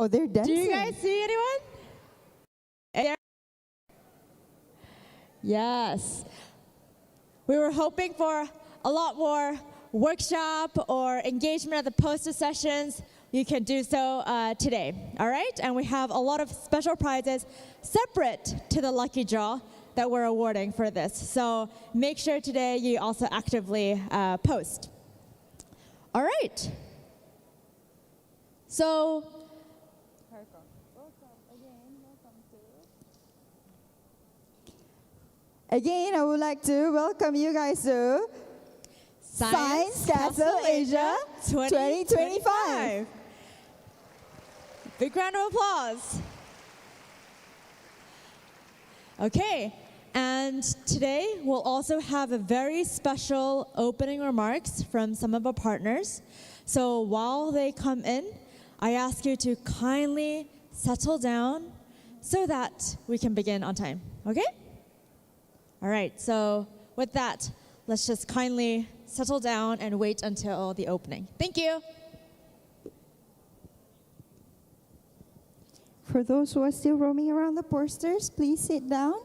Oh, they're dancing. Do you guys see anyone? Yes. We were hoping for a lot more workshop or engagement at the poster sessions. You can do so today, all right? And we have a lot of special prizes separate to the lucky draw that we're awarding for this. So make sure today you also actively post. All right. So, Again, I would like to welcome you guys to Science Castle Asia 2025. Big round of applause. Okay, and today we'll also have a very special opening remarks from some of our partners. So while they come in, I ask you to kindly settle down so that we can begin on time, okay? All right, so with that, let's just kindly settle down and wait until the opening. Thank you. For those who are still roaming around the posters, please sit down.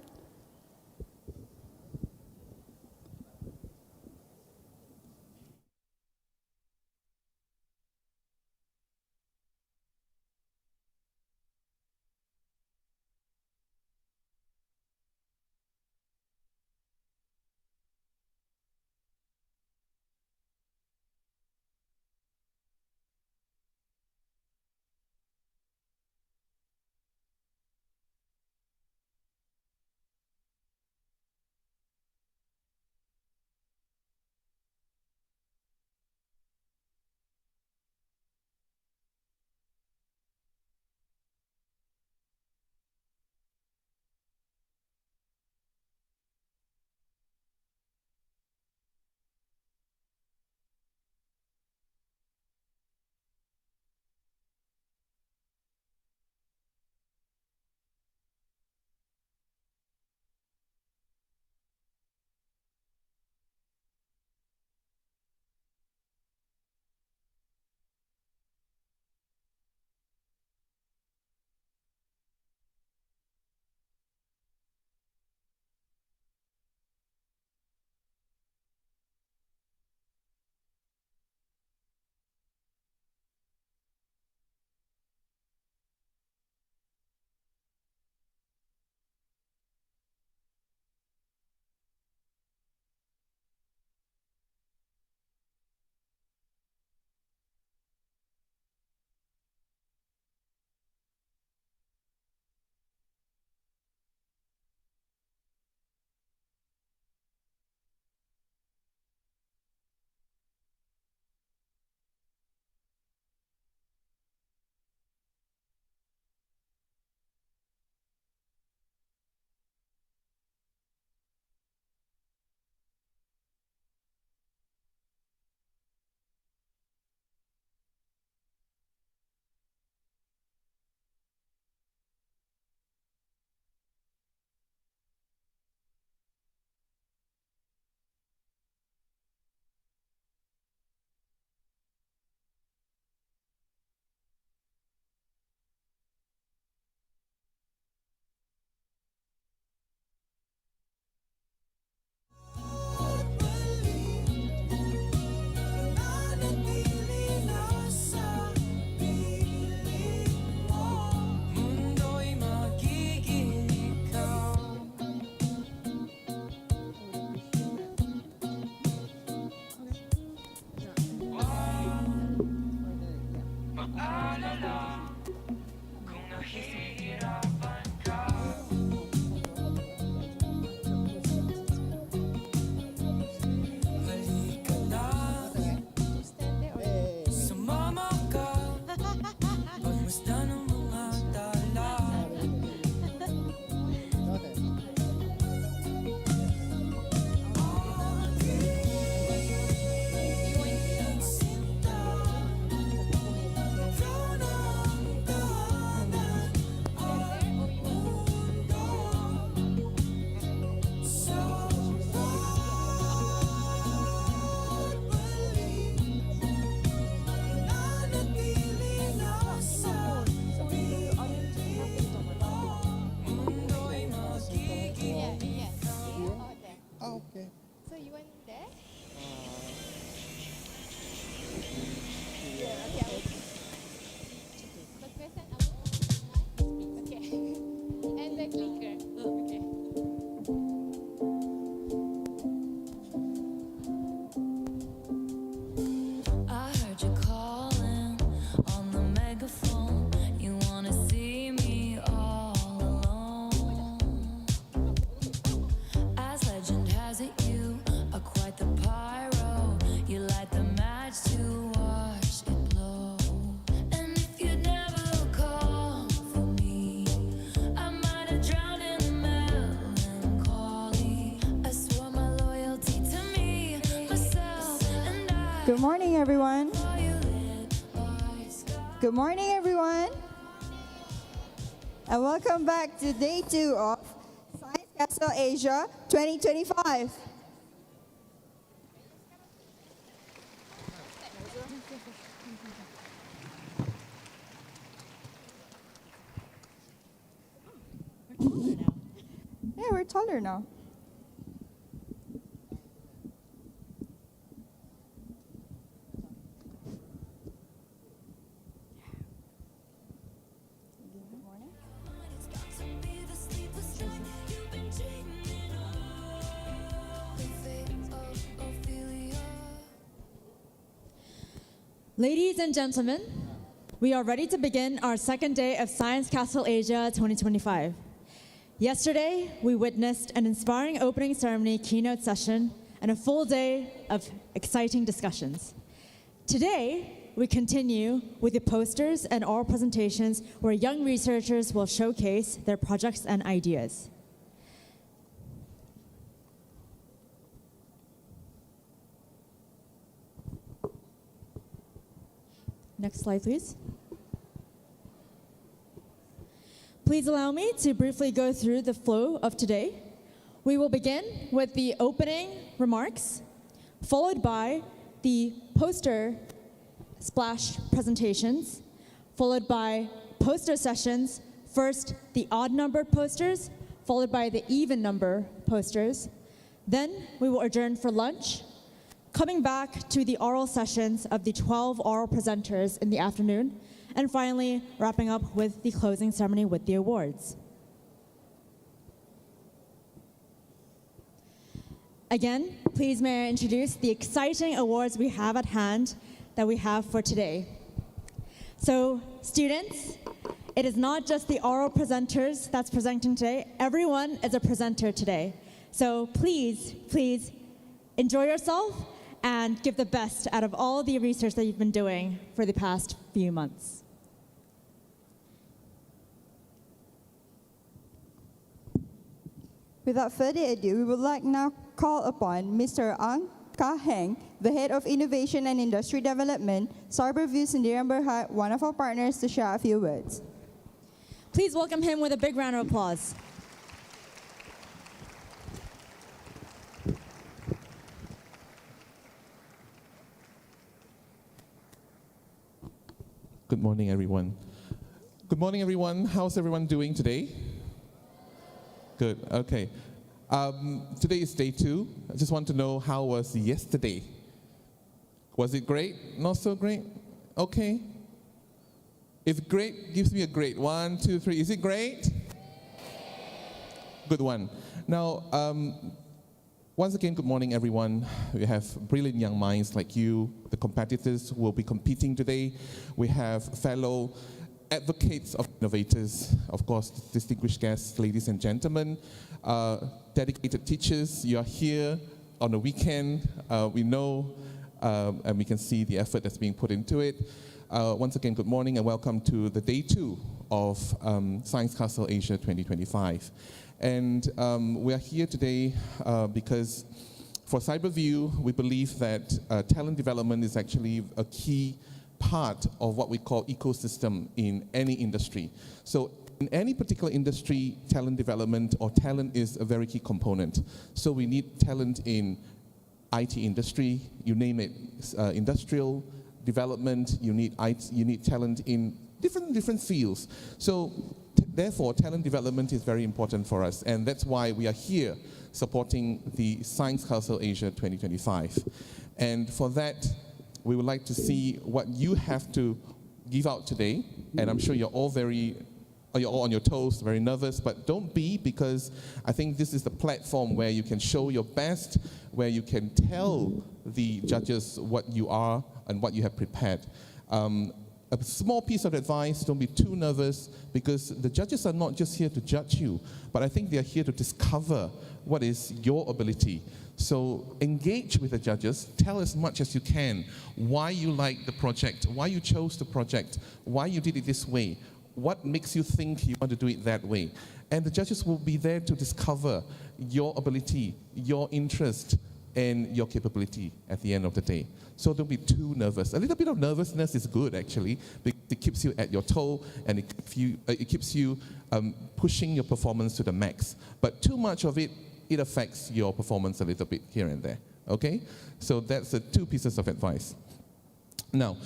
Okay. So you want there? The crescent, okay. And the clicker. Okay. I heard you calling on the megaphone. You wanna see me all alone. As legend has it, you are quite the pyro. You light the match to watch it blow. And if you'd never called for me, I might have drowned in melancholy. I swore my loyalty to me, myself, and I. Good morning, everyone. Good morning, everyone. And welcome back to day 2 of Science Castle Asia 2025. Yeah, we're taller now. Good morning. It's got to be the sleepless night you've been dreaming of. The fate of Ophelia. Ladies and gentlemen, we are ready to begin our second day of Science Castle Asia 2025. Yesterday, we witnessed an inspiring opening ceremony keynote session and a full day of exciting discussions. Today, we continue with the posters and oral presentations where young researchers will showcase their projects and ideas. Next slide, please. Please allow me to briefly go through the flow of today. We will begin with the opening remarks, followed by the poster splash presentations, followed by poster sessions. First, the odd number posters, followed by the even number posters. Then we will adjourn for lunch, coming back to the oral sessions of the 12 oral presenters in the afternoon, and finally wrapping up with the closing ceremony with the awards. Again, please may I introduce the exciting awards we have at hand that we have for today. So students, it is not just the oral presenters that's presenting today. Everyone is a presenter today. So please enjoy yourself and give the best out of all the research that you've been doing for the past few months. Without further ado, we would like now call upon Mr. Ang Ka Heng, the Head of Innovation and Industry Development, Cyberview Sendirian Berhad, one of our partners, to share a few words. Please welcome him with a big round of applause. Good morning, everyone. Good morning, everyone. How's everyone doing today? Good. Okay. Today is day 2. I just want to know, how was yesterday? Was it great? Not so great? Okay. If great, gives me a grade. 1, 2, 3. Is it great? Good one. Now, once again, good morning, everyone. We have brilliant young minds like you. The competitors will be competing today. We have fellow advocates of innovators, of course, distinguished guests, ladies and gentlemen, dedicated teachers. You are here on the weekend. We know and we can see the effort that's being put into it. Once again, good morning and welcome to the day 2 of Science Castle Asia 2025. And we are here today because for Cyberview, we believe that talent development is actually a key part of what we call ecosystem in any industry. So in any particular industry, talent development or talent is a very key component. So we need talent in IT industry, you name it, industrial development, you need talent in different fields. So therefore, talent development is very important for us, and that's why we are here supporting the Science Council Asia 2025. And for that, we would like to see what you have to give out today. And I'm sure you're all on your toes, very nervous, but don't be, because I think this is the platform where you can show your best, where you can tell the judges what you are and what you have prepared. A small piece of advice, don't be too nervous, because the judges are not just here to judge you, but I think they are here to discover what is your ability. So engage with the judges, tell as much as you can why you like the project, why you chose the project, why you did it this way, what makes you think you want to do it that way. And the judges will be there to discover your ability, your interest, and your capability at the end of the day. So don't be too nervous. A little bit of nervousness is good, actually, because it keeps you at your toe, and it keeps you pushing your performance to the max. But too much of it, it affects your performance a little bit here and there, okay? So that's the two pieces of advice. Now,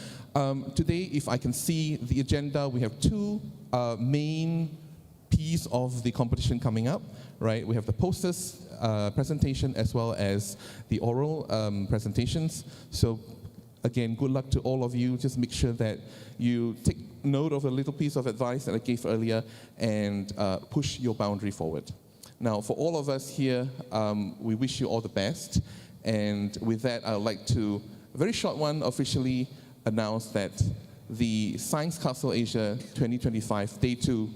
today, if I can see the agenda, we have two main pieces of the competition coming up, right? We have the posters presentation as well as the oral presentations. So again, good luck to all of you. Just make sure that you take note of a little piece of advice that I gave earlier and push your boundary forward. Now, for all of us here, we wish you all the best. And with that, I'd like to, a very short one, officially announce that the Science Council Asia 2025 Day 2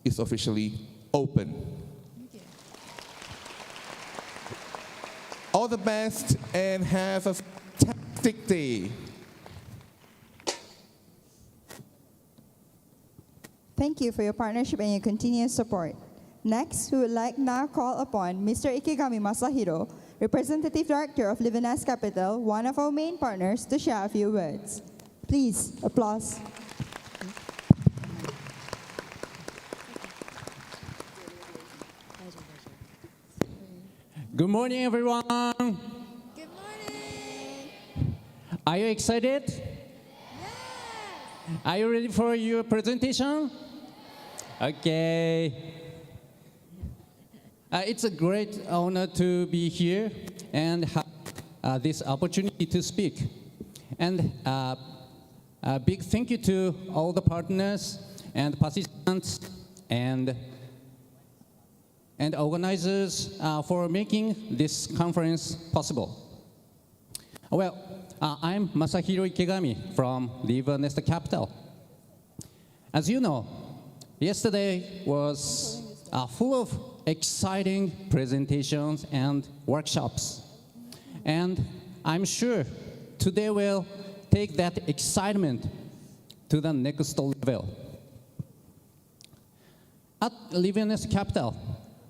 is officially open. All the best and have a fantastic day. Thank you for your partnership and your continuous support. Next, we would like now call upon Mr. Ikegami Masahiro, Representative Director of Livness Capital, one of our main partners, to share a few words. Please, applause. Good morning, everyone. Good morning. Are you excited? Yes. Are you ready for your presentation? Okay. It's a great honor to be here and have this opportunity to speak. And a big thank you to all the partners and participants and organizers for making this conference possible. Well, I'm Masahiro Ikegami from Livness Capital. As you know, yesterday was full of exciting presentations and workshops. And I'm sure today will take that excitement to the next level. At Livness Capital,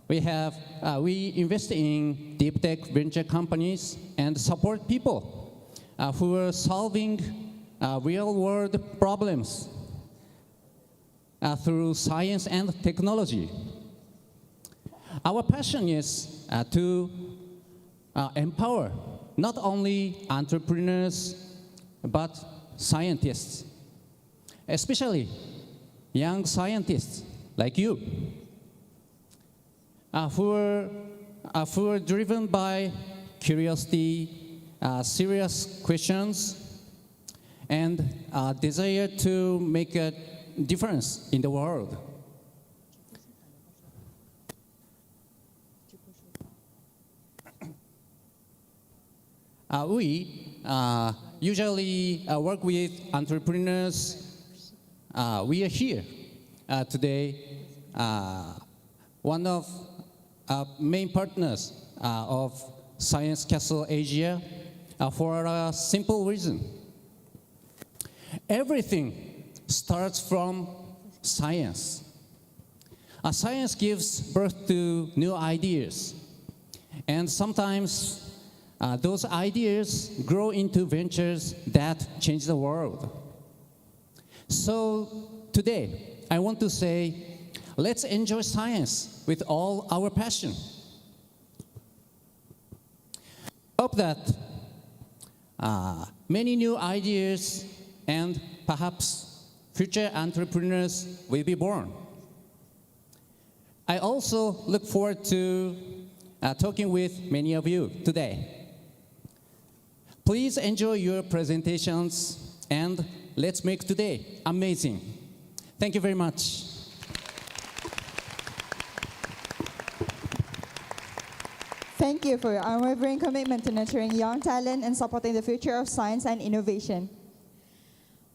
we invest in deep tech venture companies and support people who are solving real-world problems through science and technology. Our passion is to empower not only entrepreneurs, but scientists, especially young scientists like you, who are driven by curiosity, serious questions, and desire to make a difference in the world. We usually work with entrepreneurs. We are here today, one of our main partners of Science Council Asia, for a simple reason. Everything starts from science. Science gives birth to new ideas, and sometimes those ideas grow into ventures that change the world. So today, I want to say, let's enjoy science with all our passion. Hope that many new ideas and perhaps future entrepreneurs will be born. I also look forward to talking with many of you today. Please enjoy your presentations and let's make today amazing. Thank you very much. Thank you for your unwavering commitment to nurturing young talent and supporting the future of science and innovation.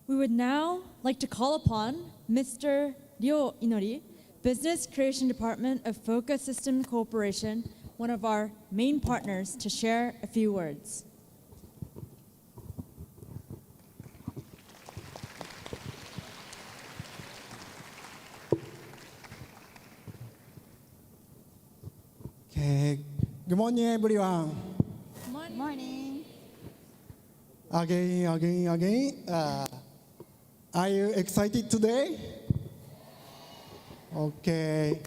We would now like to call upon Mr. Ryo Inori, Business Creation Department of Focus System Corporation, one of our main partners, to share a few words. Okay. Good morning, everyone. Good morning. Again. Are you excited today? Okay.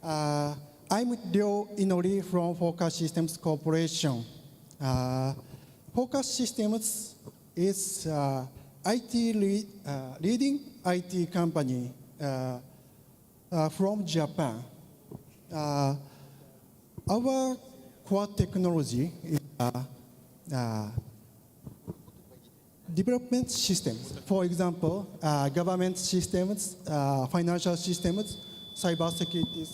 I'm Ryo Inori from Focus Systems Corporation. Focus Systems is leading IT company from Japan. Our core technology is development systems. For example, government systems, financial systems, cybersecurity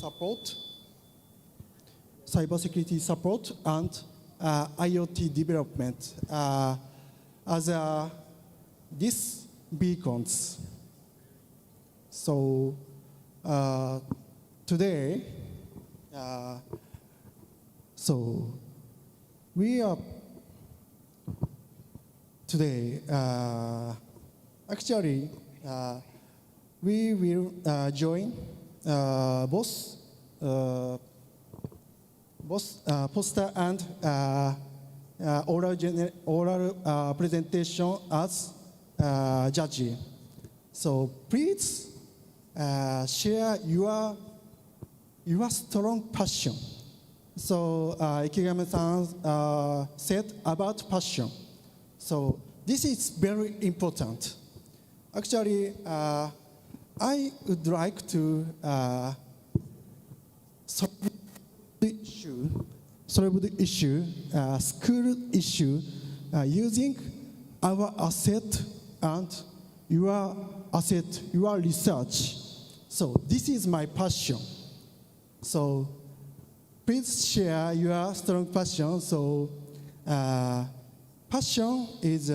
support, and IoT development as these beacons. So today, we are today. Actually, we will join both poster and oral presentation as judge. So please share your strong passion. So Ikegami-san said about passion. So this is very important. Actually, I would like to solve the issue, school issue, using our asset and your asset, your research. So this is my passion. So please share your strong passion. So passion is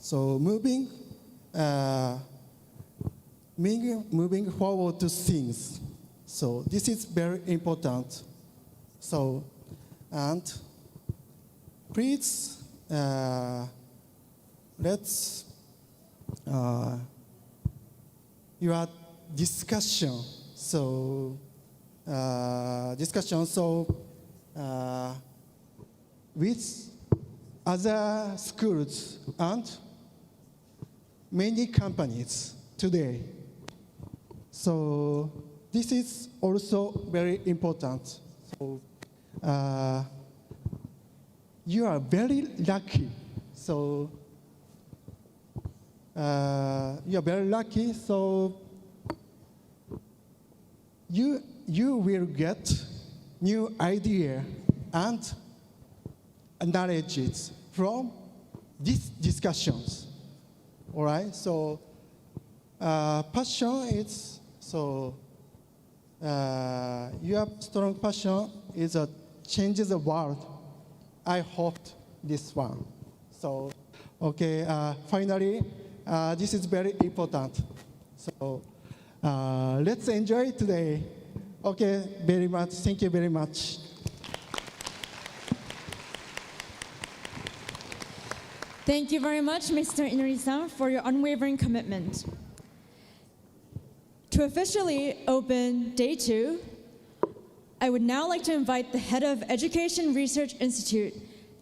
so moving forward to things. So this is very important. So and please let's your discussion. So with other schools and many companies today. So this is also very important. So you are very lucky. So you are very lucky. So you will get new idea and knowledge from these discussions. All right. So passion is so your strong passion is changes the world. I hope this one. So okay. Finally, this is very important. So let's enjoy today. Okay. Very much. Thank you very much. Thank you very much, Mr. Inori-san, for your unwavering commitment. To officially open Day 2, I would now like to invite the head of Education Research Institute,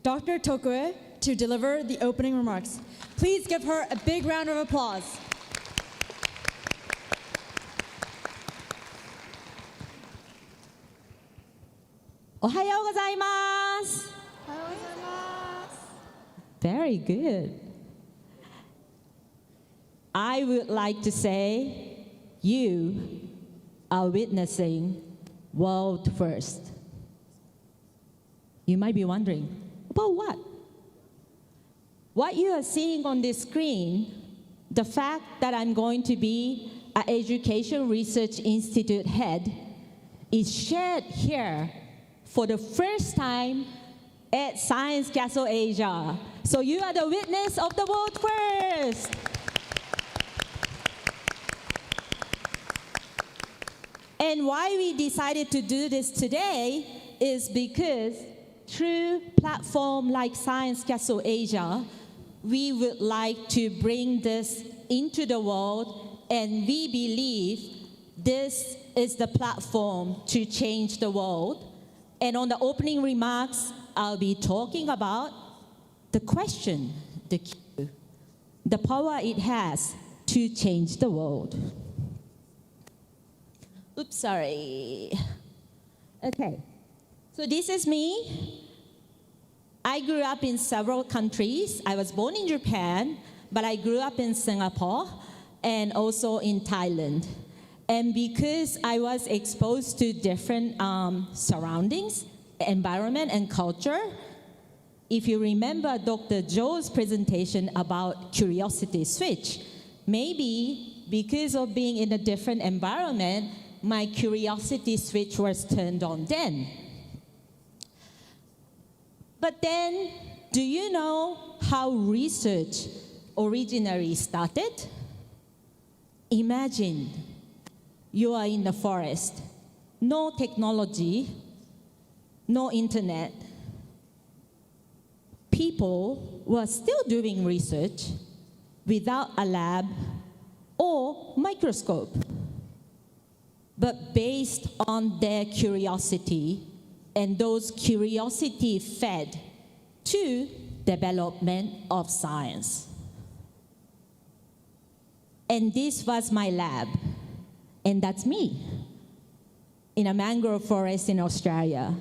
Dr. Tokue, to deliver the opening remarks. Please give her a big round of applause. Ohayou gozaimasu. Very good. I would like to say, you are witnessing world first. You might be wondering, about what? What you are seeing on this screen, the fact that I'm going to be an Education Research Institute head, is shared here for the first time at Science Castle Asia. So you are the witness of the world first. And why we decided to do this today is because through platform like Science Castle Asia, we would like to bring this into the world, and we believe this is the platform to change the world. And on the opening remarks, I'll be talking about the question, the Q, the power it has to change the world. Oops, sorry. Okay, so this is me. I grew up in several countries. I was born in Japan, but I grew up in Singapore and also in Thailand. And because I was exposed to different surroundings, environment, and culture, if you remember Dr. Joe's presentation about curiosity switch, maybe because of being in a different environment, my curiosity switch was turned on then. But then, do you know how research originally started? Imagine you are in the forest, no technology, no internet. People were still doing research without a lab or microscope. But based on their curiosity, and those curiosity fed to development of science. And this was my lab, and that's me in a mangrove forest in Australia.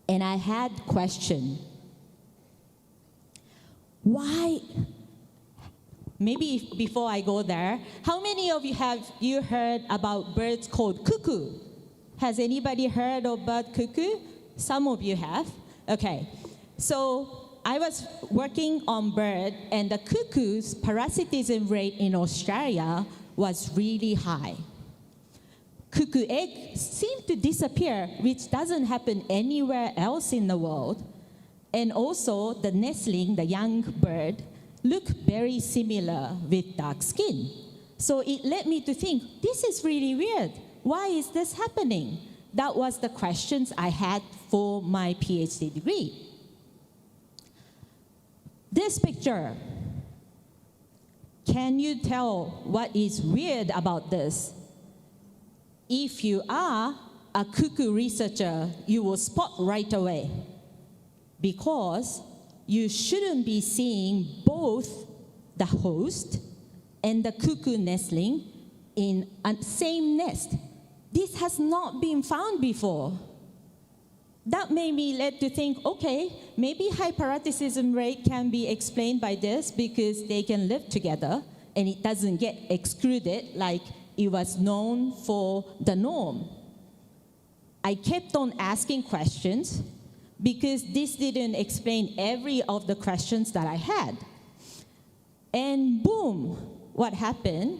And I had question. Why? Maybe before I go there, how many of you have heard about birds called cuckoo? Has anybody heard of bird cuckoo? Some of you have. Okay. So I was working on bird, and the cuckoo's parasitism rate in Australia was really high. Cuckoo eggs seem to disappear, which doesn't happen anywhere else in the world. And also the nestling, the young bird, look very similar with dark skin. So it led me to think, this is really weird. Why is this happening? That was the questions I had for my PhD degree. This picture, can you tell what is weird about this? If you are a cuckoo researcher, you will spot right away, because you shouldn't be seeing both the host and the cuckoo nestling in the same nest. This has not been found before. That made me led to think, okay, maybe high parasitism rate can be explained by this because they can live together and it doesn't get excluded like it was known for the norm. I kept on asking questions because this didn't explain every of the questions that I had. And boom, what happened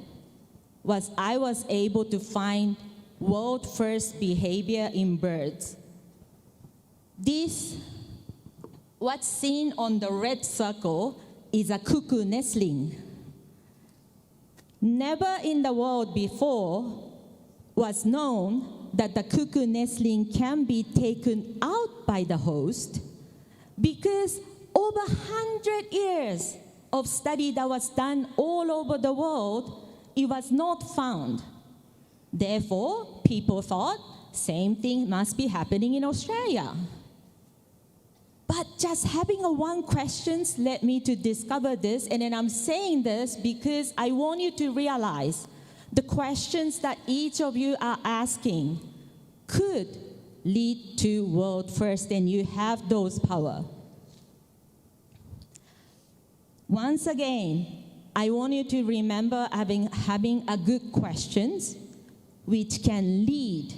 was I was able to find world first behavior in birds. This, what's seen on the red circle, is a cuckoo nestling. Never in the world before was known that the cuckoo nestling can be taken out by the host, because over 100 years of study that was done all over the world, it was not found. Therefore, people thought same thing must be happening in Australia. But just having a one question led me to discover this, and then I'm saying this because I want you to realize the questions that each of you are asking could lead to world first, and you have those power. Once again, I want you to remember having a good questions which can lead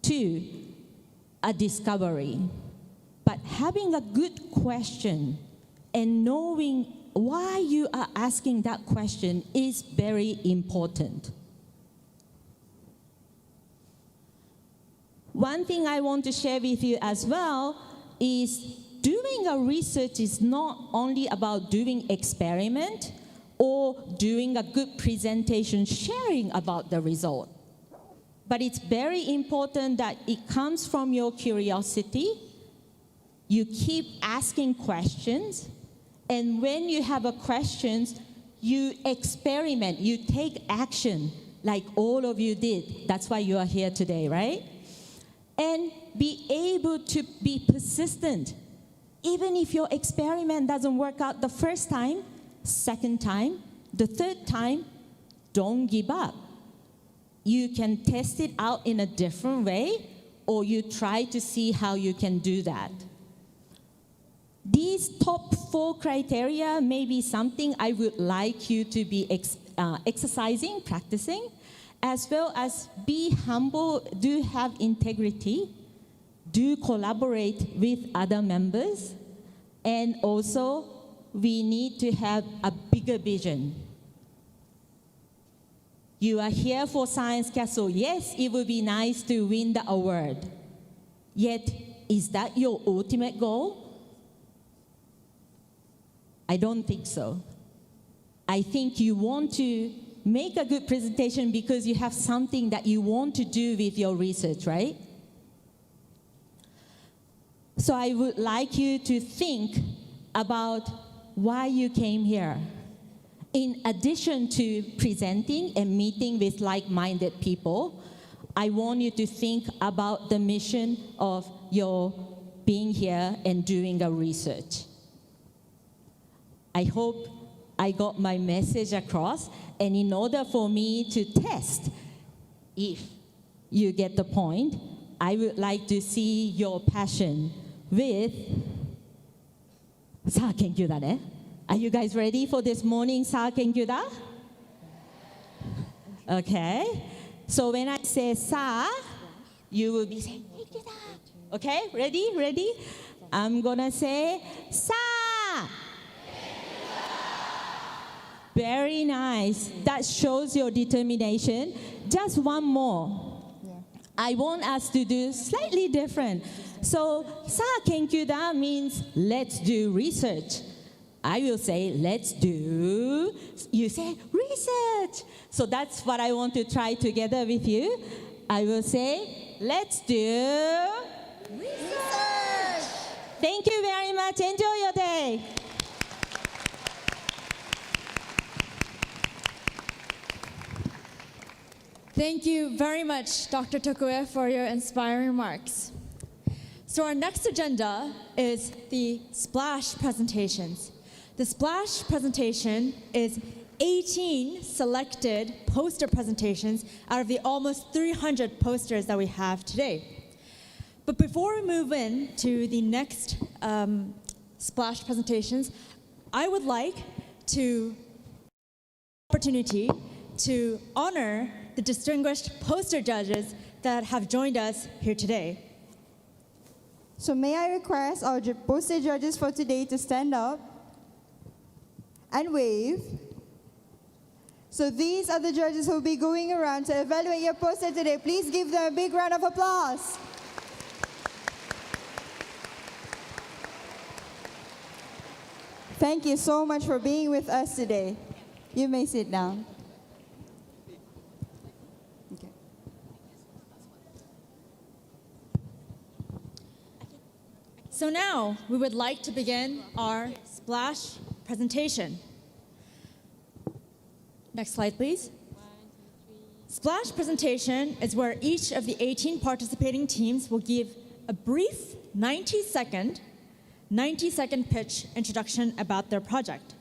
to a discovery. But having a good question and knowing why you are asking that question is very important. One thing I want to share with you as well is doing a research is not only about doing experiment or doing a good presentation, sharing about the result. But it's very important that it comes from your curiosity. You keep asking questions, and when you have a questions, you experiment, you take action, like all of you did. That's why you are here today, right? And be able to be persistent. Even if your experiment doesn't work out the first time, second time, the third time, don't give up. You can test it out in a different way, or you try to see how you can do that. These top 4 criteria may be something I would like you to be exercising, practicing, as well as be humble, do have integrity, do collaborate with other members, and also we need to have a bigger vision. You are here for Science Castle. Yes, it would be nice to win the award. Yet, is that your ultimate goal? I don't think so. I think you want to make a good presentation because you have something that you want to do with your research, right? So I would like you to think about why you came here. In addition to presenting and meeting with like-minded people, I want you to think about the mission of your being here and doing a research. I hope I got my message across, and in order for me to test if you get the point, I would like to see your passion with さあ研究だね。Are you guys ready for this morning さあ研究だ? Okay. So when I say さあ, you will be saying 研究だ. Okay, ready? Ready? I'm gonna say さあ. Very nice. That shows your determination. Just one more. I want us to do slightly different. So, さあ研究だ means let's do research. I will say let's do, you say research. So that's what I want to try together with you. I will say let's do research. Thank you very much. Enjoy your day. Thank you very much, Dr. Tokue, for your inspiring remarks. So our next agenda is the splash presentations. The splash presentation is 18 selected poster presentations out of the almost 300 posters that we have today. But before we move in to the next splash presentations, I would like to opportunity to honor the distinguished poster judges that have joined us here today. So may I request our poster judges for today to stand up and wave. So these are the judges who will be going around to evaluate your poster today. Please give them a big round of applause. Thank you so much for being with us today. You may sit down. Okay. So now we would like to begin our splash presentation. Next slide, please. Splash presentation is where each of the 18 participating teams will give a brief 90-second pitch introduction about their project.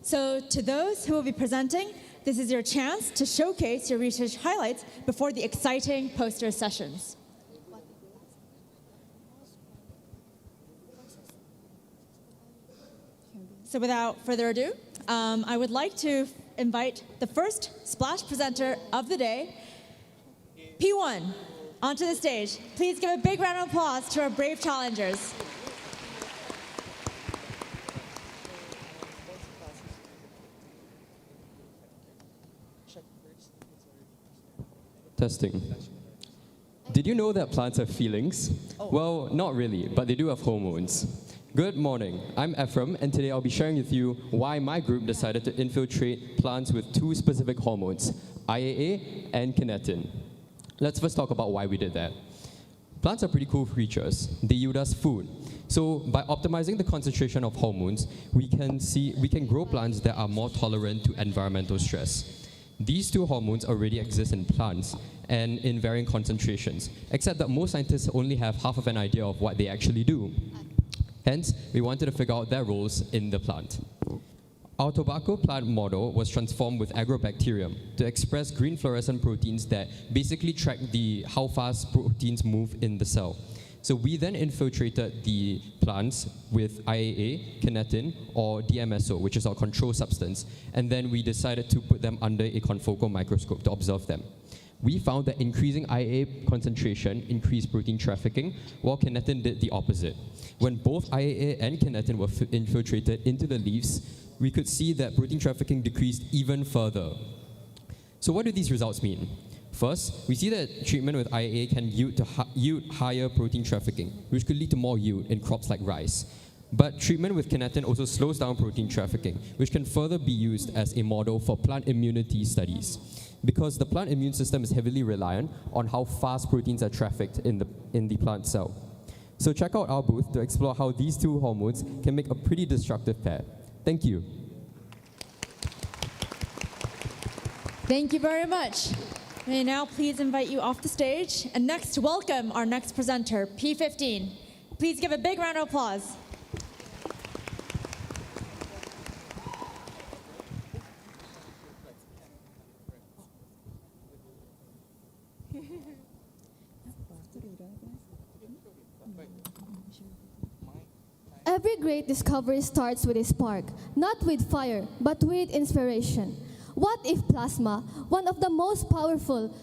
So to those who will be presenting, this is your chance to showcase your research highlights before the exciting poster sessions. So without further ado, I would like to invite the first splash presenter of the day, P1, onto the stage. Please give a big round of applause to our brave challengers. Testing. Did you know that plants have feelings? Well, not really, but they do have hormones. Good morning, I'm Ephraim, and today I'll be sharing with you why my group decided to infiltrate plants with two specific hormones, IAA and kinetin. Let's first talk about why we did that. Plants are pretty cool creatures. They yield us food. So by optimizing the concentration of hormones, we can grow plants that are more tolerant to environmental stress. These two hormones already exist in plants and in varying concentrations, except that most scientists only have half of an idea of what they actually do. Hence, we wanted to figure out their roles in the plant. Our tobacco plant model was transformed with agrobacterium to express green fluorescent proteins that basically track how fast proteins move in the cell. So we then infiltrated the plants with IAA, kinetin, or DMSO, which is our control substance, and then we decided to put them under a confocal microscope to observe them. We found that increasing IAA concentration increased protein trafficking, while kinetin did the opposite. When both IAA and kinetin were infiltrated into the leaves, we could see that protein trafficking decreased even further. So what do these results mean? First, we see that treatment with IAA can yield higher protein trafficking, which could lead to more yield in crops like rice. But treatment with kinetin also slows down protein trafficking, which can further be used as a model for plant immunity studies, because the plant immune system is heavily reliant on how fast proteins are trafficked in the plant cell. So check out our booth to explore how these two hormones can make a pretty destructive pair. Thank you. Thank you very much. May I now please invite you off the stage and next welcome our next presenter, P15. Please give a big round of applause. Every great discovery starts with a spark, not with fire, but with inspiration. What if plasma, one of the most powerful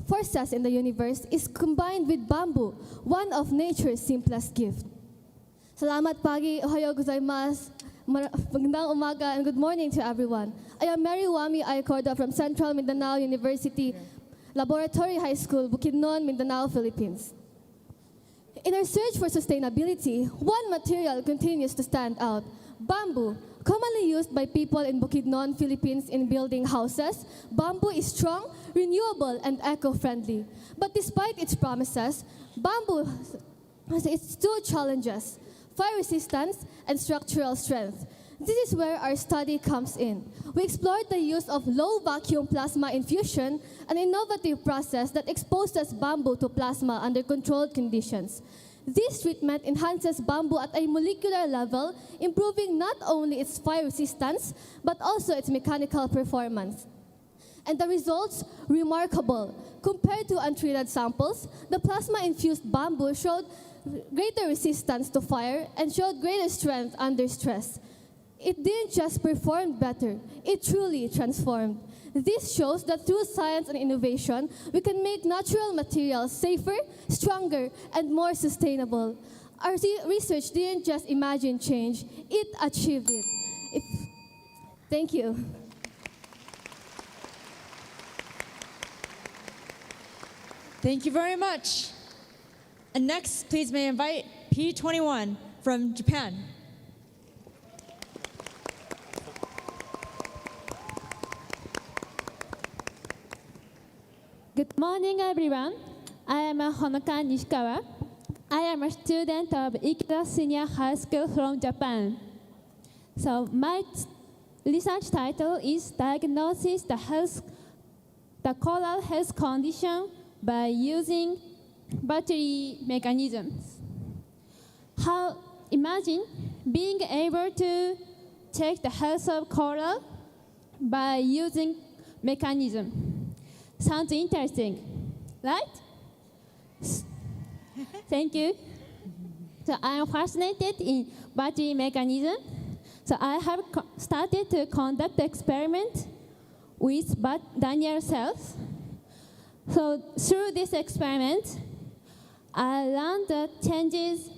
forces in the universe, is combined with bamboo, one of nature's simplest gifts? Salamat pagi, ohayo gozaimasu, magandang umaga, and good morning to everyone. I am Mary Wami Ayacorda from Central Mindanao University, Laboratory High School, Bukidnon, Mindanao, Philippines. In our search for sustainability, one material continues to stand out: bamboo. Commonly used by people in Bukidnon, Philippines in building houses, bamboo is strong, renewable, and eco-friendly. But despite its promises, bamboo has its two challenges: fire resistance and structural strength. This is where our study comes in. We explored the use of low vacuum plasma infusion, an innovative process that exposes bamboo to plasma under controlled conditions. This treatment enhances bamboo at a molecular level, improving not only its fire resistance, but also its mechanical performance. And the results? Remarkable. Compared to untreated samples, the plasma-infused bamboo showed greater resistance to fire and showed greater strength under stress. It didn't just perform better, it truly transformed. This shows that through science and innovation, we can make natural materials safer, stronger, and more sustainable. Our research didn't just imagine change, it achieved it. Thank you. Thank you very much. And next, please may I invite P21 from Japan. Good morning, everyone. I am Honoka Nishikawa. I am a student of Ikeda Senior High School from Japan. So my research title is Diagnosis the coral health condition by using battery mechanisms. Imagine being able to check the health of coral by using mechanism. Sounds interesting, right? Thank you. So I am fascinated in battery mechanism. So I have started to conduct experiment with Daniel cells. So through this experiment, I learned that changes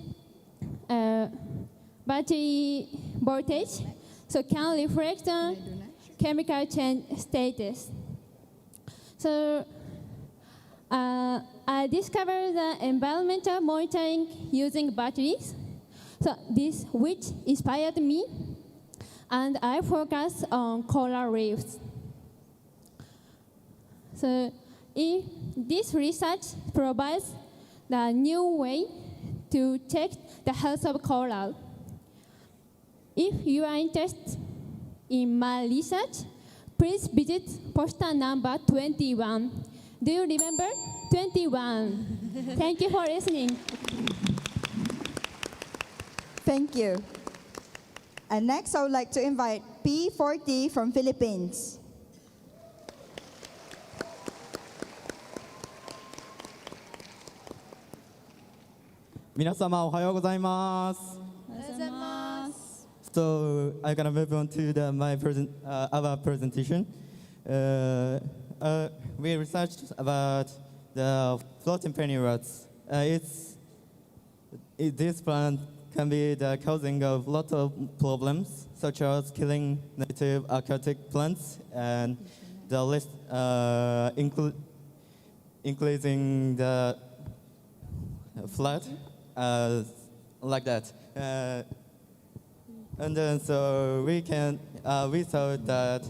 battery voltage, so can reflect on chemical change status. So I discovered the environmental monitoring using batteries. So this which inspired me, and I focused on coral reefs. So if this research provides the new way to check the health of coral. If you are interested in my research, please visit poster number 21. Do you remember? 21. Thank you for listening. Thank you. And next, I would like to invite P40 from Philippines. 皆様おはようございます。So I'm gonna move on to our presentation. We researched about the floating penny rods. This plant can be the causing of a lot of problems, such as killing native aquatic plants and the list, increasing the flood, like that. And then so we thought that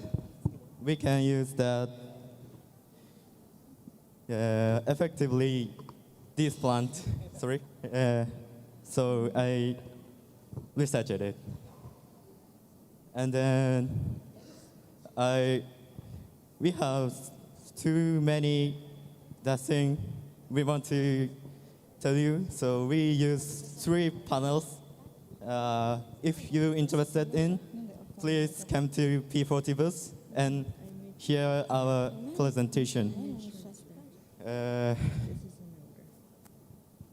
we can use that effectively this plant. Sorry. So I researched it, and then we have too many that thing we want to tell you. So we use 3 panels. If you're interested in, please come to P40 booth and hear our presentation.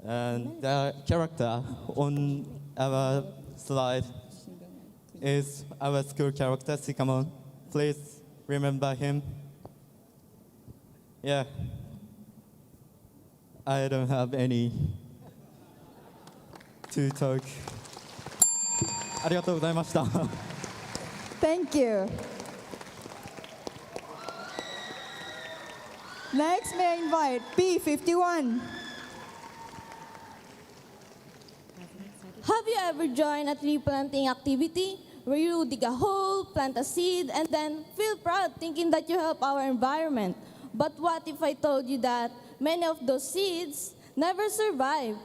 And the character on our slide is our school character, Sikamon. Please remember him. Yeah. I don't have any to talk. ありがとうございました。Thank you. Next, may I invite P51. Have you ever joined a tree planting activity where you dig a hole, plant a seed, and then feel proud thinking that you help our environment? But what if I told you that many of those seeds never survive?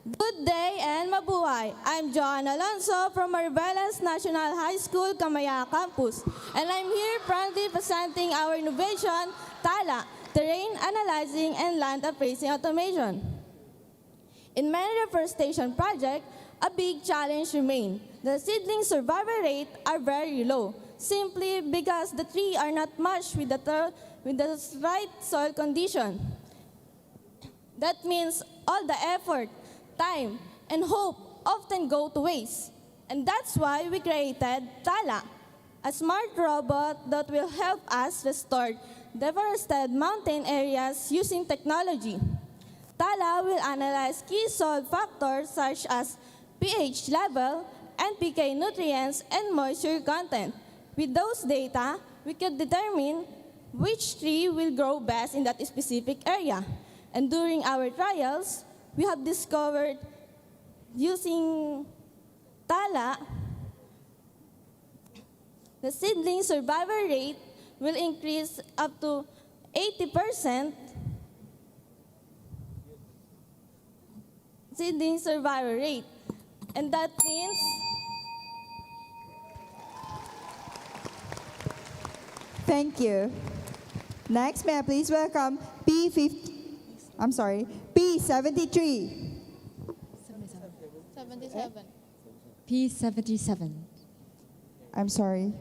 Good day and mabuhay. I'm Joan Alonso from Marivelas National High School, Kamaya Campus, and I'm here proudly presenting our innovation, TALA, Terrain Analyzing and Land Appraising Automation. In many reforestation projects, a big challenge remains. The seedling survival rate are very low, simply because the trees are not matched with the right soil condition. That means all the effort, time, and hope often go to waste. And that's why we created TALA, a smart robot that will help us restore deforested mountain areas using technology. TALA will analyze key soil factors such as pH level, NPK nutrients, and moisture content. With those data, we could determine which tree will grow best in that specific area. And during our trials, we have discovered using TALA, the seedling survival rate will increase up to 80%. Seedling survival rate. And that means Thank you. Next, may I please welcome P73. P77. I'm sorry.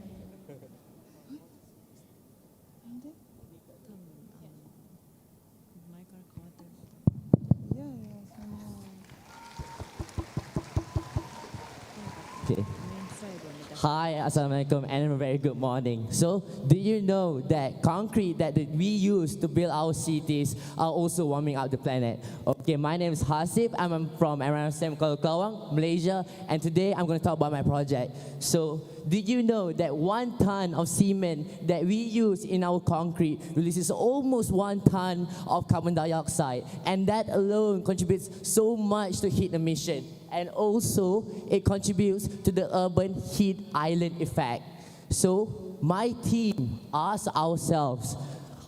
Okay. Hi, Assalamualaikum, and a very good morning. So, do you know that concrete that we use to build our cities are also warming up the planet? Okay, my name is Hasif. I'm from MRSM Kalawang, Malaysia, and today I'm going to talk about my project. So, did you know that 1 ton of cement that we use in our concrete releases almost 1 ton of carbon dioxide, and that alone contributes so much to heat emission. And also, it contributes to the urban heat island effect. So, my team asked ourselves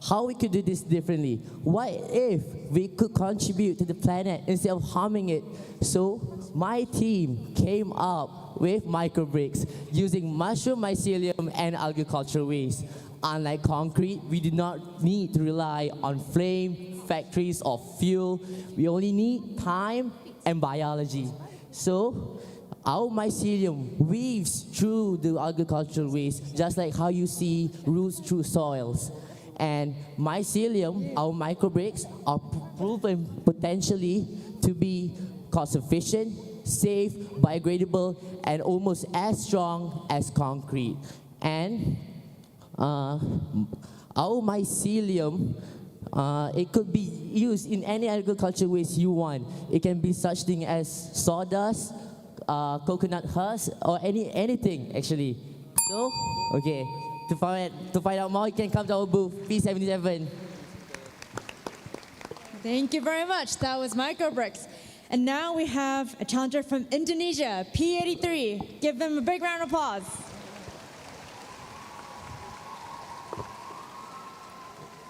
how we could do this differently. What if we could contribute to the planet instead of harming it? So, my team came up with microbricks using mushroom mycelium and agricultural waste. Unlike concrete, we do not need to rely on flame, factories, or fuel. We only need time and biology. So, our mycelium weaves through the agricultural waste, just like how you see roots through soils. And mycelium, our microbricks, are proven potentially to be cost-efficient, safe, biodegradable, and almost as strong as concrete. And our mycelium, it could be used in any agricultural waste you want. It can be such thing as sawdust, coconut husk, or anything actually. So, okay, to find out more, you can come to our booth, P77. Thank you very much. That was microbricks. And now we have a challenger from Indonesia, P83. Give them a big round of applause.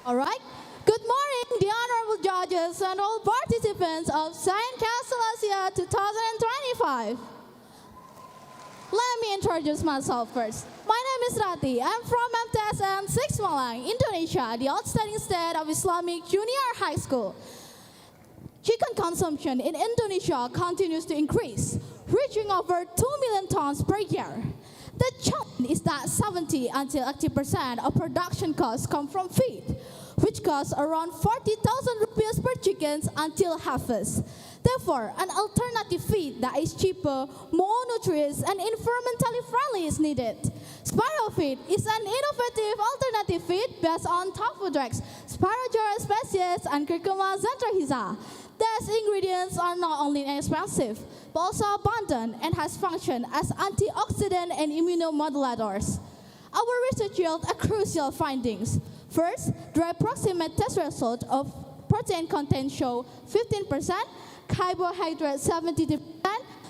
All right. Good morning, the honorable judges and all participants of Science Council Asia 2025. Let me introduce myself first. My name is Rati. I'm from MTSN 6 Malang, Indonesia, the outstanding state of Islamic Junior High School. Chicken consumption in Indonesia continues to increase, reaching over 2 million tons per year. The challenge is that 70 until 80% of production costs come from feed, which costs around 40,000 rupees per chickens until harvest. Therefore, an alternative feed that is cheaper, more nutritious, and environmentally friendly is needed. Sparrow feed is an innovative alternative feed based on Tophodrax, Spirogyra species, and Curcuma zentrahisa. These ingredients are not only inexpensive, but also abundant and has function as antioxidant and immunomodulators. Our research yielded a crucial findings. First, the approximate test result of protein content show 15%, carbohydrate 72%,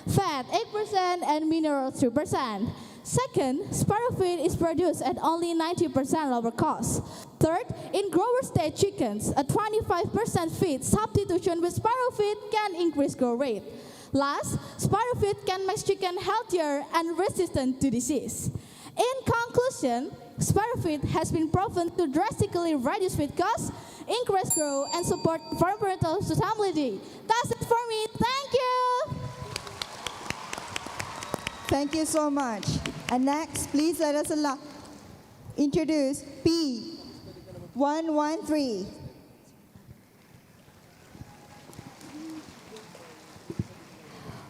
fat 8%, and minerals 2%. Second, sparrow feed is produced at only 90% lower cost. Third, in grower stage chickens, a 25% feed substitution with sparrow feed can increase growth rate. Last, sparrow feed can make chicken healthier and resistant to disease. In conclusion, sparrow feed has been proven to drastically reduce feed costs, increase growth, and support environmental sustainability. That's it for me. Thank you. Thank you so much. And next, please let us introduce P113.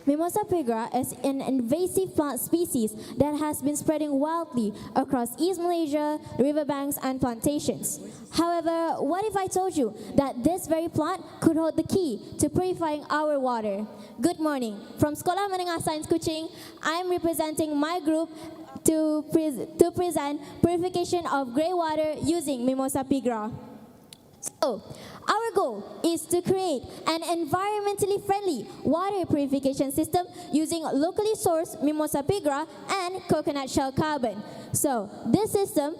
Mimosa pigra is an invasive plant species that has been spreading wildly across East Malaysia, riverbanks, and plantations. However, what if I told you that this very plant could hold the key to purifying our water? Good morning. From Sekolah Menengah Sains Kuching, I'm representing my group to present purification of grey water using Mimosa pigra. So, our goal is to create an environmentally friendly water purification system using locally sourced Mimosa pigra and coconut shell carbon. So, this system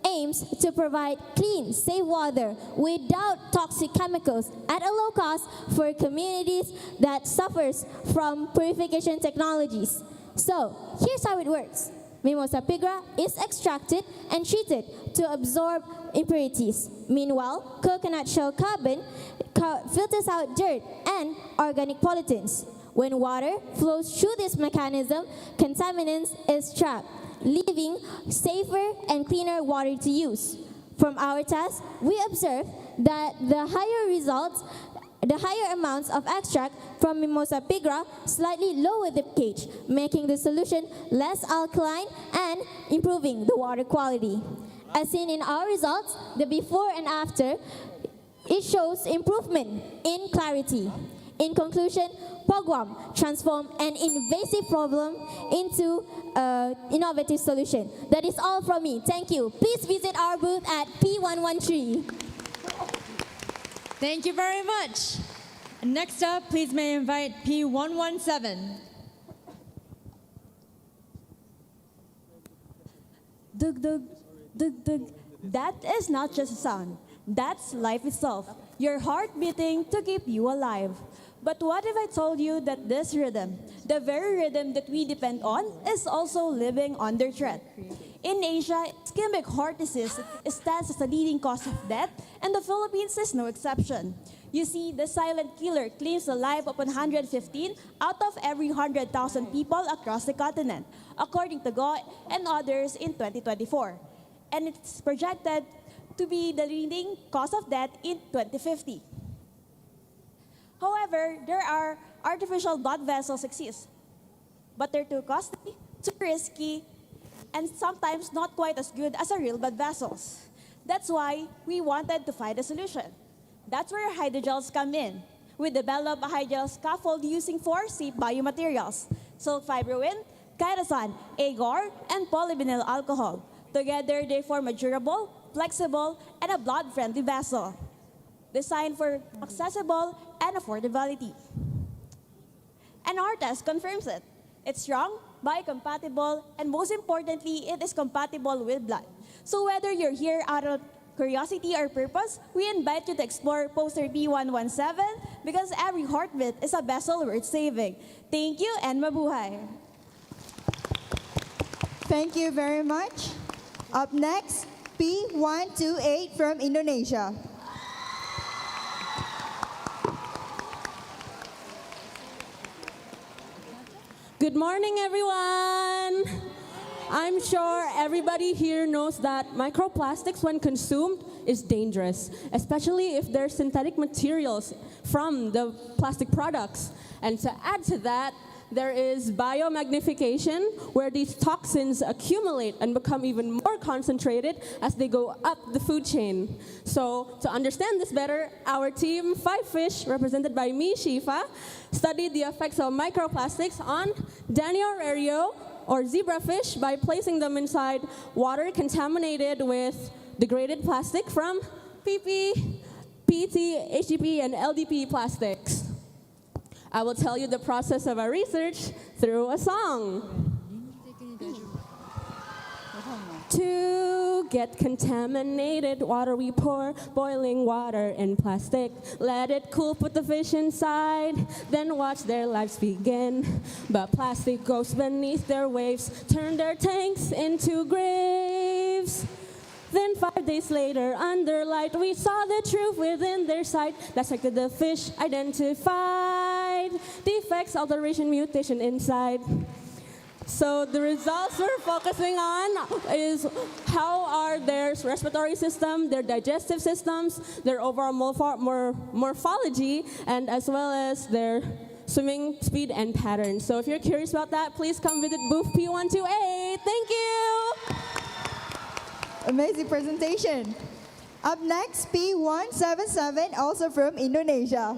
aims to provide clean, safe water without toxic chemicals at a low cost for communities that suffers from purification technologies. So, here's how it works. Mimosa pigra is extracted and treated to absorb impurities. Meanwhile, coconut shell carbon filters out dirt and organic pollutants. When water flows through this mechanism, contaminants is trapped, leaving safer and cleaner water to use. From our test, we observed that the higher results The higher amounts of extract from Mimosa pigra slightly lower the pH, making the solution less alkaline and improving the water quality. As seen in our results, the before and after, it shows improvement in clarity. In conclusion, Pogwam transformed an invasive problem into an innovative solution. That is all from me. Thank you. Please visit our booth at P113. Thank you very much. Next up, please may I invite P117. Dug dug, dug dug. That is not just a sound. That's life itself. Your heart beating to keep you alive. But what if I told you that this rhythm, the very rhythm that we depend on, is also living under threat? In Asia, ischemic heart disease stands as the leading cause of death, and the Philippines is no exception. You see, the silent killer claims the life of 115 out of every 100,000 people across the continent, according to GO and others in 2024. And it's projected to be the leading cause of death in 2050. However, there are artificial blood vessels exist, but they're too costly, too risky, and sometimes not quite as good as our real blood vessels. That's why we wanted to find a solution. That's where hydrogels come in. We developed a hydrogel scaffold using 4 safe biomaterials: sulfibroin, chitosan, agar, and polyvinyl alcohol. Together, they form a durable, flexible, and a blood-friendly vessel, designed for accessible and affordability. And our test confirms it. It's strong, biocompatible, and most importantly, it is compatible with blood. So whether you're here out of curiosity or purpose, we invite you to explore poster B117 because every heartbeat is a vessel worth saving. Thank you and mabuhay. Thank you very much. Up next, P128 from Indonesia. Good morning, everyone. I'm sure everybody here knows that microplastics, when consumed, is dangerous, especially if they're synthetic materials from the plastic products. And to add to that, there is biomagnification, where these toxins accumulate and become even more concentrated as they go up the food chain. So to understand this better, our team, 5 Fish, represented by me, Shifa, studied the effects of microplastics on Daniel Ario, or zebrafish, by placing them inside water contaminated with degraded plastic from PP, PET, HDP, and LDP plastics. I will tell you the process of our research through a song. To get contaminated water, we pour boiling water in plastic. Let it cool, put the fish inside, then watch their lives begin. But plastic goes beneath their waves, turn their tanks into graves. Then 5 days later, under light, we saw the truth within their sight. Dissected the fish, identified defects, alteration, mutation inside. So the results we're focusing on is how are their respiratory system, their digestive systems, their overall morphology, and as well as their swimming speed and pattern. So if you're curious about that, please come visit booth P128. Thank you. Amazing presentation. Up next, P177, also from Indonesia.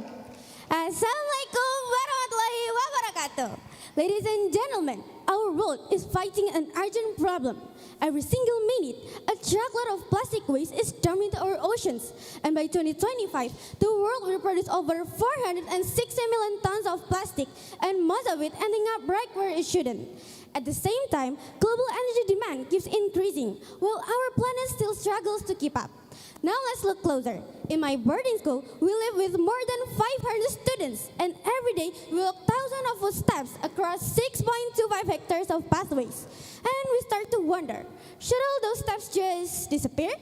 Assalamualaikum warahmatullahi wabarakatuh. Ladies and gentlemen, our world is fighting an urgent problem. Every single minute, a truckload of plastic waste is dumped into our oceans. And by 2025, the world will produce over 460 million tons of plastic, and most of it ending up right where it shouldn't. At the same time, global energy demand keeps increasing, while our planet still struggles to keep up. Now let's look closer. In my boarding school, we live with more than 500 students, and every day we walk thousands of footsteps across 6.25 hectares of pathways. And we start to wonder, should all those steps just disappear?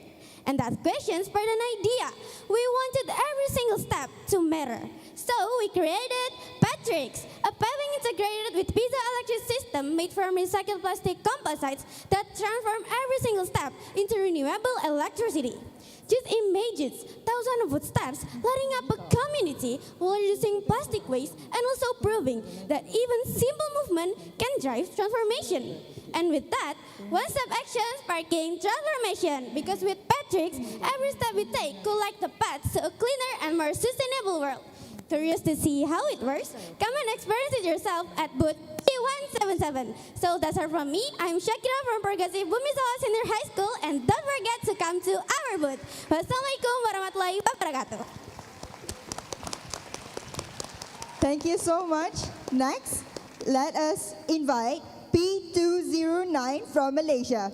And that question spurred an idea. We wanted every single step to matter. So we created Patrick's, a paving integrated with piezoelectric system made from recycled plastic composites that transform every single step into renewable electricity. just imagine thousands of footsteps lighting up a community while reducing plastic waste and also proving that even simple movement can drive transformation. And with that, one-step action sparking transformation, because with Patrick's, every step we take could light the path to a cleaner and more sustainable world. Curious to see how it works? Come and experience it yourself at booth P177. So that's all from me. I'm Shakira from Progressive Bumi Sola Senior High School, and don't forget to come to our booth. Wassalamualaikum warahmatullahi wabarakatuh. Thank you so much. Next, let us invite P209 from Malaysia.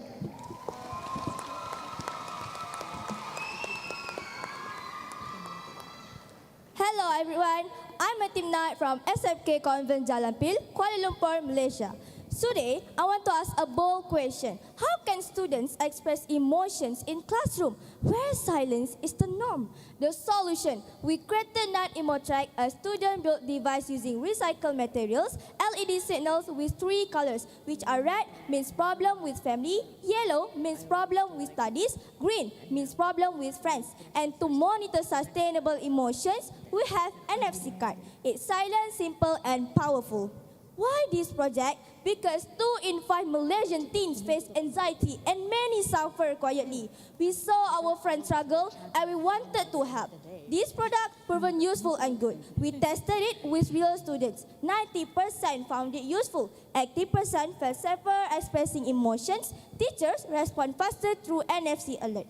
Hello everyone, I'm Atim Knight from SFK Convent Jalan Pil, Kuala Lumpur, Malaysia. Today, I want to ask a bold question. How can students express emotions in classroom where silence is the norm? The solution, we created Night Emotrack, a student-built device using recycled materials, LED signals with 3 colors, which are red means problem with family, yellow means problem with studies, green means problem with friends. And to monitor sustainable emotions, we have NFC card. It's silent, simple, and powerful. Why this project? Because 2 in 5 Malaysian teens face anxiety and many suffer quietly. We saw our friends struggle and we wanted to help. This product proven useful and good. We tested it with real students. 90% found it useful. 80% felt safer expressing emotions. Teachers respond faster through NFC alert.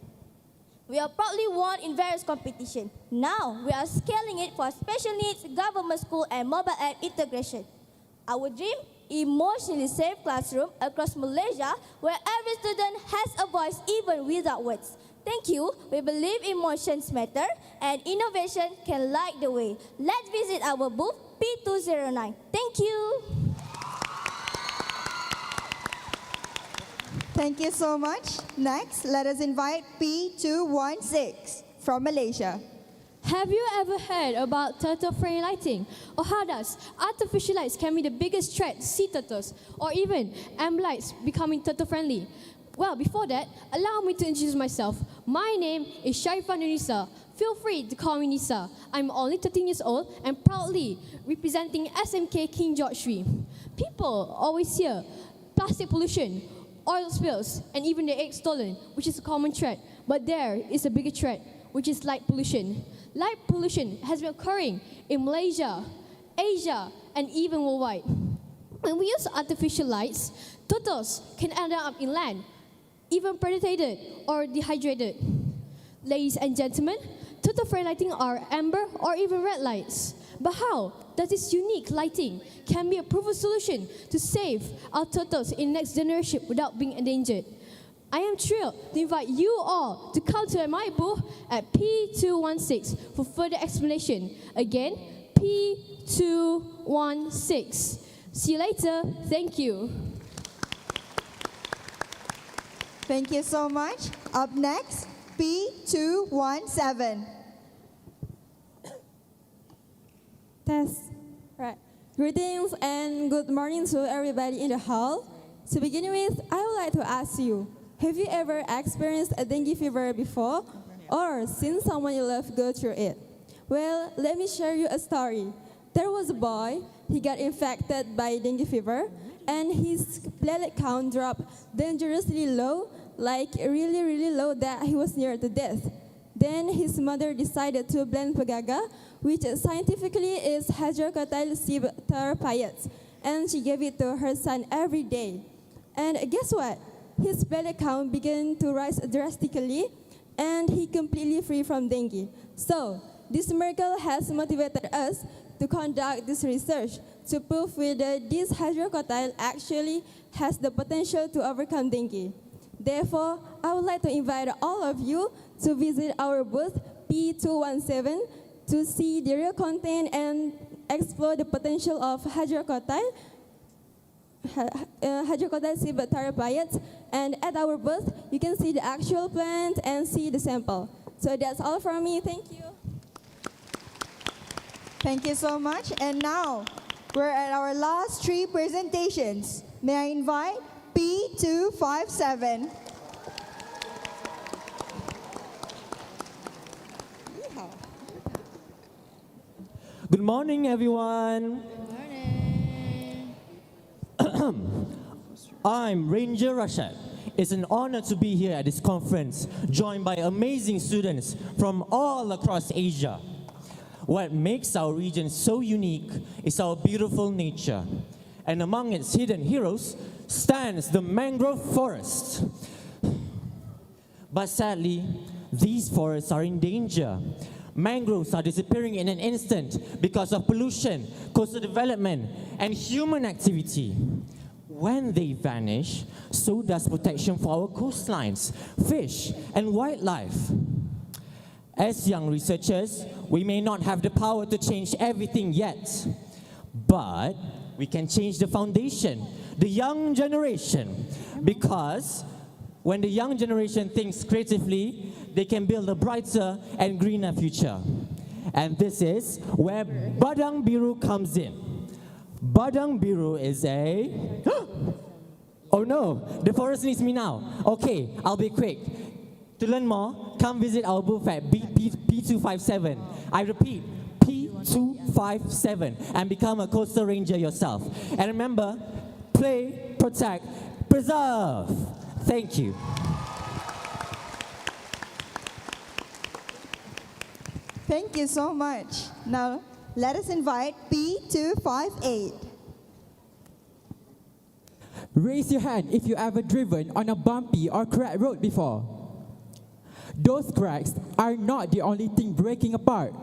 We are proudly won in various competitions. Now we are scaling it for special needs, government school and mobile app integration. Our dream, emotionally safe classroom across Malaysia where every student has a voice even without words. Thank you. We believe emotions matter and innovation can light the way. Let's visit our booth P209. Thank you. Thank you so much. Next, let us invite P216 from Malaysia. Have you ever heard about turtle-friendly lighting? Or how does artificial lights can be the biggest threat to sea turtles? Or even amber lights becoming turtle-friendly? Well, before that, allow me to introduce myself. My name is Sharifah Nurisa. Feel free to call me Nisa. I'm only 13 years old and proudly representing SMK King George III. People always hear plastic pollution, oil spills, and even the egg stolen, which is a common threat. But there is a bigger threat, which is light pollution. Light pollution has been occurring in Malaysia, Asia, and even worldwide. When we use artificial lights, turtles can end up inland, even predated or dehydrated. Ladies and gentlemen, turtle-friendly lighting are amber or even red lights. But how does this unique lighting can be a proven solution to save our turtles in next generation without being endangered? I am thrilled to invite you all to come to my booth at P216 for further explanation. Again, P216. See you later. Thank you. Thank you so much. Up next, P217. Test. Right. Greetings and good morning to everybody in the hall. To begin with, I would like to ask you, have you ever experienced a dengue fever before or seen someone you love go through it? Well, let me share you a story. There was a boy, he got infected by dengue fever and his platelet count dropped dangerously low, like really, really low that he was near to death. Then his mother decided to blend pegaga, which scientifically is hydrocotyl cyberterapiates, and she gave it to her son every day. And guess what? His platelet count began to rise drastically, and he completely free from dengue. So, this miracle has motivated us to conduct this research to prove whether this hydrocotyl actually has the potential to overcome dengue. Therefore, I would like to invite all of you to visit our booth P217 to see the real content and explore the potential of hydrocotyl cyberterapiates. And at our booth, you can see the actual plant and see the sample. So that's all from me. Thank you. Thank you so much. And now, we're at our last 3 presentations. May I invite P257. Good morning, everyone. I'm Ranger Rashad. It's an honor to be here at this conference, joined by amazing students from all across Asia. What makes our region so unique is our beautiful nature. And among its hidden heroes stands the mangrove forest. But sadly, these forests are in danger. Mangroves are disappearing in an instant because of pollution, coastal development, and human activity. When they vanish, so does protection for our coastlines, fish, and wildlife. As young researchers, we may not have the power to change everything yet, but we can change the foundation, the young generation, because when the young generation thinks creatively, they can build a brighter and greener future. And this is where Badang Biru comes in. Badang Biru is a... Oh no, the forest needs me now. Okay, I'll be quick. To learn more, come visit our booth at P257. I repeat, P257, and become a coastal ranger yourself. And remember, play, protect, preserve. Thank you. Thank you so much. Now, let us invite P258. Raise your hand if you ever driven on a bumpy or cracked road before. Those cracks are not the only thing breaking apart.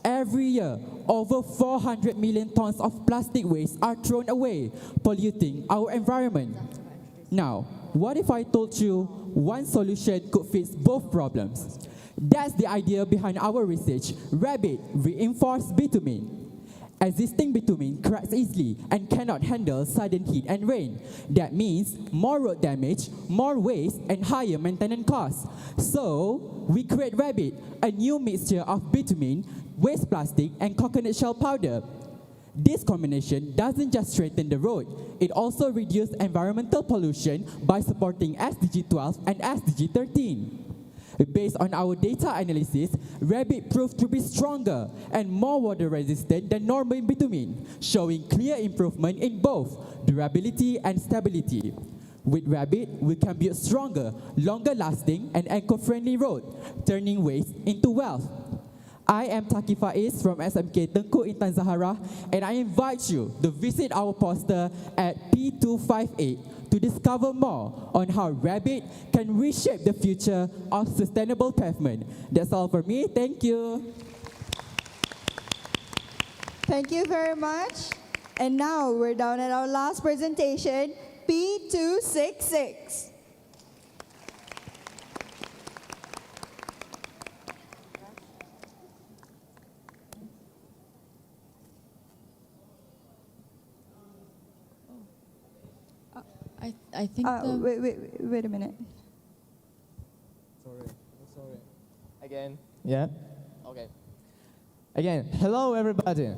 Every year, over 400 million tons of plastic waste are thrown away, polluting our environment. Now, what if I told you one solution could fix both problems? That's the idea behind our research, Rabbit Reinforced Bitumen. Existing bitumen cracks easily and cannot handle sudden heat and rain. That means more road damage, more waste, and higher maintenance costs. So, we create Rabbit, a new mixture of bitumen, waste plastic, and coconut shell powder. This combination doesn't just straighten the road, it also reduces environmental pollution by supporting SDG 12 and SDG 13. Based on our data analysis, Rabbit proved to be stronger and more water resistant than normal bitumen, showing clear improvement in both durability and stability. With Rabbit, we can build stronger, longer lasting, and eco-friendly road, turning waste into wealth. I am Taki Faiz from SMK Tengku Intan Zahara, and I invite you to visit our poster at P258 to discover more on how Rabbit can reshape the future of sustainable pavement. That's all for me. Thank you. Thank you very much. And now we're down at our last presentation, P266. I think wait a minute. Sorry. Again. Yeah? Okay. Again, hello everybody.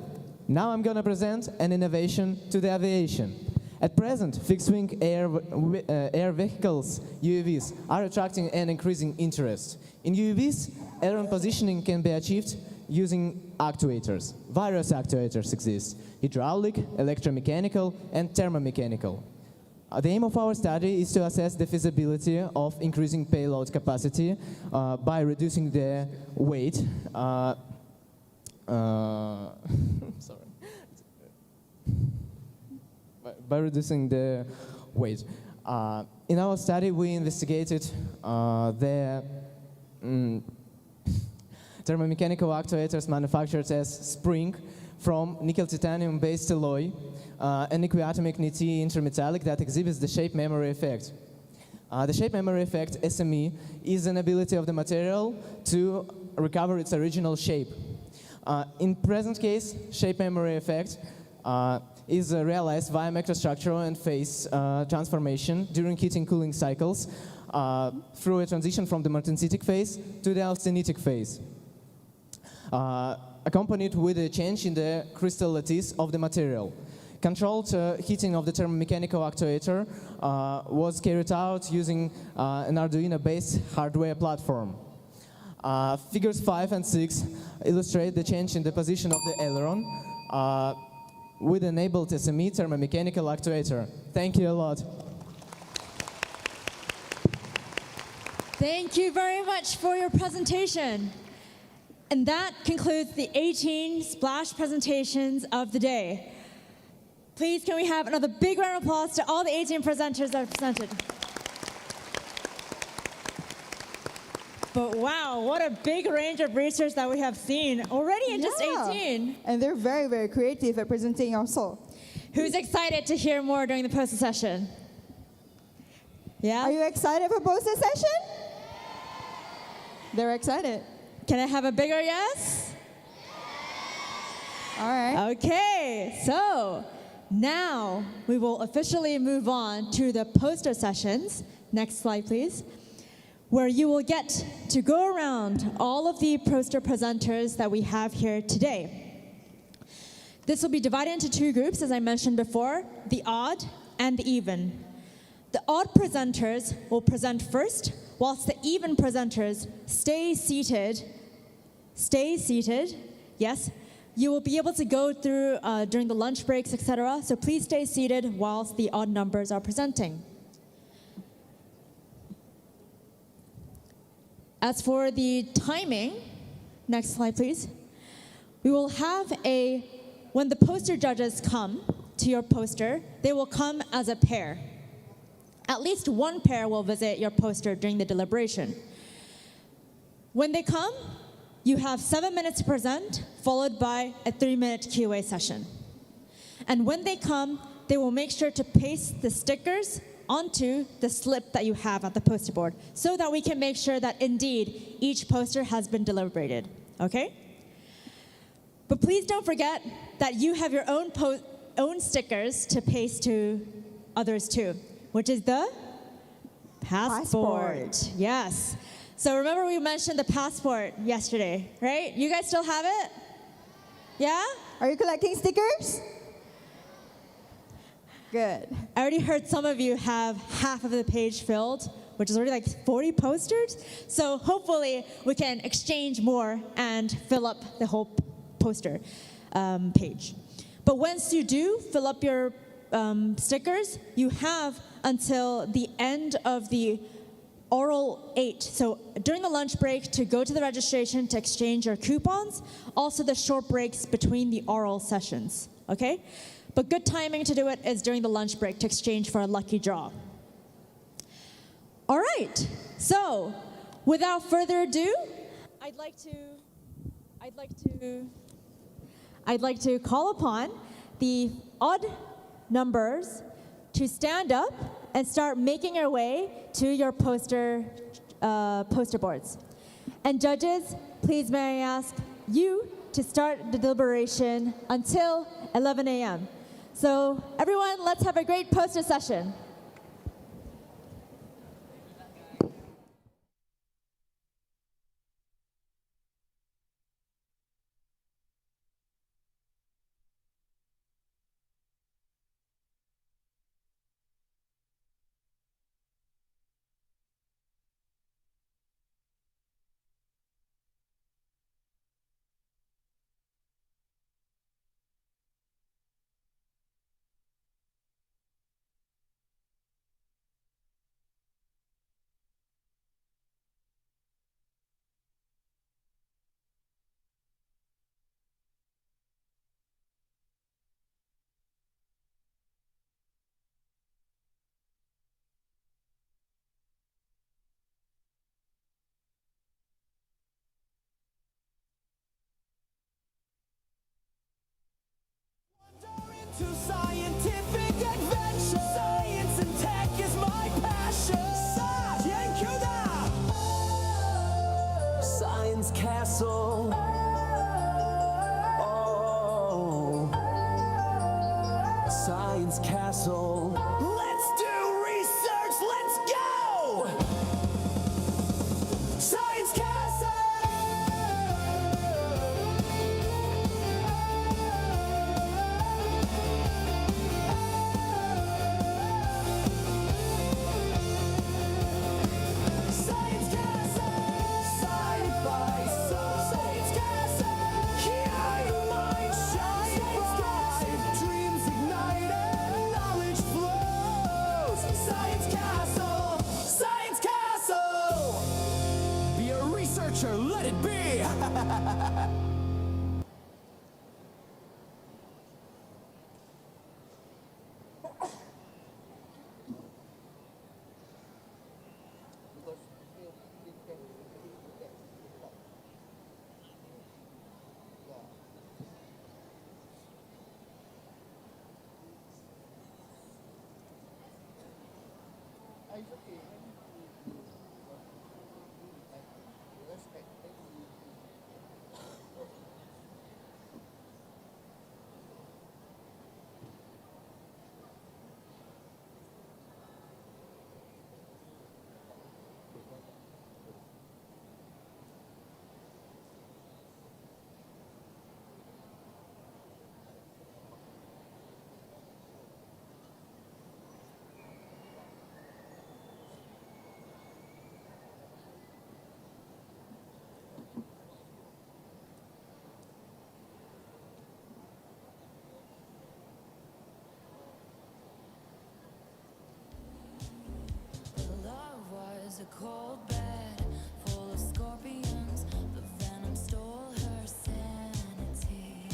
Now I'm gonna present an innovation to the aviation. At present, fixed-wing air vehicles, UAVs, are attracting an increasing interest. In UAVs, aileron positioning can be achieved using actuators. Various actuators exist: hydraulic, electromechanical, and thermomechanical. The aim of our study is to assess the feasibility of increasing payload capacity by reducing the weight. Sorry. By reducing the weight. In our study, we investigated the thermomechanical actuators manufactured as spring from nickel-titanium-based alloy, an equiatomic Ni-T intermetallic that exhibits the shape memory effect. The shape memory effect, SME, is an ability of the material to recover its original shape. In present case, shape memory effect is realized via microstructural and phase transformation during heating cooling cycles through a transition from the martensitic phase to the austenitic phase, accompanied with a change in the crystal lattice of the material. Controlled heating of the thermomechanical actuator was carried out using an Arduino-based hardware platform. Figures 5 and 6 illustrate the change in the position of the aileron with enabled SME thermomechanical actuator. Thank you a lot. Thank you very much for your presentation. And that concludes the 18 splash presentations of the day. Please, can we have another big round of applause to all the 18 presenters that have presented. But wow, what a big range of research that we have seen already in just 18. And they're very, very creative at presenting also. Who's excited to hear more during the poster session? Yeah? Are you excited for poster session? They're excited. Can I have a bigger yes? All right. Okay, so now we will officially move on to the poster sessions. Next slide, please. Where you will get to go around all of the poster presenters that we have here today. This will be divided into two groups, as I mentioned before, the odd and the even. The odd presenters will present first, whilst the even presenters stay seated. Stay seated, yes. You will be able to go through during the lunch breaks, etc. So please stay seated whilst the odd numbers are presenting. As for the timing, next slide please. We will have when the poster judges come to your poster, they will come as a pair. At least one pair will visit your poster during the deliberation. When they come, you have 7 minutes to present, followed by a 3-minute Q&A session. And when they come, they will make sure to paste the stickers onto the slip that you have at the poster board so that we can make sure that indeed each poster has been deliberated, okay? But please don't forget that you have your own stickers to paste to others too, which is the passport. Yes. So remember we mentioned the passport yesterday, right? You guys still have it? Yeah? Are you collecting stickers? Good. I already heard some of you have half of the page filled, which is already like 40 posters. So hopefully we can exchange more and fill up the whole poster page. But once you do fill up your stickers, you have until the end of the oral 8. So during the lunch break to go to the registration to exchange your coupons, also the short breaks between the oral sessions, okay? But good timing to do it is during the lunch break to exchange for a lucky draw. All right, so without further ado, I'd like to call upon the odd numbers to stand up and start making your way to your poster boards. And judges, please may I ask you to start the deliberation until 11 a.m. So everyone, let's have a great poster session. Scientific adventure. Science and tech is my passion. Science Castle. Oh. Science Castle. Let's do research. Let's go. Science Castle. Science Castle. Sci-fi. Love was a cold bed full of scorpions. The venom stole her sanity.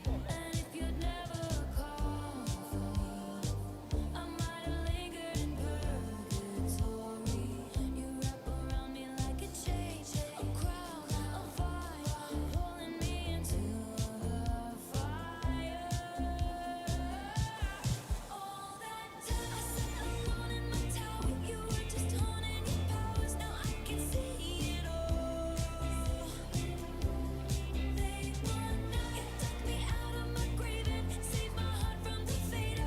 And if you'd never called for me, I might have lingered in purgatory. You wrap around me like a chain, a crown, a vine, pulling me into the fire. All that time I sat alone in my tower, you were just honing your powers. Now I can see it all. They won. You dug me out of my grave and saved my heart from the fate of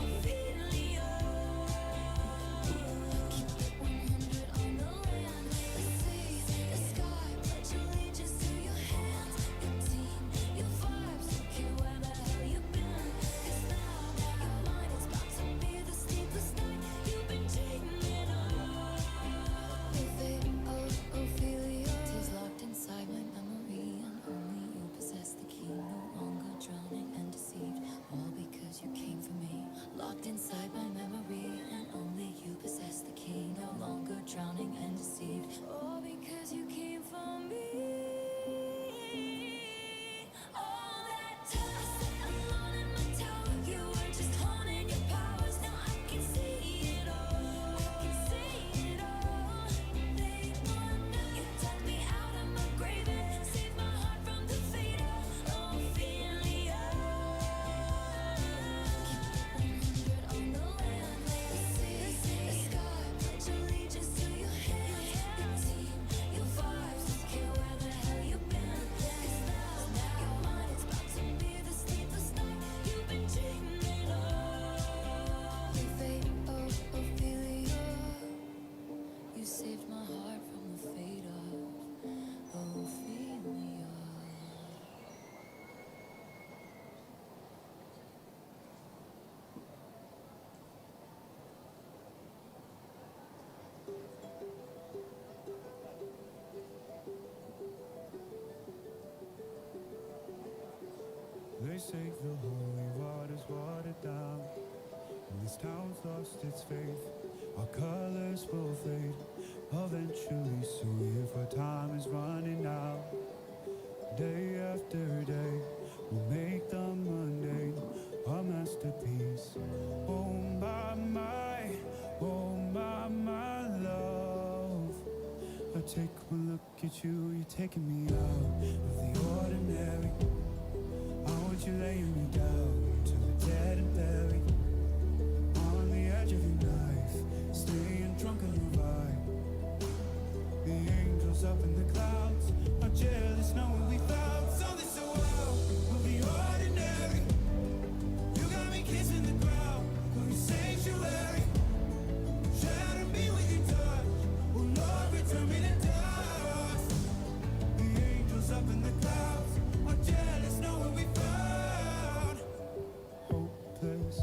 Ophelia. Keep it 100 on the land, the sea, the sky. Pledge allegiance to your hands, your team, your vibes. Don't care where the hell you've been. 'Cause now your mind is about to be the sleepless night you've been dreaming of. The fate of Ophelia. Tears locked inside my memory, and only you possess the key. No longer drowning and deceived, all because you came for me. Locked inside my memory, and only you possess the key. No longer drowning and deceived, all because you came for me. All that time I sat alone in my tower, you were just honing your powers. Now I can see it all. I can see it all. They won. You dug me out of my grave and saved my heart from the fate of Ophelia. Keep it 100 on the land, the sea, the sky. Pledge allegiance to your hands, your team, your vibes. Don't care where the hell you've been. 'Cause now your mind is about to be the sleepless night you've been dreaming of. The fate of Ophelia. You saved my heart from the fate of Ophelia. They say the holy water's watered down, and this town's lost its faith. Our colors will fade eventually, so if our time is running out, day after day, we'll make the mundane a masterpiece. Oh my love, I take one look at you, you're taking me out of the ordinary. I want you laying me down to the dead and buried, on the edge of your knife, staying drunk on your vibe. The angels up in the clouds are jealous knowing we found something so wild of the ordinary. You got me kissing the ground of your sanctuary. Shatter me with your touch, oh Lord, return me to dust. The angels up in the clouds are jealous knowing we found hopeless.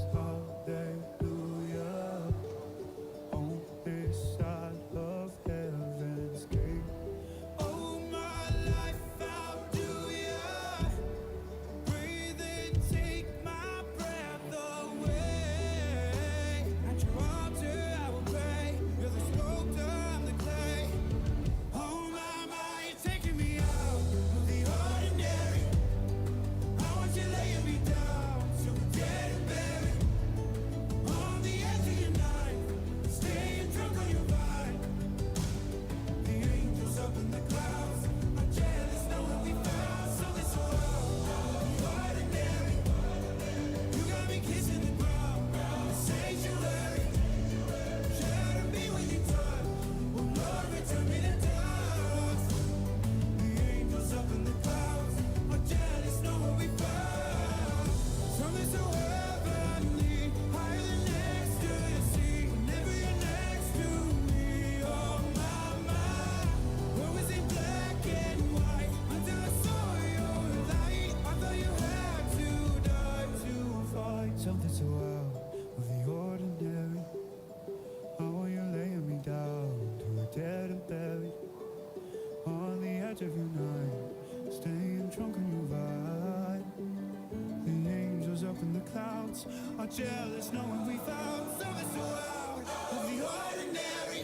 knowing we found something so out of the ordinary.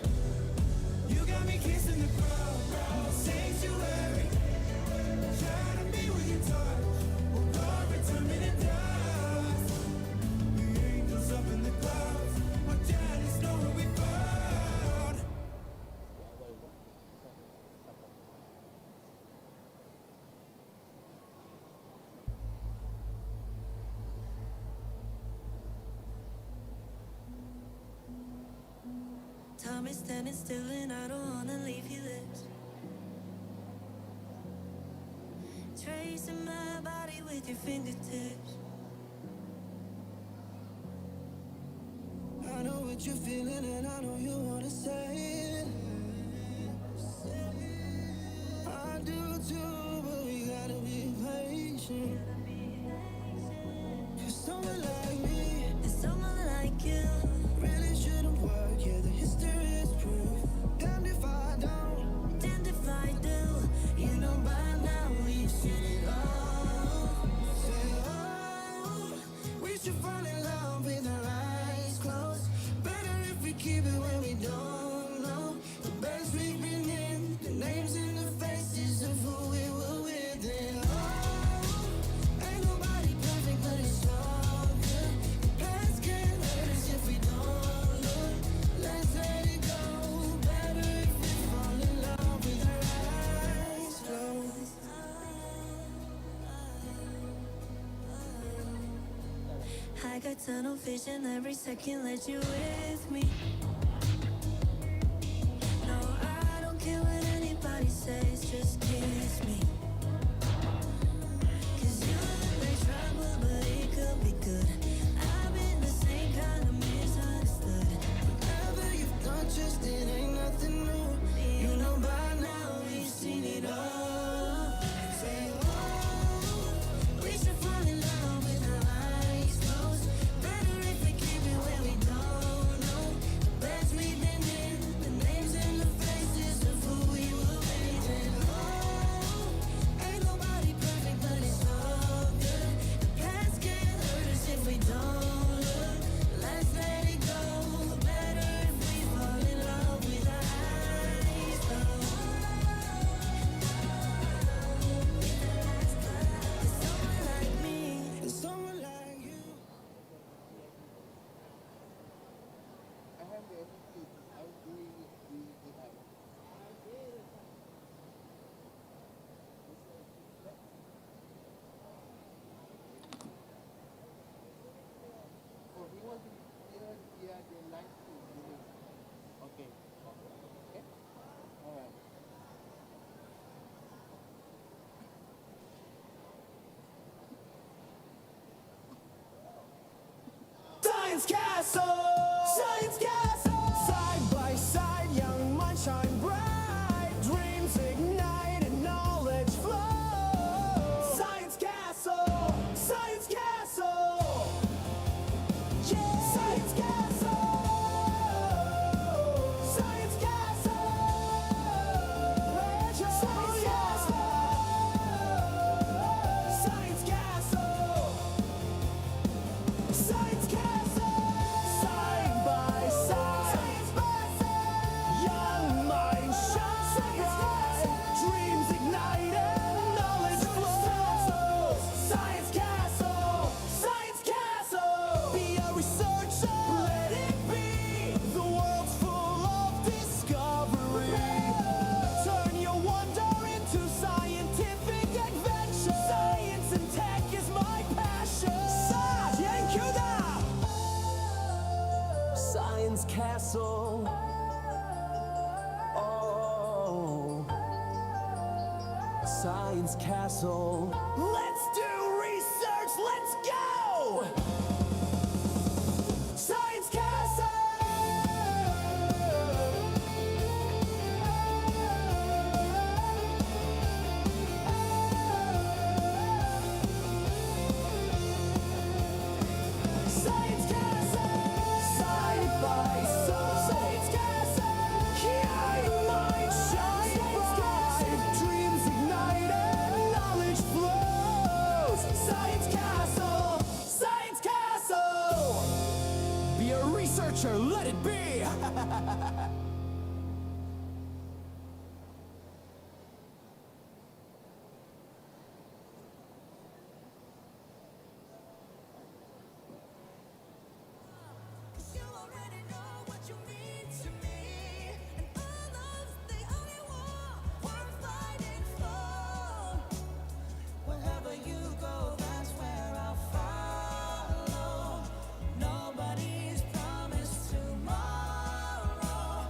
You got me kissing the ground, the sanctuary. Trying to be with your touch, oh Lord, return me to dust. The angels up in the clouds, watch out, it's knowing we found. Time is standing still and I don't wanna leave you this. Tracing my body with your fingertips. I know what you're feeling and I know you wanna say it. I do too, but we gotta be patient. 'Cause someone like me and someone like you really shouldn't work. Yeah, the history is proof. Damned if I don't, damned if I do. You know by now we've seen it all. say, oh, we should fall in love with our eyes closed. Better if we keep it when we don't know. The best we've been in, the names and the faces of who we were with. And oh, ain't nobody perfect, but it's all good. The past can't hurt us if we don't look. Let's let it go. Better if we fall in love with our eyes closed. I got tunnel vision every second, let you with me. No, I don't care what anybody says, just kiss me. 'Cause you look like trouble, but it could be good. I've been the same kind of misunderstood. Whatever you've done, just it ain't nothing new. You know by now we've seen it all. Say, oh, we should fall in love with our eyes closed. Better if we keep it where we don't know. The best we've been in, the names and the faces of who we were with. And oh, ain't nobody perfect, but it's all good. The past can't hurt us if we don't look. Let's let it go. Better if we fall in love with our eyes closed. Someone like me, and someone like you. Science Castle! Science Castle! Side by side, young minds shine bright. Dreams ignite and knowledge flow. Science Castle! Science Castle! Yeah! Science Castle! Science Castle! Science Castle! Science Castle! Science Castle! Side by side, young minds shine bright. Dreams ignited, knowledge flows. Science Castle! Science Castle! Be a researcher, let it be. The world's full of discovery. Turn your wonder into scientific adventure. Science and tech is my passion. Science Castle. Oh, Science Castle. Let's do research. Let's go. Science Castle. Science Castle. Side by side. Science Castle. Young minds shine bright. Dreams ignited, knowledge flows. researcher, let it be. You already know what you mean to me, and all love's the only war worth fighting for. Wherever you go, that's where I'll follow. Nobody's promised tomorrow.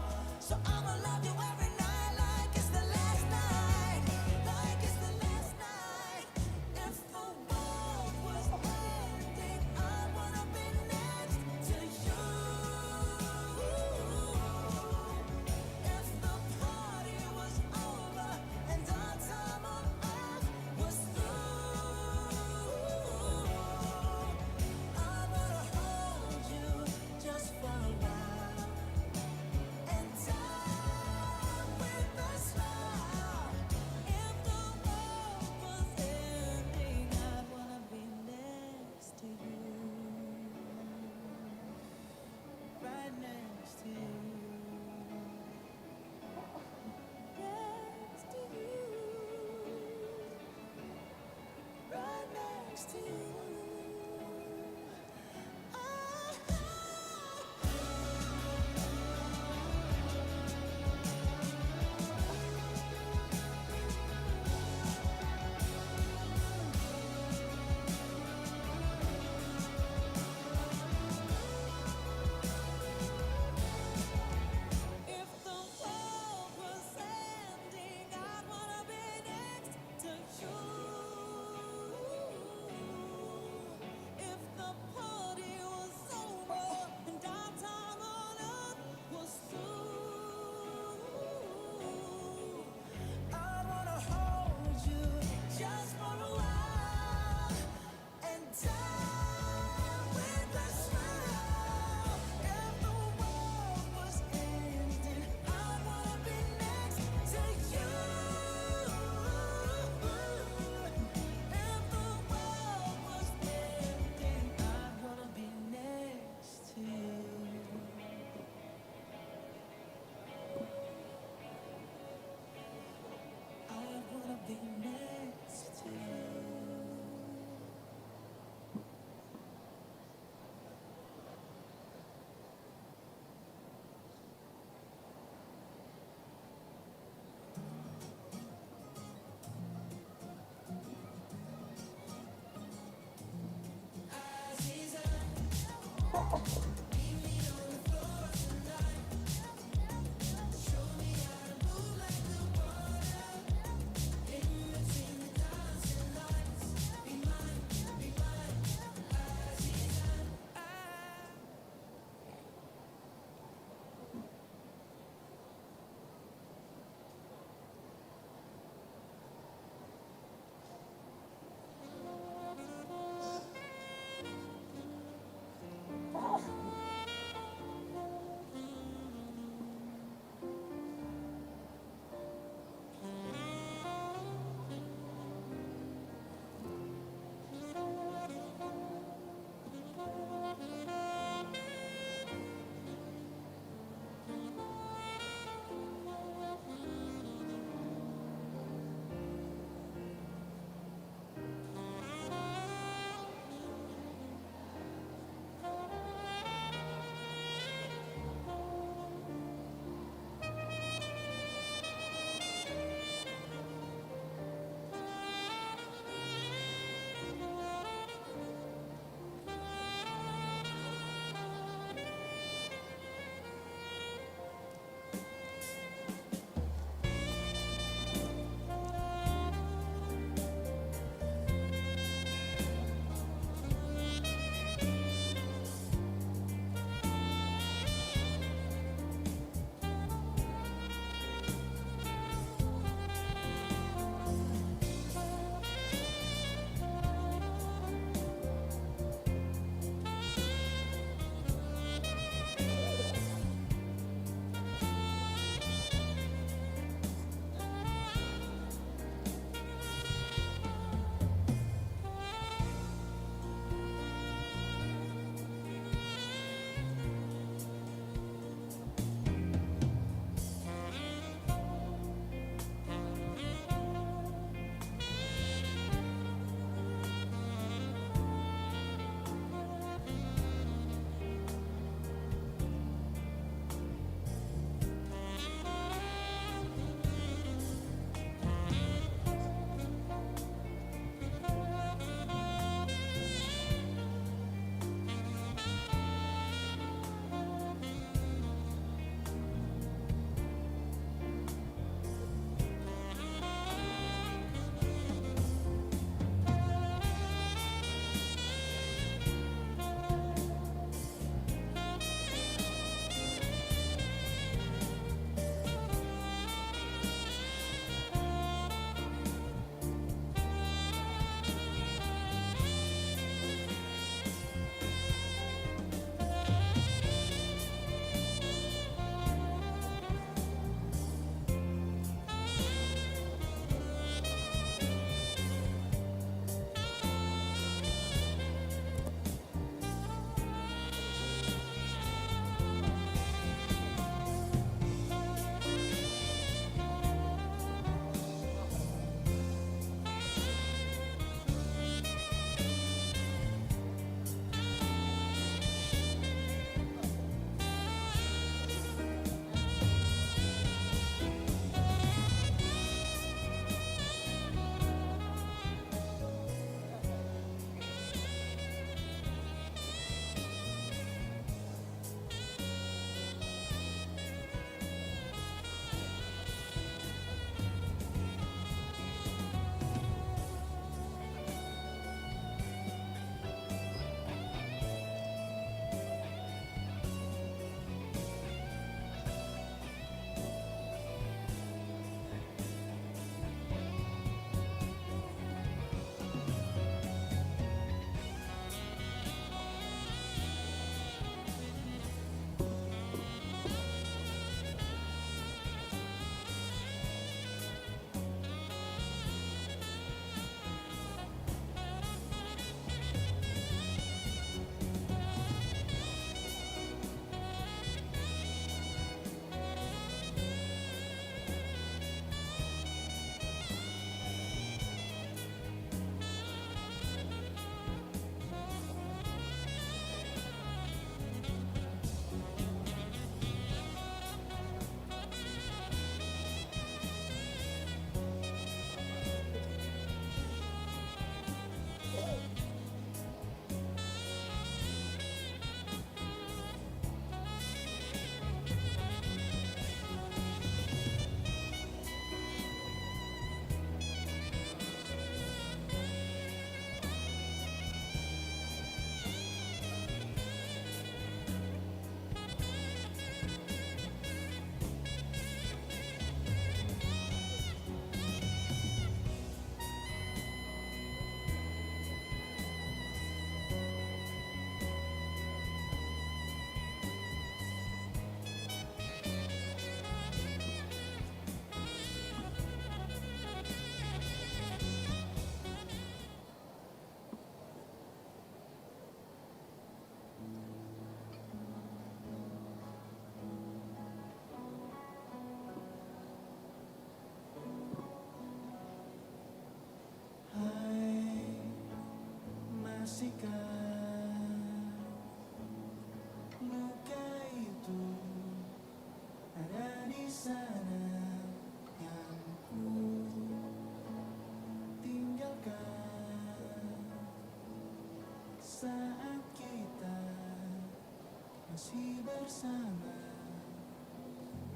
masih bersama.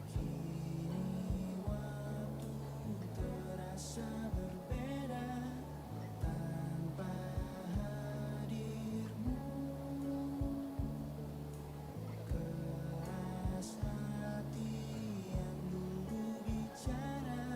Kini waktu terasa berbeda tanpa hadirmu. Keras hati yang dulu bicara.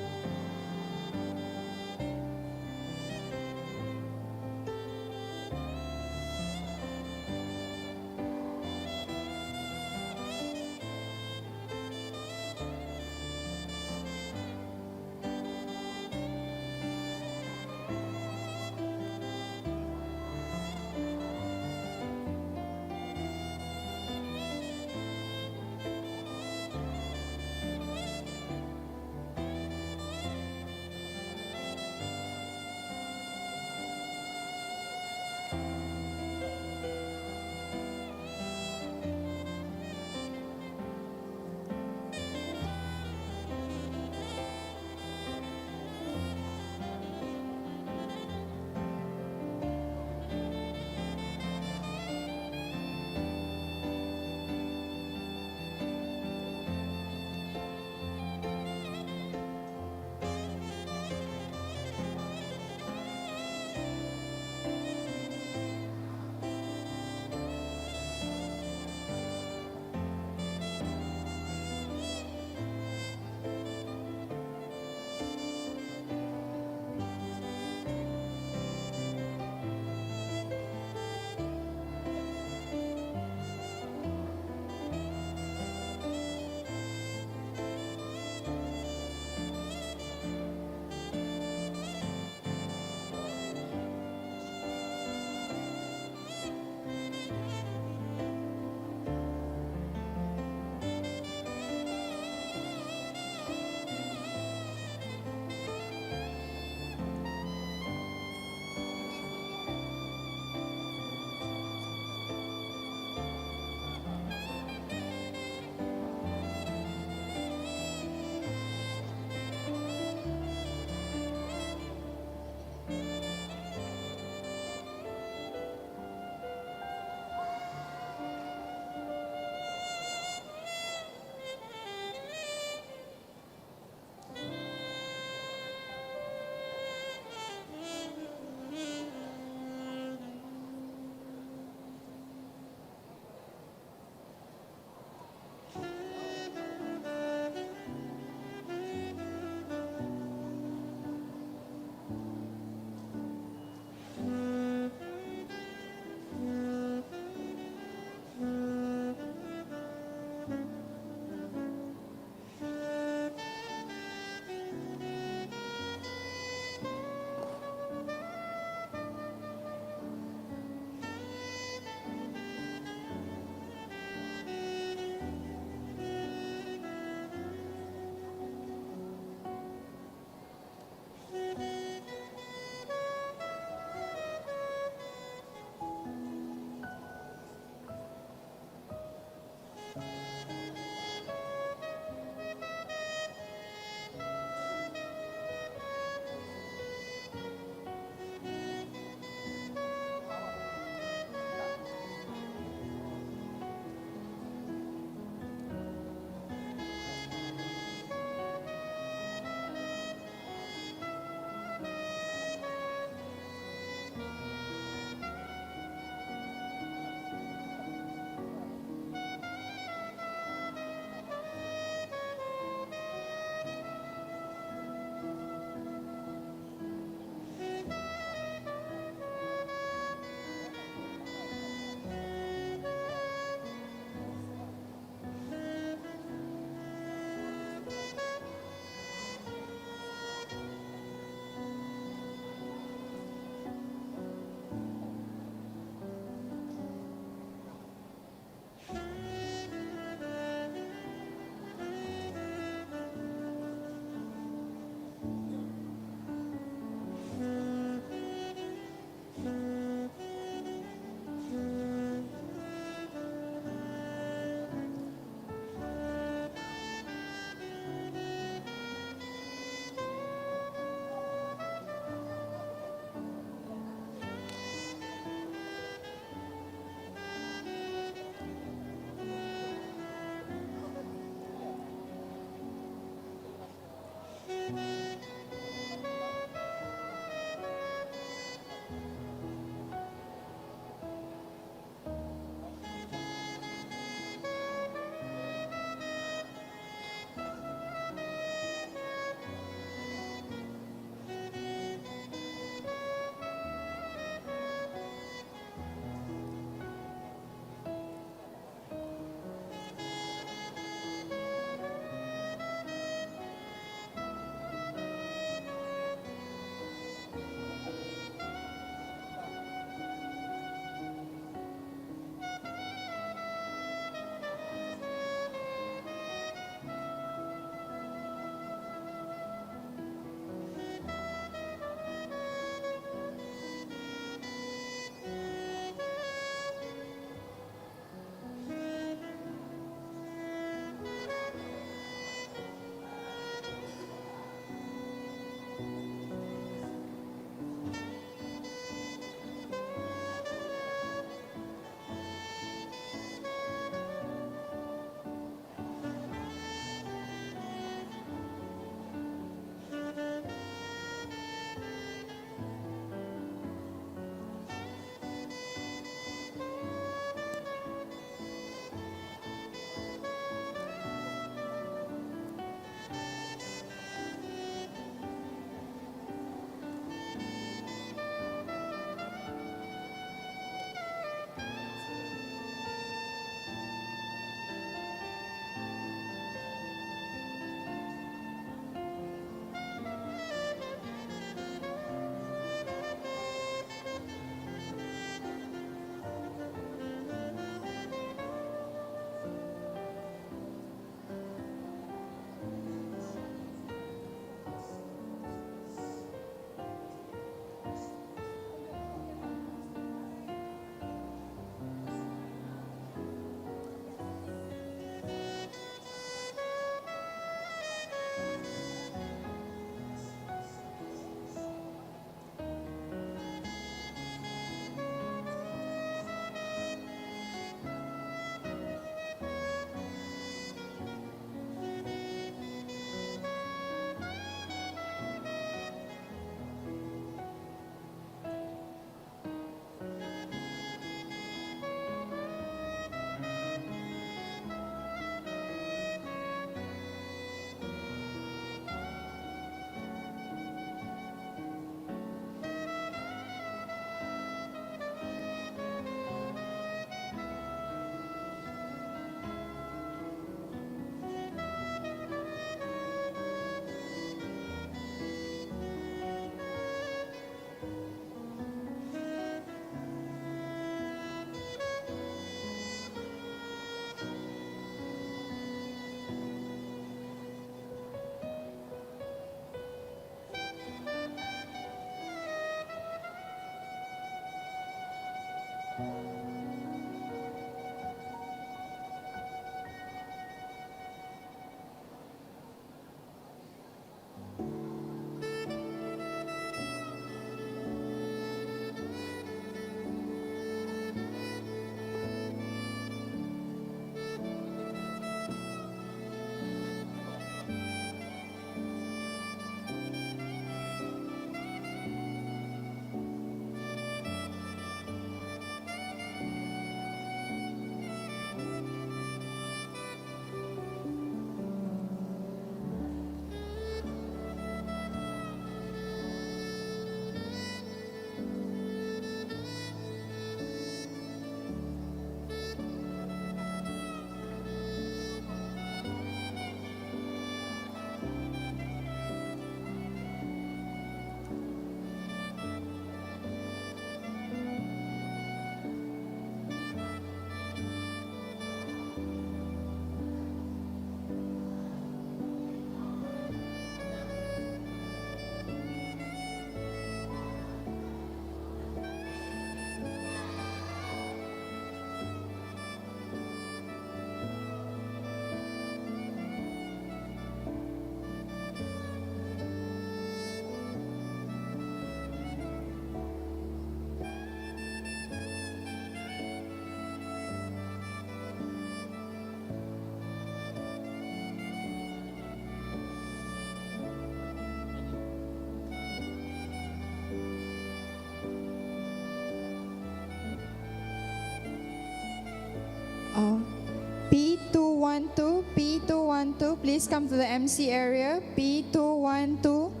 P212, P212, please come to the MC area. P212.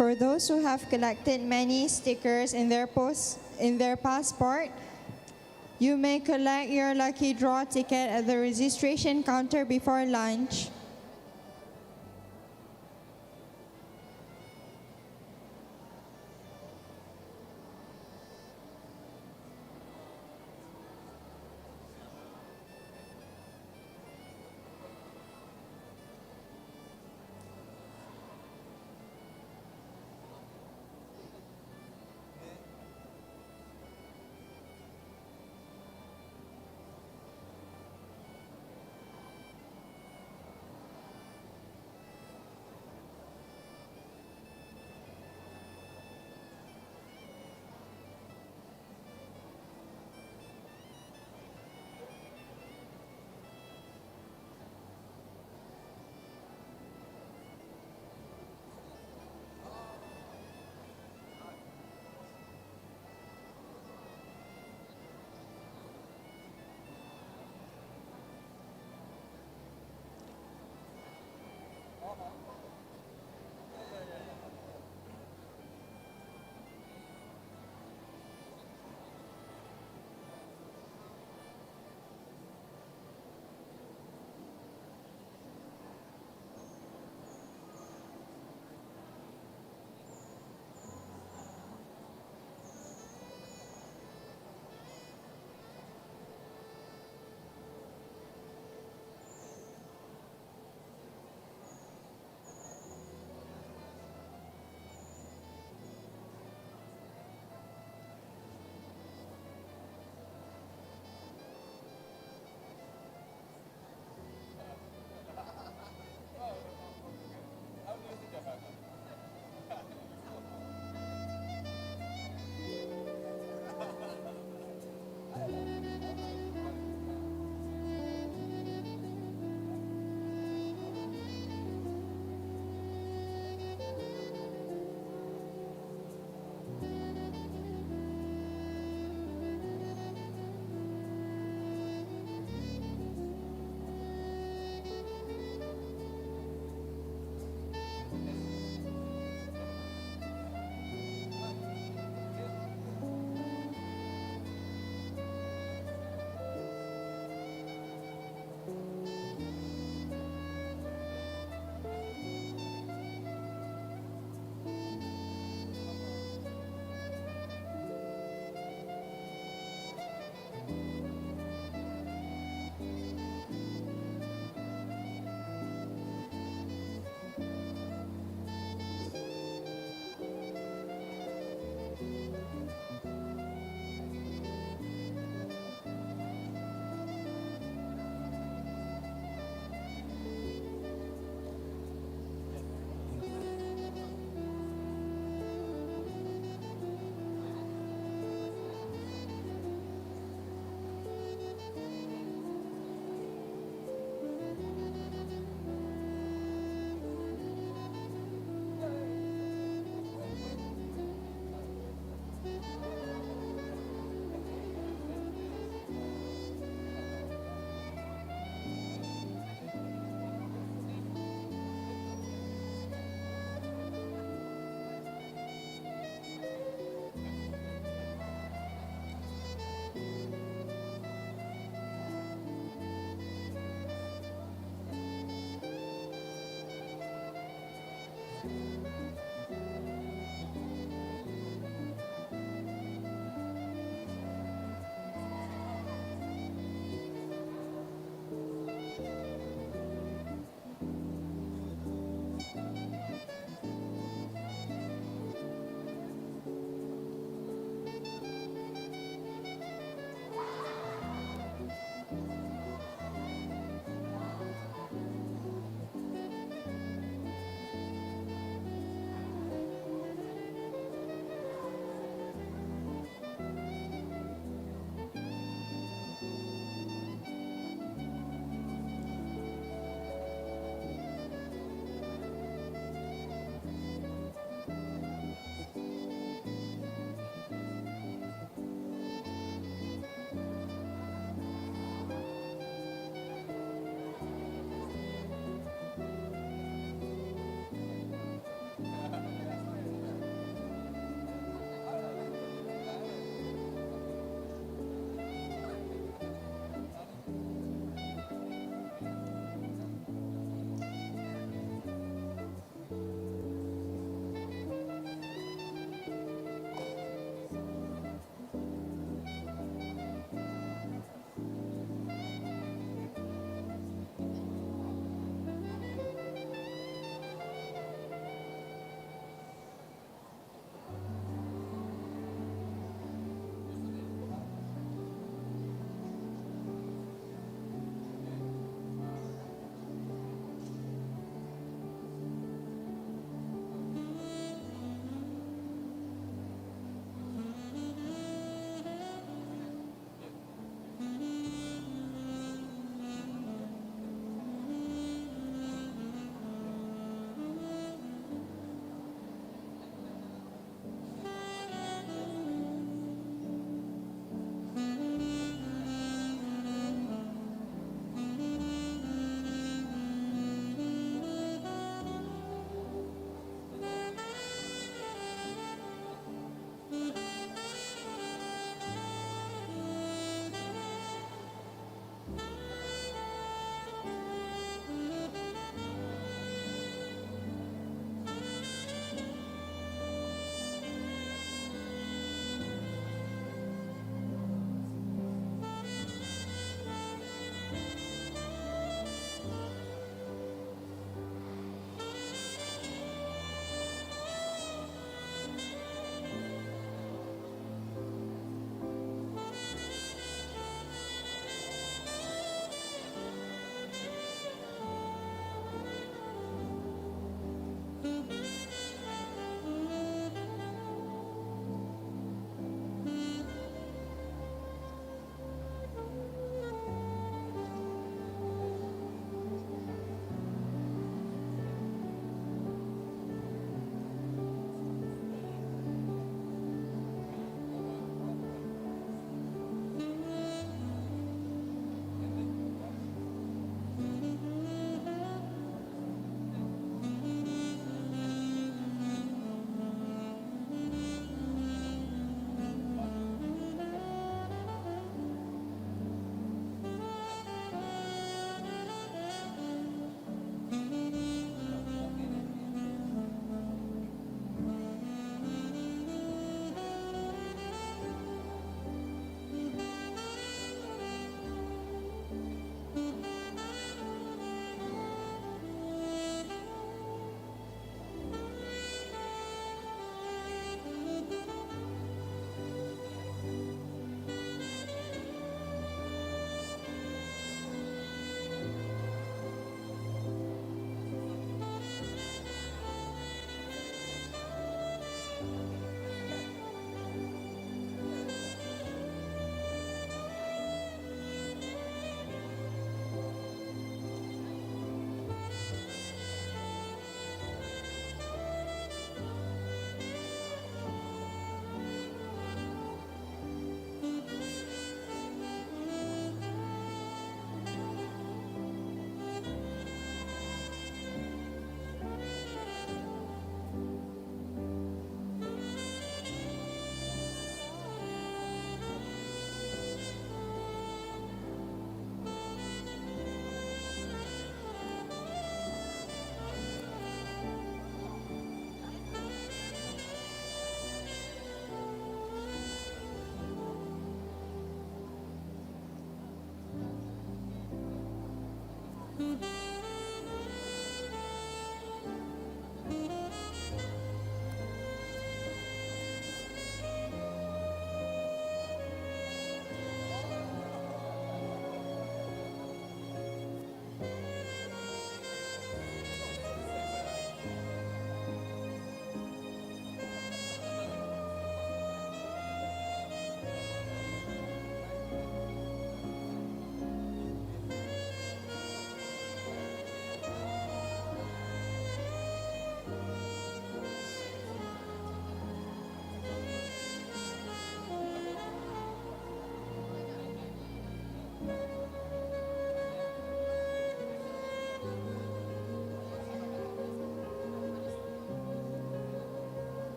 For those who have collected many stickers in their passport, you may collect your lucky draw ticket at the registration counter before lunch.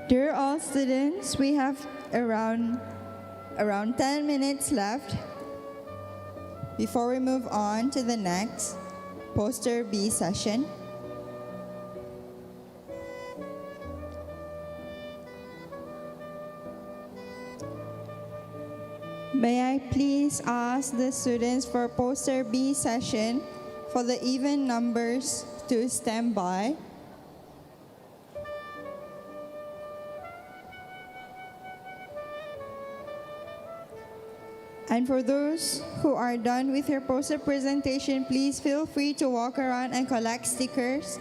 Dear all students, we have around 10 minutes left before we move on to the next poster B session. May I please ask the students for poster B session for the even numbers to stand by. And for those who are done with your poster presentation, please feel free to walk around and collect stickers.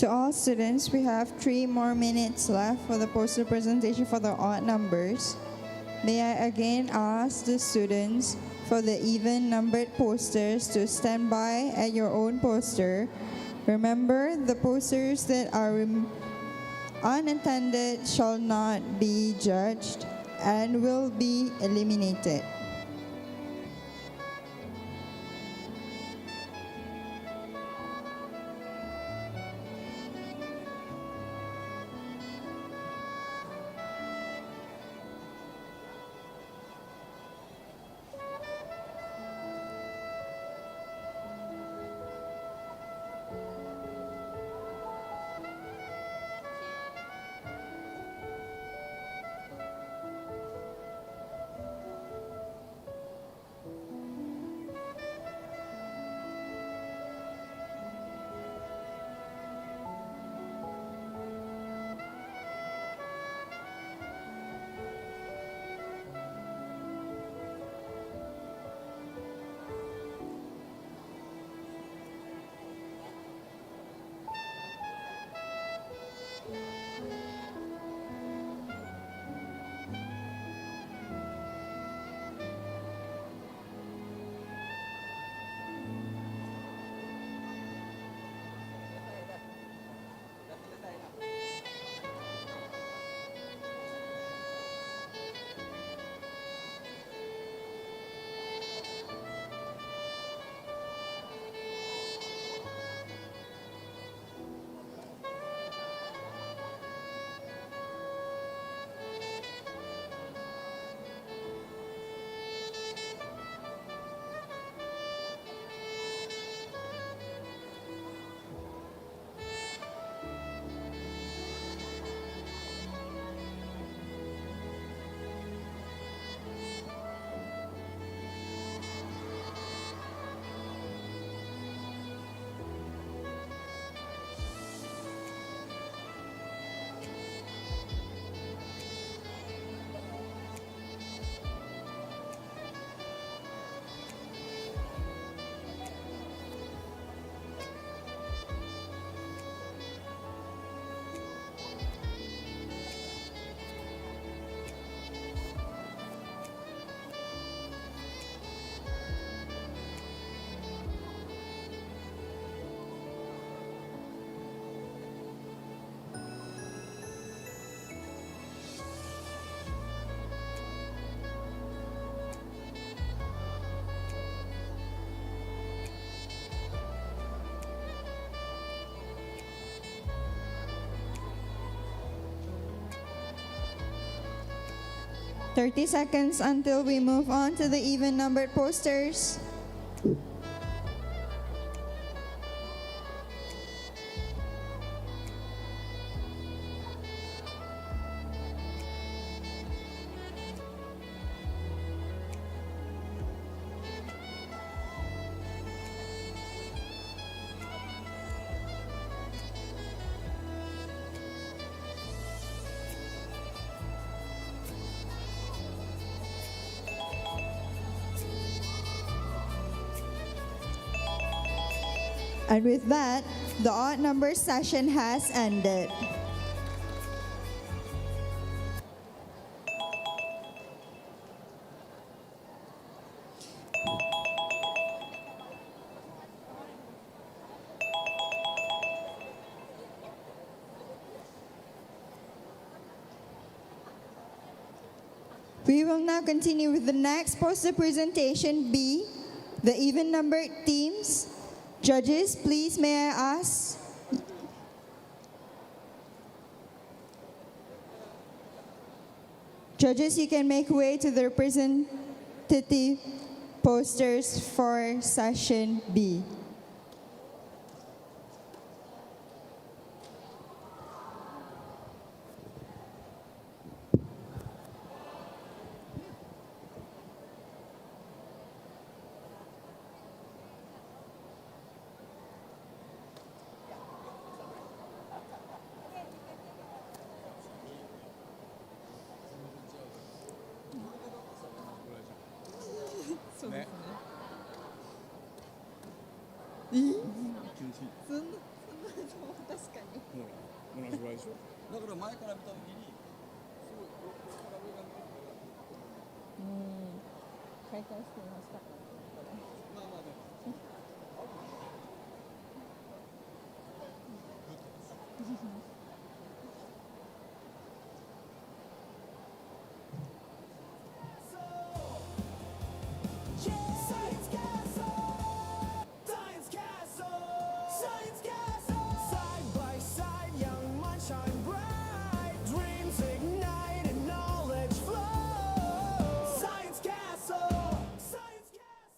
To all students, we have 3 more minutes left for the poster presentation for the odd numbers. May I again ask the students for the even numbered posters to stand by at your own poster. Remember, the posters that are unattended shall not be judged and will be eliminated. "30 seconds until we move on to the even numbered posters. And with that, the odd number session has ended. We will now continue with the next poster presentation, B, the even numbered teams. Judges, please may I ask? Judges, you can make way to the representative posters for session B. 確かに。同じぐらいでしょ。だから前から見た時にすごい横から上が見えるから。解体してみました。まあまあでも。Science Castle! Science Castle! Science Castle! Side by side, young minds shine bright. Dreams ignite and knowledge flow. Science Castle! Science Castle!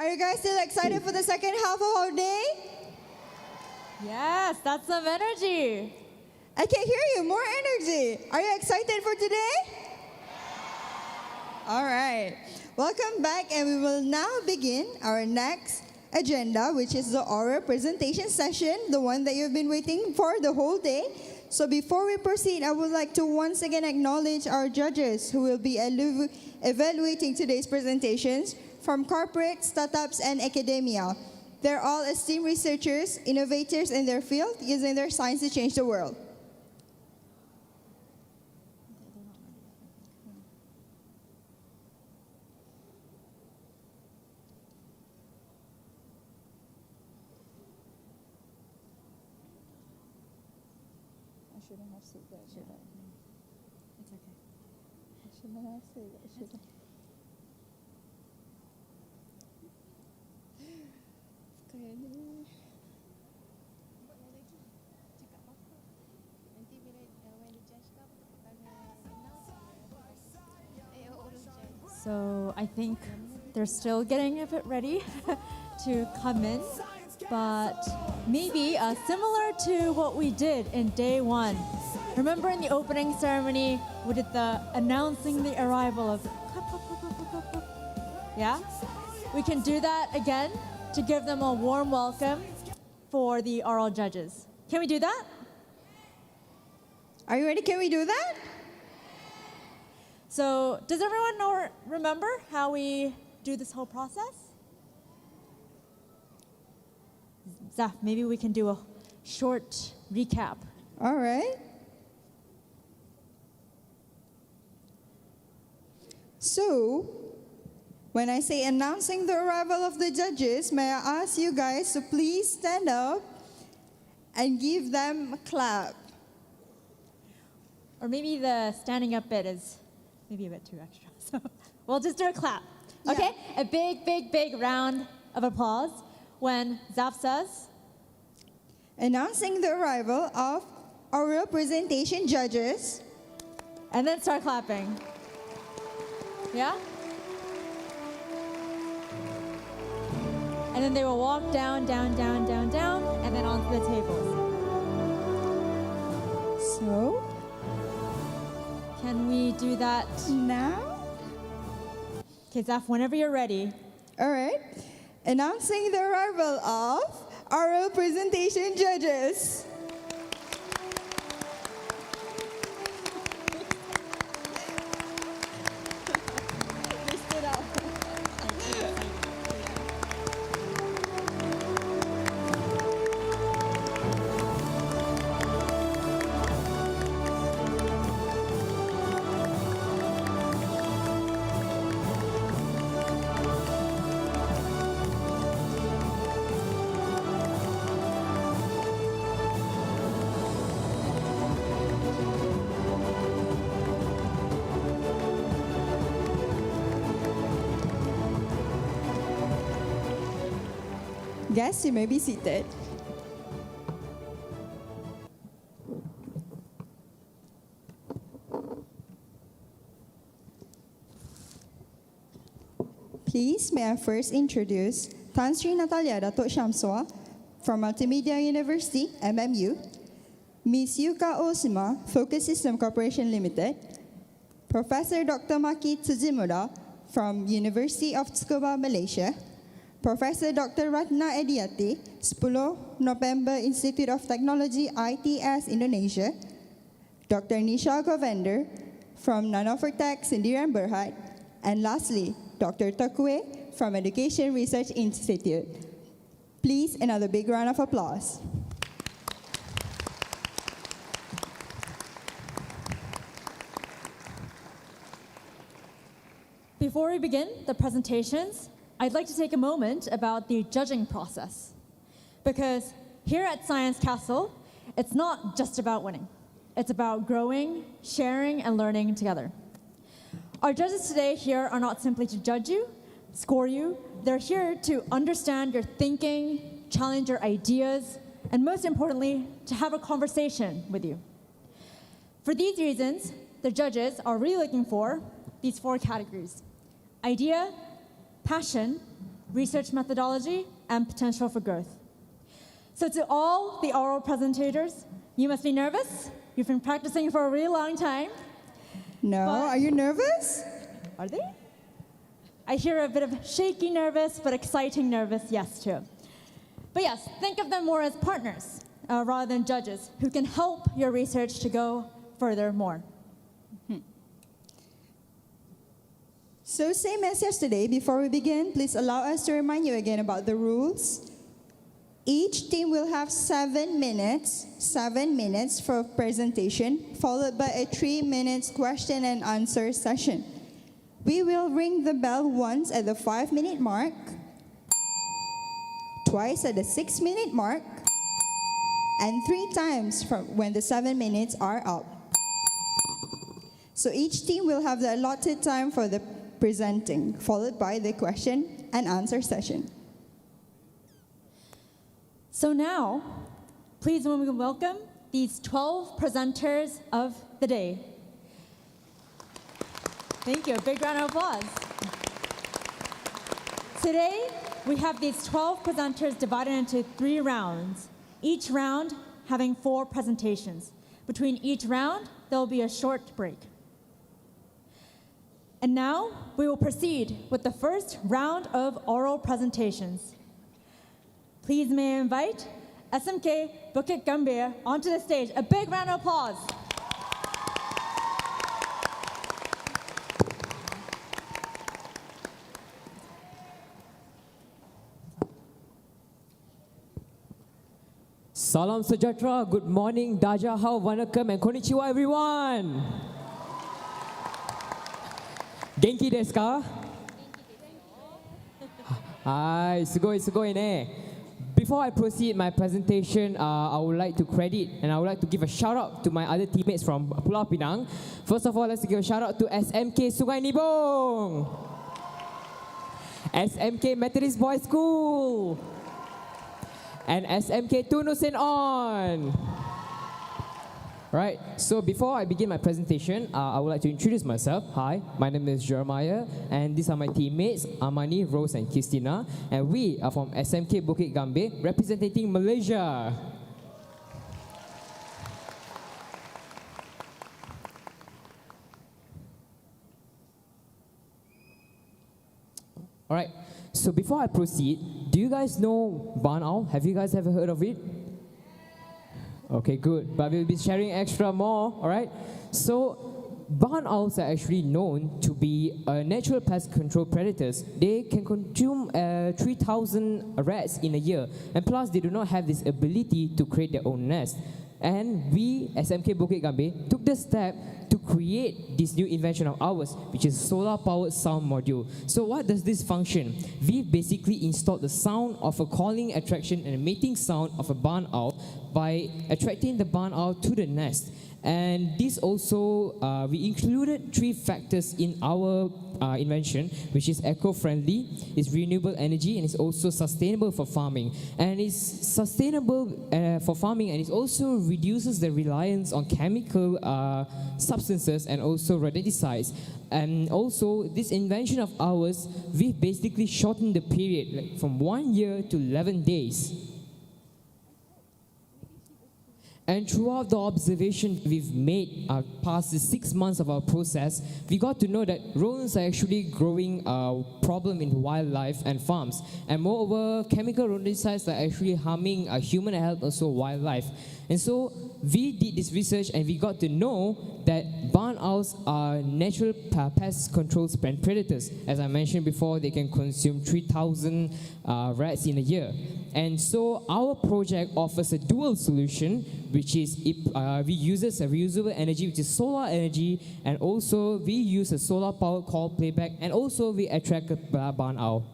Are you guys still excited for the second half of our day? Yes, that's some energy. I can hear you, more energy. Are you excited for today? All right. Welcome back, and we will now begin our next agenda, which is the oral presentation session, the one that you've been waiting for the whole day. So before we proceed, I would like to once again acknowledge our judges who will be evaluating today's presentations from corporate, startups, and academia. They're all esteemed researchers, innovators in their field, using their science to change the world. shouldn't have said that, should I? It's okay. I shouldn't have said that, should I? Sekali. So I think they're still getting a bit ready to come in, but maybe similar to what we did in day one. Remember in the opening ceremony, we did the announcing the arrival of, yeah? We can do that again to give them a warm welcome for the oral judges. Can we do that? Are you ready? Can we do that? So, does everyone remember how we do this whole process? Zaf, maybe we can do a short recap. All right. So, when I say announcing the arrival of the judges, may I ask you guys to please stand up and give them a clap. Or maybe the standing up bit is maybe a bit too extra. So we'll just do a clap. Okay? A big, big, big round of applause when Zaf says, announcing the arrival of oral presentation judges. And then start clapping. Yeah? And then they will walk down, down, down, down, down, and then onto the tables. So, can we do that now? Okay, Zaf, whenever you're ready. All right. Announcing the arrival of oral presentation judges. Guests, you may be seated. Please, may I first introduce Tan Sri Natalia Datuk Shamswa from Multimedia University, MMU, Ms. Yuka Osima, Focus System Corporation Limited, Professor Dr. Maki Tsujimura from University of Tsukuba, Malaysia, Professor Dr. Ratna Ediati, 10 November Institute of Technology, ITS, Indonesia, Dr. Nisha Govender from Nanofortech, Sendirian Berhad, and lastly, Dr. Takue from Education Research Institute. Please, another big round of applause. Before we begin the presentations, I'd like to take a moment about the judging process. Because here at Science Castle, it's not just about winning. It's about growing, sharing, and learning together. Our judges today here are not simply to judge you, score you. They're here to understand your thinking, challenge your ideas, and most importantly, to have a conversation with you. For these reasons, the judges are really looking for these 4 categories: idea, passion, research methodology, and potential for growth. So to all the oral presentators, you must be nervous. You've been practicing for a really long time. No, are you nervous? Are they? I hear a bit of shaky nervous, but exciting nervous, yes, too. But yes, think of them more as partners rather than judges who can help your research to go further more. So same as yesterday, before we begin, please allow us to remind you again about the rules. Each team will have 7 minutes for presentation, followed by a 3 minutes question and answer session. We will ring the bell once at the 5-minute mark, twice at the 6-minute mark, and 3 times from when the 7 minutes are up. So each team will have the allotted time for the presenting, followed by the question and answer session. So now, please welcome these 12 presenters of the day. Thank you. A big round of applause. Today, we have these 12 presenters divided into 3 rounds, each round having 4 presentations. Between each round, there will be a short break. And now, we will proceed with the first round of oral presentations. Please may I invite SMK Bukit Gambir onto the stage. A big round of applause. Salam sejahtera, good morning, dajahau, vanakkam, and konnichiwa everyone. Genki desu ka? Hi, sugoi ne. Before I proceed my presentation, I would like to credit and I would like to give a shout out to my other teammates from Pulau Pinang. First of all, let's give a shout out to SMK Sungai Nibong, SMK Methodist Boys School, and SMK Tunusin On. Right, so before I begin my presentation, I would like to introduce myself. Hi, my name is Jeremiah, and these are my teammates, Amani, Rose, and Christina, and we are from SMK Bukit Gambir, representing Malaysia. All right, so before I proceed, do you guys know barn owl? Have you guys ever heard of it? Okay, good. But we'll be sharing extra more, all right? So, barn owls are actually known to be natural pest control predators. They can consume 3,000 rats in a year. And plus, they do not have this ability to create their own nest. And we, SMK Bukit Gambir, took the step to create this new invention of ours, which is solar-powered sound module. So what does this function? We basically installed the sound of a calling attraction and a mating sound of a barn owl by attracting the barn owl to the nest. And this also, we included 3 factors in our invention, which is eco-friendly, it's renewable energy, and it's also sustainable for farming. And it's sustainable for farming, and it also reduces the reliance on chemical substances and also rodenticides. And also, this invention of ours, we basically shortened the period from 1 year to 11 days. And throughout the observation we've made past the 6 months of our process, we got to know that rodents are actually growing a problem in wildlife and farms. And moreover, chemical rodenticides are actually harming human health, also wildlife. And so we did this research and we got to know that barn owls are natural pest control predators. As I mentioned before, they can consume 3,000 rats in a year. And so our project offers a dual solution, which is we use a reusable energy, which is solar energy, and also we use a solar power call playback, and also we attract a barn owl.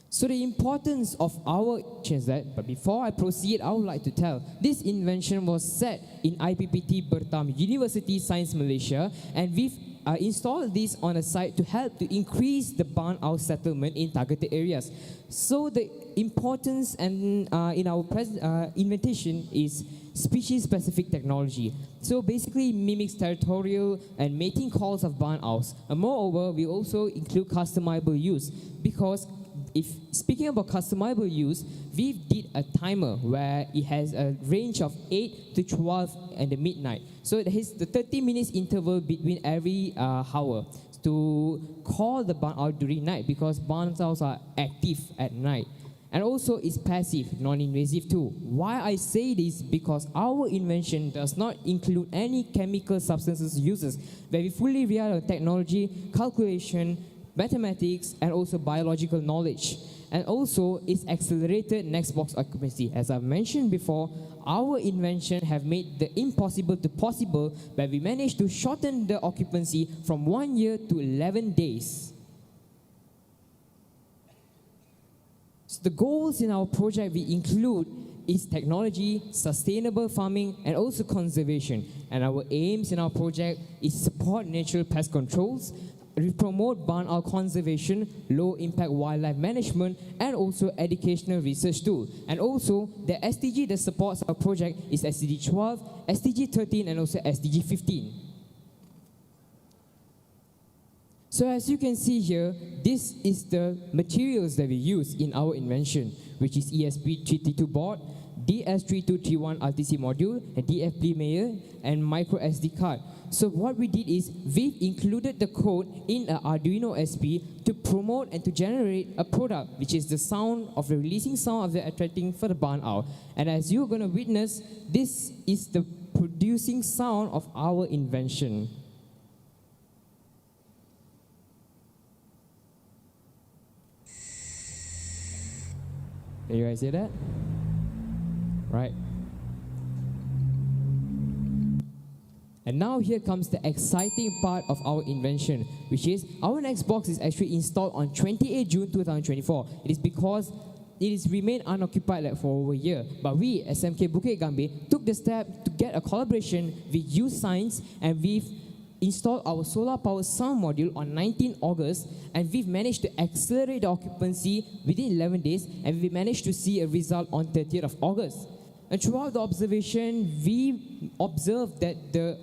So the importance of our invention is that, but before I proceed, I would like to tell, this invention was set in IPPT Bertam University Science Malaysia, and we've installed this on a site to help to increase the barn owl settlement in targeted areas. So the importance and in our invitation is species-specific technology. So basically mimics territorial and mating calls of barn owls. And moreover, we also include customizable use, because if speaking about customizable use, we did a timer where it has a range of 8 to 12 in the midnight. So it has the 30 minutes interval between every hour to call the barn owl during night, because barn owls are active at night. And also it's passive, non-invasive too. Why I say this? Because our invention does not include any chemical substances uses, where we fully rely on technology, calculation, mathematics, and also biological knowledge. And also it's accelerated next box occupancy. As I've mentioned before, our invention have made the impossible to possible, where we managed to shorten the occupancy from 1 year to 11 days. The goals in our project we include is technology, sustainable farming, and also conservation. And our aims in our project is support natural pest controls, we promote barn owl conservation, low impact wildlife management, and also educational research too. And also the SDG that supports our project is SDG 12, SDG 13, and also SDG 15. So as you can see here, this is the materials that we use in our invention, which is ESP332 board, DS3231 RTC module, a DFP layer, and micro SD card. So what we did is we've included the code in an Arduino SP to promote and to generate a product, which is the sound of the releasing sound of the attracting for the barn owl. And as you're going to witness, this is the producing sound of our invention. Can you guys hear that? Right. And now here comes the exciting part of our invention, which is our next box is actually installed on 28 June 2024. It is because it has remained unoccupied for over a year. But we, SMK Bukit Gambir, took the step to get a collaboration with Youth Science, and we've installed our solar power sound module on 19 August, and we've managed to accelerate the occupancy within 11 days, and we managed to see a result on 30th of August. And throughout the observation, we observed that the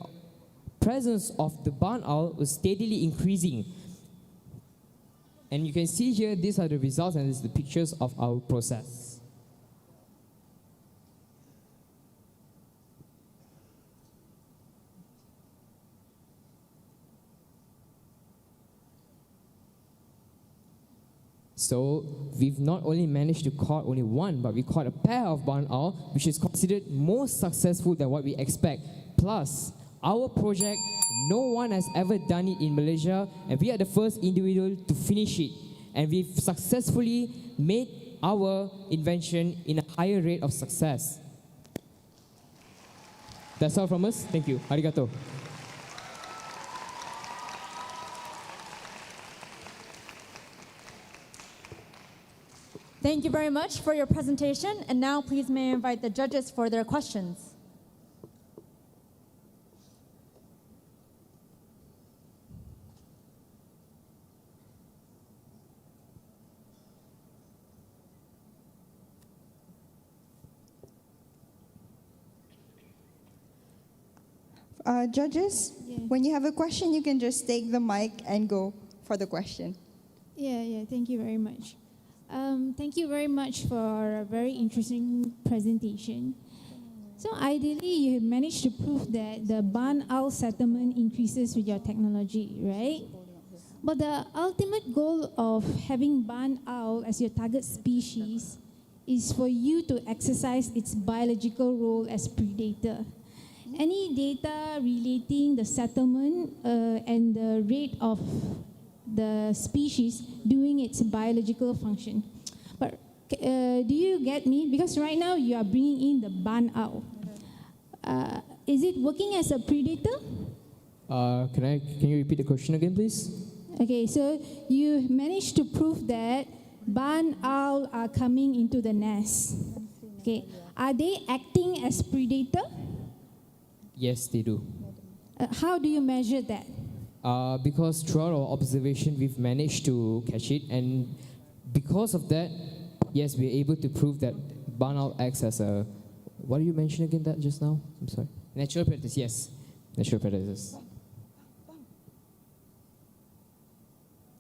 presence of the barn owl was steadily increasing. And you can see here, these are the results, and these are the pictures of our process. So we've not only managed to caught only one, but we caught a pair of barn owl, which is considered more successful than what we expect. Plus, our project, no one has ever done it in Malaysia, and we are the first individual to finish it. And we've successfully made our invention in a higher rate of success. That's all from us. Thank you. Arigato. Thank you very much for your presentation. And now please may I invite the judges for their questions. Judges, when you have a question, you can just take the mic and go for the question. Yeah, thank you very much. Thank you very much for a very interesting presentation. So ideally, you managed to prove that the barn owl settlement increases with your technology, right? But the ultimate goal of having barn owl as your target species is for you to exercise its biological role as predator. Any data relating the settlement and the rate of the species doing its biological function. But do you get me? Because right now you are bringing in the barn owl. Is it working as a predator? Can you repeat the question again, please? Okay, so you managed to prove that barn owl are coming into the nest. Okay, are they acting as predator? Yes, they do. How do you measure that? because throughout our observation, we've managed to catch it, and because of that, yes, we're able to prove that barn owl acts as a, what did you mention again that just now? I'm sorry. Natural predators, yes. Natural predators.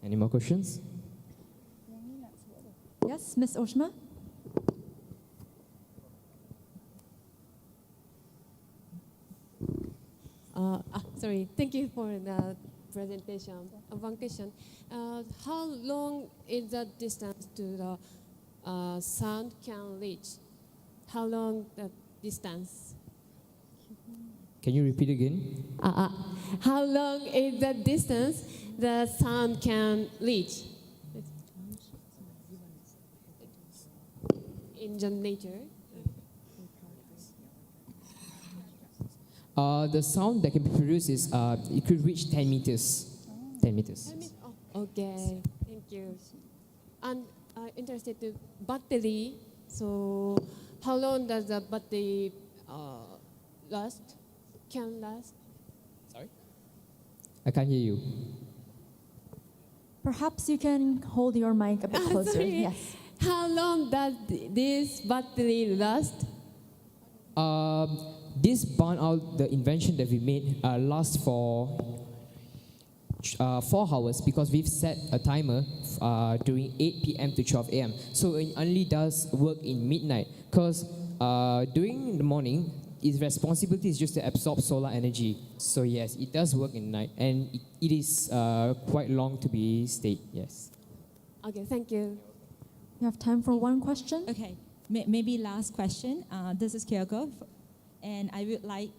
Any more questions? Yes, Ms. Oshma? Sorry, thank you for the presentation. One question. How long is the distance to the sound can reach? How long the distance? Can you repeat again? How long is the distance the sound can reach? In the nature? The sound that can be produced is, it could reach 10 meters. 10 meters. Okay, thank you. And interested to battery. So, how long does the battery last? Can last? Sorry? I can't hear you. Perhaps you can hold your mic a bit closer. Sorry. Yes. How long does this battery last? This barn owl, the invention that we made, lasts for 4 hours because we've set a timer during 8 p.m. to 12 a.m. So it only does work in midnight because during the morning, its responsibility is just to absorb solar energy. So yes, it does work in the night, and it is quite long to be stayed, yes. Okay, thank you. You have time for one question? Okay, maybe last question. This is Kyoko, and I would like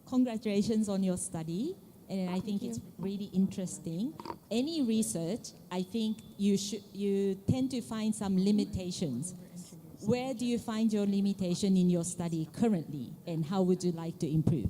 congratulations on your study, and I think it's really interesting. Any research, I think you tend to find some limitations. Where do you find your limitation in your study currently, and how would you like to improve?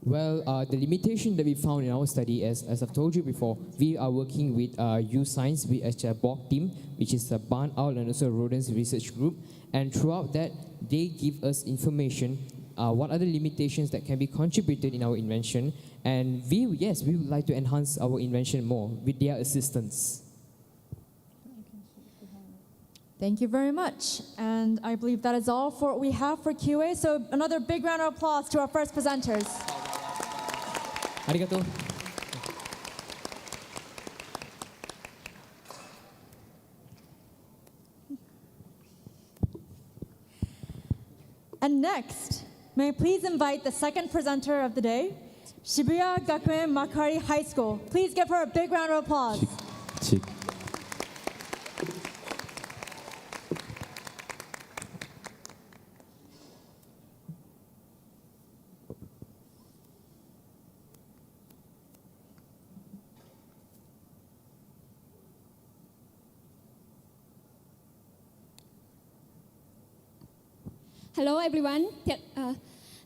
Well, the limitation that we found in our study, as I've told you before, we are working with U-Science, with a BOG team, which is a barn owl and also a rodents research group. And throughout that, they give us information, what are the limitations that can be contributed in our invention. And we would like to enhance our invention more with their assistance. Thank you very much. And I believe that is all for what we have for QA. So another big round of applause to our first presenters. Arigato. And next, may I please invite the second presenter of the day, Shibuya Gakuen Makari High School. Please give her a big round of applause. Hello everyone,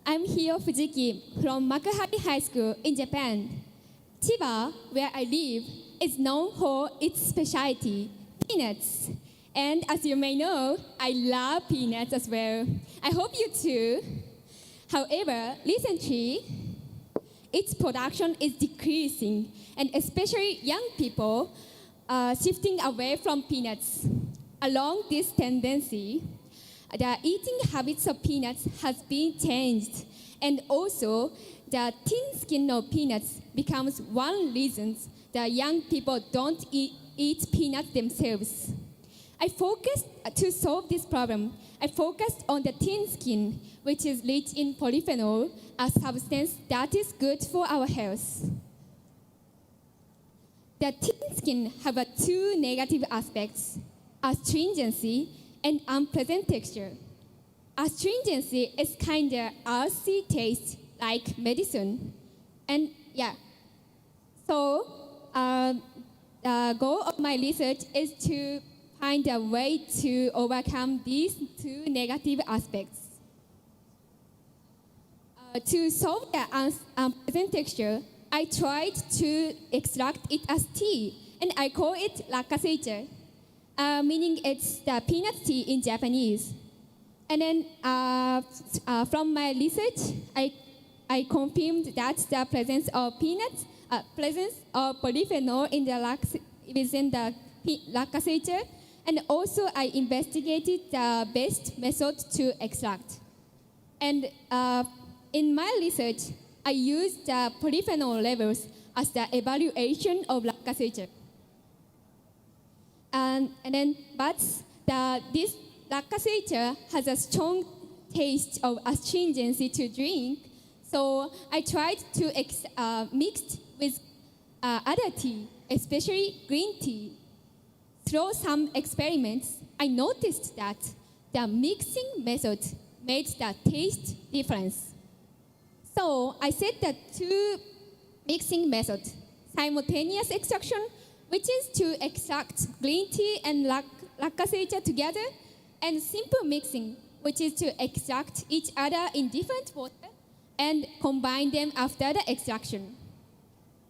I'm Hio Fujiki from Makuhari High School in Japan. Chiba, where I live, is known for its specialty, peanuts. And as you may know, I love peanuts as well. I hope you too. However, recently, its production is decreasing, and especially young people are shifting away from peanuts. Along this tendency, the eating habits of peanuts has been changed, and also the thin skin of peanuts becomes one reason that young people don't eat peanuts themselves. To solve this problem, I focused on the thin skin, which is rich in polyphenol, a substance that is good for our health. The thin skin have two negative aspects, astringency and unpleasant texture. Astringency is kind of earthy taste like medicine. And yeah, so the goal of my research is to find a way to overcome these two negative aspects. To solve the unpleasant texture, I tried to extract it as tea, and I call it rakkaseicha. Meaning it's the peanut tea in Japanese. And then from my research, I confirmed that the presence of peanuts presence of polyphenol in the within the lacassator, and also I investigated the best method to extract. And in my research, I used the polyphenol levels as the evaluation of lacassator. But this lacassator has a strong taste of astringency to drink, so I tried to mix with other tea, especially green tea. Through some experiments, I noticed that the mixing method made the taste difference. So I set the two mixing methods: simultaneous extraction, which is to extract green tea and lacassator together, and simple mixing, which is to extract each other in different water and combine them after the extraction.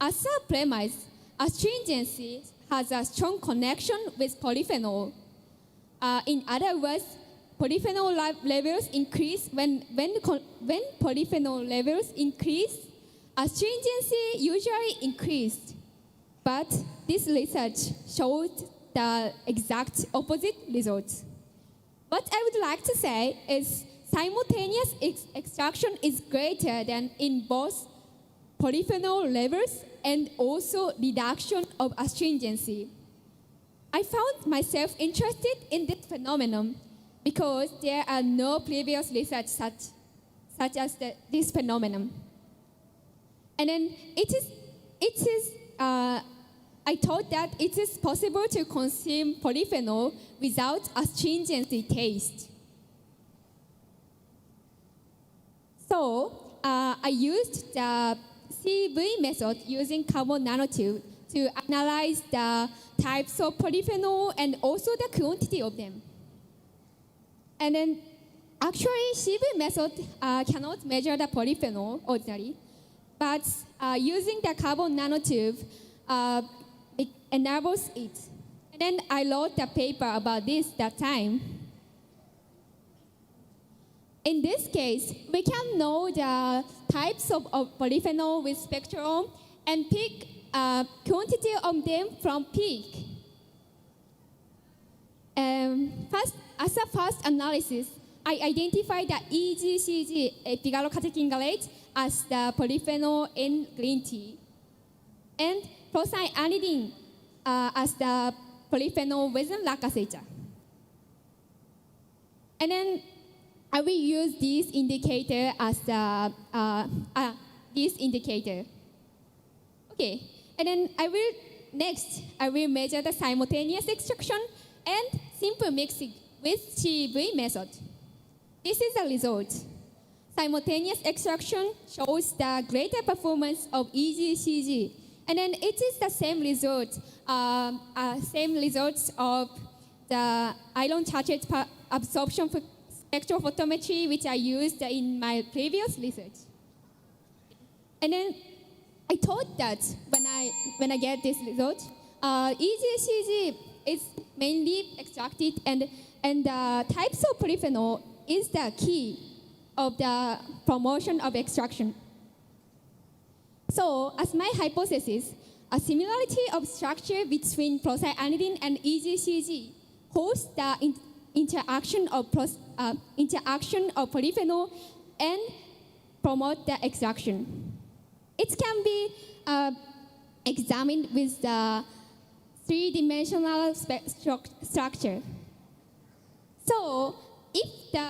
As a premise, astringency has a strong connection with polyphenol. In other words, polyphenol levels increase when polyphenol levels increase, astringency usually increased. But this research showed the exact opposite results. What I would like to say is simultaneous extraction is greater than in both polyphenol levels and also reduction of astringency. I found myself interested in this phenomenon because there are no previous research such as this phenomenon. And then I thought that it is possible to consume polyphenol without astringency taste. So I used the CV method using carbon nanotube to analyze the types of polyphenol and also the quantity of them. And then actually CV method cannot measure the polyphenol ordinarily, but using the carbon nanotube, it enables it. And then I wrote a paper about this that time. In this case, we can know the types of polyphenol with spectrum and pick quantity of them from peak. As a first analysis, I identified the EGCG, epigallocatechingalate, as the polyphenol in green tea, and procyanidin as the polyphenol within lacassator. And then I will use this indicator as the this indicator. Okay, and then I will measure the simultaneous extraction and simple mixing with CV method. This is the result. Simultaneous extraction shows the greater performance of EGCG, and then it is the same results of the iron charge absorption spectrophotometry, which I used in my previous research. And then I thought that when I get this result, EGCG is mainly extracted, and the types of polyphenol is the key of the promotion of extraction. So, as my hypothesis, a similarity of structure between procyanidin and EGCG hosts the interaction of polyphenol and promote the extraction. It can be examined with the three-dimensional structure. So, if the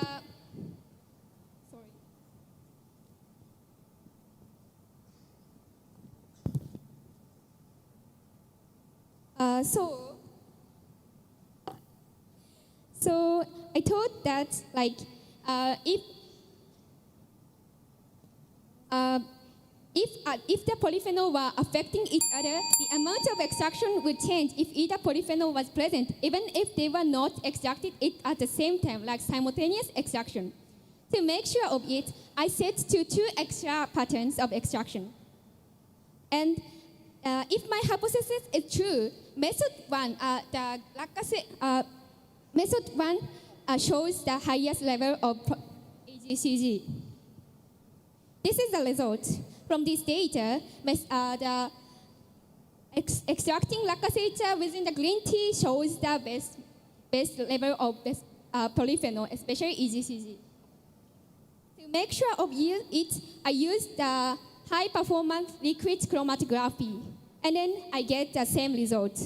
So I thought that if the polyphenol were affecting each other, the amount of extraction would change if either polyphenol was present, even if they were not extracted it at the same time, like simultaneous extraction. To make sure of it, I set to two extra patterns of extraction. And if my hypothesis is true, method one, method one shows the highest level of AGCG. This is the result. From this data, the Extracting lactase within the green tea shows the best level of polyphenol, especially EGCG. To make sure of it, I use the high performance liquid chromatography, and then I get the same result.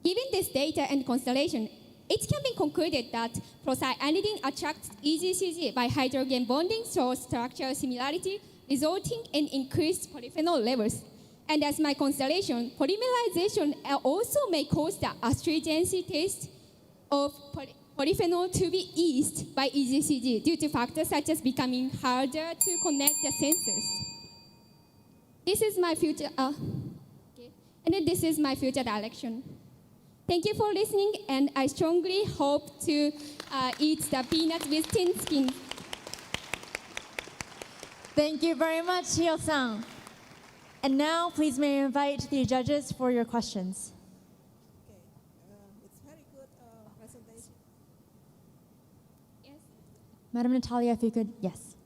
Given this data and constellation, it can be concluded that procyanidin attracts EGCG by hydrogen bonding through structural similarity, resulting in increased polyphenol levels. And as my constellation, polymerization also may cause the astringency taste of polyphenol to be eased by EGCG due to factors such as becoming harder to connect the sensors. This is my future, and then this is my future direction. Thank you for listening, and I strongly hope to eat the peanuts with thin skin. Thank you very much, Hyo-san. And now, please may I invite the judges for your questions. It's very good presentation. Yes. Madam Natalia, if you could, yes.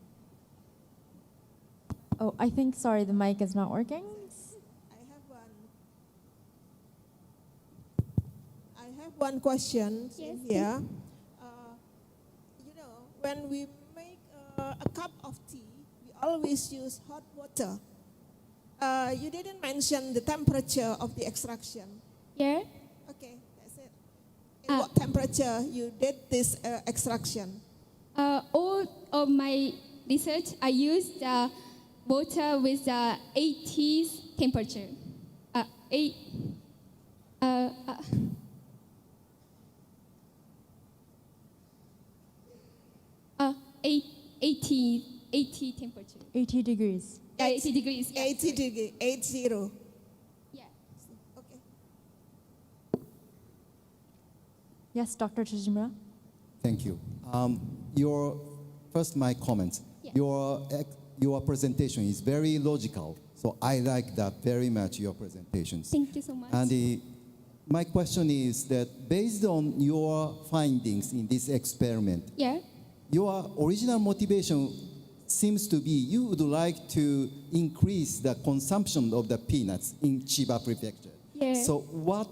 Oh, I think, sorry, the mic is not working. I have one question Yes. here. You know, when we make a cup of tea, we always use hot water. You didn't mention the temperature of the extraction. Yeah. Okay, that's it. In what temperature you did this extraction? All of my research, I used water with 80s temperature. 80 temperature. 80 degrees. 80 degrees. Yeah. 80 degree, 80. Yeah. Okay. Yes, Dr. Tsujimura. Thank you. My comments. Yeah. Your presentation is very logical, so I like that very much. Your presentations. Thank you so much. And my question is that based on your findings in this experiment, Yeah. your original motivation seems to be you would like to increase the consumption of the peanuts in Chiba Prefecture. Yeah. So what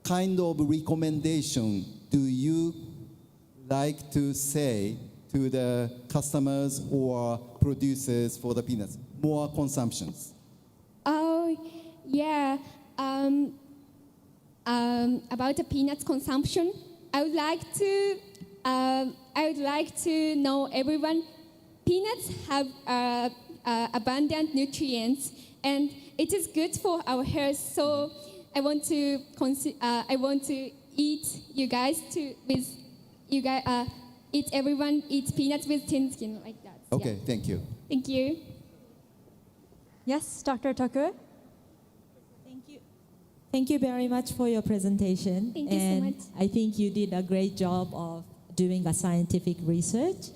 kind of recommendation do you like to say to the customers or producers for the peanuts? More consumptions. Oh, yeah. About the peanuts consumption, I would like to know everyone. Peanuts have abundant nutrients, and it is good for our health. So I want to eat everyone eat peanuts with thin skin like that. Okay, Yeah. thank you. Thank you. Yes, Dr. Toku. Thank you very much for your presentation. Thank you so and much. I think you did a great job of doing a scientific research.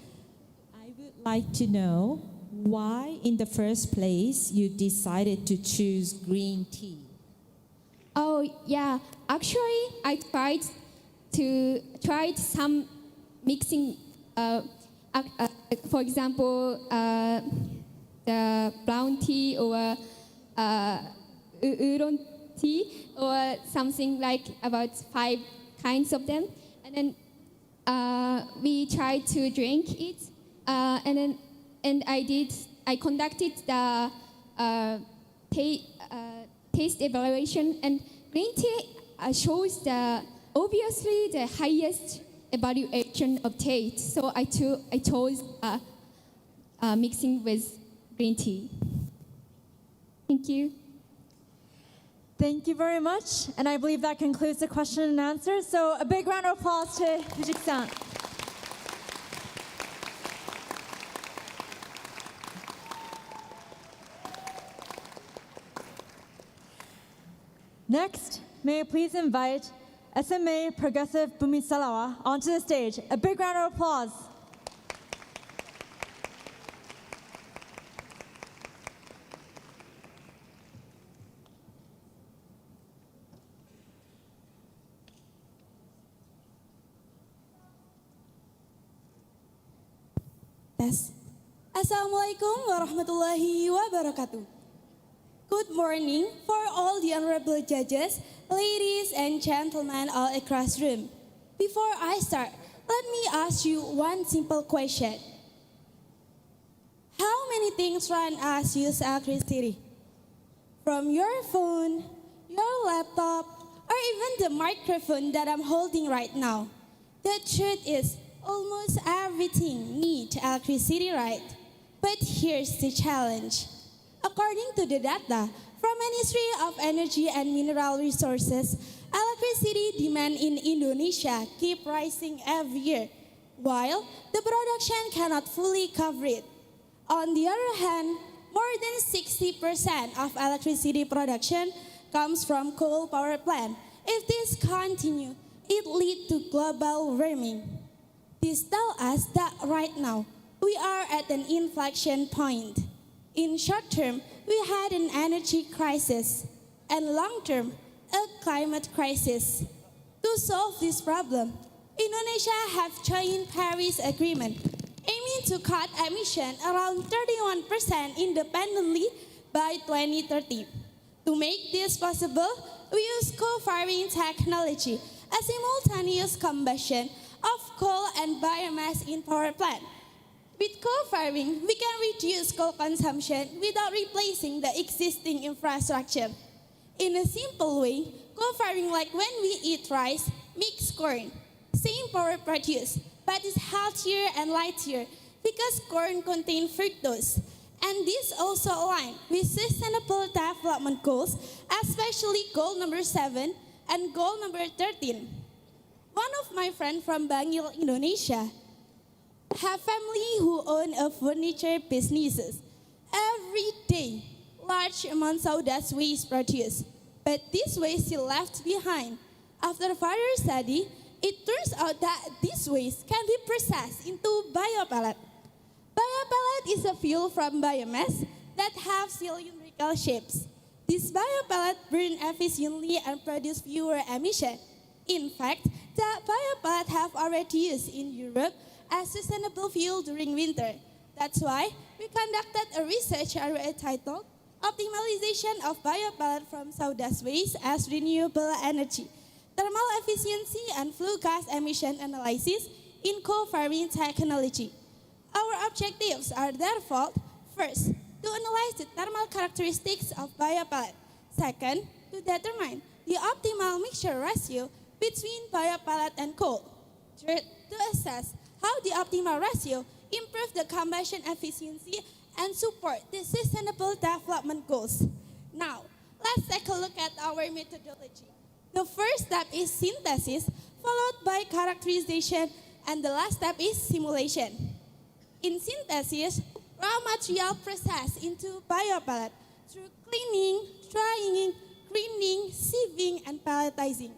I would like to know why, in the first place, you decided to choose green tea. Oh yeah, actually I tried some mixing. For example, the brown tea or oolong tea or something like about 5 kinds of them, and then we tried to drink it, and I conducted the taste evaluation, and green tea shows obviously the highest evaluation of taste. So I chose mixing with green tea. Thank you. Thank you very much. And I believe that concludes the question and answer. So a big round of applause to Fujiki-san. Next, may I please invite SMA Progressive Bumisalawa onto the stage. A big round of applause. Yes. Assalamualaikum warahmatullahi wabarakatuh. Good morning for all the honorable judges, ladies and gentlemen all across the room. Before I start, let me ask you one simple question. How many things run us use electricity? From your phone, your laptop, or even the microphone that I'm holding right now. The truth is, almost everything needs electricity, right? But here's the challenge. According to the data from Ministry of Energy and Mineral Resources, electricity demand in Indonesia keep rising every year, while the production cannot fully cover it. On the other hand, more than 60% of electricity production comes from coal power plant. If this continues, it leads to global warming. This tells us that right now, we are at an inflection point. In short term, we had an energy crisis, and long term, a climate crisis. To solve this problem, Indonesia have joined Paris Agreement, aiming to cut emission around 31% independently by 2030. To make this possible, we use co-firing technology, a simultaneous combustion of coal and biomass in power plant. With co-firing, we can reduce coal consumption without replacing the existing infrastructure. In a simple way, co-firing like when we eat rice, mix corn, same power produced, but it's healthier and lighter because corn contains fructose. And this also aligns with Sustainable Development Goals, especially goal number 7 and goal number 13. One of my friends from Bangil, Indonesia, have family who own a furniture businesses. Every day, large amounts of sawdust waste produced, but this waste is left behind. After further study, it turns out that this waste can be processed into biopellet. Biopellet is a fuel from biomass that have cylindrical shapes. This biopellet burn efficiently and produce fewer emissions. In fact, the biopellet have already used in Europe as sustainable fuel during winter. That's why we conducted a research area titled Optimization of Biopellet from Sawdust Waste as Renewable Energy, Thermal Efficiency and Flue Gas Emission Analysis in Co-Firing Technology. Our objectives are therefore, first, to analyze the thermal characteristics of biopellet. Second, to determine the optimal mixture ratio between biopellet and coal. Third, to assess how the optimal ratio improve the combustion efficiency and support the Sustainable Development Goals. Now, let's take a look at our methodology. The first step is synthesis, followed by characterization, and the last step is simulation. In synthesis, raw material processed into biopellet through cleaning, drying, grinding, sieving, and pelletizing.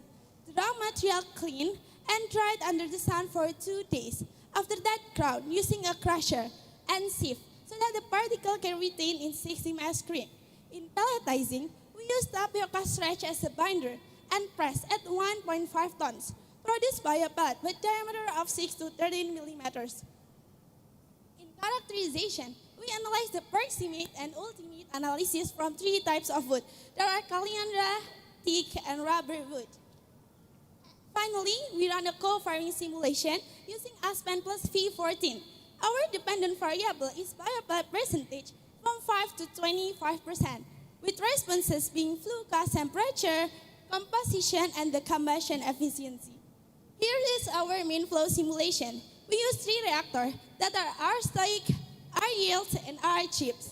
The raw material cleaned and dried under the sun for 2 days. After that, ground using a crusher and sieve so that the particle can retain in 60 mass cream. In pelletizing, we use tapioca stretch as a binder and press at 1.5 tons. Produce biopellet with diameter of 6 to 13 millimeters. In characterization, we analyze the proximate and ultimate analysis from 3 types of wood. There are calandra, teak, and rubber wood. Finally, we run a co-firing simulation using Aspen plus V14. Our dependent variable is biopellet percentage from 5 to 25%, with responses being flue gas temperature, composition, and the combustion efficiency. Here is our main flow simulation. We use 3 reactors that are R-stoic, R-yield, and R-chips.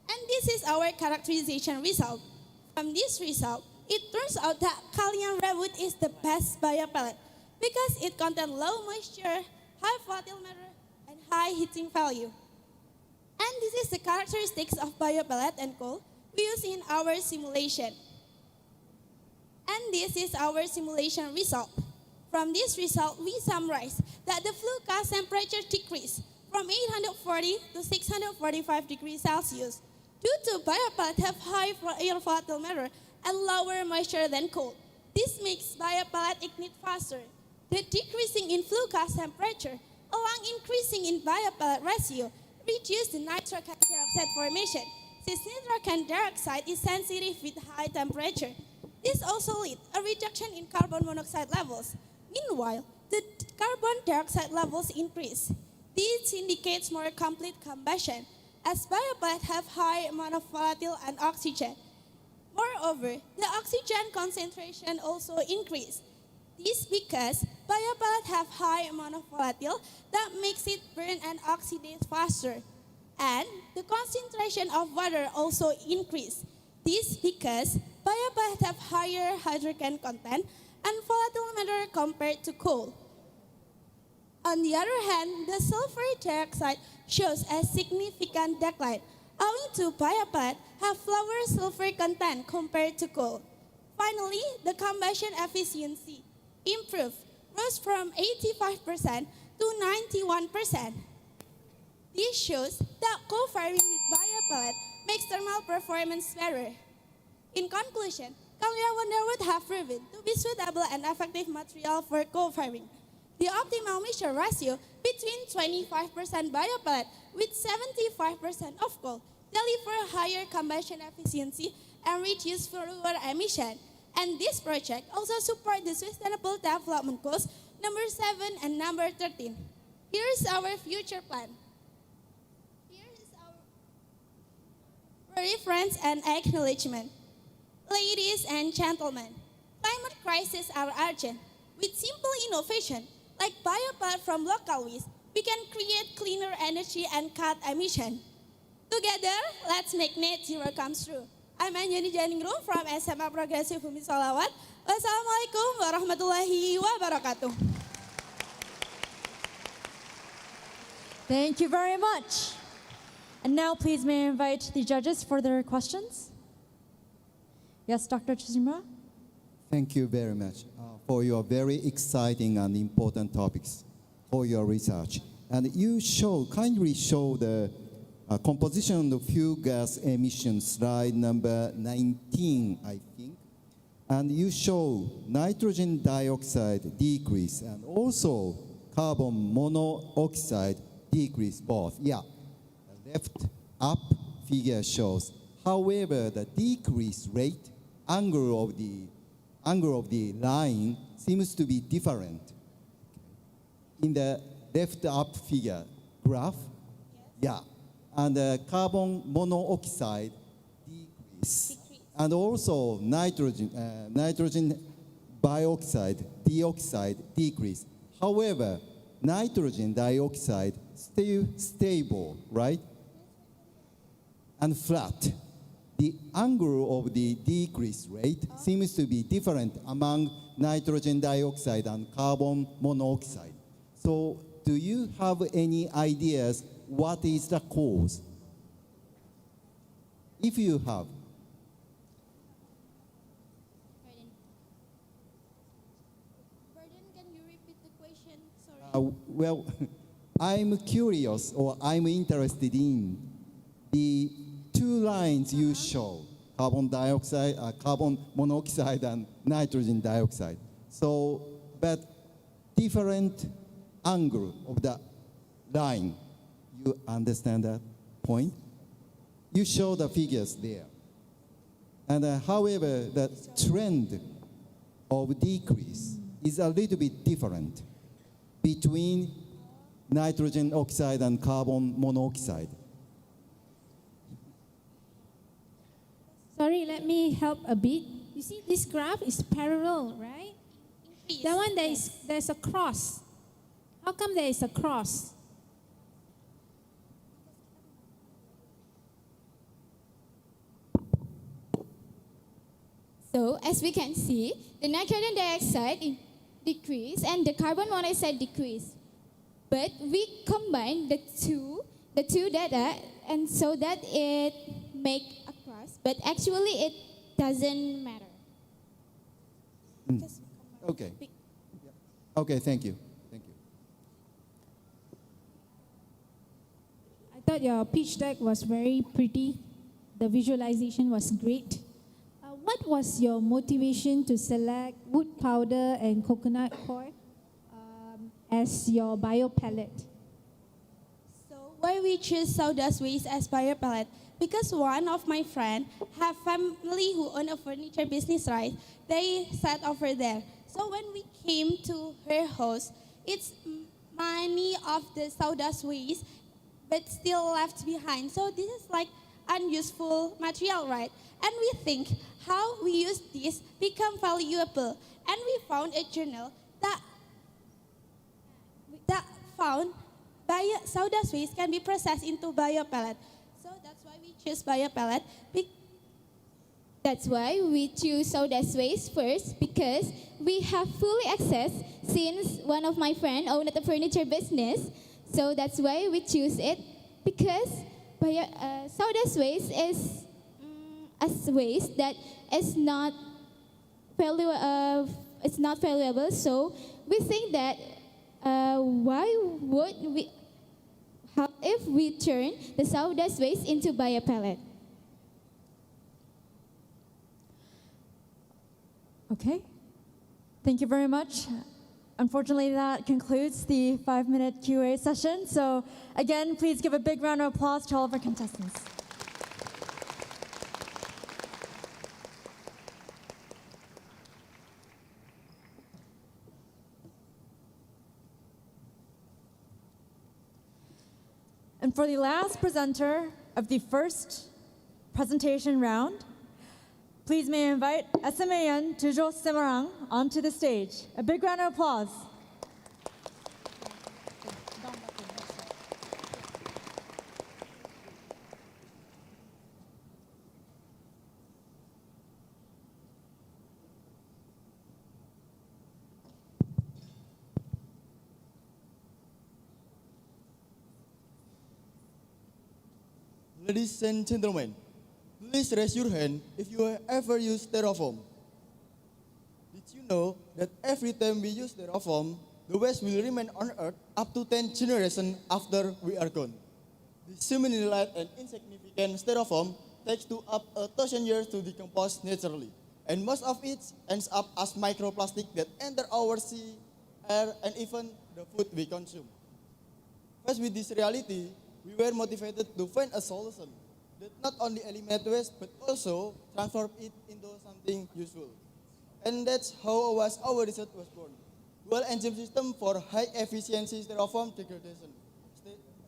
And this is our characterization result. From this result, it turns out that Kaolian redwood is the best biopellet because it contains low moisture, high volatile matter, and high heating value. And this is the characteristics of biopellet and coal we use in our simulation. And this is our simulation result. From this result, we summarize that the flue gas temperature decreased from 840 to 645 degrees Celsius due to biopellet have high air volatile matter and lower moisture than coal. This makes biopellet ignite faster. The decreasing in flue gas temperature along increasing in biopellet ratio reduce the nitrogen dioxide formation, since nitrogen dioxide is sensitive with high temperature. This also leads a reduction in carbon monoxide levels. Meanwhile, the carbon dioxide levels increase. This indicates more complete combustion, as biopellets have high amount of volatile and oxygen. Moreover, the oxygen concentration also increase. This because biopellets have high amount of volatile that makes it burn and oxidate faster. And the concentration of water also increase. This because biopellets have higher hydrogen content and volatile matter compared to coal. On the other hand, the sulfur dioxide shows a significant decline, owing to biopellets have lower sulfur content compared to coal. Finally, the combustion efficiency improved, rose from 85% to 91%. This shows that co-firing with biopellet makes thermal performance better. In conclusion, Kalia Wonder would have proven to be suitable and effective material for co-firing. The optimal mixture ratio between 25% biopellet with 75% of coal deliver higher combustion efficiency and reduce fluoride emission. And this project also supports the Sustainable Development Goals number 7 and number 13. Here is our future plan. Here is our reference and acknowledgement. Ladies and gentlemen, climate crises are urgent. With simple innovation like biopellet from local waste, we can create cleaner energy and cut emission. Together, let's make net zero come true. I'm Anjani Janingrum from SMA Progressive Bumi Solawat. Wassalamualaikum warahmatullahi wabarakatuh. Thank you very much. And now please may I invite the judges for their questions. Yes, Dr. Chizima? Thank you very much for your very exciting and important topics for your research. And you kindly show the composition of fuel gas emissions, slide number 19, I think. And you show nitrogen dioxide decrease and also carbon monoxide decrease both. Yeah, the left up figure shows. However, the decrease rate, angle of the line seems to be different. In the left up figure graph, yeah. And the carbon monoxide decrease. And also nitrogen dioxide decrease. However, nitrogen dioxide still stable, right? And flat. The angle of the decrease rate seems to be different among nitrogen dioxide and carbon monoxide. So do you have any ideas what is the cause? If you have. Can you repeat the question? Sorry. Well, I'm curious or I'm interested in the two lines you show, carbon monoxide and nitrogen dioxide. So, but different angle of the line. You understand that point? You show the figures there. And however, the trend of decrease is a little bit different between nitrogen oxide and carbon monoxide. Sorry, let me help a bit. You see, this graph is parallel, right? That one, there's a cross. How come there is a cross? So, as we can see, the nitrogen dioxide decrease and the carbon monoxide decrease. But we combine the two data, and so that it make a cross. But actually, it doesn't matter. Okay. Okay, thank you. Thank you. I thought your pitch deck was very pretty. The visualization was great. What was your motivation to select wood powder and coconut coir as your bio pellet? So why we choose sawdust waste as biopellet? Because one of my friend have family who own a furniture business, right? They sat over there. So when we came to her house, it's many of the sawdust waste, but still left behind. So this is like unuseful material, right? And we think how we use this become valuable. And we found a journal that found sawdust waste can be processed into biopellet. So that's why we choose biopellet. That's why we choose sawdust waste first, because we have fully access since one of my friends owned a furniture business. So that's why we choose it, because sawdust waste is a waste that is not valuable. So we think that how if we turn the sawdust waste into biopellet? Okay. Thank you very much. Unfortunately, that concludes the 5-minute QA session. So again, please give a big round of applause to all of our contestants. And for the last presenter of the first presentation round, please may I invite SMAN Tujo Semarang onto the stage. A big round of applause. Ladies and gentlemen, please raise your hand if you have ever used styrofoam. Did you know that every time we use styrofoam, the waste will remain on Earth up to 10 generations after we are gone? The seemingly light and insignificant styrofoam takes to up 1,000 years to decompose naturally, and most of it ends up as microplastic that enter our sea, air, and even the food we consume. Faced with this reality, we were motivated to find a solution that not only eliminate waste but also transform it into something useful. And that's how our research was born. Dual enzyme system for high efficiency styrofoam degradation,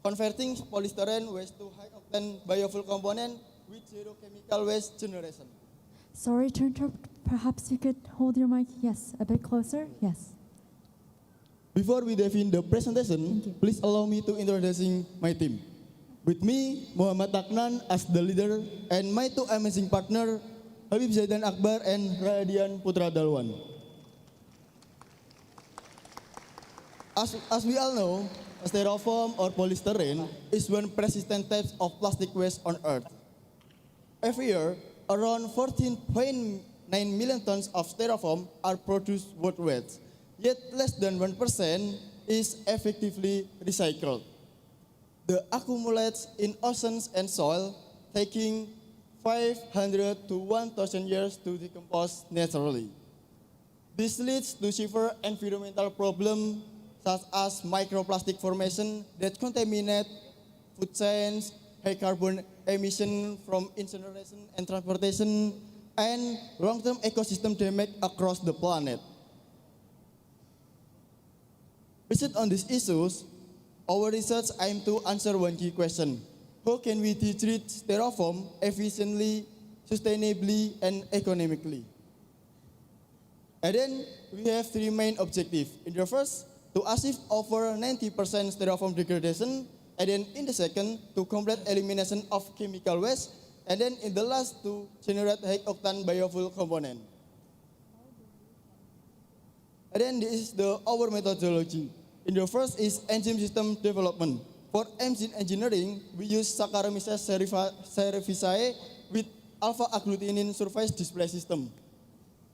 converting polystyrene waste to high octane biofuel component with zero chemical waste generation. Sorry to interrupt. Perhaps you could hold your mic. Yes, a bit closer. Yes. Before we dive in the presentation, please allow me to introducing my team. With me, Muhammad Taknan as the leader, and my two amazing partner, Habib Zaidan Akbar and Radian Putra Dalwan. As we all know, styrofoam or polystyrene is one persistent type of plastic waste on Earth. Every year, around 14.9 million tons of styrofoam are produced worldwide. Yet less than 1% is effectively recycled. The accumulates in oceans and soil, taking 500 to 1,000 years to decompose naturally. This leads to severe environmental problems such as microplastic formation that contaminate food chains, high carbon emission from incineration and transportation, and long-term ecosystem damage across the planet. Based on these issues, our research aims to answer one key question: how can we treat styrofoam efficiently, sustainably, and economically? And then we have three main objectives. In the first, to achieve over 90% styrofoam degradation, and then in the second, to complete elimination of chemical waste, and then in the last, to generate high octane biofuel component. And then this is our methodology. In the first is enzyme system development. For enzyme engineering, we use Saccharomyces cerevisiae with alpha-agglutinin surface display system.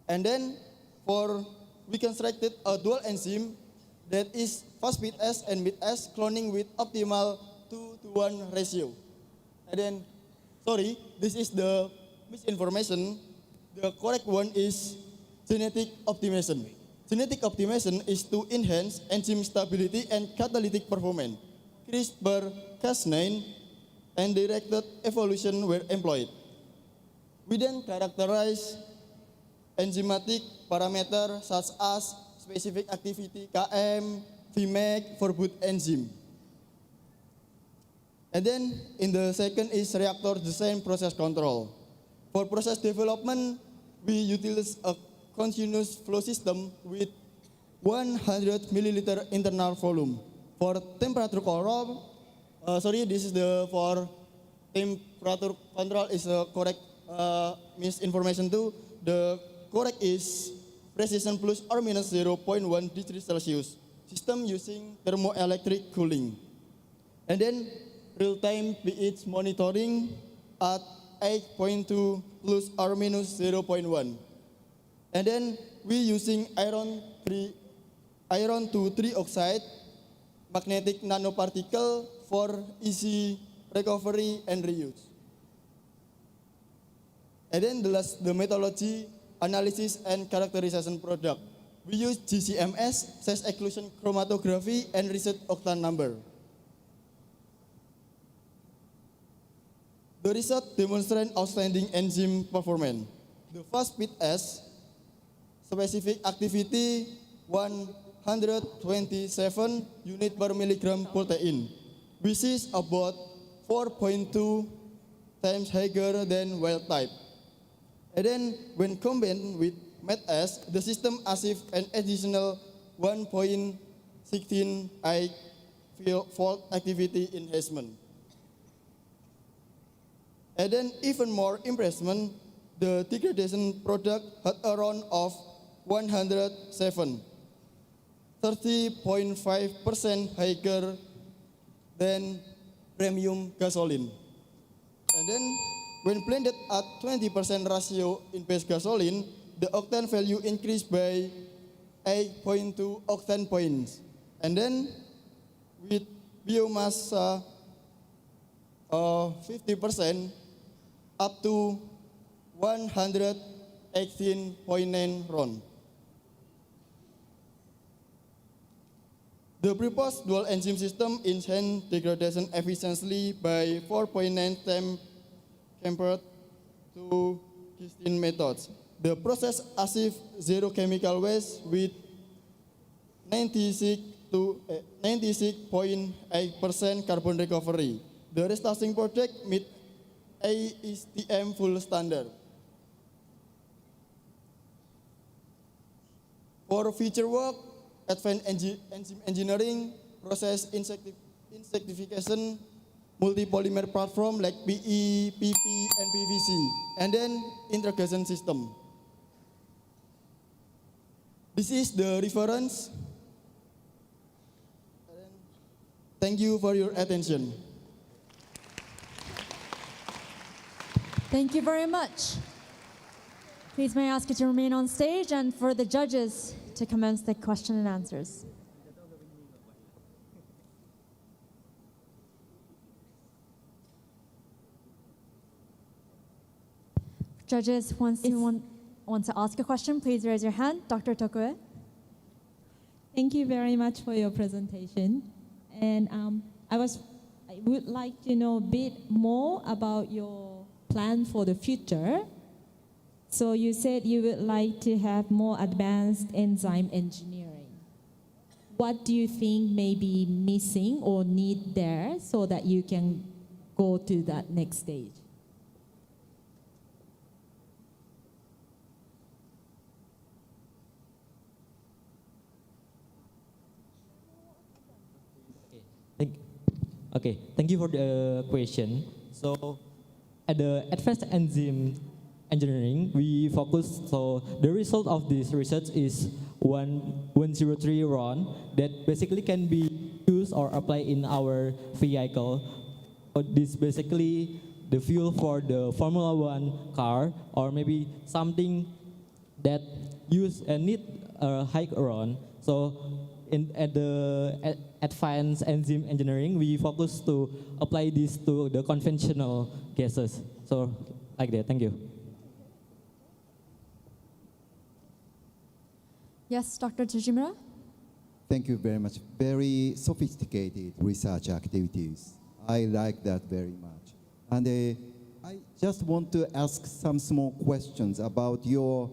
And then we constructed a dual enzyme that is phosphate S and mid S cloning with optimal 2:1 ratio. And then, sorry, this is the misinformation. The correct one is genetic optimization. Genetic optimization is to enhance enzyme stability and catalytic performance, CRISPR-Cas9, and directed evolution were employed. We then characterize enzymatic parameters such as specific activity Km, Vmac for both enzyme. And then in the second is reactor design process control. For process development, we utilize a continuous flow system with 100 milliliter internal volume. For temperature control, this is the for temperature control is a correct misinformation too. The correct is precision plus or minus 0.1 degrees Celsius. System using thermoelectric cooling. And then real-time pH monitoring at 8.2 plus or minus 0.1. And then we using iron 2 oxide magnetic nanoparticle for easy recovery and reuse. And then the methodology, analysis and characterization product. We use GCMS, size exclusion chromatography, and reset octane number. The result demonstrates outstanding enzyme performance. The fast speed S, specific activity 127 unit per milligram protein, which is about 4.2 times higher than wild type. And then when combined with MET-S, the system achieves an additional 1.16 I fold activity enhancement. And then even more impressment, the degradation product had a run of 107, 30.5% higher than premium gasoline. And then when blended at 20% ratio in base gasoline, the octane value increased by 8.2 octane points. And then with biomass 50% up to 118.9 RON. The proposed dual enzyme system enhanced degradation efficiently by 4.9 times compared to existing methods. The process achieves zero chemical waste with 96.8% carbon recovery. The restoring project meets ASTM full standard. For future work, advanced enzyme engineering, process insectification, multi-polymer platform like PE, PP, and PVC, and then integration system. This is the reference. Thank you for your attention. Thank you very much. Please may I ask you to remain on stage and for the judges to commence the question and answers. Judges, once you want to ask a question, please raise your hand. Dr. Tokue. Thank you very much for your presentation. And I would like to know a bit more about your plan for the future. So you said you would like to have more advanced enzyme engineering. What do you think may be missing or need there so that you can go to that next stage? Okay, thank you for the question. So, at the advanced enzyme engineering, we focus, so the result of this research is 103 RON that basically can be used or applied in our vehicle. So this basically the fuel for the Formula One car, or maybe something that use and need a high RON. So at the advanced enzyme engineering, we focus to apply this to the conventional gases. So like that, thank you. Yes, Dr. Tsujimura. Thank you very much. Very sophisticated research activities. I like that very much. And I just want to ask some small questions about your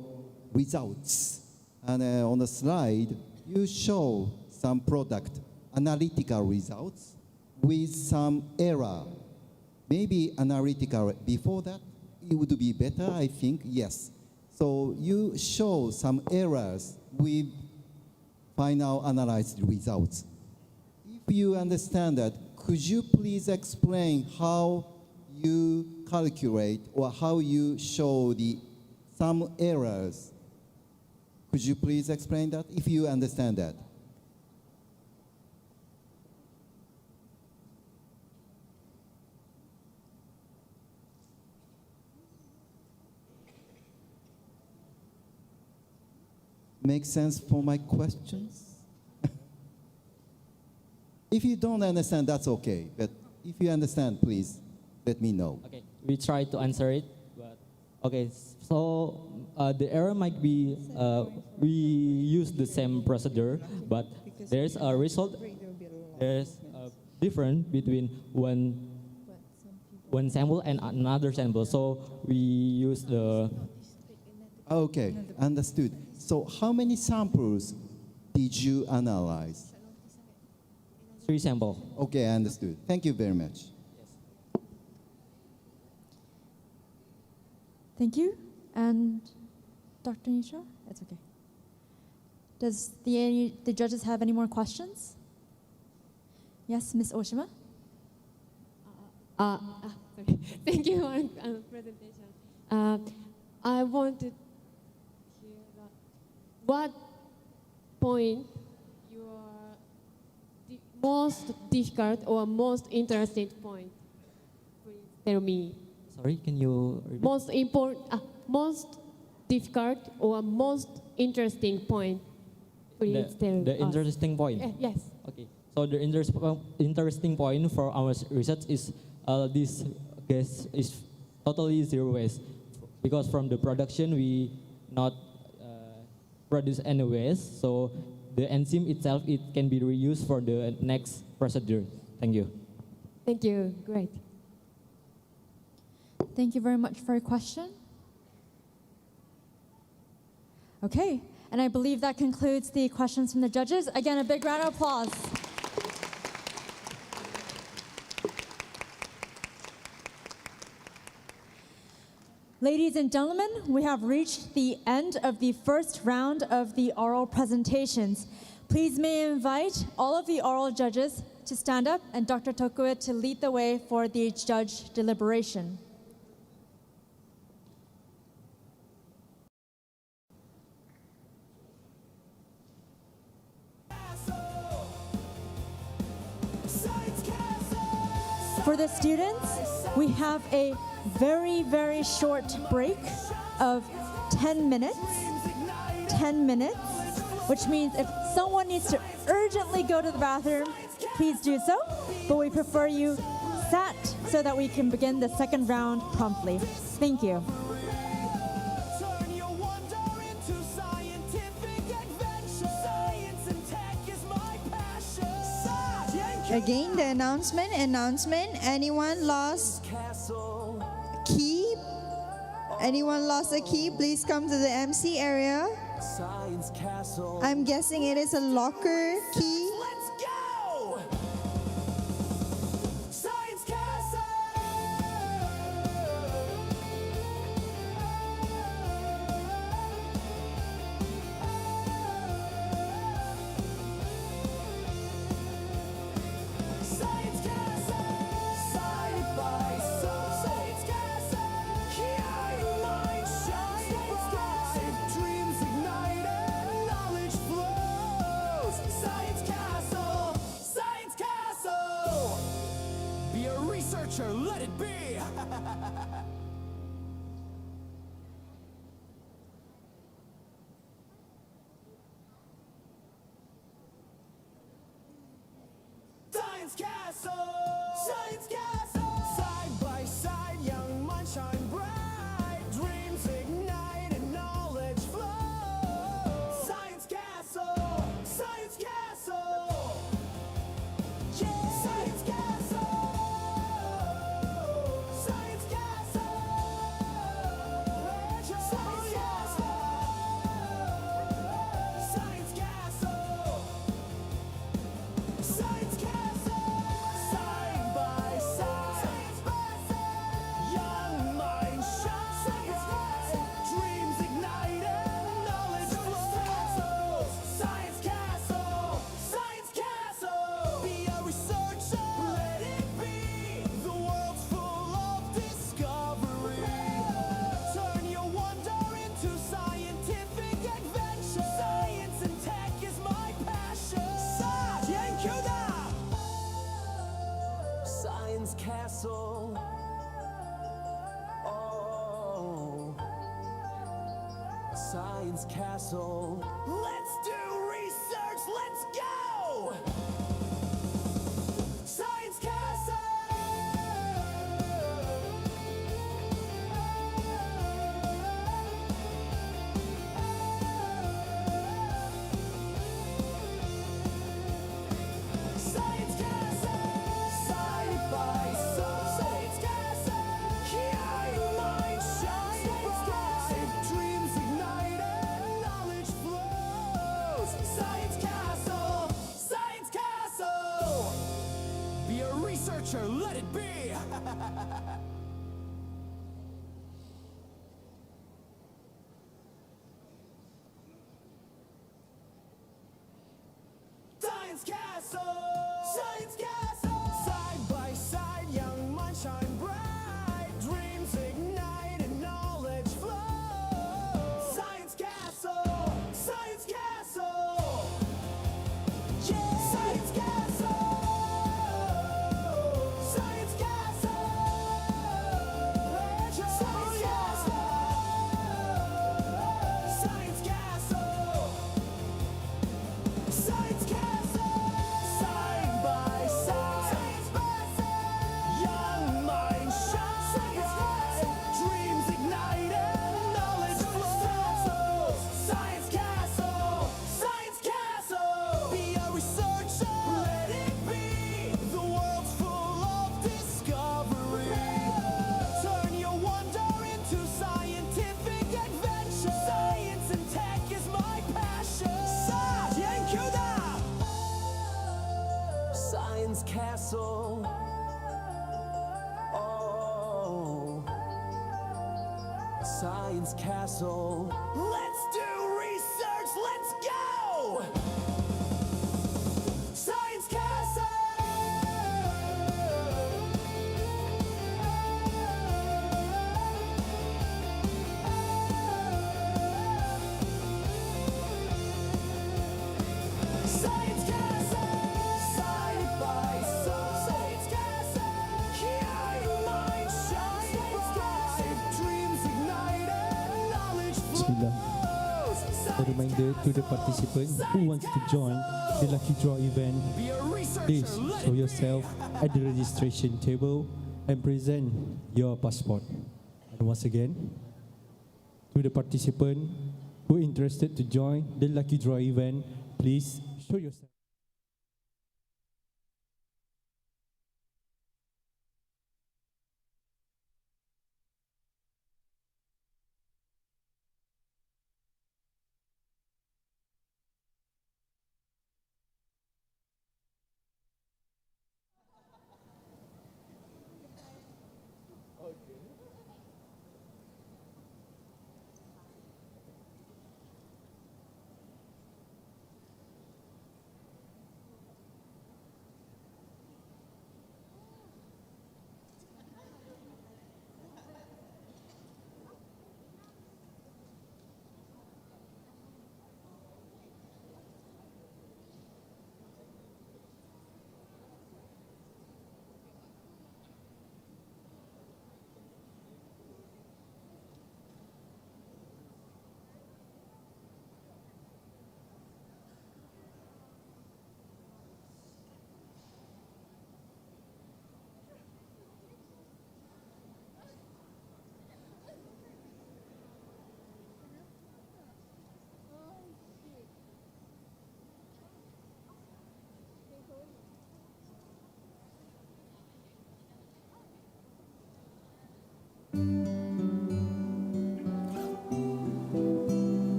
results. And on the slide, you show some product analytical results with some error. Maybe analytical before that, it would be better, I think, yes. So you show some errors with final analyzed results. If you understand that, could you please explain how you calculate or how you show some errors? Could you please explain that if you understand that? Make sense for my questions? If you don't understand, that's okay. But if you understand, please let me know. Okay, we try to answer it. But okay, so the error might be we use the same procedure, but there's a result. There's a difference between one sample and another sample. So we use the. Okay, understood. So how many samples did you analyze? 3 samples. Okay, I understood. Thank you very much. Thank you. And Dr. Nisha? It's okay. Does the judges have any more questions? Yes, Ms. Oshima? Sorry. Thank you for the presentation. I want to hear what point your most difficult or most interesting point? Please tell me. Sorry, can you repeat? Most difficult or most interesting point? Please tell The us. interesting point. Yes. Okay. So the interesting point for our research is this gas is totally zero waste, because from the production we not produce any waste. So the enzyme itself, it can be reused for the next procedure. Thank you. Thank you. Great. Thank you very much for your question. Okay, and I believe that concludes the questions from the judges. Again, a big round of applause. Ladies and gentlemen, we have reached the end of the first round of the oral presentations. Please may I invite all of the oral judges to stand up and Dr. Tokue to lead the way for the judge deliberation. For the students, we have a very, very short break of 10 minutes. 10 minutes, which means if someone needs to urgently go to the bathroom, please do so. But we prefer you sat so that we can begin the second round promptly. Thank you. Again, the announcement. Anyone lost key? Anyone lost a key? Please come to the MC area. I'm guessing it is a locker key. Let it be! Science Castle! Science Castle! Side by side, young minds shine bright. Dreams ignite and knowledge flows. Science Castle! Science Castle! Science Castle. Oh, Science Castle. Let's do research. Let's go. Science Castle. Science Castle. Side by side. Science Castle. Here your mind shines bright. Dreams ignited, knowledge flows. Science Castle. Science Castle. Be a researcher, let it be. Science Castle! Science Castle! Side by side, young minds shine bright. Dreams ignite and knowledge flows. Science Castle! Science Castle! Yeah! Science Castle! Science Castle! Science Castle! Science Castle! Science Castle, side by side. Young minds shine bright. Dreams ignited, knowledge flows. Science Castle, Science Castle. Be a researcher, let it be. The world's full of discovery. Turn your wonder into scientific adventure. Science and tech is my passion. Science Castle. Oh, Science Castle. Let's do research. Let's go. Science Castle. Science Castle, side by side. Science Castle, here your mind shines bright. Dreams ignited, knowledge Bismillah. A reminder to the participant who wants to join the Lucky Draw event, please show yourself at the registration table and present your passport. And once again, to the participant who interested to join the Lucky Draw event, please show yourself.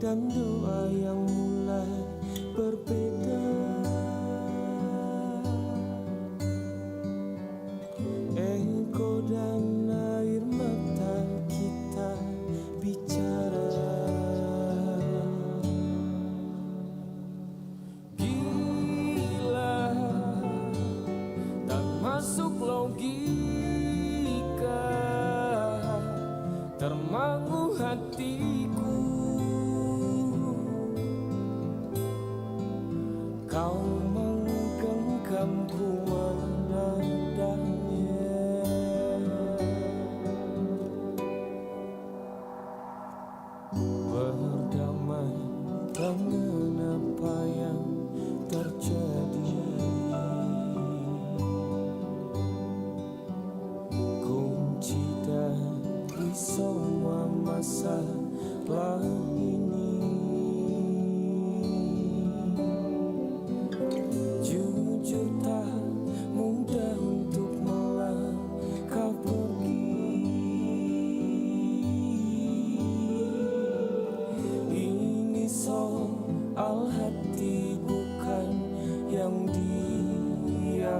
dan doa yang mulai berbeda. Ego dan air mata kita bicara. Gila, tak masuk logika, termangu hatiku. Kau menggenggamku menadanya. Berdamai dengan apa yang terjadi. Kunci dari semua masalah ini, jujur tak mudah untuk melangkah pergi. Ini soal hati bukan yang diyakini.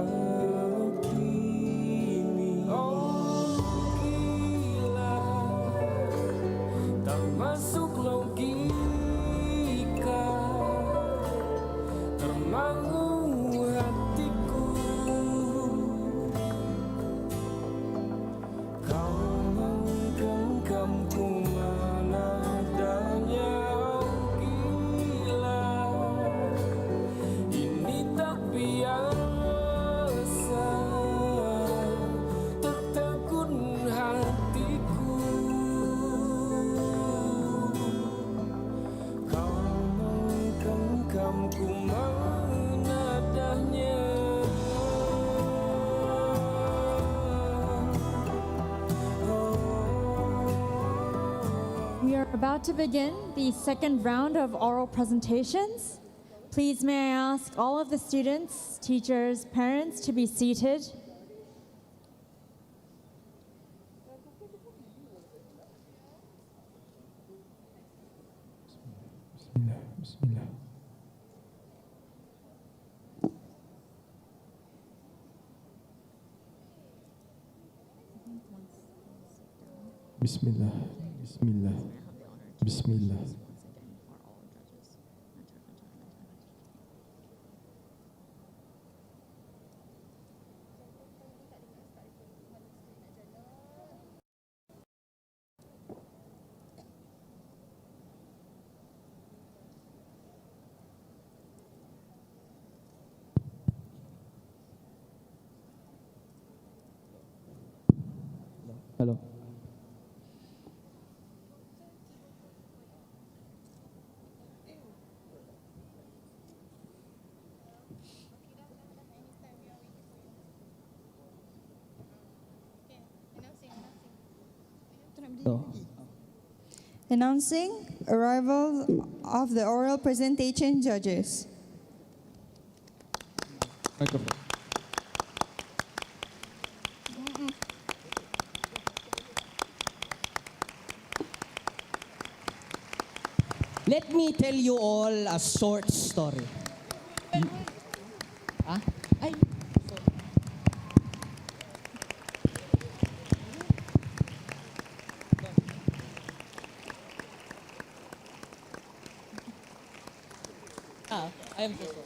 Oh gila, tak masuk logika, termangu hatiku. Kau menggenggamku menadanya. Oh gila, ini tak biasa, tertegun hatiku. Kau menggenggamku menadanya. We are about to begin the second round of oral presentations. Please may I ask all of the students, teachers, parents to be seated. Bismillah. Bismillah. Bismillah. Bismillah. Hello. Announcing arrival of the oral presentation judges. Microphone. Let me tell you all a short story. Ah? Ay. I am so sorry.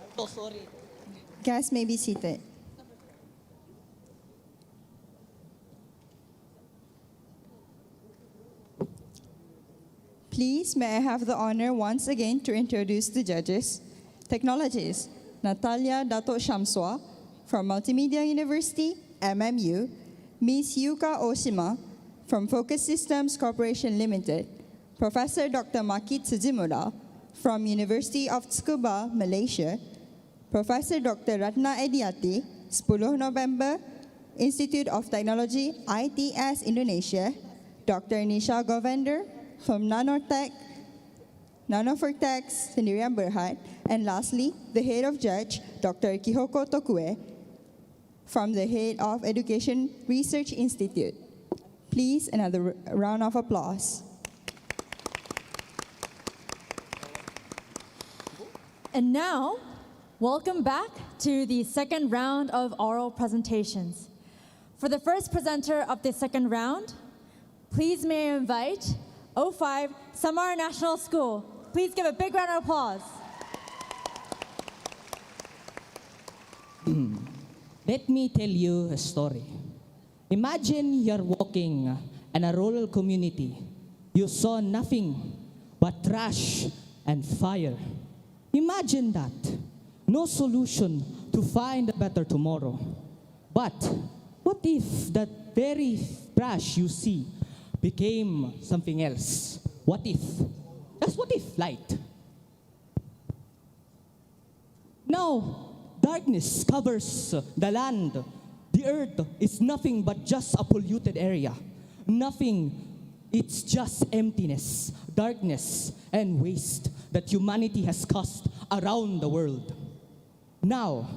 I'm so sorry. Guests may be seated. Please, may I have the honor once again to introduce the judges. Technologies, Natalia Dato Shamswa from Multimedia University, MMU, Ms. Yuka Oshima from Focus Systems Corporation Limited, Professor Dr. Maki Tsujimura from University of Tsukuba, Malaysia, Professor Dr. Ratna Ediati, 10 November, Institute of Technology, ITS Indonesia, Dr. Nisha Govender from Nanofortex, Sendirian Berhad, and lastly, the head of judge, Dr. Kihoko Tokue from the head of Education Research Institute. Please, another round of applause. And now, welcome back to the second round of oral presentations. For the first presenter of the second round, please may I invite O5 Samar National School. Please give a big round of applause. Let me tell you a story. Imagine you're walking in a rural community. You saw nothing but trash and fire. Imagine that. No solution to find a better tomorrow. But what if that very trash you see became something else? What if? Just what if light? Now, darkness covers the land. The earth is nothing but just a polluted area. Nothing, it's just emptiness, darkness, and waste that humanity has caused around the world. Now,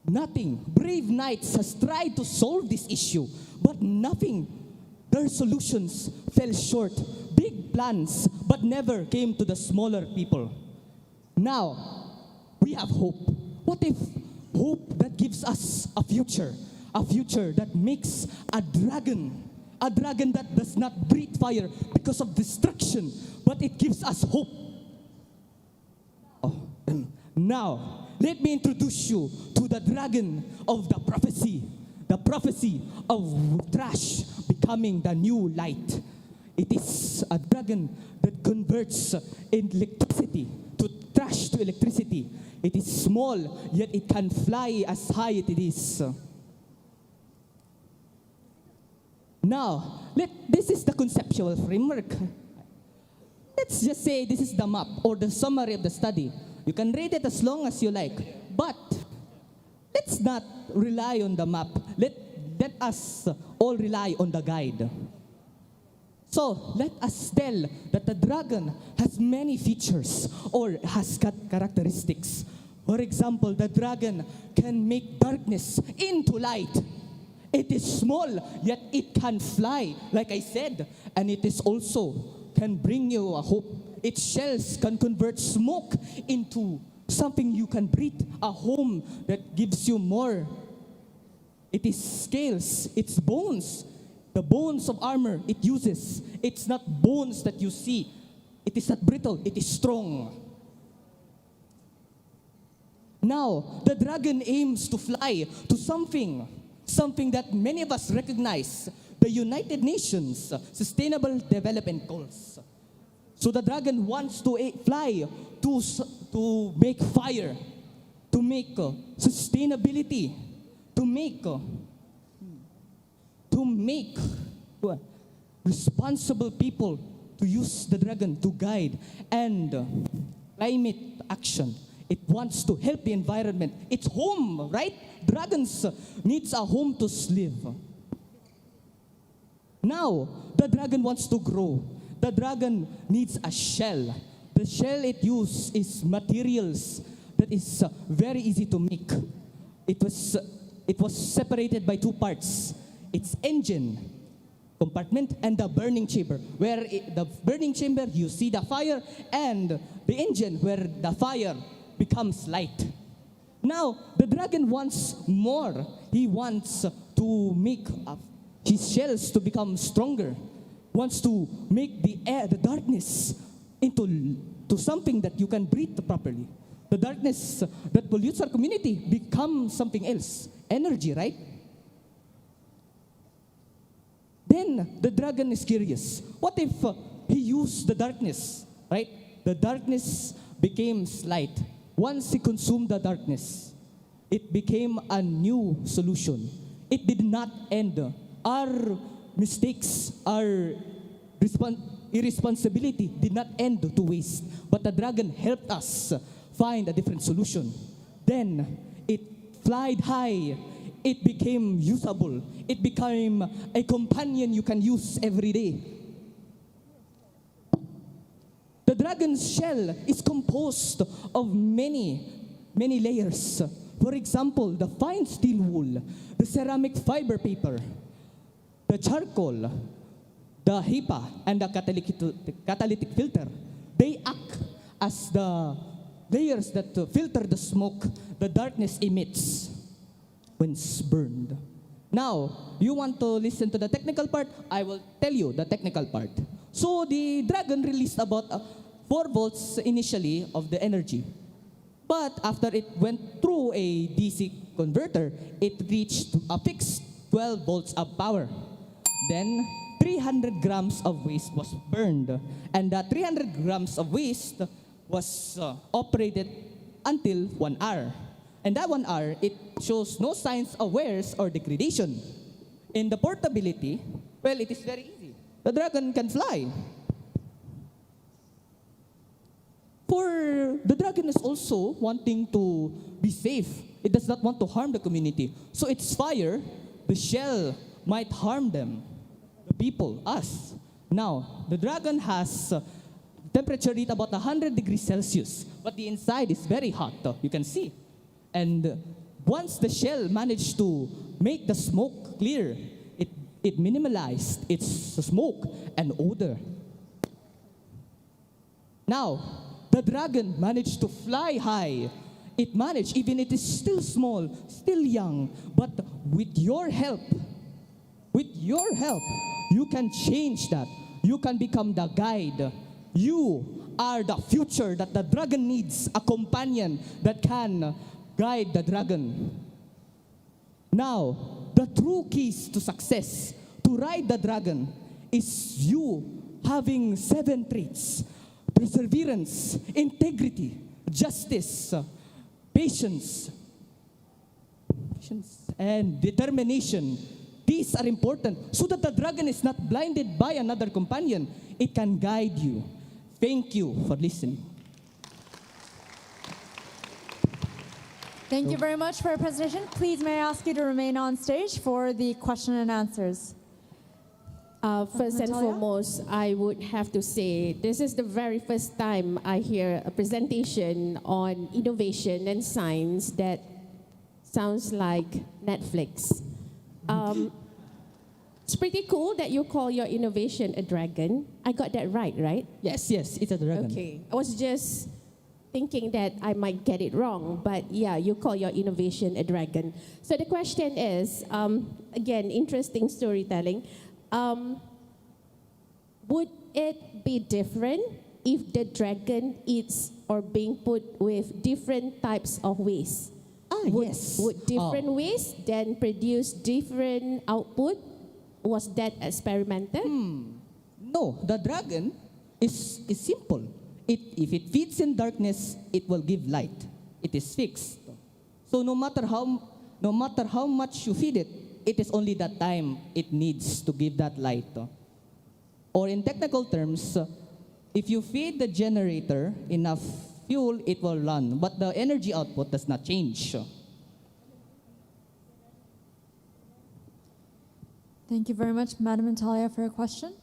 nothing. Brave knights has tried to solve this issue, but nothing. Their solutions fell short. Big plans, but never came to the smaller people. Now, we have hope. What if hope that gives us a future that makes a dragon that does not breathe fire because of destruction, but it gives us hope. Now, let me introduce you to the dragon of the prophecy of trash becoming the new light. It is a dragon that converts electricity to trash to electricity. It is small, yet it can fly as high as it is. Now, this is the conceptual framework. Let's just say this is the map or the summary of the study. You can read it as long as you like, but let's not rely on the map. Let us all rely on the guide. So let us tell that the dragon has many features or has characteristics. For example, the dragon can make darkness into light. It is small, yet it can fly, like I said, and it is also can bring you a hope. Its shells can convert smoke into something you can breathe, a home that gives you more. It is scales, it's bones. The bones of armor it uses. It's not bones that you see. It is not brittle, it is strong. Now, the dragon aims to fly to something that many of us recognize, the United Nations Sustainable Development Goals. So the dragon wants to fly to make fire, to make sustainability, to make responsible people to use the dragon to guide and climate action. It wants to help the environment. It's home, right? Dragons needs a home to live. Now, the dragon wants to grow. The dragon needs a shell. The shell it uses is materials that is very easy to make. It was separated by two parts. Its engine compartment and the burning chamber, where the burning chamber you see the fire, and the engine where the fire becomes light. Now, the dragon wants more. He wants to make his shells to become stronger, wants to make the air, the darkness, into something that you can breathe properly. The darkness that pollutes our community becomes something else. Energy, right? Then the dragon is curious. What if he used the darkness, right? The darkness became light. Once he consumed the darkness, it became a new solution. It did not end. Our mistakes, our irresponsibility did not end to waste. But the dragon helped us find a different solution. Then it flied high. It became usable. It became a companion you can use every day. The dragon's shell is composed of many layers. For example, the fine steel wool, the ceramic fiber paper, the charcoal, the HEPA, and the catalytic filter. They act as the layers that filter the smoke the darkness emits when it's burned. Now, you want to listen to the technical part? I will tell you the technical part. So the dragon released about 4 volts initially of the energy. But after it went through a DC converter, it reached a fixed 12 volts of power. Then 300 grams of waste was burned. And that 300 grams of waste was operated until 1 hour. And that 1 hour, it shows no signs of wears or degradation. In the portability, well, it is very easy. The dragon can fly. For the dragon is also wanting to be safe. It does not want to harm the community. So its fire, the shell, might harm them, the people, us. Now, the dragon has temperature read about 100 degrees Celsius, but the inside is very hot, you can see. And once the shell managed to make the smoke clear, it minimalized its smoke and odor. Now, the dragon managed to fly high. It managed, even it is still small, still young, but with your help, you can change that. You can become the guide. You are the future that the dragon needs, a companion that can guide the dragon. Now, the true keys to success, to ride the dragon, is you having 7 traits: perseverance, integrity, justice, patience, and determination. These are important so that the dragon is not blinded by another companion. It can guide you. Thank you for listening. Thank you very much for your presentation. Please, may I ask you to remain on stage for the question and answers. First and Natalia? foremost, I would have to say this is the very first time I hear a presentation on innovation and science that sounds like Netflix. It's pretty cool that you call your innovation a dragon. I got that right? Yes, it's a dragon. Okay. I was just thinking that I might get it wrong, but yeah, you call your innovation a dragon. So the question is, again, interesting storytelling. Would it be different if the dragon eats or being put with different types of waste? Yes. Would different waste then produce different output? Was that experimented? No, the dragon is simple. If it feeds in darkness, it will give light. It is fixed. So no matter how much you feed it, it is only that time it needs to give that light. Or in technical terms, if you feed the generator enough fuel, it will run, but the energy output does not change. Thank you very much, Madam Natalia, for your question.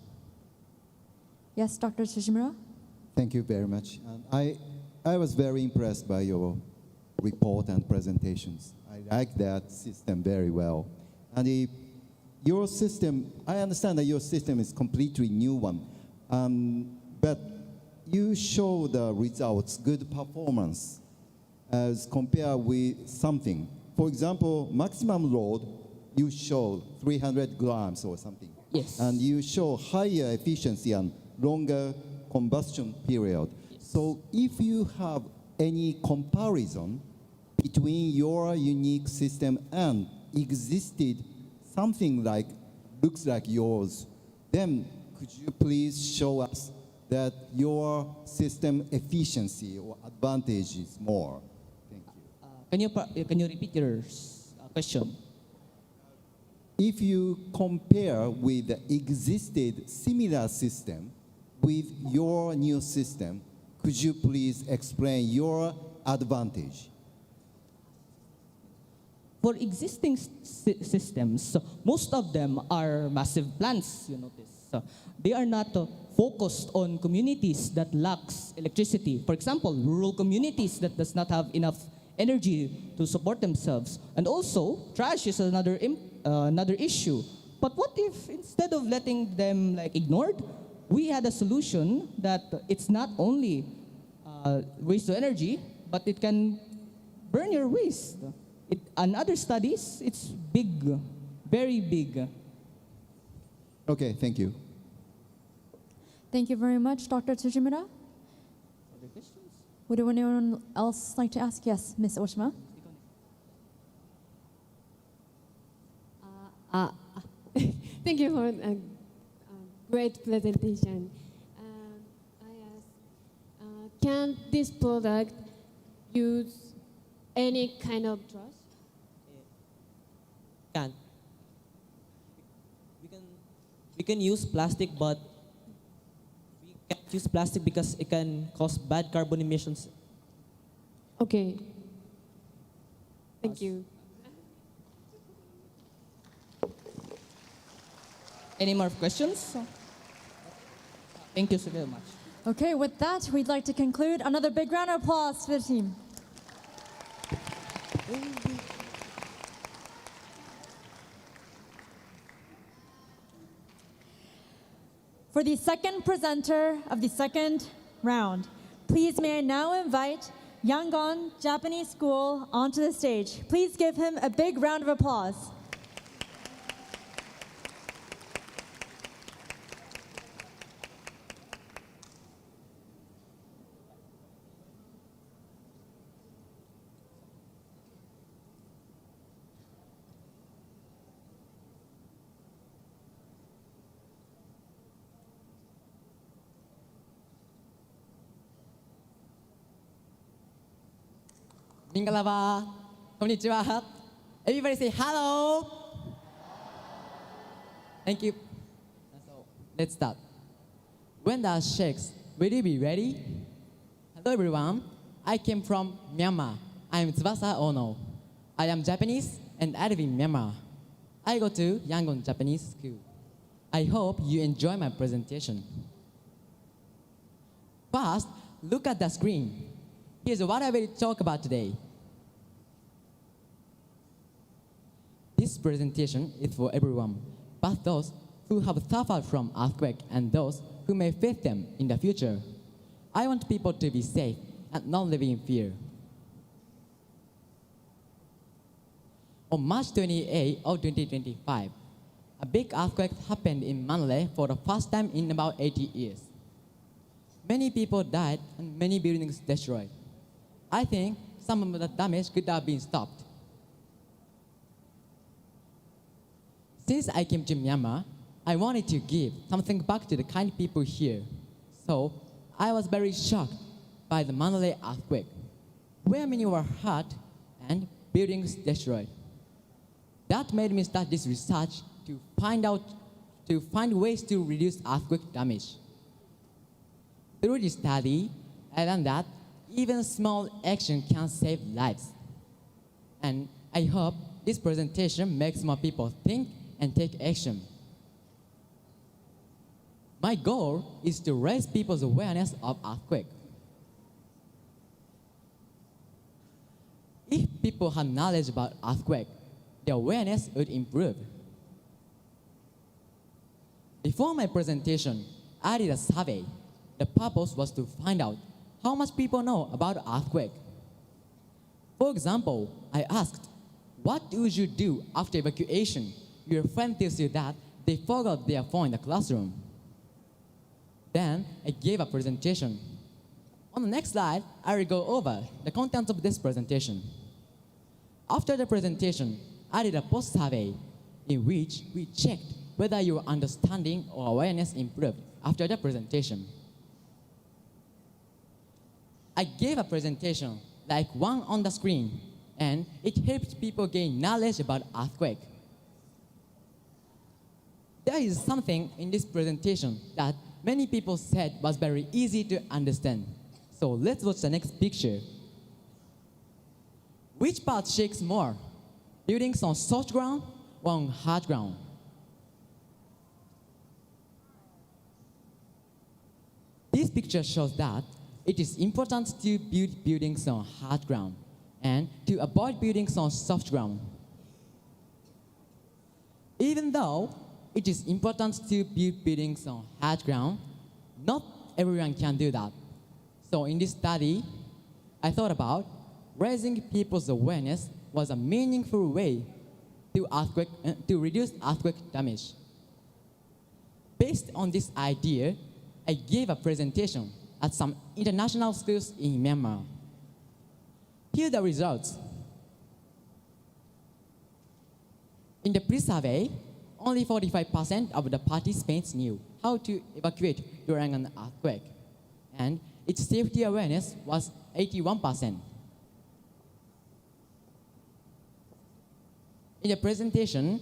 Yes, Dr. Tsujimura? Thank you very much. And I was very impressed by your report and presentations. I like that system very well. And your system, I understand that your system is completely new one, but you show the results, good performance, as compared with something. For example, maximum load, you show 300 grams or something. Yes. And you show higher efficiency and longer combustion period. So if you have any comparison between your unique system and existed something like, looks like yours, then could you please show us that your system efficiency or advantage is more? Thank you. Can you repeat your question? If you compare with the existed similar system with your new system, could you please explain your advantage? For existing systems, most of them are massive plants, you notice. They are not focused on communities that lacks electricity. For example, rural communities that does not have enough energy to support themselves. And also, trash is another issue. But what if instead of letting them ignored, we had a solution that it's not only waste of energy, but it can burn your waist. In other studies, it's big, very big. Okay, thank you. Thank you very much, Dr. Tsujimura. Would anyone else like to ask? Yes, Ms. Oshima. Thank you for a great presentation. I ask, can this product use any kind of trash? Can. We can use plastic, but we can't use plastic because it can cause bad carbon emissions. Okay. Thank you. Any more questions? Thank you so very much. Okay, with that, we'd like to conclude. Another big round of applause for the team. For the second presenter of the second round, please may I now invite Yangon Japanese School onto the stage. Please give him a big round of applause. ミンガラバー、こんにちは。Everybody say hello. Thank you. So, let's start. When the shakes, will you be ready? Hello everyone. I came from Myanmar. I'm Tsubasa Ono. I am Japanese and I live in Myanmar. I go to Yangon Japanese School. I hope you enjoy my presentation. First, look at the screen. Here's what I will talk about today. This presentation is for everyone, but those who have suffered from earthquake and those who may face them in the future. I want people to be safe and not live in fear. On March 28 of 2025, a big earthquake happened in Manila for the first time in about 80 years. Many people died and many buildings destroyed. I think some of the damage could have been stopped. Since I came to Myanmar, I wanted to give something back to the kind people here. So I was very shocked by the Manila earthquake, where many were hurt and buildings destroyed. That made me start this research to find ways to reduce earthquake damage. Through this study, I learned that even small action can save lives. And I hope this presentation makes more people think and take action. My goal is to raise people's awareness of earthquake. If people had knowledge about earthquake, their awareness would improve. Before my presentation, I did a survey. The purpose was to find out how much people know about earthquake. For example, I asked, what would you do after evacuation? Your friend tells you that they forgot their phone in the classroom. Then I gave a presentation. On the next slide, I will go over the contents of this presentation. After the presentation, I did a post-survey in which we checked whether your understanding or awareness improved after the presentation. I gave a presentation like one on the screen, and it helped people gain knowledge about earthquake. There is something in this presentation that many people said was very easy to understand. So let's watch the next picture. Which part shakes more? Buildings on soft ground or on hard ground? This picture shows that it is important to build buildings on hard ground and to avoid buildings on soft ground. Even though it is important to build buildings on hard ground, not everyone can do that. So in this study, I thought about raising people's awareness was a meaningful way to reduce earthquake damage. Based on this idea, I gave a presentation at some international schools in Myanmar. Here are the results. In the pre-survey, only 45% of the participants knew how to evacuate during an earthquake, and its safety awareness was 81%. In the presentation,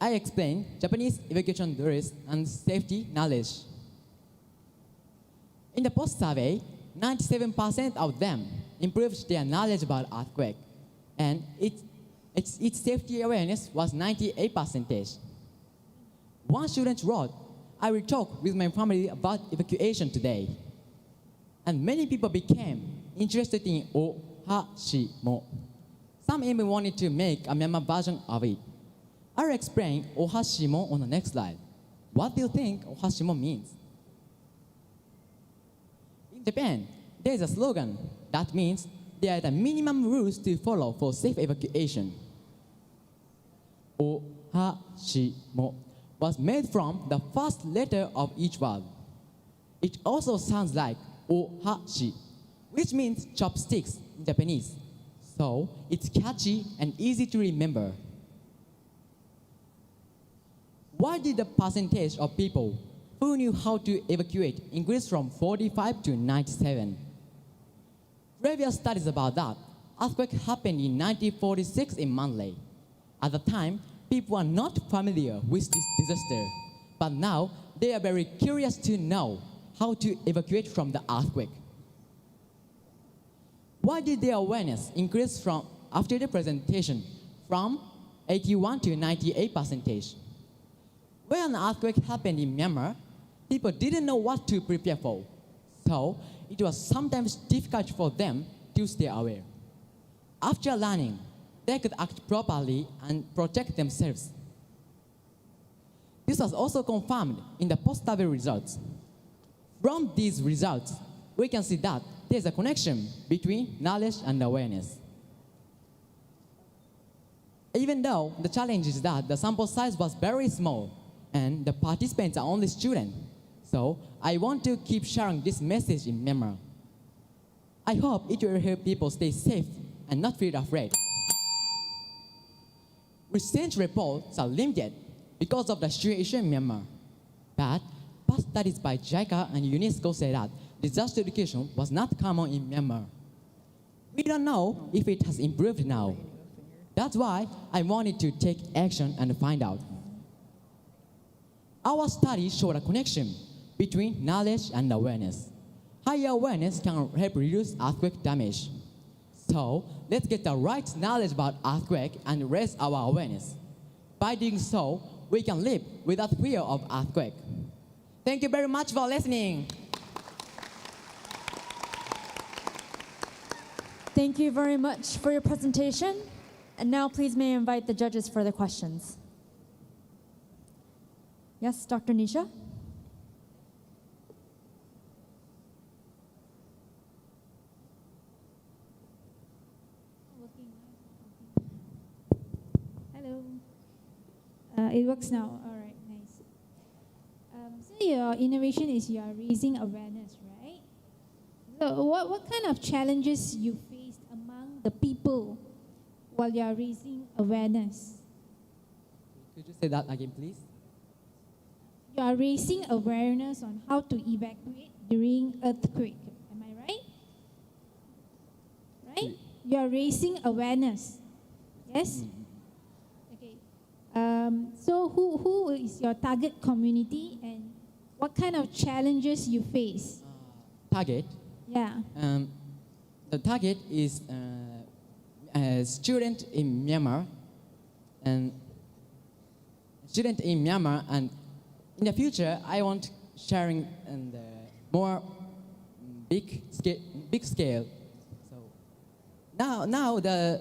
I explained Japanese evacuation drills and safety knowledge. In the post-survey, 97% of them improved their knowledge about earthquake, and its safety awareness was 98%. One student wrote, "I will talk with my family about evacuation today." And many people became interested in Ohashimo. Some even wanted to make a Myanmar version of it. I'll explain Ohashimo on the next slide. What do you think Ohashimo means? In Japan, there is a slogan that means there are the minimum rules to follow for safe evacuation. Ohashimo was made from the first letter of each word. It also sounds like ohashi, which means chopsticks in Japanese. So it's catchy and easy to remember. Why did the percentage of people who knew how to evacuate increase from 45 to 97? Previous studies about that. Earthquake happened in 1946 in Manly. At the time, people were not familiar with this disaster, but now they are very curious to know how to evacuate from the earthquake. Why did their awareness increase from after the presentation from 81 to 98%? When an earthquake happened in Myanmar, people didn't know what to prepare for, so it was sometimes difficult for them to stay aware. After learning, they could act properly and protect themselves. This was also confirmed in the post-survey results. From these results, we can see that there's a connection between knowledge and awareness. Even though the challenge is that the sample size was very small and the participants are only students, so I want to keep sharing this message in Myanmar. I hope it will help people stay safe and not feel afraid. Recent reports are limited because of the situation in Myanmar, but past studies by JICA and UNESCO say that disaster education was not common in Myanmar. We don't know if it has improved now. That's why I wanted to take action and find out. Our study showed a connection between knowledge and awareness. Higher awareness can help reduce earthquake damage. So let's get the right knowledge about earthquake and raise our awareness. By doing so, we can live without fear of earthquake. Thank you very much for listening. Thank you very much for your presentation. And now please may I invite the judges for the questions. Yes, Dr. Nisha? Hello. It works now. All right, nice. So your innovation is you are raising awareness, right? So what kind of challenges you faced among the people while you are raising awareness? Could you say that again, please? You are raising awareness on how to evacuate during earthquake. Am I right? Right? You are raising awareness. Yes? Okay. So who is your target community and what kind of challenges you face? Target? Yeah. The target is a student in Myanmar, and in the future, I want sharing and more big scale. So now the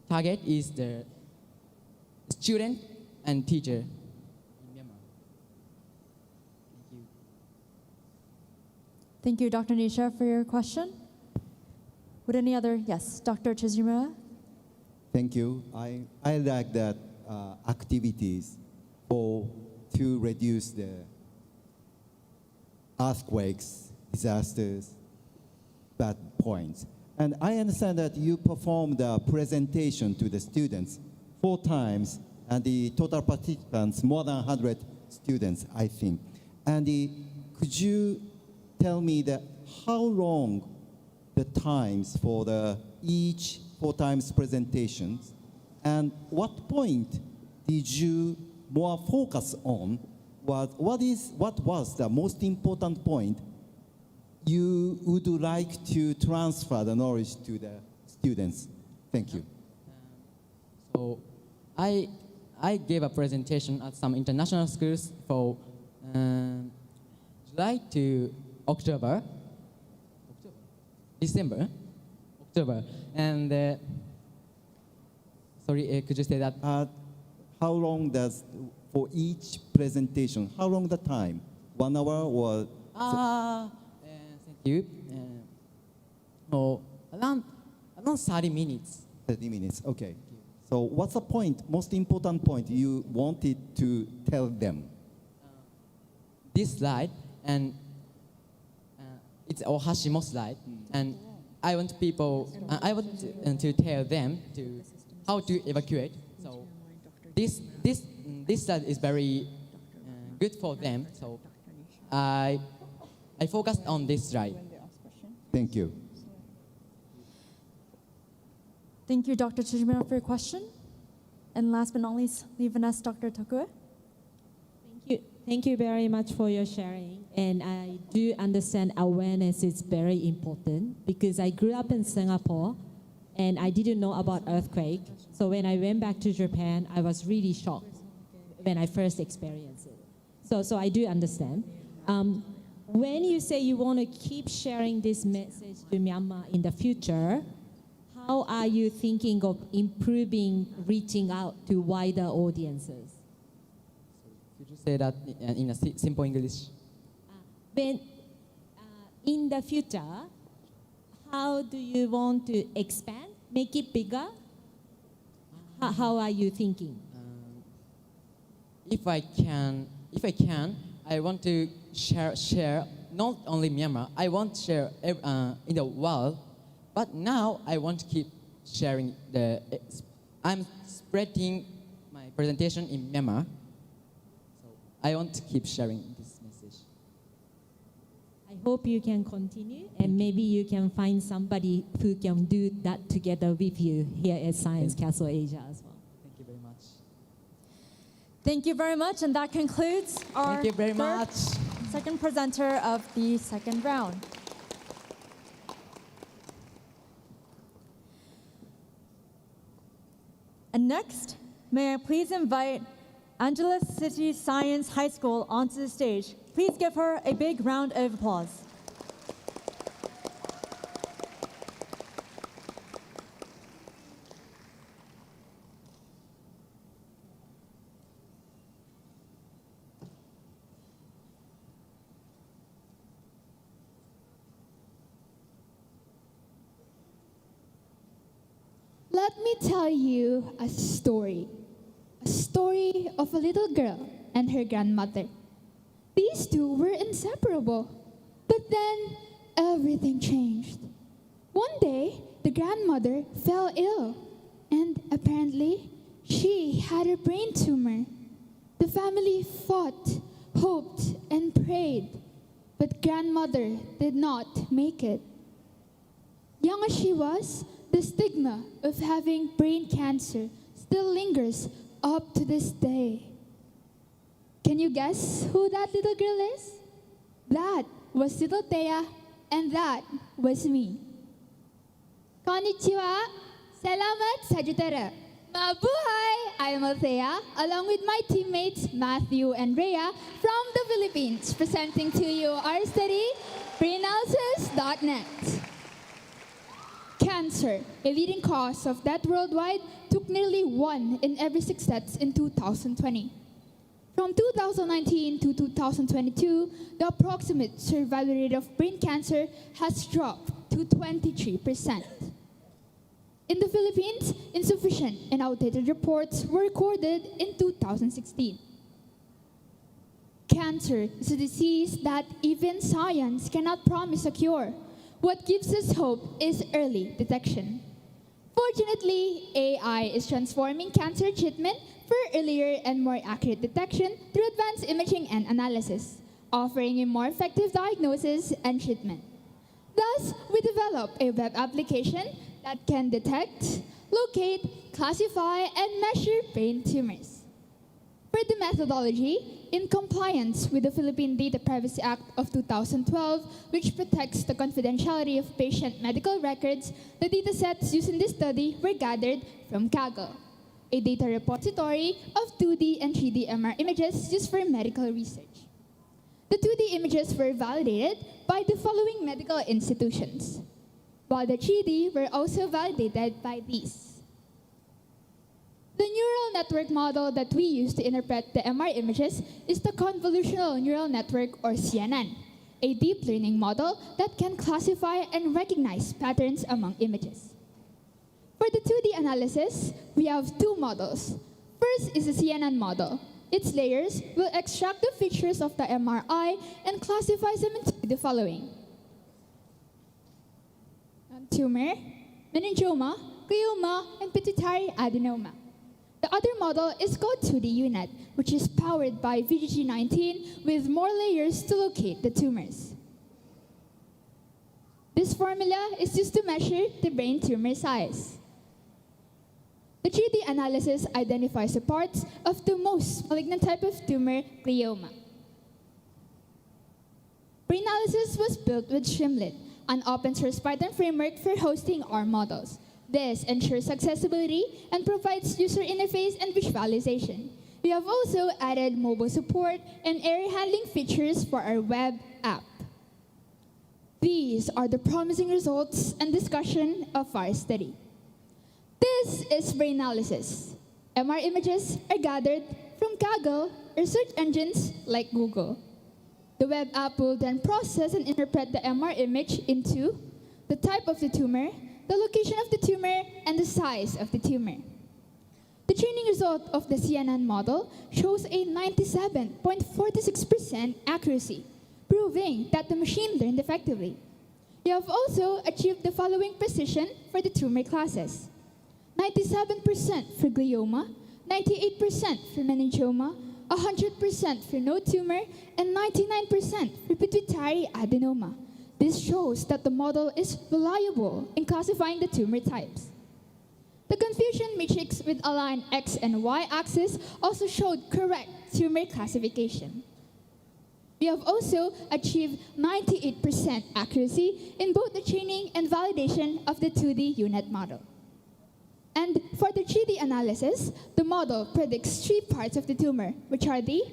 target is the student and teacher in Myanmar. Thank you. Thank you, Dr. Nisha, for your question. Would any other? Yes, Dr. Chizumura. Thank you. I like that activities to reduce the earthquakes, disasters, bad points. And I understand that you performed a presentation to the students 4 times, and the total participants, more than 100 students, I think. And could you tell me how long the times for each 4 times presentations, and what point did you more focus on? What was the most important point you would like to transfer the knowledge to the students? Thank you. So I gave a presentation at some international schools for July to October, and sorry, could you say that? How long does, for each presentation, how long the time? 1 hour or? Thank you. Around 30 minutes. 30 minutes, okay. So what's the point, most important point you wanted to tell them? This slide, and it's Ohashimo slide, and I want to tell them how to evacuate. So this slide is very good for them. So I focused on this slide. Thank you. Thank you, Dr. Chijimura, for your question. And last but not least, Livness, Dr. Tokue. Thank you very much for your sharing. And I do understand awareness is very important because I grew up in Singapore and I didn't know about earthquake. So when I went back to Japan, I was really shocked when I first experienced it. So I do understand. When you say you want to keep sharing this message to Myanmar in the future, how are you thinking of improving reaching out to wider audiences? Could you say that in a simple English? When, in the future, how do you want to expand, make it bigger? How are you thinking? If I can, I want to share not only Myanmar. I want to share in the world. But now I want to keep sharing I'm spreading my presentation in Myanmar. So I want to keep sharing this message. I hope you can continue and maybe you can find somebody who can do that together with you here at Science Castle Asia as well. Thank you very much. Thank you very much, and that concludes our Thank you very much. second presenter of the second round. And next, may I please invite Angeles City Science High School onto the stage. Please give her a big round of applause. Let me tell you a story of a little girl and her grandmother. These two were inseparable, but then everything changed. One day, the grandmother fell ill, and apparently, she had a brain tumor. The family fought, hoped, and prayed, but grandmother did not make it. Young as she was, the stigma of having brain cancer still lingers up to this day. Can you guess who that little girl is? That was little Thea, and that was me. Konnichiwa, salamat sa jutara. Mabuhay! I am Althea, along with my teammates Matthew and Rhea from the Philippines, presenting to you our study, preanalysis.net. Cancer, a leading cause of death worldwide, took nearly 1 in every 6 deaths in 2020. From 2019 to 2022, the approximate survival rate of brain cancer has dropped to 23%. In the Philippines, insufficient and outdated reports were recorded in 2016. Cancer is a disease that even science cannot promise a cure. What gives us hope is early detection. Fortunately, AI is transforming cancer treatment for earlier and more accurate detection through advanced imaging and analysis, offering a more effective diagnosis and treatment. Thus, we developed a web application that can detect, locate, classify, and measure brain tumors. For the methodology, in compliance with the Philippine Data Privacy Act of 2012, which protects the confidentiality of patient medical records, the datasets used in this study were gathered from Kaggle, a data repository of 2D and 3D MR images used for medical research. The 2D images were validated by the following medical institutions, while the 3D were also validated by these. The neural network model that we use to interpret the MR images is the convolutional neural network, or CNN, a deep learning model that can classify and recognize patterns among images. For the 2D analysis, we have two models. First is the CNN model. Its layers will extract the features of the MRI and classify them into the following: tumor, meningioma, glioma, and pituitary adenoma. The other model is called 2D UNet, which is powered by VGG19 with more layers to locate the tumors. This formula is used to measure the brain tumor size. The 3D analysis identifies the parts of the most malignant type of tumor, glioma. Brainalysis was built with Streamlit, an open source Python framework for hosting our models. This ensures accessibility and provides user interface and visualization. We have also added mobile support and error handling features for our web app. These are the promising results and discussion of our study. This is Brainalysis. MR images are gathered from Kaggle or search engines like Google. The web app will then process and interpret the MR image into the type of the tumor, the location of the tumor, and the size of the tumor. The training result of the CNN model shows a 97.46% accuracy, proving that the machine learned effectively. We have also achieved the following precision for the tumor classes: 97% for glioma, 98% for meningioma, 100% for no tumor, and 99% for pituitary adenoma. This shows that the model is reliable in classifying the tumor types. The confusion matrix with aligned X and Y axis also showed correct tumor classification. We have also achieved 98% accuracy in both the training and validation of the 2D UNet model. And for the 3D analysis, the model predicts three parts of the tumor, which are the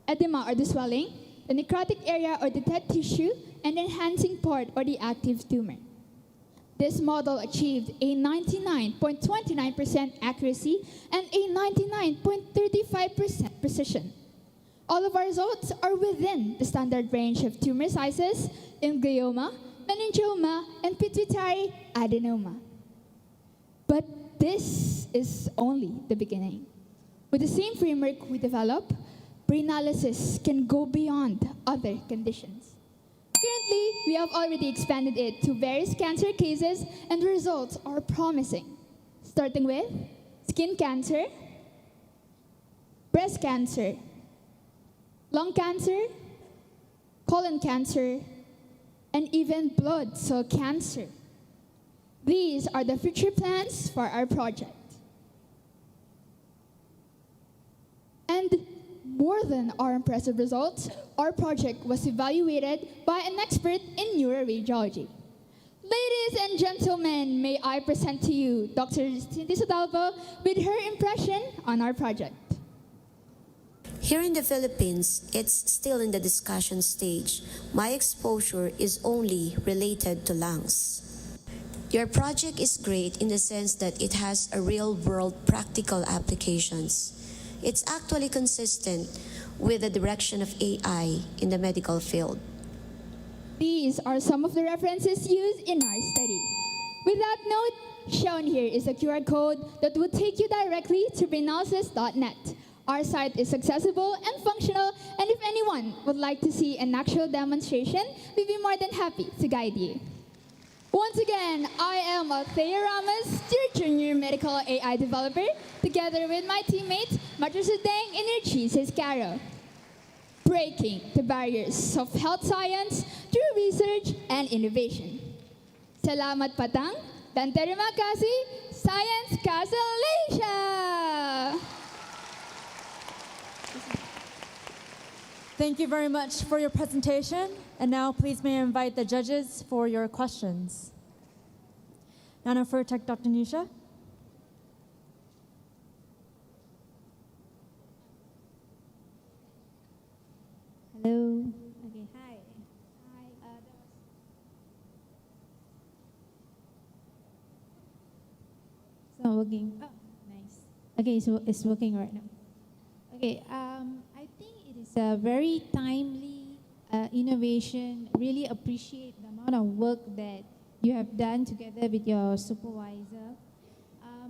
edema or the swelling, the necrotic area or the dead tissue, and enhancing part or the active tumor. This model achieved a 99.29% accuracy and a 99.35% precision. All of our results are within the standard range of tumor sizes in glioma, meningioma, and pituitary adenoma. But this is only the beginning. With the same framework we develop, Brainalysis can go beyond other conditions. Currently, we have already expanded it to various cancer cases, and the results are promising, starting with skin cancer, breast cancer, lung cancer, colon cancer, and even blood cell cancer. These are the future plans for our project. And more than our impressive results, our project was evaluated by an expert in neuroradiology. Ladies and gentlemen, may I present to you Dr. Cindy Sodalvo with her impression on our project. Here in the Philippines, it's still in the discussion stage. My exposure is only related to lungs. Your project is great in the sense that it has a real-world practical applications. It's actually consistent with the direction of AI in the medical field. These are some of the references used in our study. With that note, shown here is a QR code that will take you directly to brainalysis.net. Our site is accessible and functional, and if anyone would like to see an actual demonstration, we'd be more than happy to guide you. Once again, I am Althea Ramos, your junior medical AI developer, together with my teammate, Matrusudeng Energies Caro. Breaking the barriers of health science through research and innovation. Salamat patang dan terima kasih, Science Castle Malaysia! Thank you very much for your presentation. And now please may I invite the judges for your questions. Nanofurtech, Dr. Nisha. Hello. Okay, hi. It's not working. Oh, nice. Okay, so it's working right now. Okay, I think it is a very timely innovation. Really appreciate the amount of work that you have done together with your supervisor.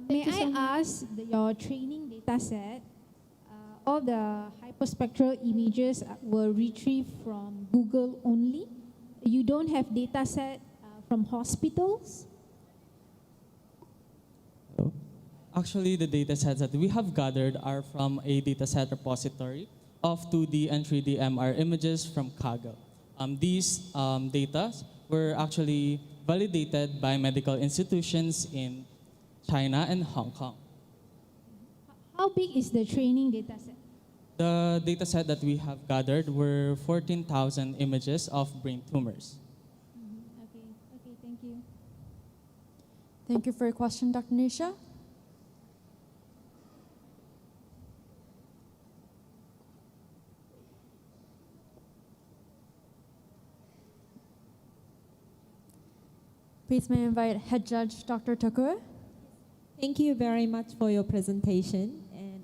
May I ask your training data set? All the hyperspectral images were retrieved from Google only. You don't have data set from hospitals? Actually, the data sets that we have gathered are from a dataset repository of 2D and 3D MR images from Kaggle. These data were actually validated by medical institutions in China and Hong Kong. How big is the training data set? The data set that we have gathered were 14,000 images of brain tumors. Okay, thank you. Thank you for your question, Dr. Nisha. Please may I invite Head Judge Dr. Takue. Thank you very much for your presentation. And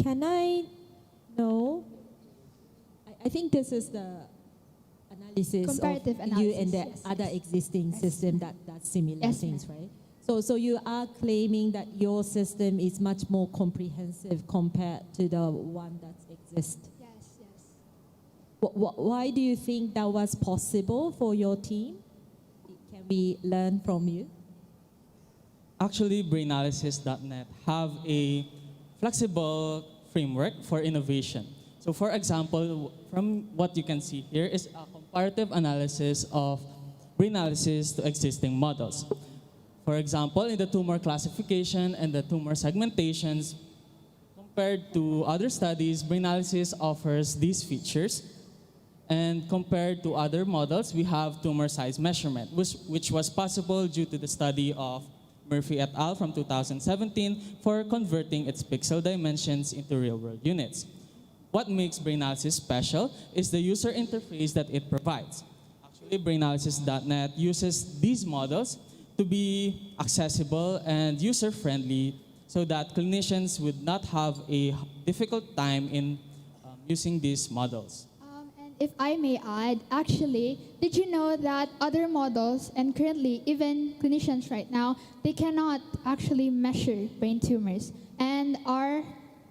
can I know, I think this is the analysis Comparative of you and the analysis, yes, other existing system that does similar Yes, things, ma'am. right? So you are claiming that your system is much more comprehensive compared to the one that exists. Yes. Why do you think that was possible for your team? Can we learn from you? Actually, brainalysis.net have a flexible framework for innovation. So for example, from what you can see here is a comparative analysis of brainalysis to existing models. For example, in the tumor classification and the tumor segmentations, compared to other studies, brainalysis offers these features. And compared to other models, we have tumor size measurement, which was possible due to the study of Murphy et al. From 2017 for converting its pixel dimensions into real-world units. What makes brainalysis special is the user interface that it provides. Actually, brainalysis.net uses these models to be accessible and user-friendly so that clinicians would not have a difficult time in using these models. If I may add, actually, did you know that other models, and currently even clinicians right now, they cannot actually measure brain tumors. And our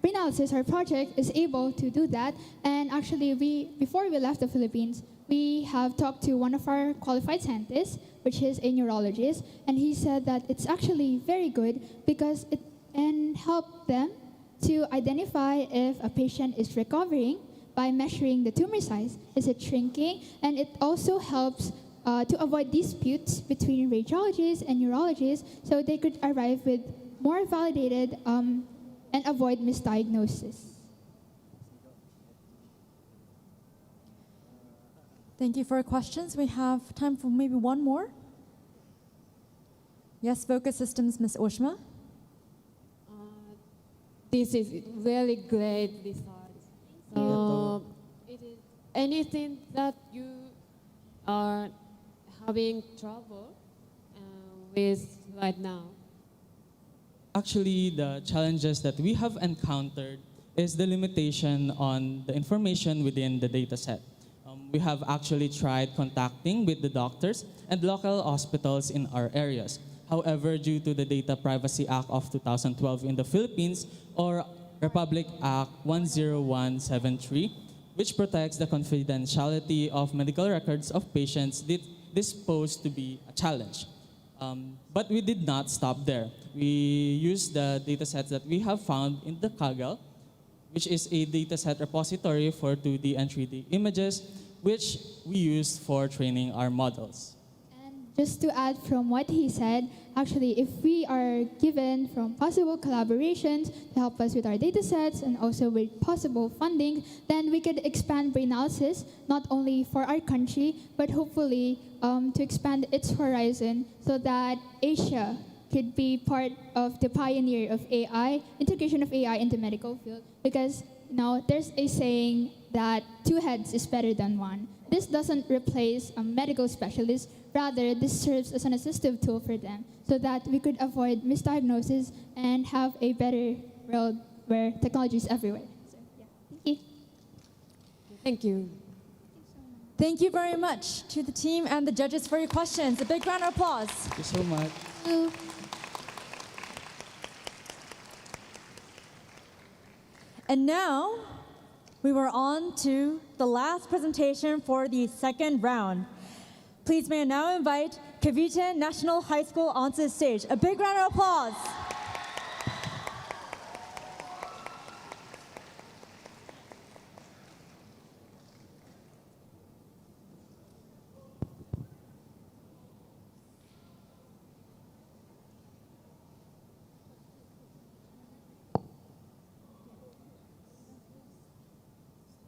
brainalysis, our project, is able to do that. And actually, before we left the Philippines, we have talked to one of our qualified scientists, which is a neurologist, and he said that it's actually very good because it can help them to identify if a patient is recovering by measuring the tumor size. Is it shrinking? And it also helps to avoid disputes between radiologists and neurologists so they could arrive with more validated and avoid misdiagnosis. Thank you for your questions. We have time for maybe one more. Yes, Focus Systems, Ms. Oshma. This is really great result. It is anything that you are having trouble with right now? Actually, the challenges that we have encountered is the limitation on the information within the data set. we have actually tried contacting with the doctors and local hospitals in our areas. However, due to the Data Privacy Act of 2012 in the Philippines, or Republic Act 10173, which protects the confidentiality of medical records of patients, this posed to be a challenge. But we did not stop there. We used the datasets that we have found in the Kaggle, which is a dataset repository for 2D and 3D images, which we used for training our models. Just to add from what he said, actually, if we are given from possible collaborations to help us with our data sets and also with possible funding, then we could expand brain analysis, not only for our country, but hopefully to expand its horizon so that Asia could be part of the pioneer of AI, integration of AI into medical field. Because there's a saying that 2 heads is better than 1. This doesn't replace a medical specialist. Rather, this serves as an assistive tool for them so that we could avoid misdiagnosis and have a better world where technology is everywhere. So, yeah. Thank you. Thank you. Thank you very much to the team and the judges for your questions. A big round of applause. Thank you so much. And now, we were on to the last presentation for the second round. Please may I now invite Cavite National High School onto the stage. A big round of applause.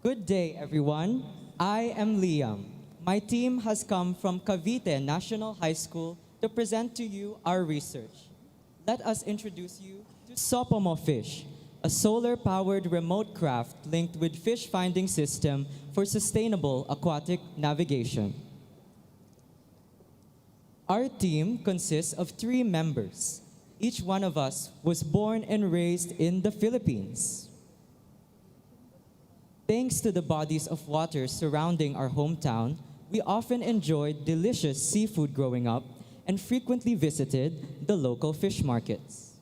Good day, everyone. I am Liam. My team has come from Cavite National High School to present to you our research. Let us introduce you to Sopomo Fish, a solar-powered remote craft linked with fish finding system for sustainable aquatic navigation. Our team consists of 3 members. Each one of us was born and raised in the Philippines. Thanks to the bodies of water surrounding our hometown, we often enjoyed delicious seafood growing up and frequently visited the local fish markets.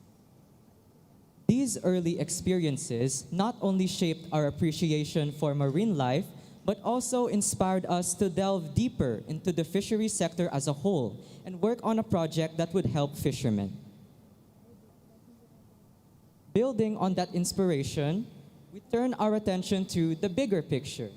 These early experiences not only shaped our appreciation for marine life, but also inspired us to delve deeper into the fishery sector as a whole and work on a project that would help fishermen. Building on that inspiration, we turn our attention to the bigger picture.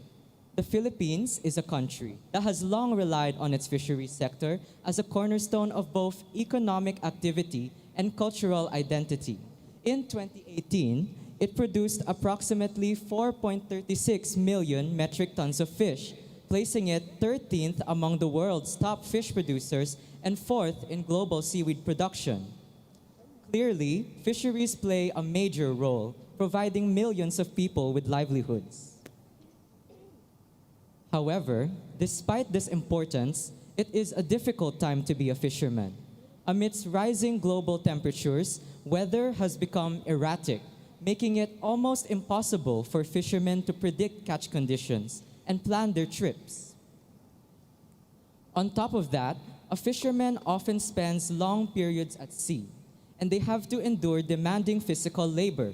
The Philippines is a country that has long relied on its fisheries sector as a cornerstone of both economic activity and cultural identity. In 2018, it produced approximately 4.36 million metric tons of fish, placing it 13th among the world's top fish producers and 4th in global seaweed production. Clearly, fisheries play a major role, providing millions of people with livelihoods. However, despite this importance, it is a difficult time to be a fisherman. Amidst rising global temperatures, weather has become erratic, making it almost impossible for fishermen to predict catch conditions and plan their trips. On top of that, a fisherman often spends long periods at sea, and they have to endure demanding physical labor.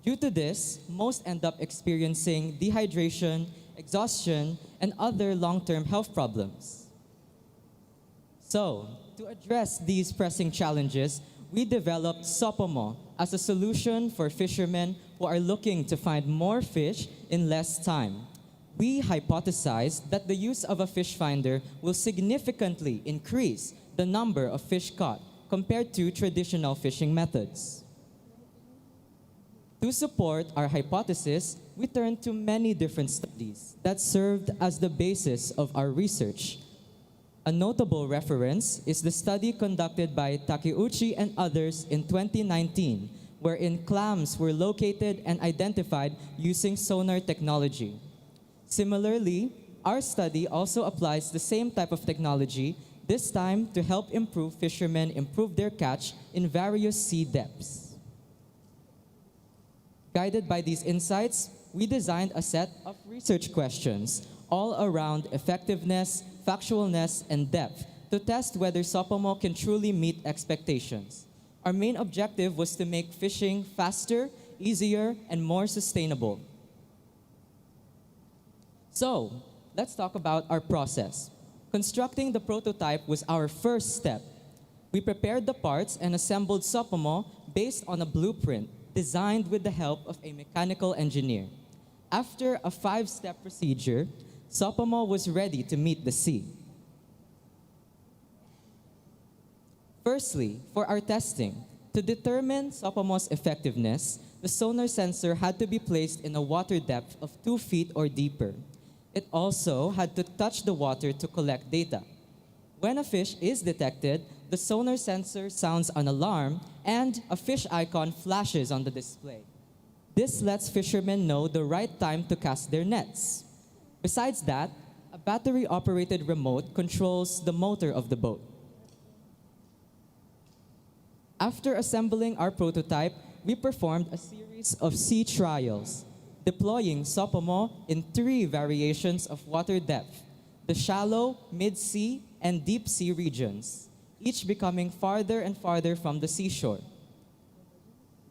Due to this, most end up experiencing dehydration, exhaustion, and other long-term health problems. So, to address these pressing challenges, we developed Sopomo as a solution for fishermen who are looking to find more fish in less time. We hypothesized that the use of a fish finder will significantly increase the number of fish caught compared to traditional fishing methods. To support our hypothesis, we turned to many different studies that served as the basis of our research. A notable reference is the study conducted by Takeuchi and others in 2019, wherein clams were located and identified using sonar technology. Similarly, our study also applies the same type of technology, this time to help fishermen improve their catch in various sea depths. Guided by these insights, we designed a set of research questions, all around effectiveness, factualness, and depth to test whether Sopomo can truly meet expectations. Our main objective was to make fishing faster, easier, and more sustainable. So, let's talk about our process. Constructing the prototype was our first step. We prepared the parts and assembled Sopomo based on a blueprint designed with the help of a mechanical engineer. After a 5-step procedure, Sopomo was ready to meet the sea. Firstly, for our testing, to determine Sopomo's effectiveness, the sonar sensor had to be placed in a water depth of 2 feet or deeper. It also had to touch the water to collect data. When a fish is detected, the sonar sensor sounds an alarm and a fish icon flashes on the display. This lets fishermen know the right time to cast their nets. Besides that, a battery-operated remote controls the motor of the boat. After assembling our prototype, we performed a series of sea trials, deploying Sopomo in 3 variations of water depth: the shallow, mid-sea, and deep-sea regions, each becoming farther and farther from the seashore.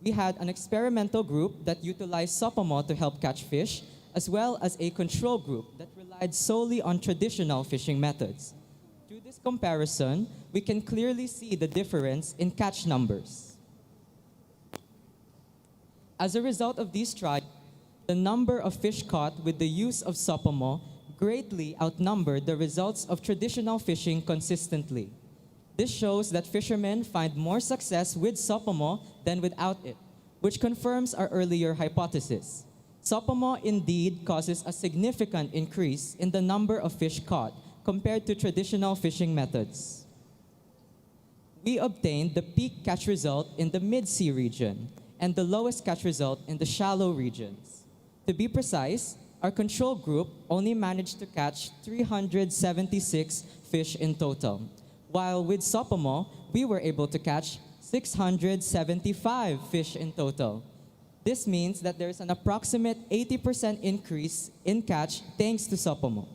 We had an experimental group that utilized Sopomo to help catch fish, as well as a control group that relied solely on traditional fishing methods. Through this comparison, we can clearly see the difference in catch numbers. As a result of these trials, the number of fish caught with the use of Sopomo greatly outnumbered the results of traditional fishing consistently. This shows that fishermen find more success with Sopomo than without it, which confirms our earlier hypothesis. Sopomo indeed causes a significant increase in the number of fish caught compared to traditional fishing methods. We obtained the peak catch result in the mid-sea region and the lowest catch result in the shallow regions. To be precise, our control group only managed to catch 376 fish in total, while with Sopomo, we were able to catch 675 fish in total. This means that there's an approximate 80% increase in catch thanks to Sopomo.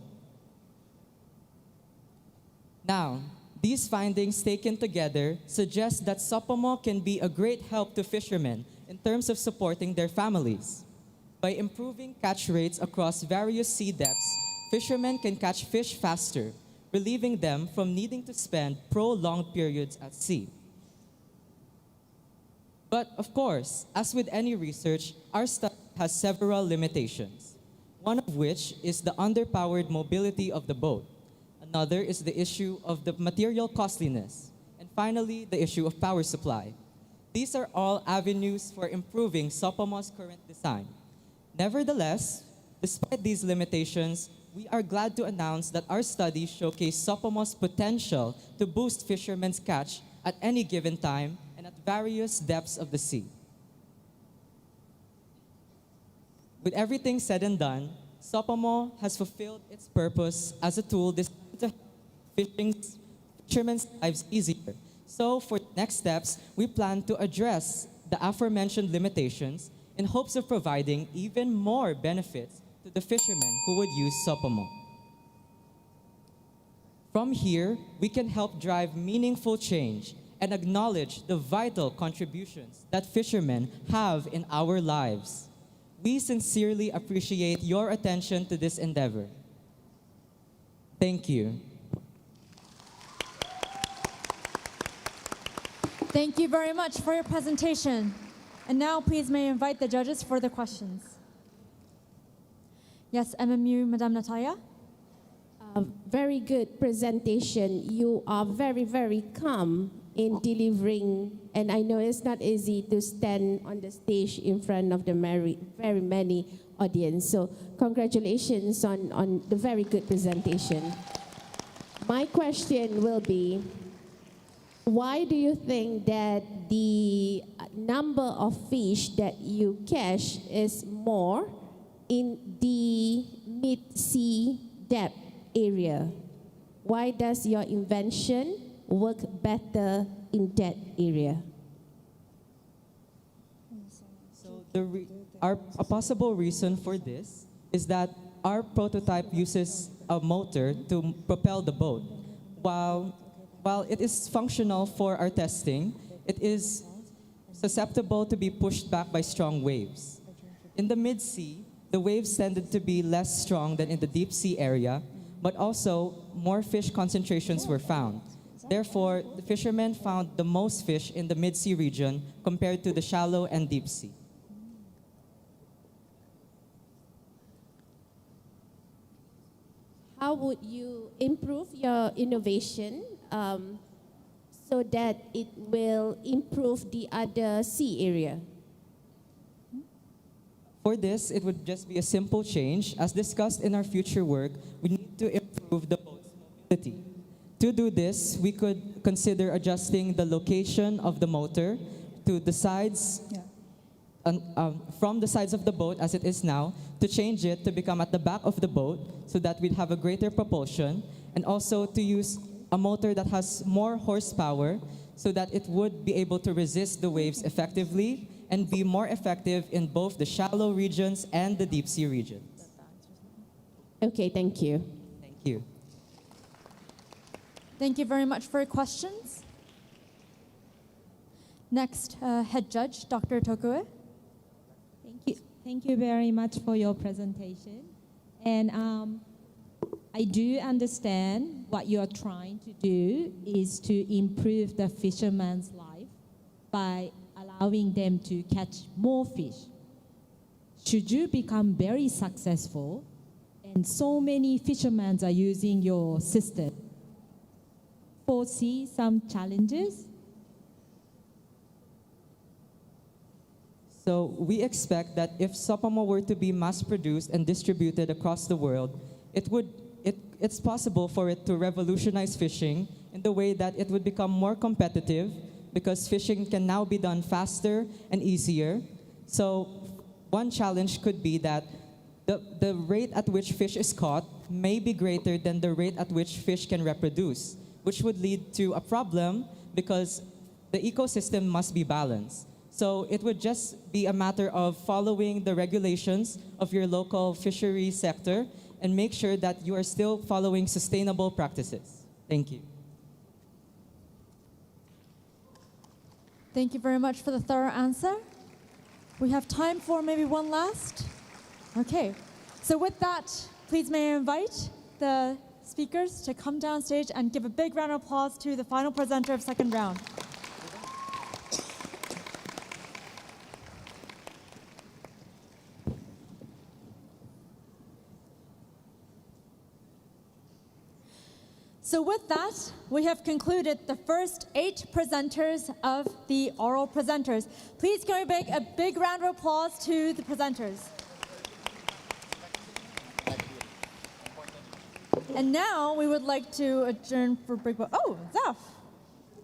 Now, these findings taken together suggest that Sopomo can be a great help to fishermen in terms of supporting their families. By improving catch rates across various sea depths, fishermen can catch fish faster, relieving them from needing to spend prolonged periods at sea. But of course, as with any research, our study has several limitations, one of which is the underpowered mobility of the boat. Another is the issue of the material costliness. And finally, the issue of power supply. These are all avenues for improving Sopomo's current design. Nevertheless, despite these limitations, we are glad to announce that our study showcased Sopomo's potential to boost fishermen's catch at any given time and at various depths of the sea. With everything said and done, Sopomo has fulfilled its purpose as a tool designed to make fishermen's lives easier. So for the next steps, we plan to address the aforementioned limitations in hopes of providing even more benefits to the fishermen who would use Sopomo. From here, we can help drive meaningful change and acknowledge the vital contributions that fishermen have in our lives. We sincerely appreciate your attention to this endeavor. Thank you. Thank you very much for your presentation. And now please may I invite the judges for the questions. Yes, MMU, Madame Natalia. Very good presentation. You are very, very calm in delivering, and I know it's not easy to stand on the stage in front of the very many audience. So congratulations on the very good presentation. My question will be, why do you think that the number of fish that you catch is more in the mid-sea depth area? Why does your invention work better in that area? So a possible reason for this is that our prototype uses a motor to propel the boat. While it is functional for our testing, it is susceptible to be pushed back by strong waves. In the mid-sea, the waves tended to be less strong than in the deep sea area, but also more fish concentrations were found. Therefore, the fishermen found the most fish in the mid-sea region compared to the shallow and deep sea. How would you improve your innovation so that it will improve the other sea area? For this, it would just be a simple change. As discussed in our future work, we need to improve the boat's mobility. To do this, we could consider adjusting the location of the motor to the sides, from the sides of the boat as it is now, to change it to become at the back of the boat so that we'd have a greater propulsion, and also to use a motor that has more horsepower so that it would be able to resist the waves effectively and be more effective in both the shallow regions and the deep sea regions. Okay, thank you. Thank you. Thank you very much for your questions. Next, head judge, Dr. Tokue. Thank you very much for your presentation. And I do understand what you're trying to do is to improve the fisherman's life by allowing them to catch more fish. Should you become very successful and so many fishermen are using your system, foresee some challenges? So we expect that if Sopomo were to be mass-produced and distributed across the world, it's possible for it to revolutionize fishing in the way that it would become more competitive because fishing can now be done faster and easier. So one challenge could be that the rate at which fish is caught may be greater than the rate at which fish can reproduce, which would lead to a problem because the ecosystem must be balanced. So it would just be a matter of following the regulations of your local fishery sector and make sure that you are still following sustainable practices. Thank you. Thank you very much for the thorough answer. We have time for maybe one last. Okay, so with that, please may I invite the speakers to come down stage and give a big round of applause to the final presenter of second round. So with that, we have concluded the first 8 presenters of the oral presenters. Please can we make a big round of applause to the presenters. And now we would like to adjourn for break. Oh, Zaf,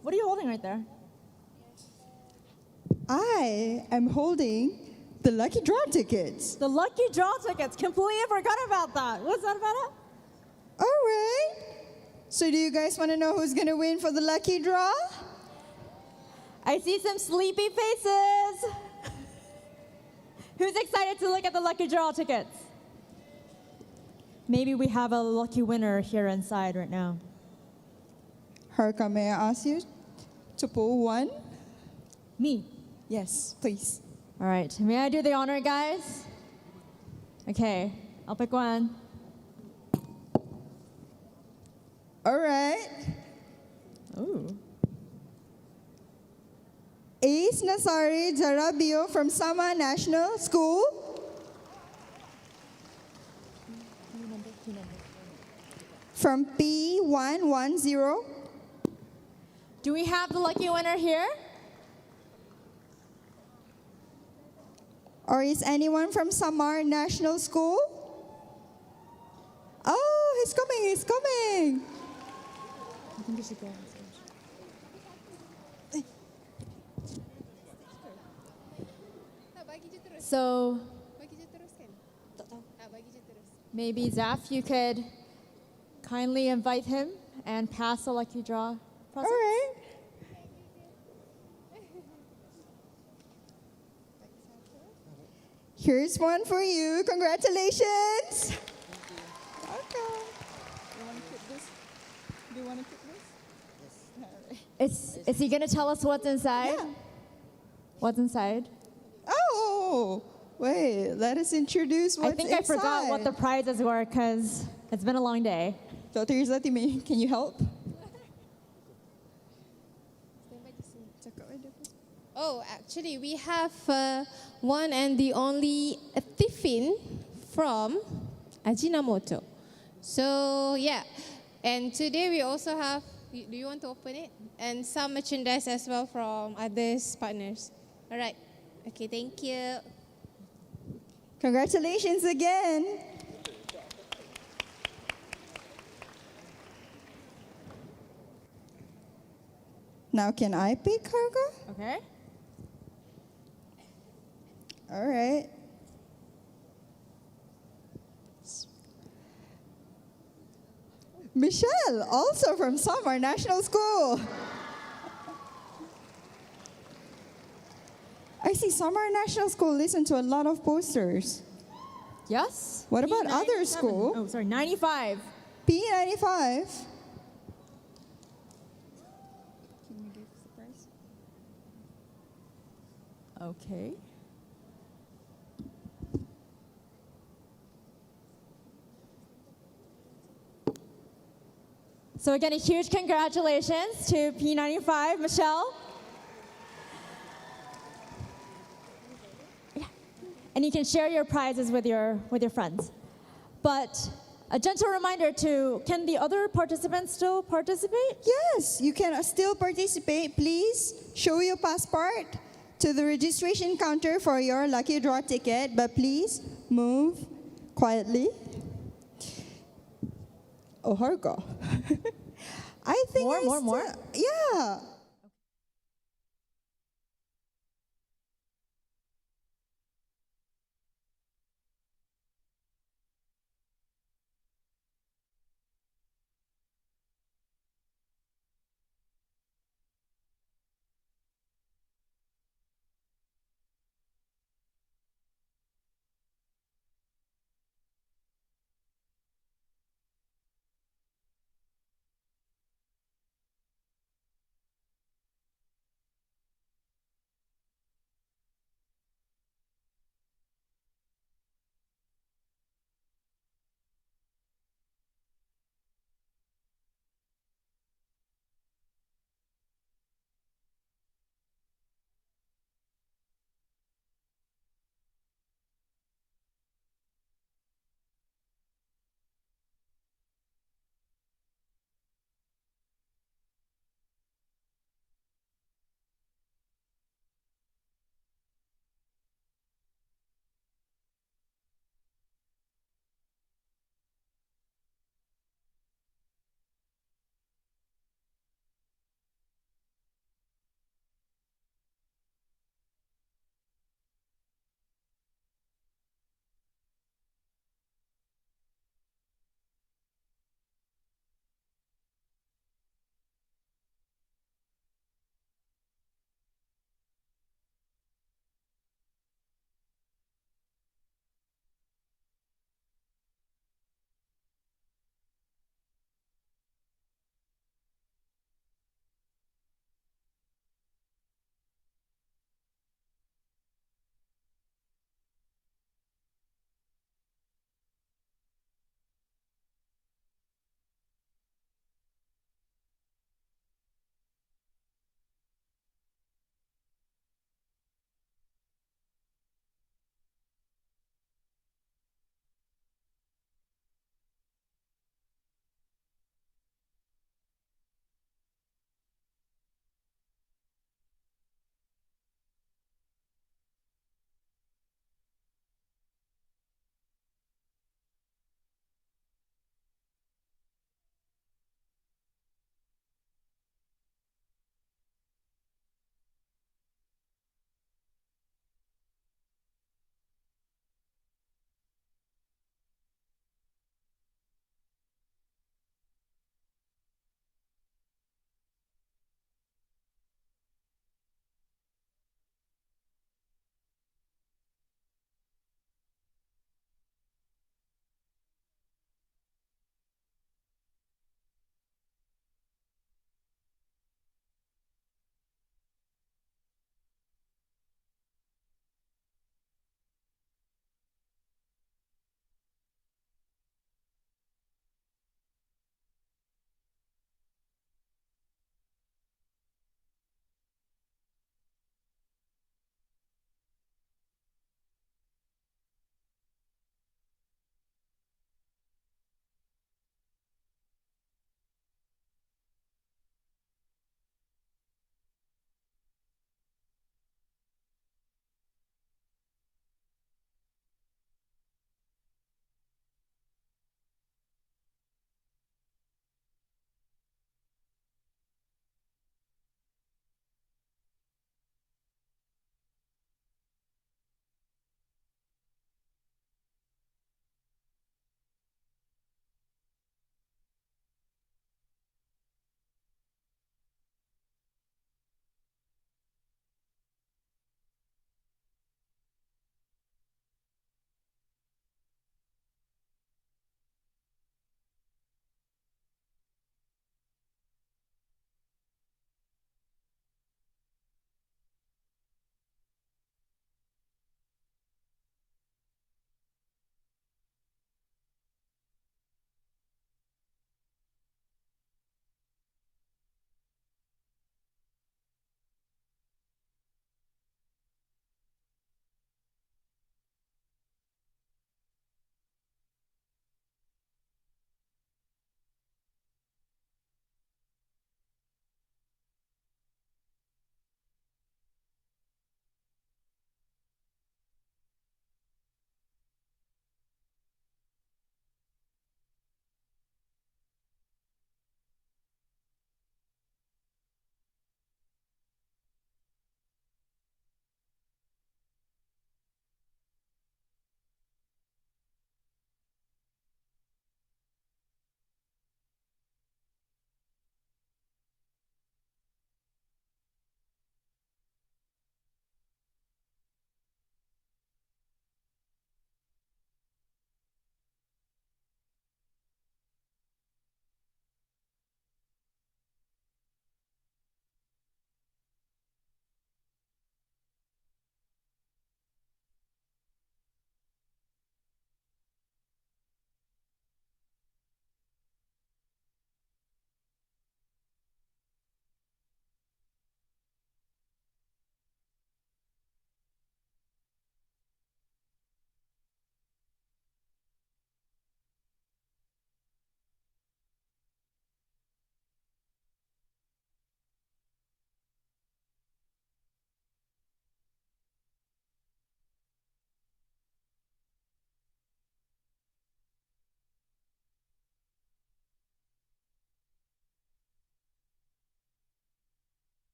what are you holding right there? I am holding the lucky draw tickets. The lucky draw tickets. Completely forgot about that. What's that about it? All right. So do you guys want to know who's going to win for the lucky draw? I see some sleepy faces. Who's excited to look at the lucky draw tickets? Maybe we have a lucky winner here inside right now. Harka, may I ask you to pull one? Me? Yes, please. All right. May I do the honor, guys? Okay. I'll pick one. All right. Ooh. Ace Nasari Jarabio from Sama National School. From P110. Do we have the lucky winner here? Or is anyone from Samar National School? Oh, he's coming, he's coming. I think you should go on stage. So, maybe Zaf, you could kindly invite him and pass the lucky draw present. All right. Here's one for you. Congratulations. Do you want to take this? Is he going to tell us what's inside? Yeah. What's inside? Oh, wait, let us introduce what's I think inside. I forgot what the prizes were because it's been a long day. Dr. Izatime, can you help? Oh, actually, we have one and the only tiffin from Ajinomoto. So, yeah. And today we also have, do you want to open it? And some merchandise as well from others partners. All right. Okay, thank you. Congratulations again. Now can I pick Hargo? Okay. All right. Michelle, also from Samar National School. I see Samar National School listen to a lot of posters. Yes. What about other P97. school? Oh, sorry, 95. P95. Okay. So again, a huge congratulations to P95, Michelle. Yeah. And you can share your prizes with your friends. But a gentle reminder to, can the other participants still participate? Yes, you can still participate. Please show your passport to the registration counter for your lucky draw ticket, but please move quietly. Oh, Hargo. I think more. Yeah.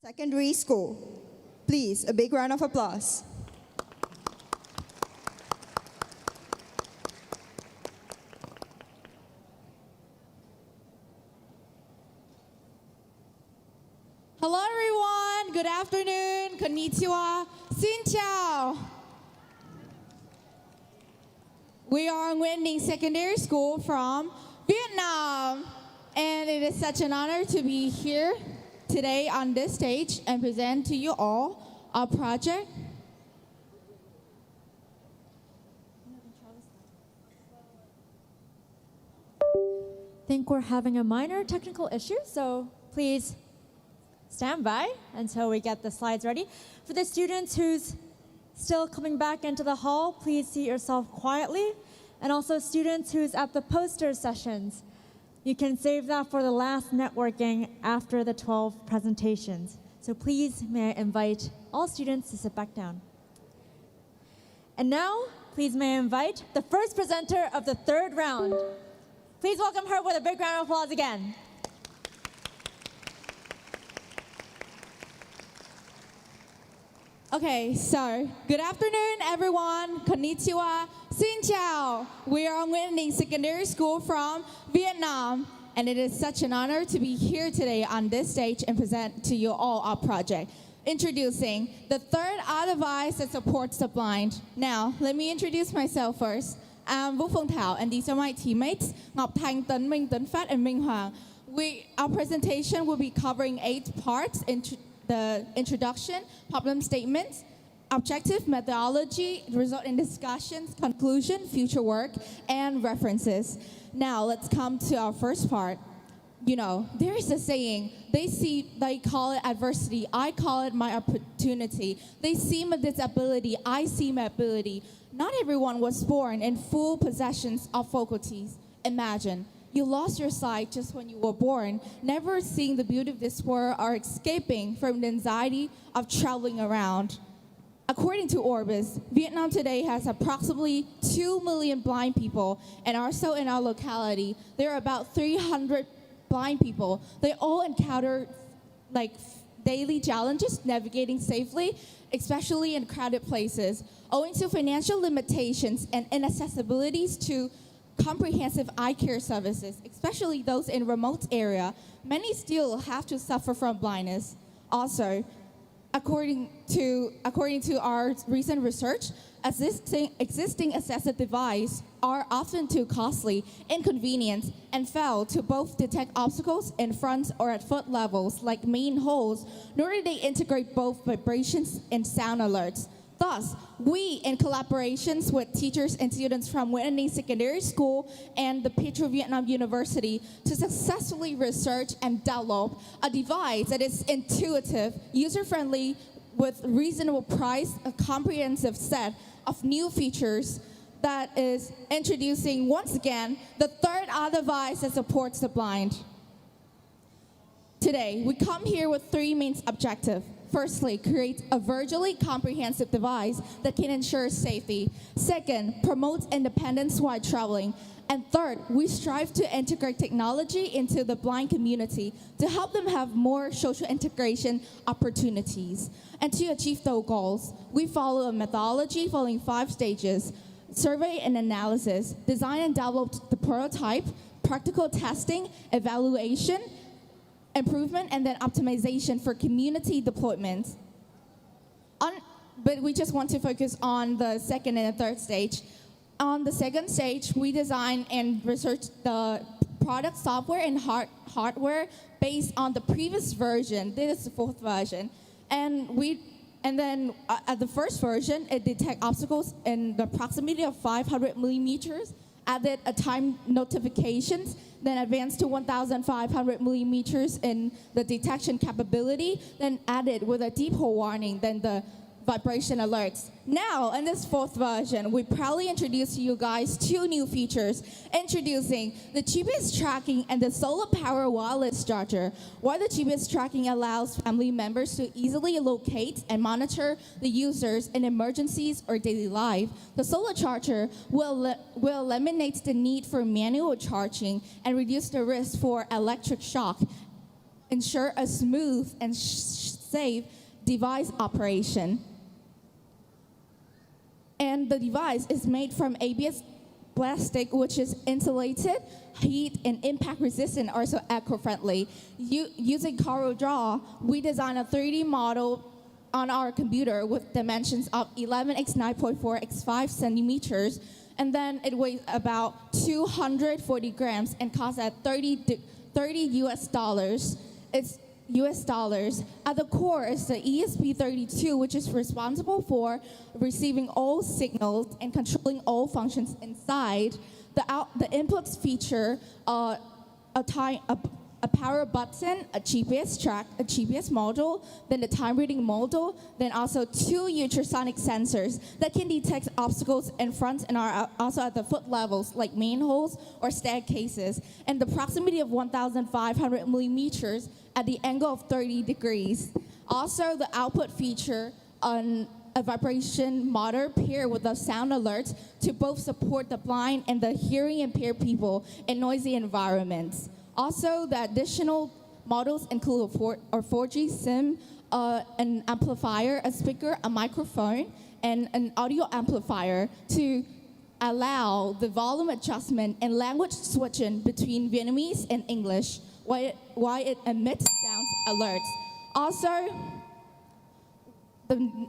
Secondary School. Please, a big round of applause. Hello everyone, good afternoon, konnichiwa, xin chào. We are Nguyễn Ninh Secondary School from Vietnam, and it is such an honor to be here today on this stage and present to you all our project. I think we're having a minor technical issue, so please stand by until we get the slides ready. For the students who's still coming back into the hall, please seat yourself quietly. And also students who's at the poster sessions, you can save that for the last networking after the 12 presentations. So please, may I invite all students to sit back down. And now, please may I invite the first presenter of the third round. Please welcome her with a big round of applause again. Okay, so good afternoon, everyone. Konnichiwa, xin chào. We are Nguyễn Ninh Secondary School from Vietnam, and it is such an honor to be here today on this stage and present to you all our project. Introducing the third art device that supports the blind. Now, let me introduce myself first. I'm Vũ Phương Thảo, and these are my teammates, Ngọc Thanh, Tấn Minh, Tấn Phát, and Minh Hoàng. Our presentation will be covering 8 parts. The introduction, problem statements, objective methodology, result in discussions, conclusion, future work, and references. Now let's come to our first part. You know, there is a saying, they call it adversity, I call it my opportunity. They see my disability, I see my ability. Not everyone was born in full possessions of faculties. Imagine. You lost your sight just when you were born, never seeing the beauty of this world or escaping from the anxiety of traveling around. According to Orbis, Vietnam today has approximately 2 million blind people, and also in our locality, there are about 300 blind people. They all encounter daily challenges navigating safely, especially in crowded places. Owing to financial limitations and inaccessibilities to comprehensive eye care services, especially those in remote area, many still have to suffer from blindness. Also, according to our recent research, existing assistive devices are often too costly, inconvenient, and fail to both detect obstacles in front or at foot levels like manholes, nor do they integrate both vibrations and sound alerts. Thus, we, in collaborations with teachers and students from Nguyễn Ninh Secondary School and the Petro-Vietnam University, to successfully research and develop a device that is intuitive, user-friendly, with reasonable price, a comprehensive set of new features that is introducing, once again, the third art device that supports the blind. Today, we come here with 3 main objectives. Firstly, create a visually comprehensive device that can ensure safety. Second, promote independence while traveling. And third, we strive to integrate technology into the blind community to help them have more social integration opportunities. And to achieve those goals, we follow a methodology following 5 stages: survey and analysis, design and develop the prototype, practical testing, evaluation, improvement, and then optimization for community deployment. But we just want to focus on the second and the third stage. On the second stage, we design and research the product software and hardware based on the previous version. This is the 4th version. And then at the first version, it detects obstacles in the proximity of 500 millimeters, added a time notifications, then advanced to 1,500 millimeters in the detection capability, then added with a deep hole warning, then the vibration alerts. Now, in this 4th version, we proudly introduce to you guys 2 new features, introducing the GPS tracking and the solar power wireless charger. While the GPS tracking allows family members to easily locate and monitor the users in emergencies or daily life, the solar charger will eliminate the need for manual charging and reduce the risk for electric shock, ensure a smooth and safe device operation. And the device is made from ABS plastic, which is insulated, heat, and impact resistant, also eco-friendly. Using CorelDRAW, we designed a 3D model on our computer with dimensions of 11x9.4x5 centimeters, and then it weighs about 240 grams and costs at 30 US dollars. It's US dollars. At the core is the ESP32, which is responsible for receiving all signals and controlling all functions inside. The inputs feature a power button, a GPS track, a GPS module, then the time reading module, then also 2 ultrasonic sensors that can detect obstacles in front and are also at the foot levels, like manholes or staircases, and the proximity of 1,500 millimeters at the angle of 30 degrees. Also, the output feature a vibration motor paired with a sound alert to both support the blind and the hearing impaired people in noisy environments. Also, the additional models include a 4G SIM, an amplifier, a speaker, a microphone, and an audio amplifier to allow the volume adjustment and language switching between Vietnamese and English while it emits sound alerts. Also,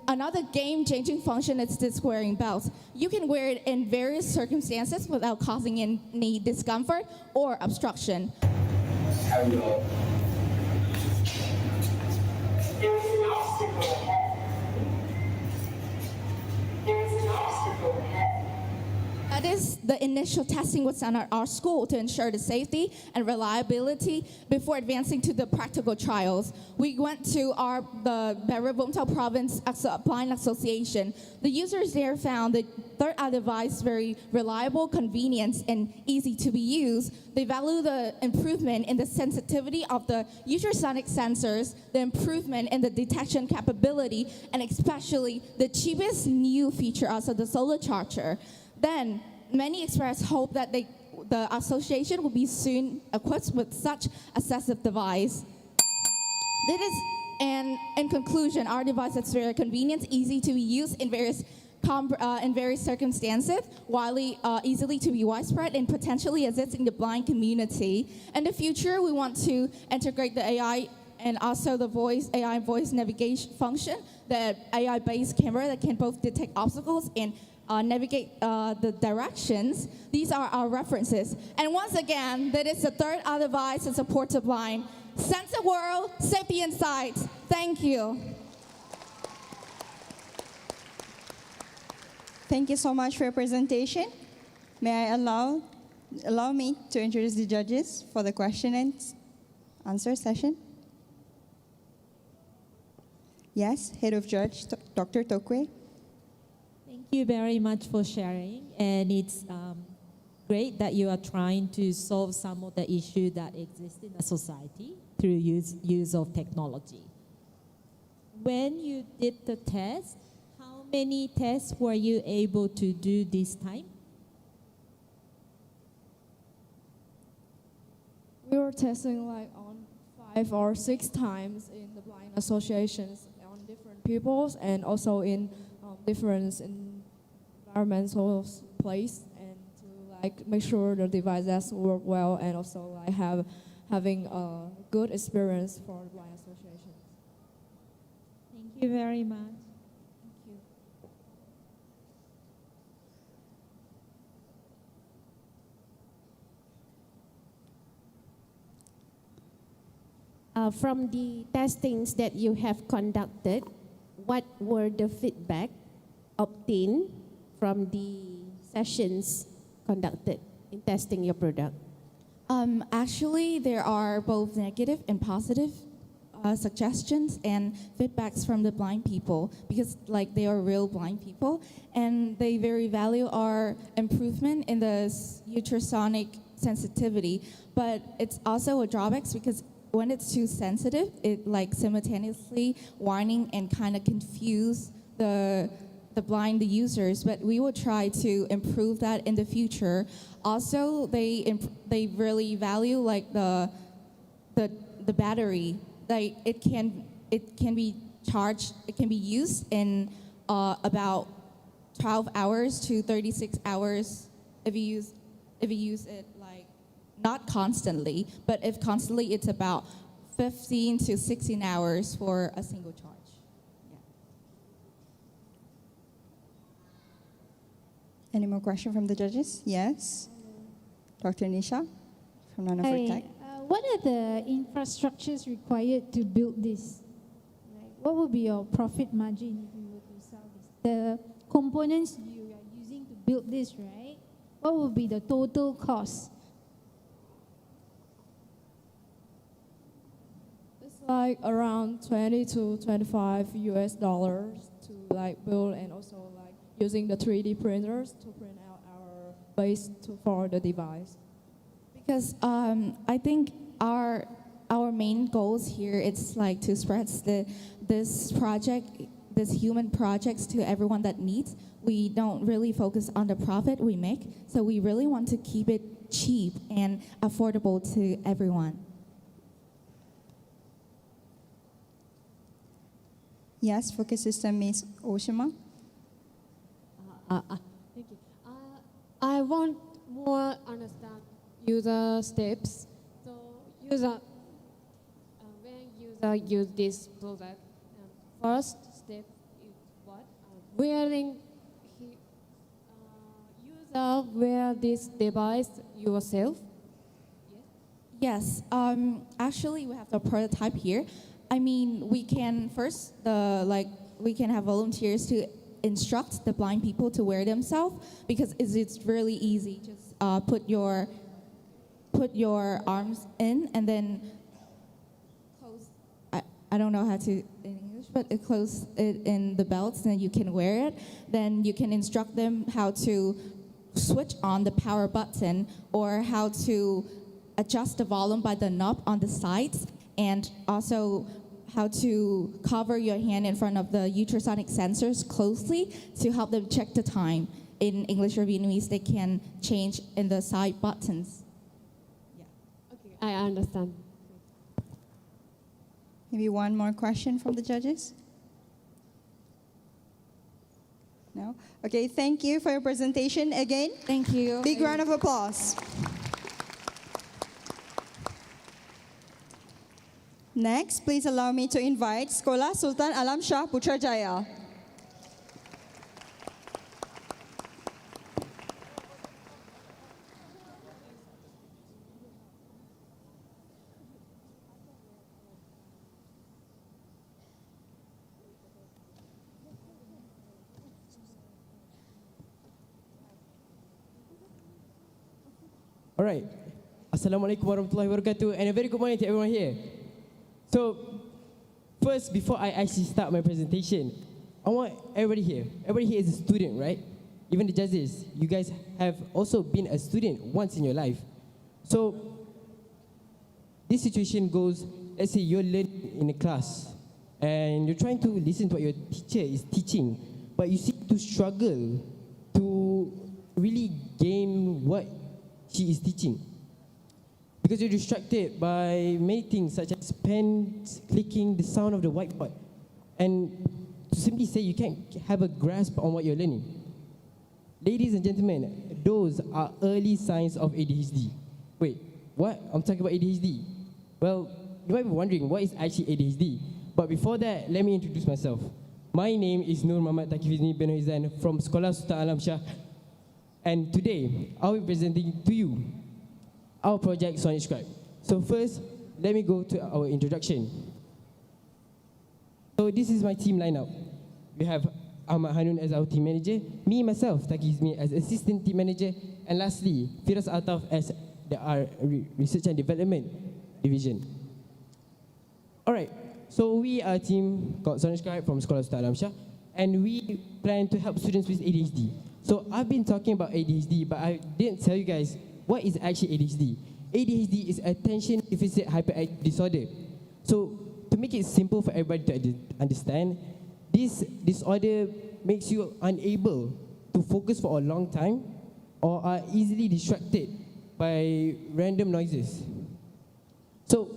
another game-changing function is the wearing belt. You can wear it in various circumstances without causing any discomfort or obstruction. There is an obstacle ahead. There is an obstacle ahead. That is the initial testing was done at our school to ensure the safety and reliability before advancing to the practical trials. We went to the Bà Vũng Tàu Province Blind Association. The users there found the third-eye device very reliable, convenient, and easy to be used. They value the improvement in the sensitivity of the ultrasonic sensors, the improvement in the detection capability, and especially the cheapest new feature, also the solar charger. Then, many express hope that the association will be soon equipped with such accessible device. And in conclusion, our device is very convenient, easy to be used in various circumstances, widely easily to be widespread, and potentially assisting the blind community. In the future, we want to integrate the AI and also the AI voice navigation function, the AI-based camera that can both detect obstacles and navigate the directions. These are our references. And once again, that is the third-eye device that supports the blind. Sense the world, safety insights. Thank you. Thank you so much for your presentation. May I allow me to introduce the judges for the question and answer session? Yes, Head of Judge, Dr. Tokwe. Thank you very much for sharing, and it's great that you are trying to solve some of the issues that exist in the society through use of technology. When you did the test, how many tests were you able to do this time? We were testing like on 5 or 6 times in the blind associations on different pupils and also in different environmental place, and to like make sure the devices work well and also like having a good experience for the blind association. Thank you very much. From the testings that you have conducted, what were the feedback obtained from the sessions conducted in testing your product? Actually, there are both negative and positive suggestions and feedbacks from the blind people, because like they are real blind people and they very value our improvement in the ultrasonic sensitivity. But it's also a drawback because when it's too sensitive, it like simultaneously warning and kind of confuse the blind users. But we will try to improve that in the future. Also, they really value like the battery. Like it can it can be charged, it can be used in about 12 hours to 36 hours if you use it like not constantly, but if constantly it's about 15 to 16 hours for a single charge. Any more questions from the judges? Yes. Dr. Nisha from Nanofort Tech. What are the infrastructures required to build this? Like, what would be your profit margin if you were to sell this? The components you are using to build this, right? What would be the total cost? It's like around 20 to 25 US dollars to like build, and also like using the 3D printers to print out our base for the device. Because I think our main goals here it's like to spread this human projects to everyone that needs. We don't really focus on the profit we make, so we really want to keep it cheap and affordable to everyone. Yes, focus system Ms. Oshima. Thank you. I want more understand user steps. So when user use this product, first step is what? User wear this device yourself. Yes, actually we have the prototype here. I mean, we can first we can have volunteers to instruct the blind people to wear themselves, because it's really easy. Just put your arms in and then close. I don't know how to in English, but close it in the belts, and you can wear it. Then you can instruct them how to switch on the power button, or how to adjust the volume by the knob on the sides, and also how to cover your hand in front of the ultrasonic sensors closely to help them check the time. In English or Vietnamese, they can change in the side buttons. Okay, I understand. Maybe one more question from the judges? No? Okay, thank you for your presentation again. Thank you. Big round of applause. Next, please allow me to invite Sekolah Sultan Alam Shah Putrajaya. All right. Assalamualaikum warahmatullahi wabarakatuh, and a very good morning to everyone here. So, first, before I actually start my presentation, I want everybody here is a student, right? Even the judges, you guys have also been a student once in your life. So, this situation goes, let's say you're learning in a class, and you're trying to listen to what your teacher is teaching, but you seem to struggle to really gain what she is teaching, because you're distracted by many things such as pens clicking, the sound of the whiteboard, and to simply say you can't have a grasp on what you're learning. Ladies and gentlemen, those are early signs of ADHD. Wait, what? I'm talking about ADHD. Well, you might be wondering what is actually ADHD, but before that, let me introduce myself. My name is Nur Muhammad Takifizni bin Hizan from Sekolah Sultan Alam Shah. And today, I'll be presenting to you our project Sonic Scribe. So first, let me go to our introduction. So this is my team lineup. We have Ahmad Hanun as our team manager, me myself, Taki Hizmi as assistant team manager, and lastly, Firas Altaf as our research and development division. All right, so we are a team called Sonic Scribe from Sekolah Sultan Alam Shah, and we plan to help students with ADHD. So I've been talking about ADHD, but I didn't tell you guys what is actually ADHD. ADHD is attention deficit hyperactivity disorder. So to make it simple for everybody to understand, this disorder makes you unable to focus for a long time or are easily distracted by random noises. So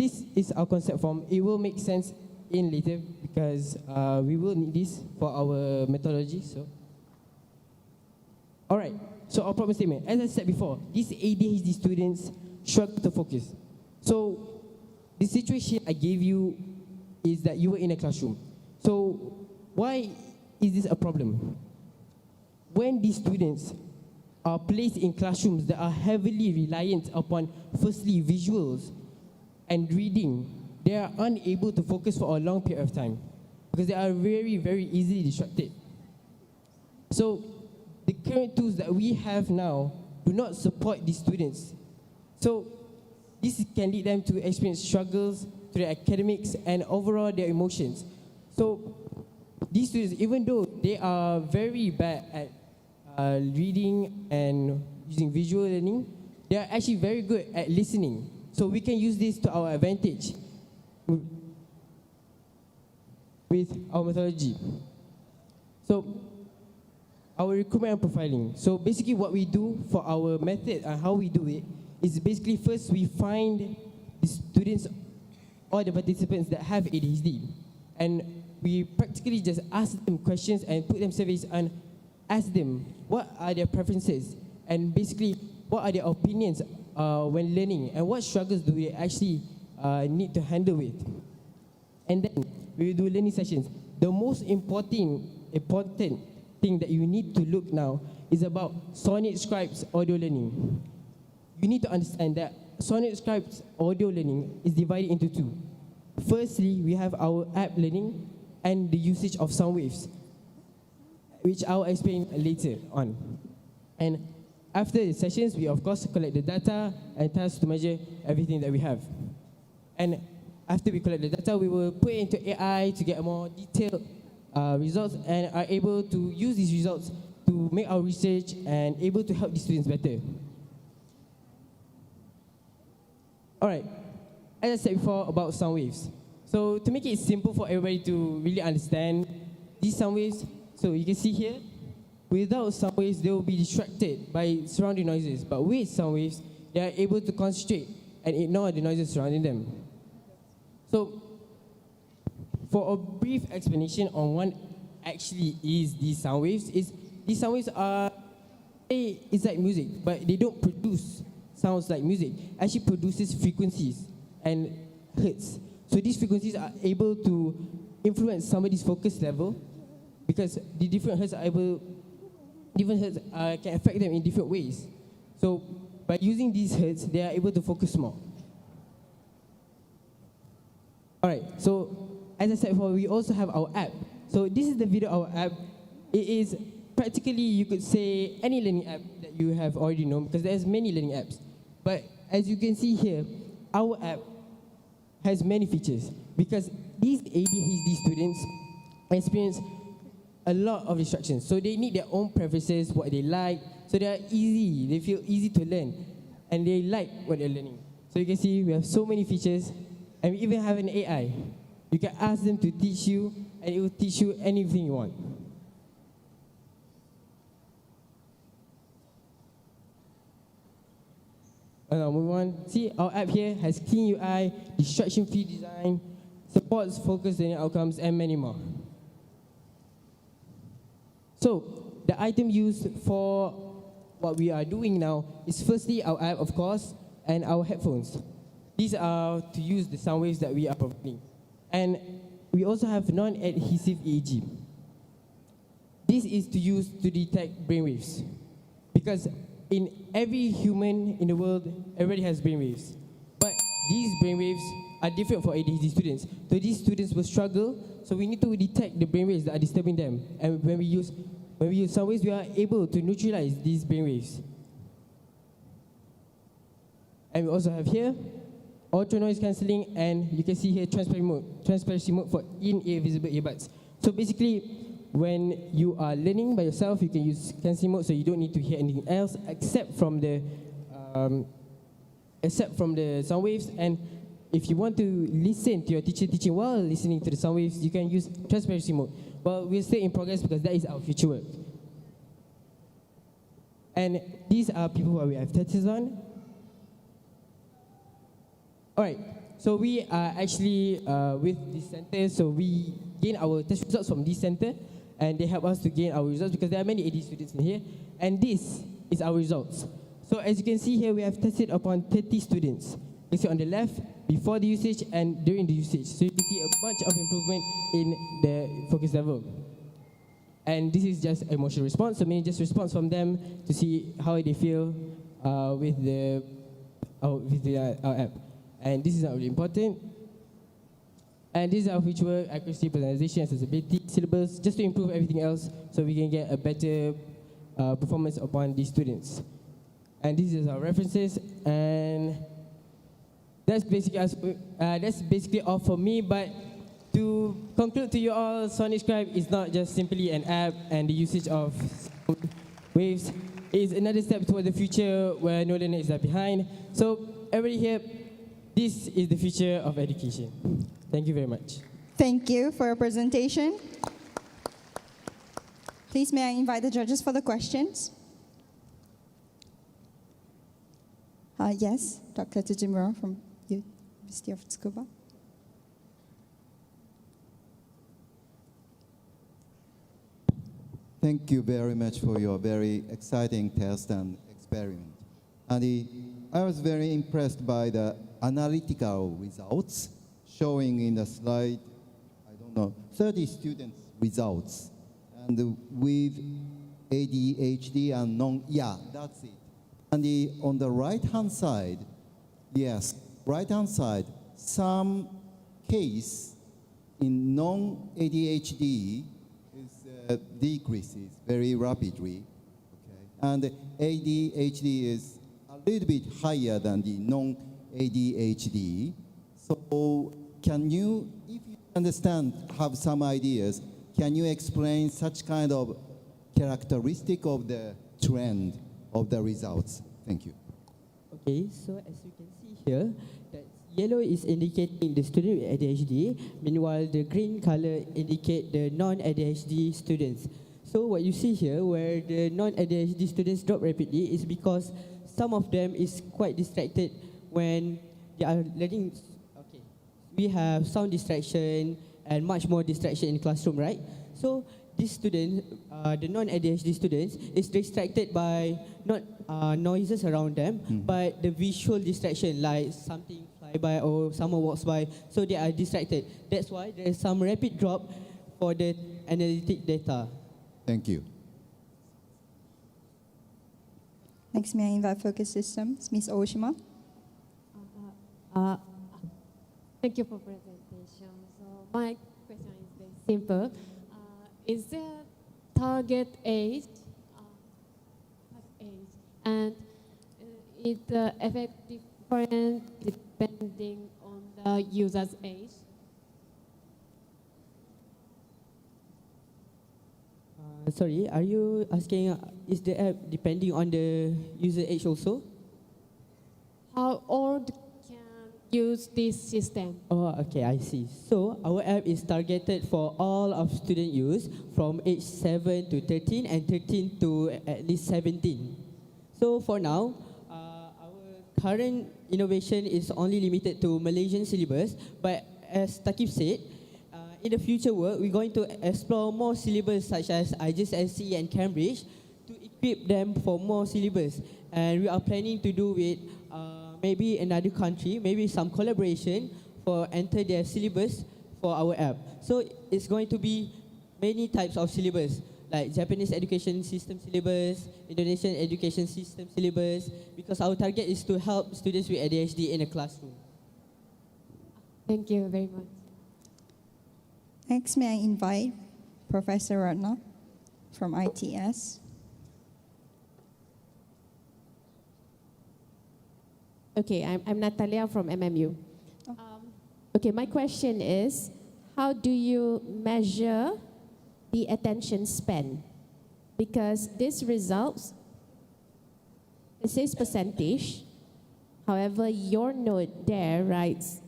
this is our concept form. It will make sense in later because we will need this for our methodology. So, all right. So our problem statement, as I said before, these ADHD students struggle to focus. So the situation I gave you is that you were in a classroom. So why is this a problem? When these students are placed in classrooms that are heavily reliant upon, firstly, visuals and reading, they are unable to focus for a long period of time because they are very, very easily distracted. So the current tools that we have now do not support these students. So this can lead them to experience struggles to their academics and overall their emotions. So these students, even though they are very bad at reading and using visual learning, they are actually very good at listening. So we can use this to our advantage with our methodology. So our recruitment and profiling. So basically what we do for our method and how we do it is basically first we find the students or the participants that have ADHD. And we practically just ask them questions and put them surveys and ask them what are their preferences and basically what are their opinions when learning and what struggles do they actually need to handle with. And then we will do learning sessions. The most important thing that you need to look now is about Sonnet Scribes audio learning. You need to understand that Sonnet Scribes audio learning is divided into two. Firstly, we have our app learning and the usage of sound waves, which I'll explain later on. And after the sessions, we of course collect the data and task to measure everything that we have. And after we collect the data, we will put it into AI to get more detailed results and are able to use these results to make our research and able to help the students better. All right, as I said before about sound waves. So to make it simple for everybody to really understand these sound waves, so you can see here, without sound waves, they will be distracted by surrounding noises. But with sound waves, they are able to concentrate and ignore the noises surrounding them. So for a brief explanation on what actually is these sound waves, these sound waves are, it's like music, but they don't produce sounds like music. Actually produces frequencies and hertz. So these frequencies are able to influence somebody's focus level because the different hertz can affect them in different ways. So by using these hertz, they are able to focus more. All right, so as I said before, we also have our app. So this is the video of our app. It is practically, you could say, any learning app that you have already known because there's many learning apps. But as you can see here, our app has many features because these ADHD students experience a lot of distractions. So they need their own preferences, what they like. So they are easy, they feel easy to learn and they like what they're learning. So you can see we have so many features and we even have an AI. You can ask them to teach you and it will teach you anything you want. Now move on. See, our app here has clean UI, distraction-free design, supports focused learning outcomes, and many more. So, the item used for what we are doing now is firstly our app, of course, and our headphones. These are to use the sound waves that we are providing. And we also have non-adhesive EEG. This is to use to detect brainwaves. Because in every human in the world, everybody has brainwaves. But these brainwaves are different for ADHD students. So these students will struggle, so we need to detect the brainwaves that are disturbing them. And when we use sound waves, we are able to neutralize these brainwaves. And we also have here auto noise cancelling, and you can see here transparency mode for in-ear visible earbuds. So basically, when you are learning by yourself, you can use cancelling mode, so you don't need to hear anything else except from the sound waves. And if you want to listen to your teacher teaching while listening to the sound waves, you can use transparency mode. But we're still in progress because that is our future work. And these are people who we have tattoos on. All right, So we are actually with this center, so we gain our test results from this center, and they help us to gain our results because there are many AD students in here, and this is our results. So as you can see here, we have tested upon 30 students. You see on the left, before the usage and during the usage. So you can see a bunch of improvement in the focus level. And this is just emotional response, so meaning just response from them to see how they feel with our app. And this is not really important. And this is our visual accuracy, personalization, accessibility, syllabus, just to improve everything else so we can get a better performance upon these students. And this is our references, and that's basically all for me. But to conclude to you all, Sonic Scribe is not just simply an app and the usage of waves. It's another step toward the future where no learner is left behind. So everybody here, this is the future of education. Thank you very much. Thank you for your presentation. Please may I invite the judges for the questions? Yes, Dr. Tsujimura from University of Tsukuba. Thank you very much for your very exciting test and experiment. And I was very impressed by the analytical results showing in the slide, 30 students' results. And with ADHD and that's it. And on the right-hand side, right-hand side, some case in non-ADHD decreases very rapidly. Okay? And ADHD is a little bit higher than the non-ADHD. So can you, if you understand, have some ideas, can you explain such kind of characteristic of the trend of the results? Thank you. Okay, so as you can see here, that yellow is indicating the student with ADHD, meanwhile the green color indicate the non-ADHD students. So what you see here, where the non-ADHD students drop rapidly, is because some of them is quite distracted when they are learning. Okay, we have sound distraction and much more distraction in classroom, right? So this student, the non-ADHD students, is distracted by not noises around them, but the visual distraction, like something fly by or someone walks by, so they are distracted. That's why there is some rapid drop for the analytic data. Thank you. Next, may I invite Focus Systems, Ms. Oshima. Thank you for presentation. So my question is very simple. Is there target age, and is the effect different depending on the user's age? Sorry, are you asking, is the app depending on the user age also? How old can use this system? Oh, okay, I see. So our app is targeted for all of student use from age 7 to 13 and 13 to at least 17. So for now, our current innovation is only limited to Malaysian syllabus, but as Takib said, in the future work, we're going to explore more syllabus such as IGCSE and Cambridge to equip them for more syllabus. And we are planning to do with maybe another country, maybe some collaboration for enter their syllabus for our app. So it's going to be many types of syllabus, like Japanese education system syllabus, Indonesian education system syllabus, because our target is to help students with ADHD in a classroom. Thank you very much. Next, may I invite Professor Ratna from ITS. Okay, I'm Natalia from MMU. Okay, my question is, how do you measure the attention span? Because this results, it says percentage. However, your note there writes,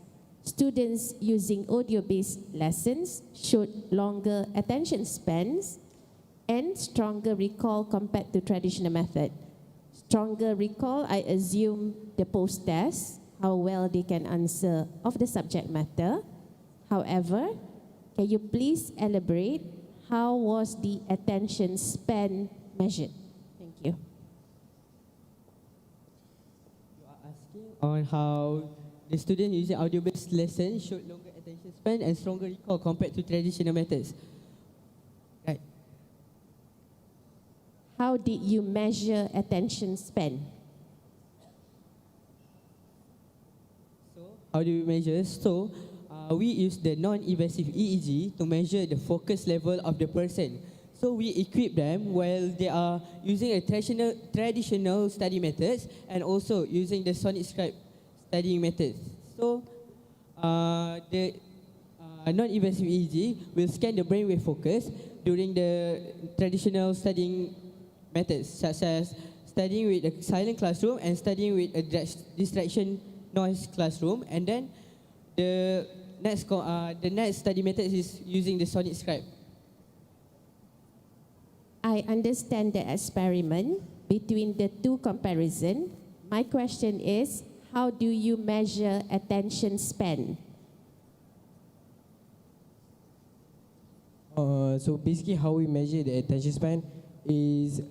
students using audio-based lessons showed longer attention spans and stronger recall compared to traditional method. Stronger recall, I assume the post-test, how well they can answer of the subject matter. However, can you please elaborate how was the attention span measured? Thank you. On how the student using audio-based lesson showed longer attention span and stronger recall compared to traditional methods. Right. How did you measure attention span? How do we measure? So, we use the non-invasive EEG to measure the focus level of the person. So we equip them while they are using a traditional study methods and also using the sonic scribe studying methods. So the non-invasive EEG will scan the brainwave focus during the traditional studying methods, such as studying with a silent classroom and studying with a distraction noise classroom. And then the next study method is using the sonic scribe. I understand the experiment between the two comparison. My question is, how do you measure attention span? So basically how we measure the attention span is,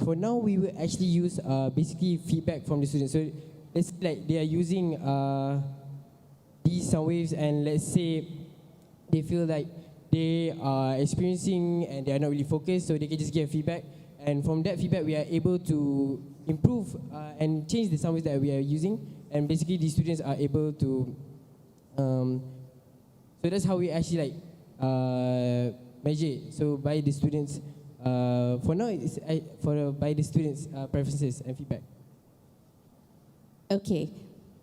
for now we will actually use basically feedback from the students. So let's say like they are using these sound waves, and let's say they feel like they are experiencing and they are not really focused, so they can just give feedback. And from that feedback, we are able to improve and change the sound waves that we are using. And basically, the students are able to. So that's how we actually measure it. So by the students, for now, it's by the students' preferences and feedback. Okay,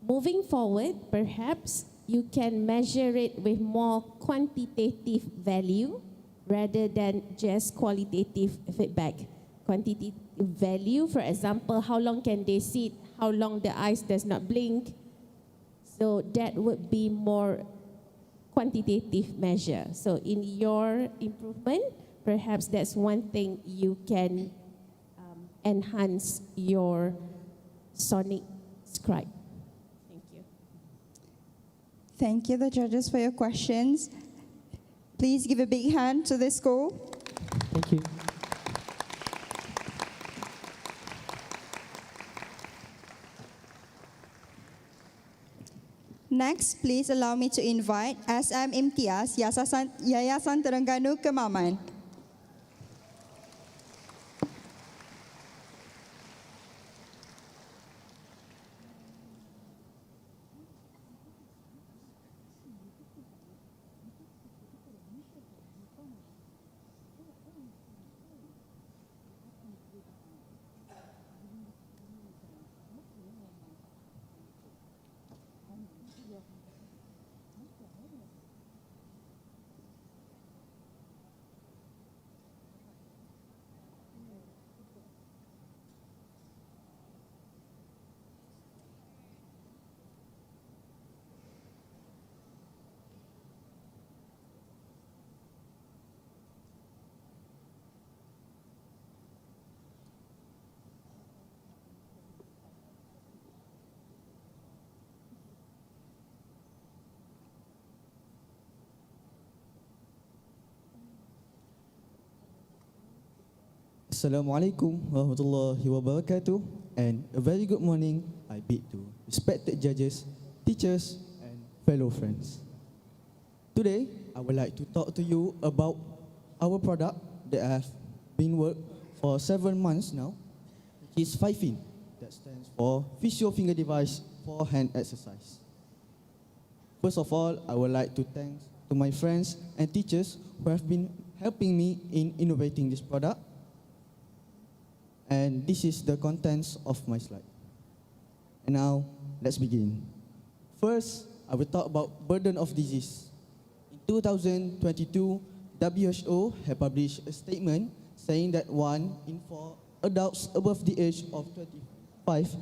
moving forward, perhaps you can measure it with more quantitative value rather than just qualitative feedback. Quantitative value, for example, how long can they sit, how long the eyes does not blink. So that would be more quantitative measure. So in your improvement, perhaps that's one thing you can enhance your sonic scribe. Thank you, the judges, for your questions. Please give a big hand to the school. Thank you. Next, please allow me to invite SM Imtiaz, Yayasan Terengganu Kemaman. Assalamualaikum warahmatullahi wabarakatuh, and a very good morning I bid to respected judges, teachers and fellow friends. Today I would like to talk to you about our product that have been worked for 7 months now, which is FIFIN, that stands for Physio Finger Device for Hand Exercise. First of all, I would like to thank to my friends and teachers who have been helping me in innovating this product. And this is the contents of my slide. And now, let's begin. First, I will talk about burden of disease. In 2022, WHO had published a statement saying that 1 in 4 adults above the age of 25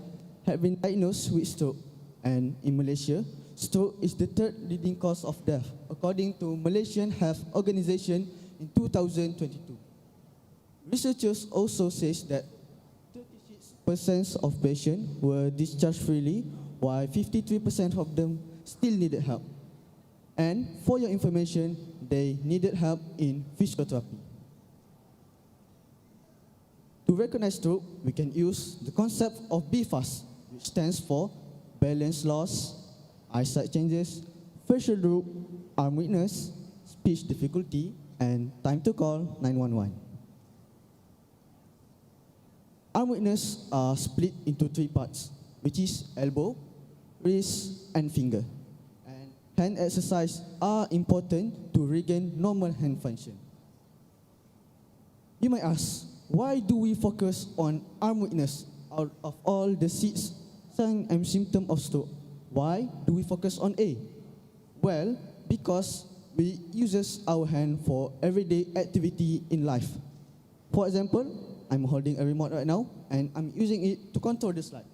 have been diagnosed with stroke. And in Malaysia, stroke is the third leading cause of death, according to Malaysian Health Organization in 2022. Researchers also say that 36% of patients were discharged freely, while 53% of them still needed help. And for your information, they needed help in physiotherapy. To recognize stroke, we can use the concept of BFAST, which stands for balance loss, eyesight changes, facial droop, arm weakness, speech difficulty, and time to call 911. Arm weakness are split into 3 parts, which is elbow, wrist, and finger. And hand exercise are important to regain normal hand function. You might ask, why do we focus on arm weakness out of all the 6 signs and symptoms of stroke? Why do we focus on A? Well, because we use our hand for everyday activity in life. For example, I'm holding a remote right now, and I'm using it to control the slide.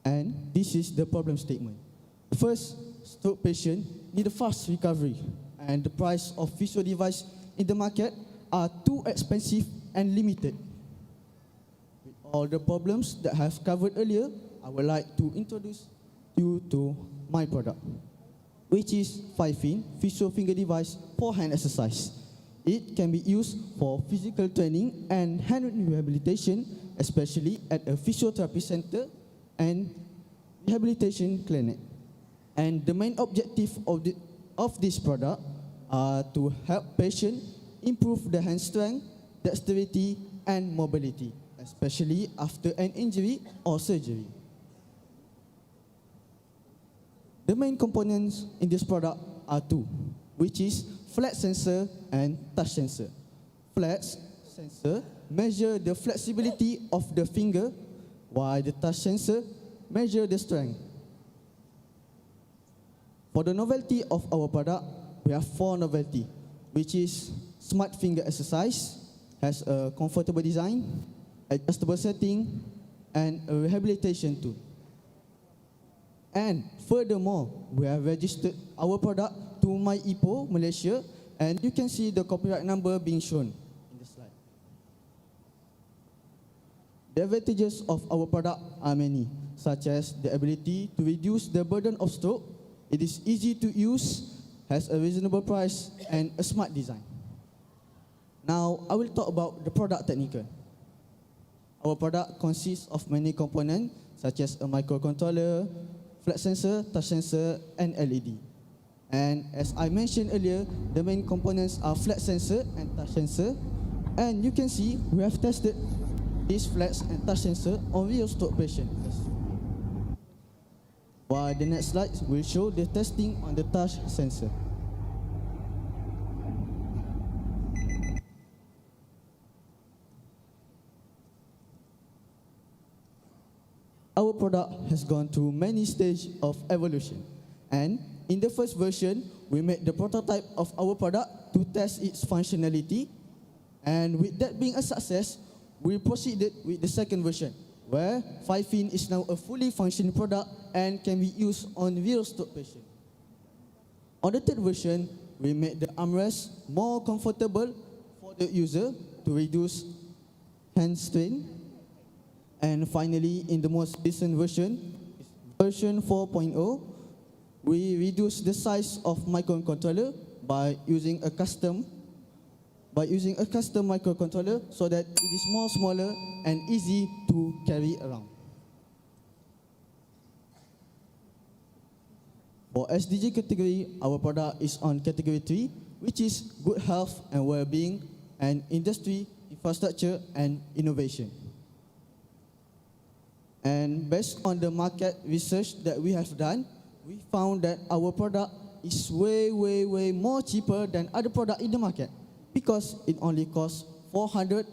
And this is the problem statement. First, stroke patient need a fast recovery, and the price of physio device in the market are too expensive and limited. With all the problems that I have covered earlier, I would like to introduce you to my product, which is 5-in physio finger device for hand exercise. It can be used for physical training and hand rehabilitation, especially at a physiotherapy center and rehabilitation clinic. And the main objective of this product are to help patients improve their hand strength, dexterity, and mobility, especially after an injury or surgery. The main components in this product are 2, which is flex sensor and touch sensor. Flex sensor measure the flexibility of the finger, while the touch sensor measure the strength. For the novelty of our product, we have 4 novelty, which is smart finger exercise, has a comfortable design, adjustable setting, and a rehabilitation tool. And furthermore, we have registered our product to MyIPO Malaysia, and you can see the copyright number being shown in the slide. The advantages of our product are many, such as the ability to reduce the burden of stroke. It is easy to use, has a reasonable price, and a smart design. Now, I will talk about the product technical. Our product consists of many components, such as a microcontroller, flex sensor, touch sensor, and LED. And as I mentioned earlier, the main components are flex sensor and touch sensor. And you can see we have tested this flex and touch sensor on real stroke patients. While the next slide will show the testing on the touch sensor. Our product has gone through many stages of evolution. And in the first version, we made the prototype of our product to test its functionality. And with that being a success, we proceeded with the second version, where 5-in is now a fully functioning product and can be used on real stroke patients. On the third version, we made the armrest more comfortable for the user to reduce hand strain. And finally, in the most recent version, version 4.0, we reduced the size of microcontroller by using a custom microcontroller so that it is more smaller and easy to carry around. For SDG category, our product is on category 3, which is good health and well-being and industry, infrastructure, and innovation. And based on the market research that we have done, we found that our product is way more cheaper than other products in the market because it only costs 450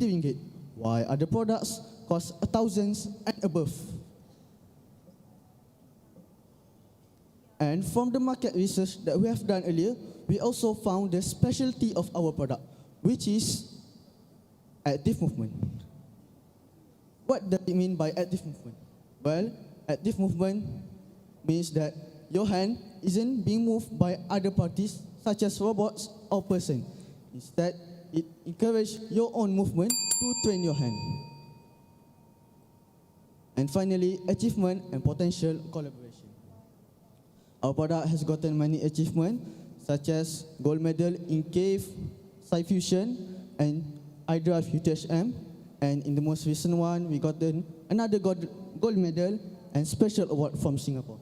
ringgit, while other products cost 1,000 and above. And from the market research that we have done earlier, we also found the specialty of our product, which is active movement. What does it mean by active movement? Well, active movement means that your hand isn't being moved by other parties, such as robots or person. Instead, it encourages your own movement to train your hand. And finally, achievement and potential collaboration. Our product has gotten many achievements, such as gold medal in CAVE, Sci-Fusion, and iDrive UTHM. And in the most recent one, we got another gold medal and special award from Singapore.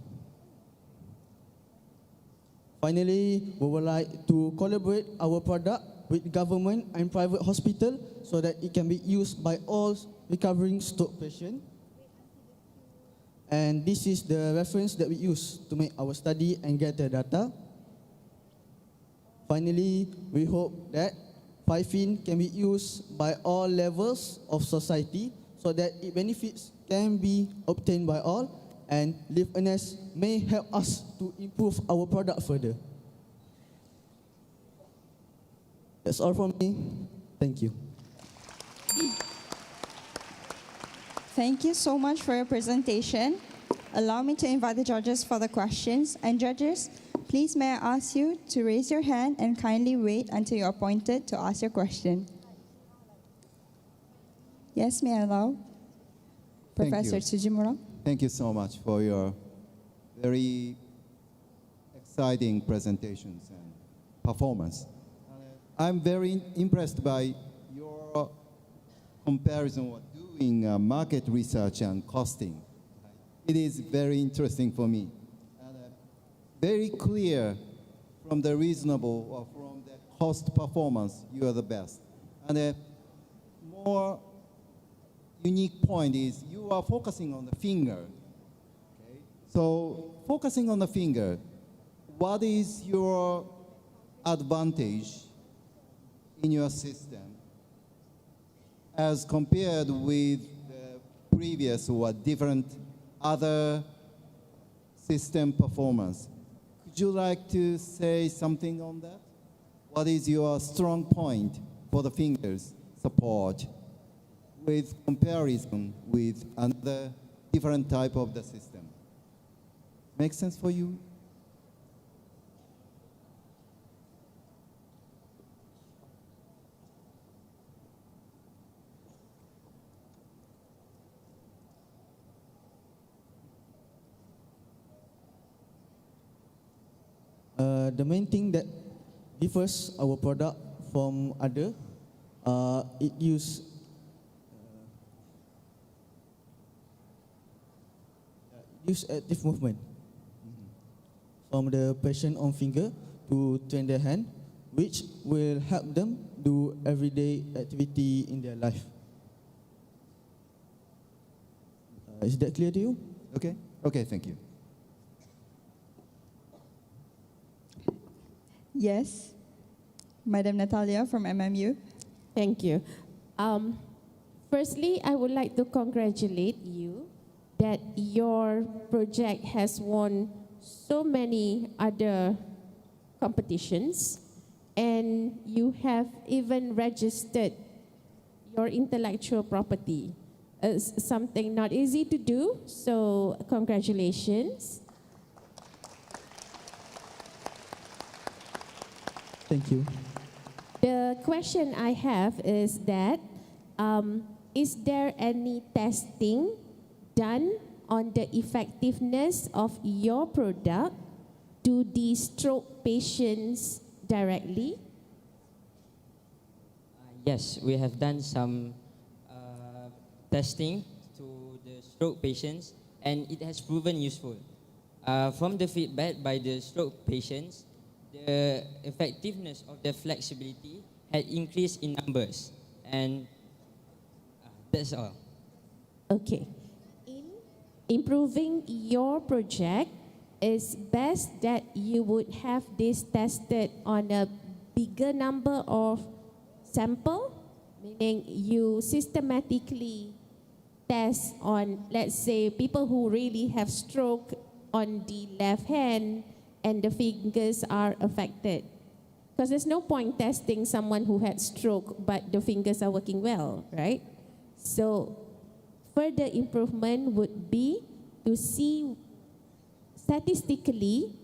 Finally, we would like to collaborate our product with government and private hospital so that it can be used by all recovering stroke patients. And this is the reference that we use to make our study and gather data. Finally, we hope that Fifin can be used by all levels of society so that its benefits can be obtained by all, and Livness may help us to improve our product further. That's all from me. Thank you. Thank you so much for your presentation. Allow me to invite the judges for the questions. And judges, please may I ask you to raise your hand and kindly wait until you're appointed to ask your question. Yes, may I allow? Thank Professor you. Tsujimura. Thank you so much for your very exciting presentations and performance. I'm very impressed by your comparison of doing market research and costing. It is very interesting for me. And, very clear from the reasonable or from the cost performance, you are the best. And a more unique point is you are focusing on the finger. Okay? So focusing on the finger, what is your advantage in your system as compared with the previous or different other system performance? Could you like to say something on that? What is your strong point for the fingers support with comparison with another different type of the system? Make sense for you? The main thing that differs our product from other, it use active movement from the patient on finger to train their hand, which will help them do everyday activity in their life. Is that clear to you? Okay. Okay, thank you. Yes, Madam Natalia from MMU. Thank you. Firstly, I would like to congratulate you that your project has won so many other competitions, and you have even registered your intellectual property. It's something not easy to do, so congratulations. Thank you. The question I have is that, is there any testing done on the effectiveness of your product to the stroke patients directly? Yes, we have done some testing to the stroke patients, and it has proven useful. From the feedback by the stroke patients, the effectiveness of the flexibility had increased in numbers, and that's all. Okay. In improving your project, it's best that you would have this tested on a bigger number of sample, meaning you systematically test on, let's say, people who really have stroke on the left hand and the fingers are affected. Because there's no point testing someone who had stroke but the fingers are working well, right? So further improvement would be to see statistically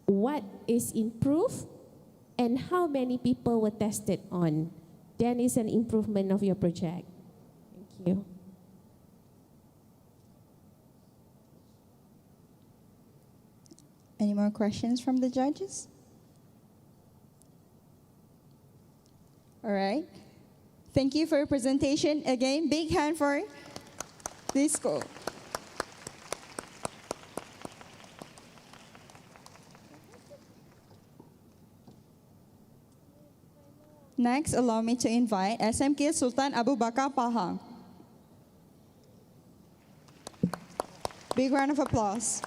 what is improved and how many people were tested on. Then is an improvement of your project. Thank you. Any more questions from the judges? All right. Thank you for your presentation. Again, big hand for this school. Next, allow me to invite SMK Sultan Abu Bakar Pahang. Big round of applause.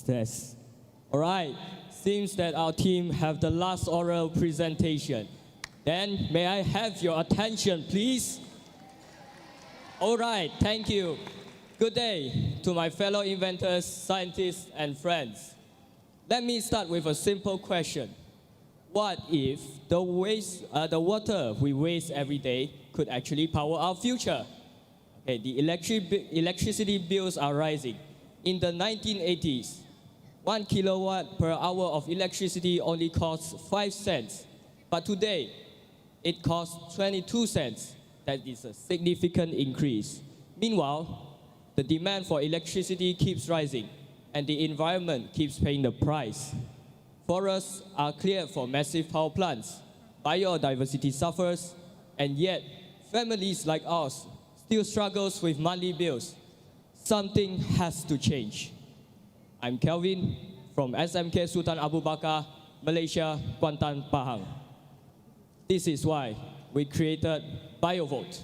Test. All right, seems that our team have the last oral presentation. Then may I have your attention, please? All right, thank you. Good day to my fellow inventors, scientists, and friends. Let me start with a simple question. What if the water we waste every day could actually power our future? Okay, the electricity bills are rising. In the 1980s, 1 kilowatt per hour of electricity only costs 5 cents. But today, it costs 22 cents. That is a significant increase. Meanwhile, the demand for electricity keeps rising, and the environment keeps paying the price. Forests are cleared for massive power plants. Biodiversity suffers, and yet families like ours still struggles with monthly bills. Something has to change. I'm Kelvin from SMK Sultan Abu Bakar, Malaysia, Kuantan, Pahang. This is why we created BioVolt,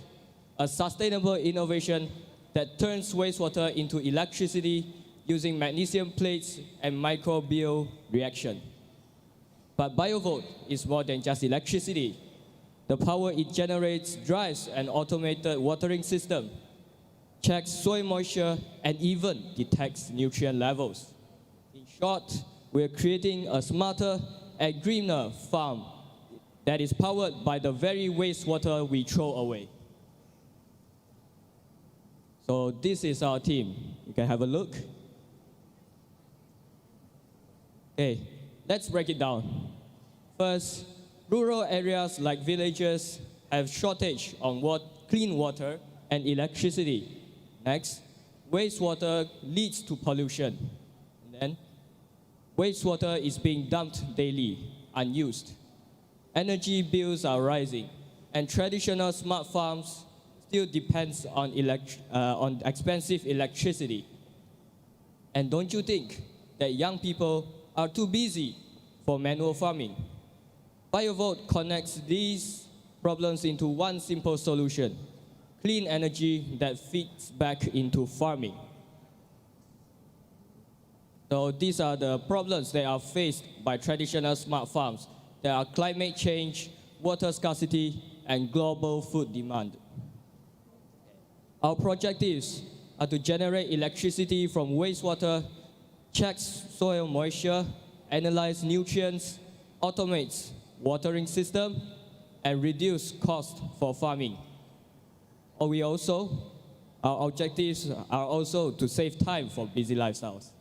a sustainable innovation that turns wastewater into electricity using magnesium plates and microbial reaction. But BioVolt is more than just electricity. The power it generates drives an automated watering system, checks soil moisture, and even detects nutrient levels. In short, we're creating a smarter and greener farm that is powered by the very wastewater we throw away. So this is our team. You can have a look. Okay, let's break it down. First, rural areas like villages have shortage on clean water and electricity. Next, wastewater leads to pollution. And then, wastewater is being dumped daily, unused. Energy bills are rising, and traditional smart farms still depends on expensive electricity. And don't you think that young people are too busy for manual farming? BioVolt connects these problems into one simple solution: clean energy that feeds back into farming. So these are the problems that are faced by traditional smart farms. There are climate change, water scarcity, and global food demand. Our objectives are to generate electricity from wastewater, check soil moisture, analyze nutrients, automate watering system, and reduce cost for farming. Our objectives are also to save time for busy lifestyles.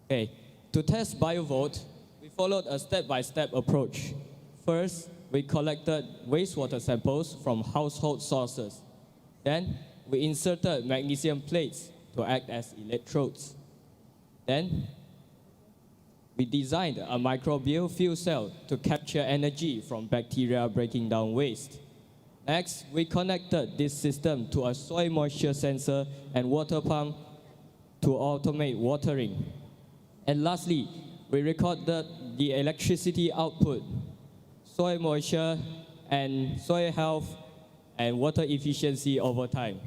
Okay, to test BioVolt, we followed a step-by-step approach. First, we collected wastewater samples from household sources. Then, we inserted magnesium plates to act as electrodes. Then, we designed a microbial fuel cell to capture energy from bacteria breaking down waste. Next, we connected this system to a soil moisture sensor and water pump to automate watering. And lastly, we recorded the electricity output, soil moisture, and soil health, and water efficiency over time.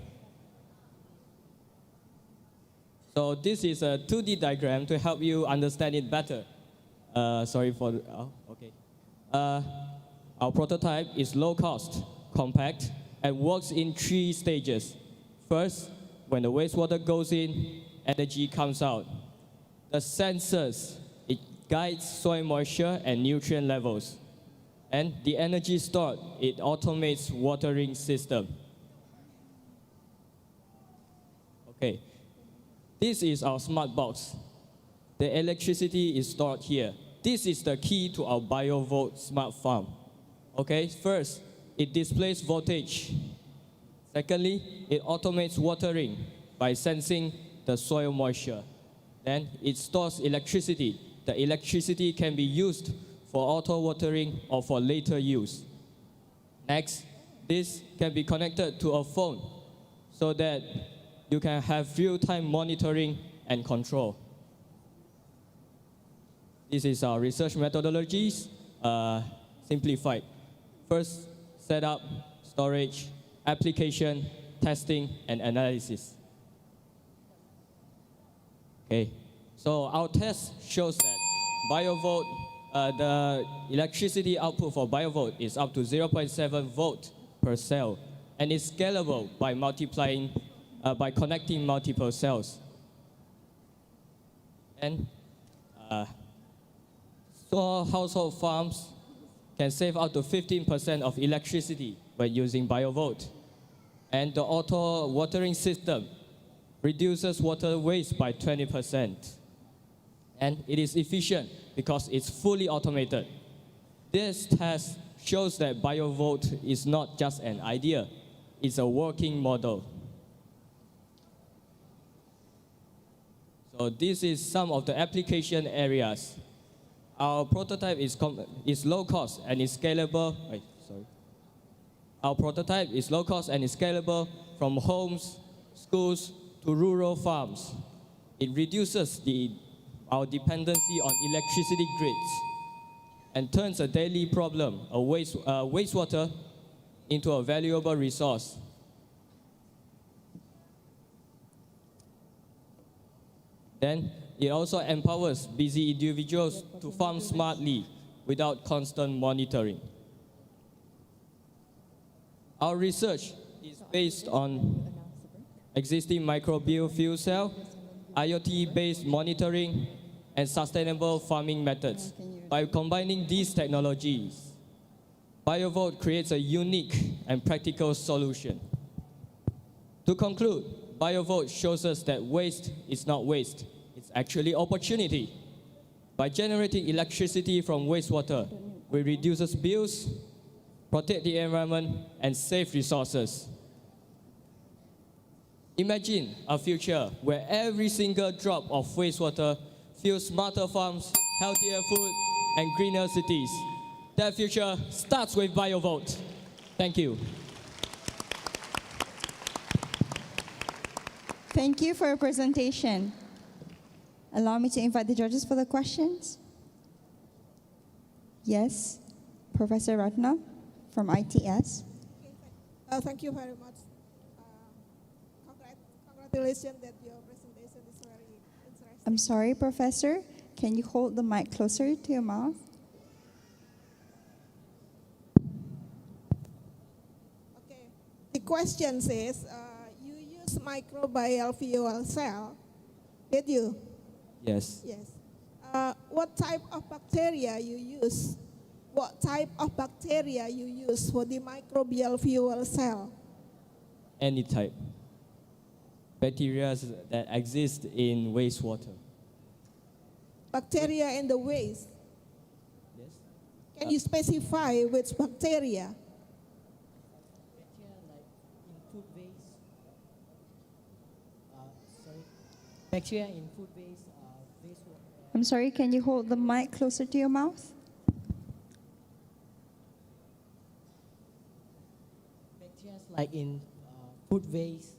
So this is a 2D diagram to help you understand it better. Our prototype is low cost, compact, and works in 3 stages. First, when the wastewater goes in, energy comes out. The sensors, it guides soil moisture and nutrient levels. And the energy stored, it automates watering system. Okay. This is our smart box. The electricity is stored here. This is the key to our BioVolt smart farm. Okay, first, it displays voltage. Secondly, it automates watering by sensing the soil moisture. Then it stores electricity. The electricity can be used for auto watering or for later use. Next, this can be connected to a phone so that you can have real-time monitoring and control. This is our research methodologies, simplified. First, setup, storage, application, testing, and analysis. Okay, so our test shows that BioVolt, the electricity output for BioVolt is up to 0.7 volt per cell, and it's scalable by multiplying, by connecting multiple cells. And so household farms can save up to 15% of electricity by using BioVolt. And the auto watering system reduces water waste by 20%. And it is efficient because it's fully automated. This test shows that BioVolt is not just an idea, it's a working model. So this is some of the application areas. Our prototype is low cost and is scalable. Our prototype is low cost and is scalable from homes, schools to rural farms. It reduces our dependency on electricity grids and turns a daily problem, wastewater, into a valuable resource. Then it also empowers busy individuals to farm smartly without constant monitoring. Our research is based on existing microbial fuel cell, IoT-based monitoring, and sustainable farming methods. By combining these technologies, BioVolt creates a unique and practical solution. To conclude, BioVolt shows us that waste is not waste, it's actually opportunity. By generating electricity from wastewater, we reduce bills, protect the environment, and save resources. Imagine a future where every single drop of wastewater fuels smarter farms, healthier food, and greener cities. That future starts with BioVolt. Thank you. Thank you for your presentation. Allow me to invite the judges for the questions. Yes, Professor Ratna from ITS. Thank you very much. Congratulations that your presentation is very interesting. I'm sorry, Professor. Can you hold the mic closer to your mouth? Okay. The question says, you use microbial fuel cell. Did you? Yes. Yes. What type of bacteria you use? What type of bacteria you use for the microbial fuel cell? Any type. Bacteria that exist in wastewater. Bacteria in the waste? Yes. Can you specify which bacteria? Bacteria in food-based wastewater. I'm sorry, can you hold the mic closer to your mouth? Bacteria like in food waste.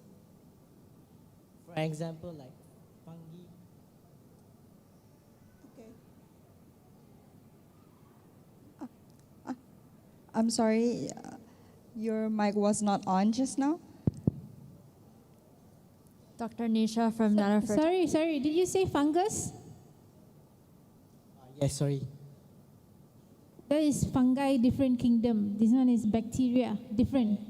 For example, like fungi. Okay. I'm sorry, your mic was not on just now. Dr. Nisha from Nanofert. Sorry, did you say fungus? Yes, sorry. That is fungi, different kingdom. This one is bacteria, different.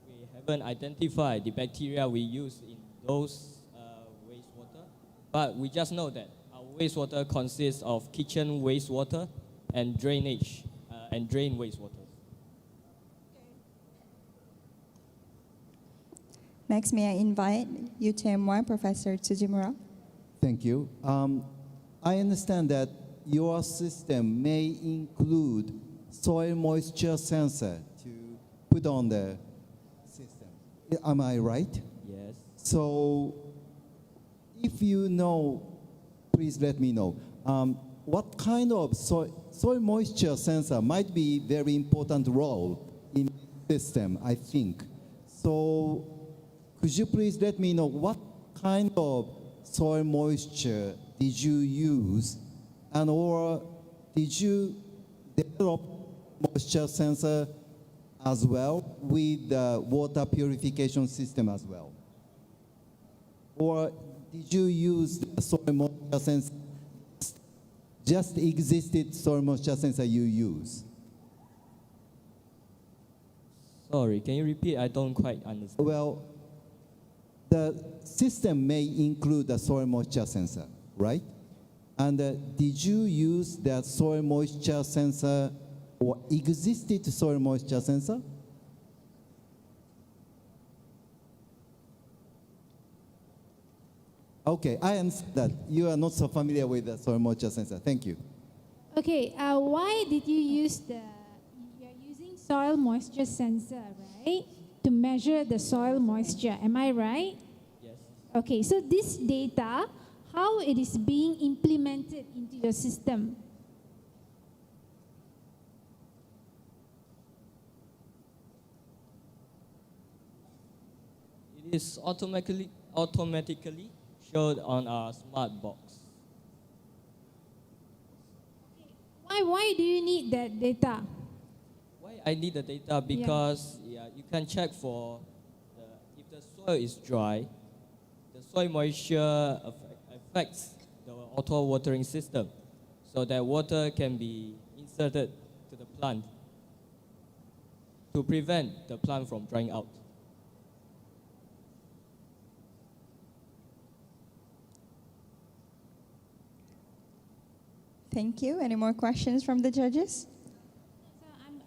We haven't identified the bacteria we use in those wastewater, but we just know that our wastewater consists of kitchen wastewater and drainage and drain wastewater. Next, may I invite UTM1 Professor Tsujimura. Thank you. I understand that your system may include soil moisture sensor to put on the system. Am I right? Yes. So if you know, please let me know. What kind of soil moisture sensor might be very important role in the system, I think. So could you please let me know what kind of soil moisture did you use, and or did you develop moisture sensor as well with the water purification system as well? Or did you use the soil moisture sensor, just existed soil moisture sensor you use? Sorry, can you repeat? I don't quite understand. Well, the system may include the soil moisture sensor, right? And did you use that soil moisture sensor or existed soil moisture sensor? Okay, I understand that you are not so familiar with the soil moisture sensor. Thank you. Okay, why did you use you're using soil moisture sensor, right? To measure the soil moisture, am I right? Yes. Okay, so this data, how it is being implemented into your system? It is automatically showed on our smart box. Why do you need that data? Why I need the data? Because you can check for if the soil is dry, the soil moisture affects the auto watering system, so that water can be inserted to the plant to prevent the plant from drying out. Thank you. Any more questions from the judges?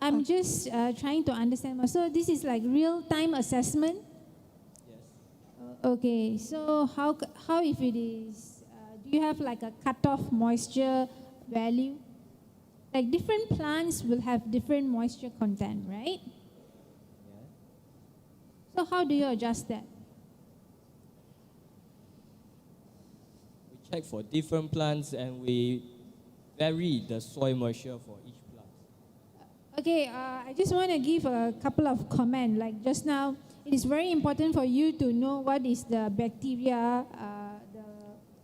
I'm just trying to understand more. So this is like real-time assessment? Yes. Okay, so how if it is, do you have like a cutoff moisture value? Like different plants will have different moisture content, right? Yeah. So how do you adjust that? We check for different plants and we vary the soil moisture for each plant. Okay, I just want to give a couple of comments. Like just now, it is very important for you to know what is the bacteria, the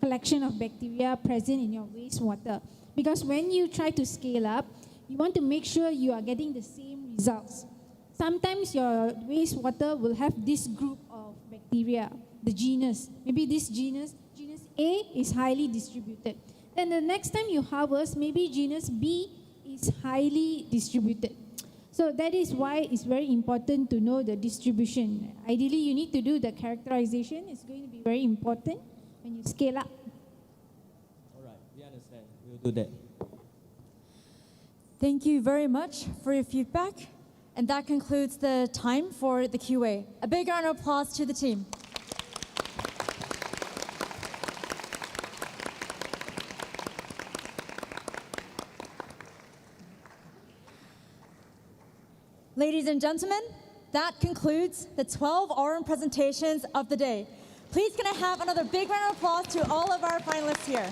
collection of bacteria present in your wastewater. Because when you try to scale up, you want to make sure you are getting the same results. Sometimes your wastewater will have this group of bacteria, the genus. Maybe this genus A, is highly distributed. Then the next time you harvest, maybe genus B is highly distributed. So that is why it's very important to know the distribution. Ideally, you need to do the characterization. It's going to be very important when you scale up. All right, we understand. We'll do that. Thank you very much for your feedback. And that concludes the time for the QA. A big round of applause to the team. Ladies and gentlemen, that concludes the 12 oral presentations of the day. Please can I have another big round of applause to all of our finalists here.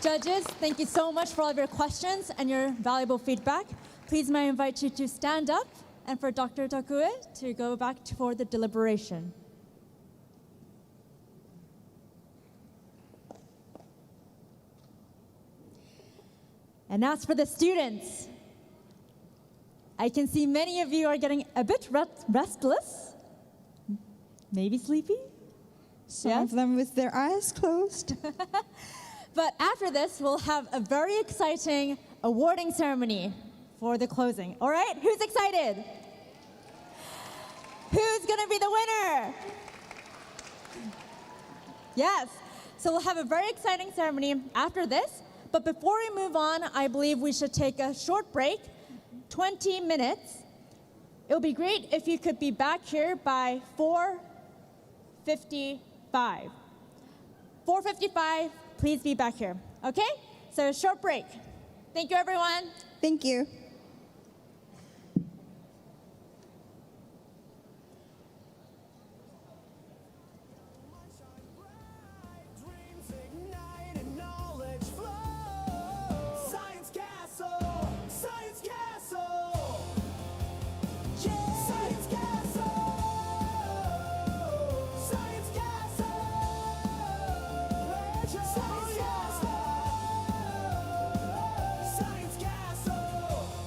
Judges, thank you so much for all of your questions and your valuable feedback. Please may I invite you to stand up and for Dr. Takue to go back for the deliberation. And as for the students, I can see many of you are getting a bit restless, maybe sleepy. Some of them with their eyes closed. But after this, we'll have a very exciting awarding ceremony for the closing. All right, who's excited? Who's gonna be the winner? Yes, so we'll have a very exciting ceremony after this. But before we move on, I believe we should take a short break, 20 minutes. It would be great if you could be back here by 4:55. 4:55, please be back here. Okay? So short break. Thank you, everyone. Thank you. Science Castle! Science Castle! Science Castle! Science Castle! Science Castle! Science Castle!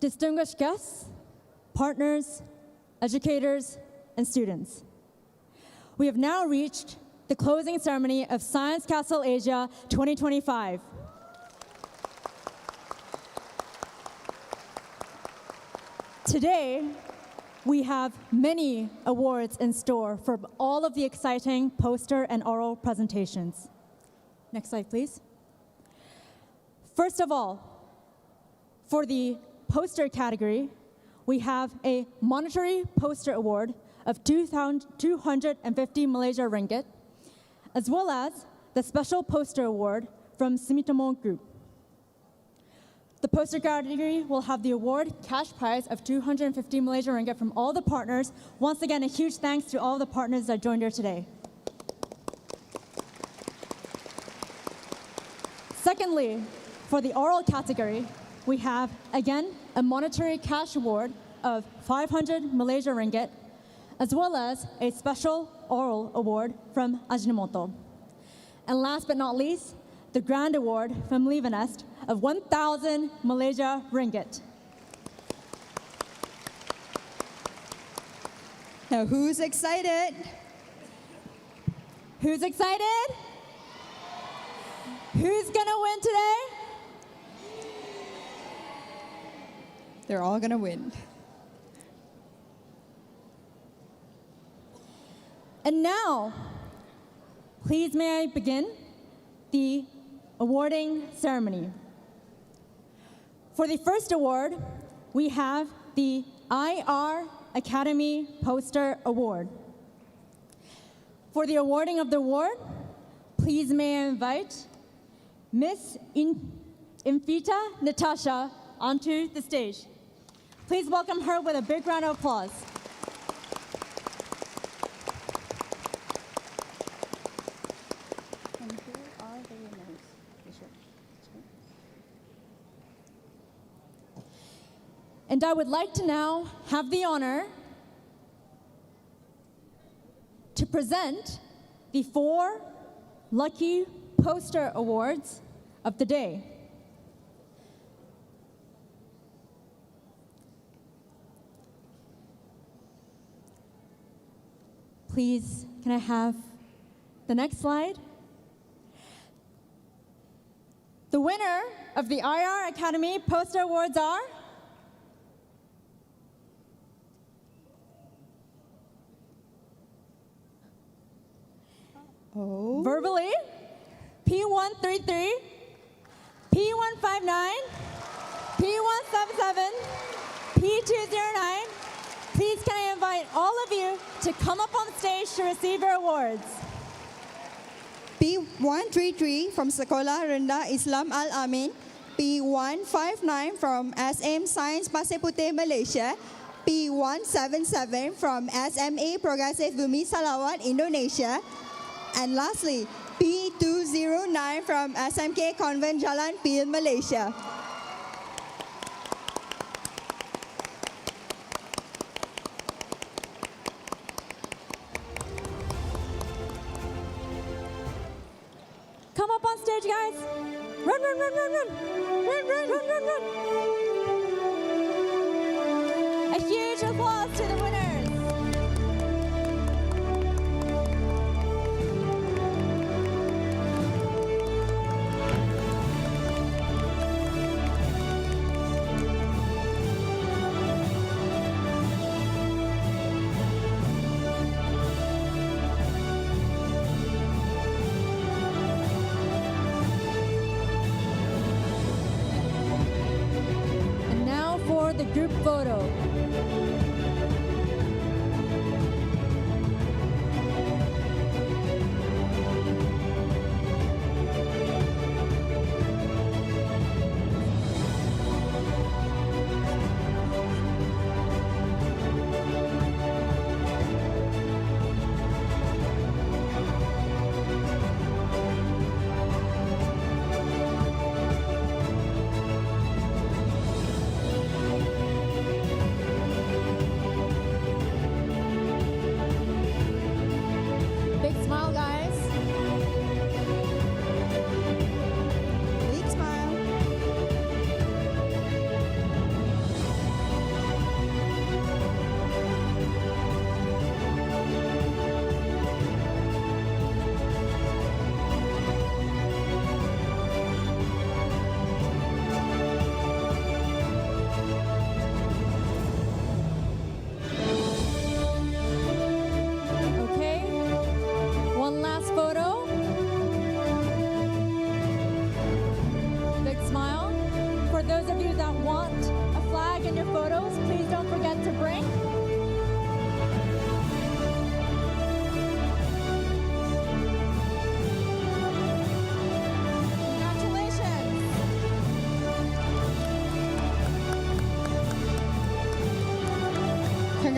distinguished guests, partners, educators, and students. We have now reached the closing ceremony of Science Castle Asia 2025. Today, we have many awards in store for all of the exciting poster and oral presentations. Next slide, please. First of all, for the poster category, we have a monetary poster award of 250 Malaysia ringgit, as well as the special poster award from Sumitomo Group. The poster category will have the award cash prize of 250 Malaysia ringgit from all the partners. Once again, a huge thanks to all the partners that joined here today. Secondly, for the oral category, we have, again, a monetary cash award of 500 Malaysia ringgit, as well as a special oral award from Ajinomoto. And last but not least, the grand award from Livness of 1,000 Malaysia ringgit. Now, who's excited? Who's excited? Who's gonna win today? They're all gonna win. And now, please may I begin the awarding ceremony. For the first award, we have the IR Academy Poster Award. For the awarding of the award, please may I invite Miss Infita Natasha onto the stage. Please welcome her with a big round of applause. And I would like to now have the honor to present the 4 lucky poster awards of the day. Please, can I have the next slide? The winner of the IR Academy Poster Awards are verbally, P133, P159, P177, P209. Please can I invite all of you to come up on stage to receive your awards. P133 from Sekolah Rendah Islam Al-Amin, P159 from SM Science Pasir Putih, Malaysia, P177 from SMA Progressive Bumi Salawat, Indonesia, and lastly, P209 from SMK Convent Jalan Pil, Malaysia. Come up on stage, guys. Run, run, run, run, run. Run, run, run, run, run. A huge applause to the winners. And now for the group photo.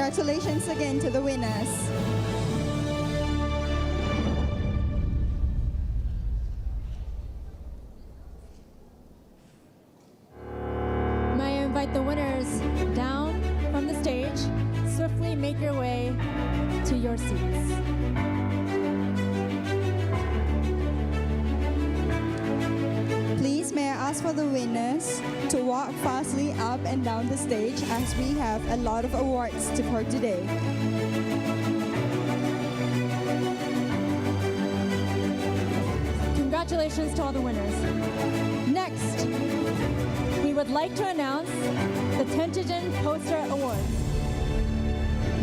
Congratulations again to the winners. May I invite the winners down from the stage. Swiftly make your way to your seats. Please may I ask for the winners to walk fastly up and down the stage as we have a lot of awards for today. Congratulations to all the winners. Next, we would like to announce the Tentijin Poster Awards.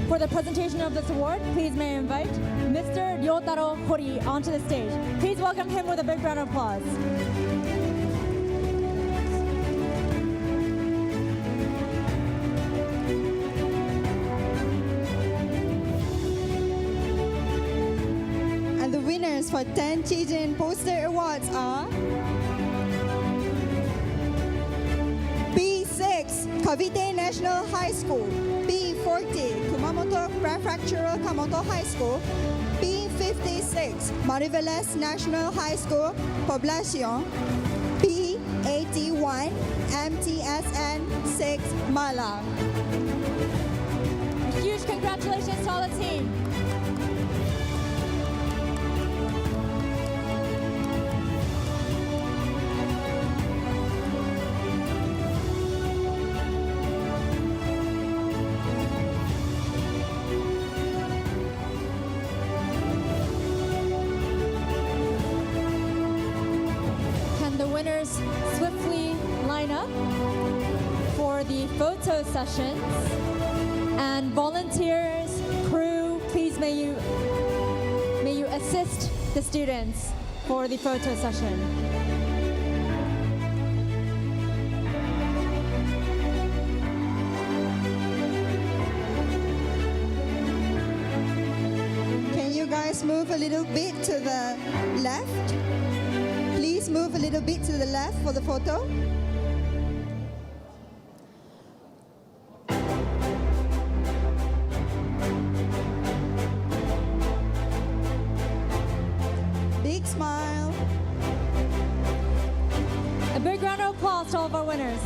For the presentation of this award, please may I invite Mr. Ryotaro Hori onto the stage. Please welcome him with a big round of applause. And the winners for Tentijin Poster Awards are B6, Cavite National High School. B40, Kumamoto Prefectural Kamoto High School. B56, Mariveles National High School, Poblacion. B81, MTSN 6, Malang. A huge congratulations to all the team. Can the winners swiftly line up for the photo sessions? And volunteers, crew, please may you assist the students for the photo session. Can you guys move a little bit to the left? Please move a little bit to the left for the photo. Big smile. A big round of applause to all of our winners.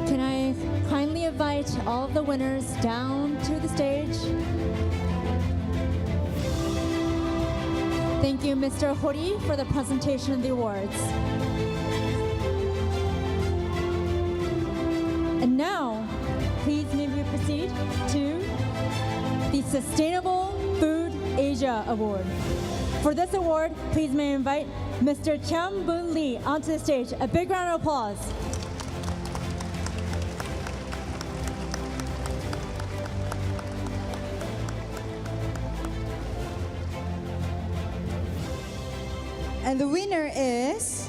Can I kindly invite all of the winners down to the stage? Thank you, Mr. Hori, for the presentation of the awards. And now, please may we proceed to the Sustainable Food Asia Award. For this award, please may I invite Mr. Cham Boon Lee onto the stage. A big round of applause. And the winner is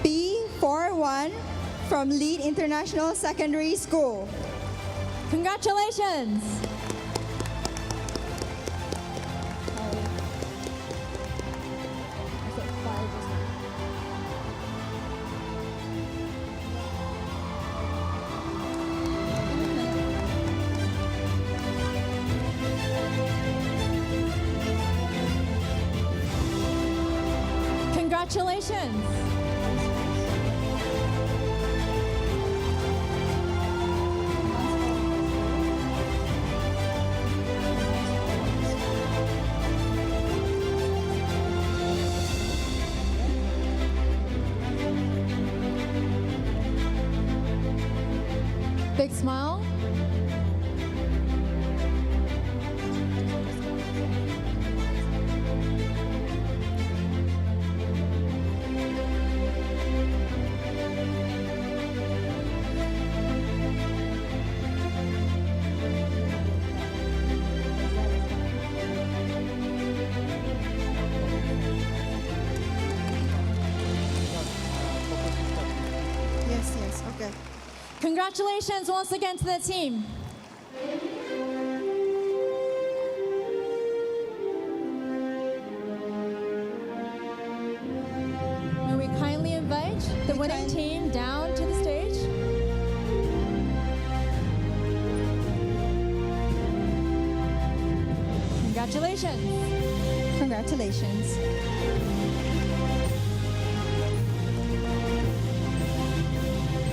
B41 from Lead International Secondary School. Congratulations. Congratulations. Big smile. Congratulations once again to the team. May we kindly invite the winning team down to the stage. Congratulations. Congratulations.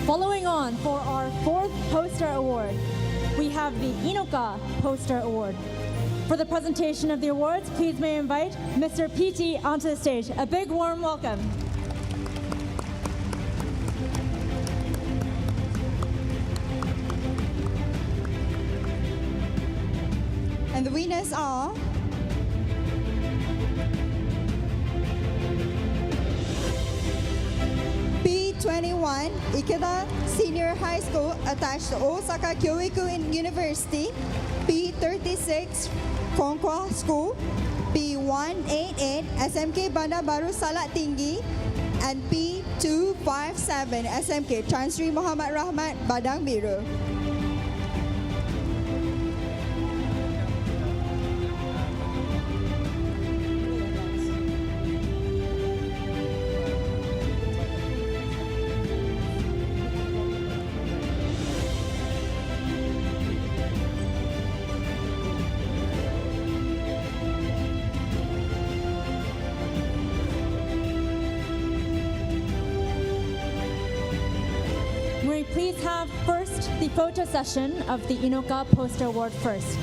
Following on for our fourth poster award, we have the Inoka Poster Award. For the presentation of the awards, please may I invite Mr. PT onto the stage. A big warm welcome. And the winners are P21 Ikeda Senior High School attached to Osaka Kyoiku University, P36 Conqua School, P188 SMK Bandar Baru Salak Tinggi, and P257 SMK Tan Sri Muhammad Rahmat Badang Biru. May we please have first the photo session of the Inoka Poster Award first.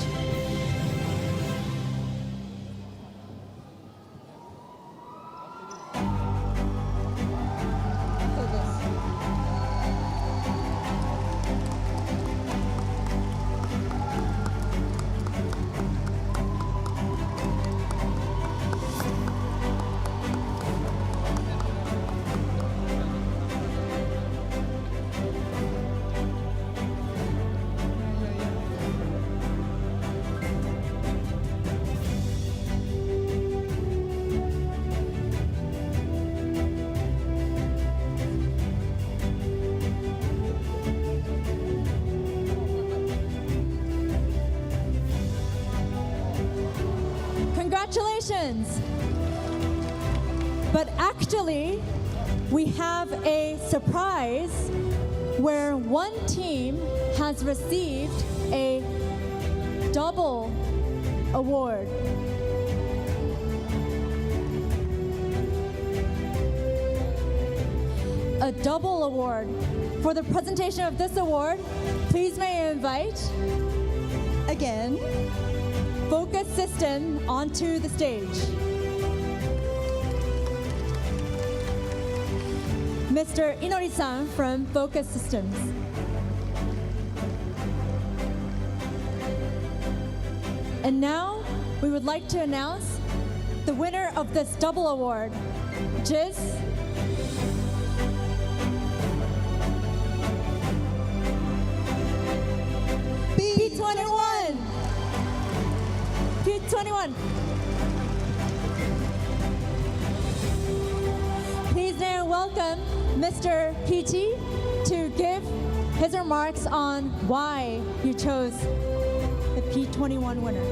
Congratulations! But actually, we have a surprise where one team has received a double award. A double award. For the presentation of this award, please may I invite, again, Focus System onto the stage. Mr. Inori-san from Focus Systems. And now, we would like to announce the winner of this double award, Jiz P21. P21. Please now welcome Mr. PT to give his remarks on why you chose the P21 winner.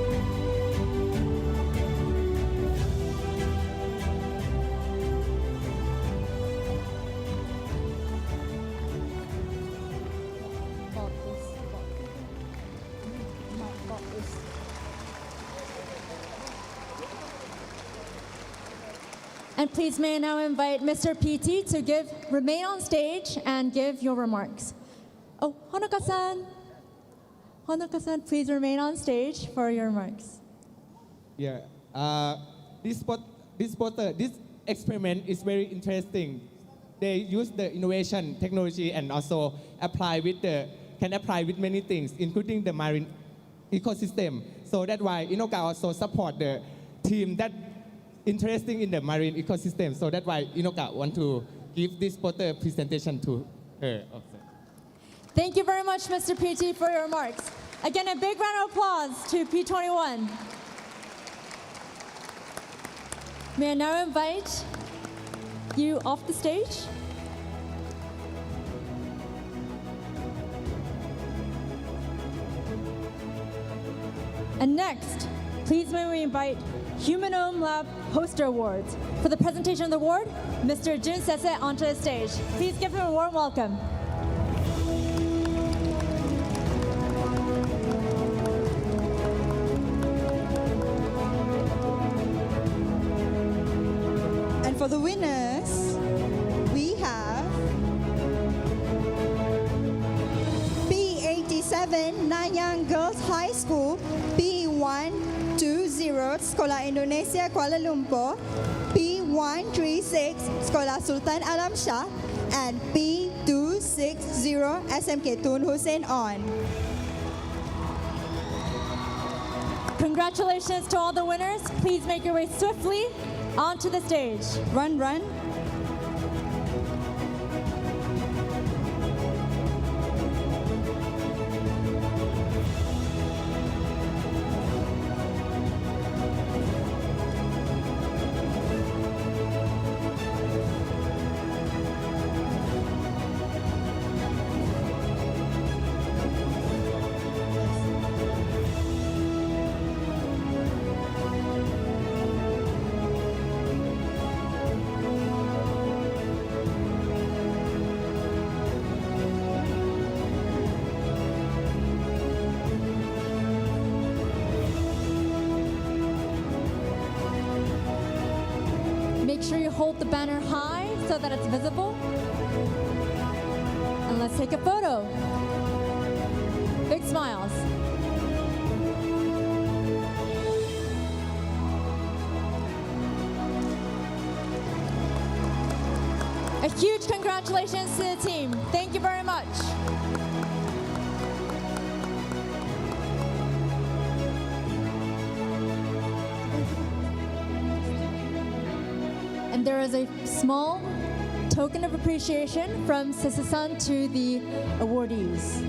And please may I now invite Mr. PT to remain on stage and give your remarks. Oh, Honoka-san. Honoka-san, please remain on stage for your remarks. Yeah, this experiment is very interesting. They use the innovation technology and also can apply with many things, including the marine ecosystem. So that's why Inoka also support the team that interesting in the marine ecosystem. So that's why Inoka want to give this poster presentation to her also. Thank you very much, Mr. PT, for your remarks. Again, a big round of applause to P21. May I now invite you off the stage? And next, please may we invite Humanome Lab Poster Awards. For the presentation of the award, Mr. Jun Sese onto the stage. Please give him a warm welcome. And for the winners, we have P87 Nanyang Girls High School, P120 Sekolah Indonesia Kuala Lumpur, P136 Sekolah Sultan Alam Shah, and P260 SMK Tun Hussein On. Congratulations to all the winners. Please make your way swiftly onto the stage. Run, run. Make sure you hold the banner high so that it's visible. And let's take a photo. Big smiles. A huge congratulations to the team. Thank you very much. And there is a small token of appreciation from Sisa-san to the awardees.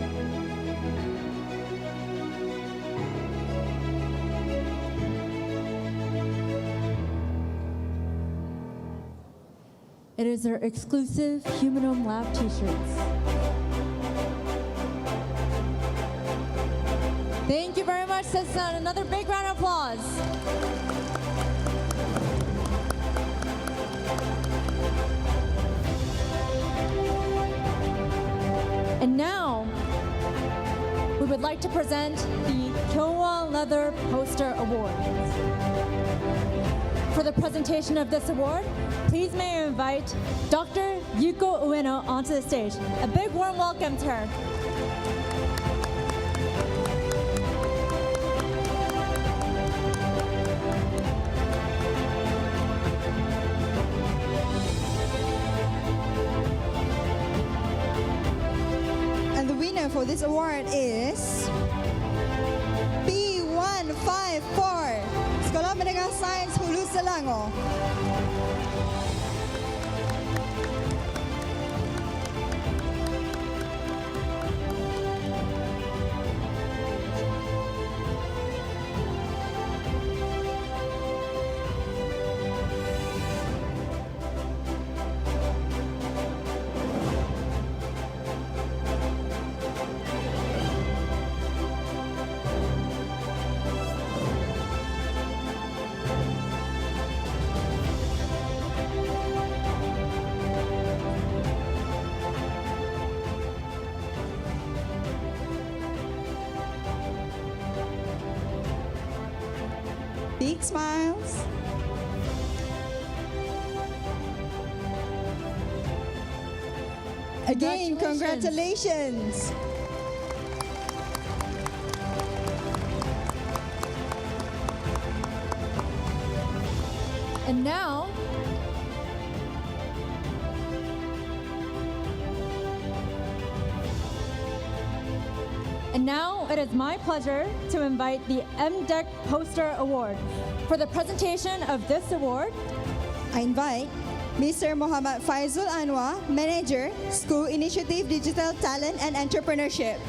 It is their exclusive Humanome Lab t-shirts. Thank you very much, Sisa-san. Another big round of applause. And now, we would like to present the Kyowa Leather Poster Award. For the presentation of this award, please may I invite Dr. Yuko Ueno onto the stage. A big warm welcome to her. And the winner for this award is P154 Sekolah Menengah Sains Hulu Selangor. Big smiles. Again, congratulations. And now, it is my pleasure to invite the MDEC Poster Award. For the presentation of this award, I invite Mr. Muhammad Faizul Anwar, Manager, School Initiative Digital Talent and Entrepreneurship.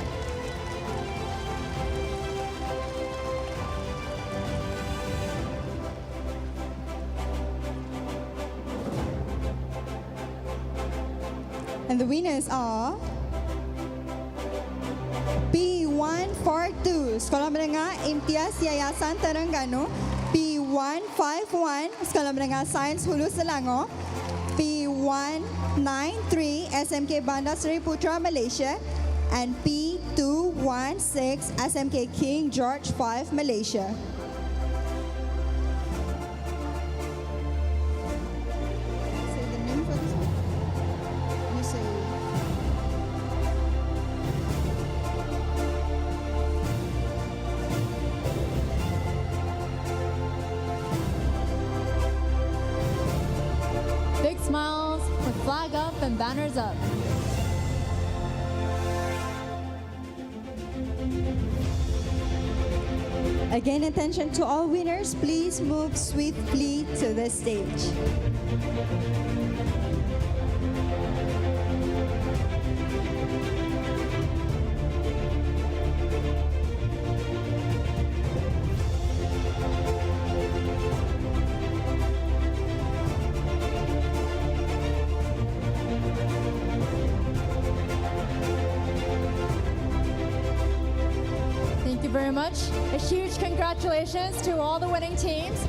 And the winners are P1 P142, Sekolah Menengah Imtiaz Yayasan Terengganu. P151, Sekolah Menengah Sains Hulu Selangor. P193, SMK Bandar Seri Putra, Malaysia. And P216, SMK King George V, Malaysia. Say the name for this one. You say. Big smiles with flag up and banners up. Again, attention to all winners. Please move swiftly to the stage. Thank you very much. A huge congratulations to all the winning teams.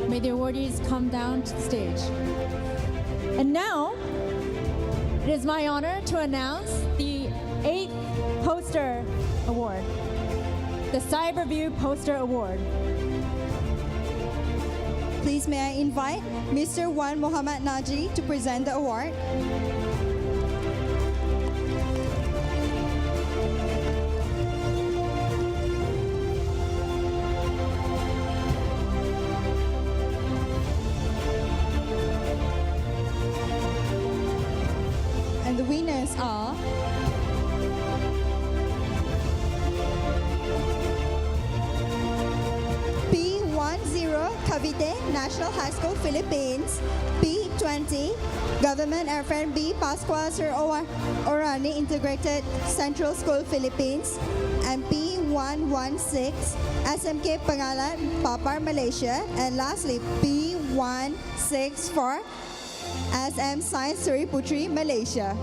May the awardees come down to the stage. And now, it is my honor to announce the 8th Poster Award, the Cyberview Poster Award. Please may I invite Mr. Wan Muhammad Naji to present the award. And the winners are P10 Cavite, National High School, Philippines. P20 Government Airframe B, Pascual Sir Orani Integrated Central School, Philippines. And P116 SMK Pangalan, Papar, Malaysia. And lastly, P164 SM Science Seri Putri, Malaysia.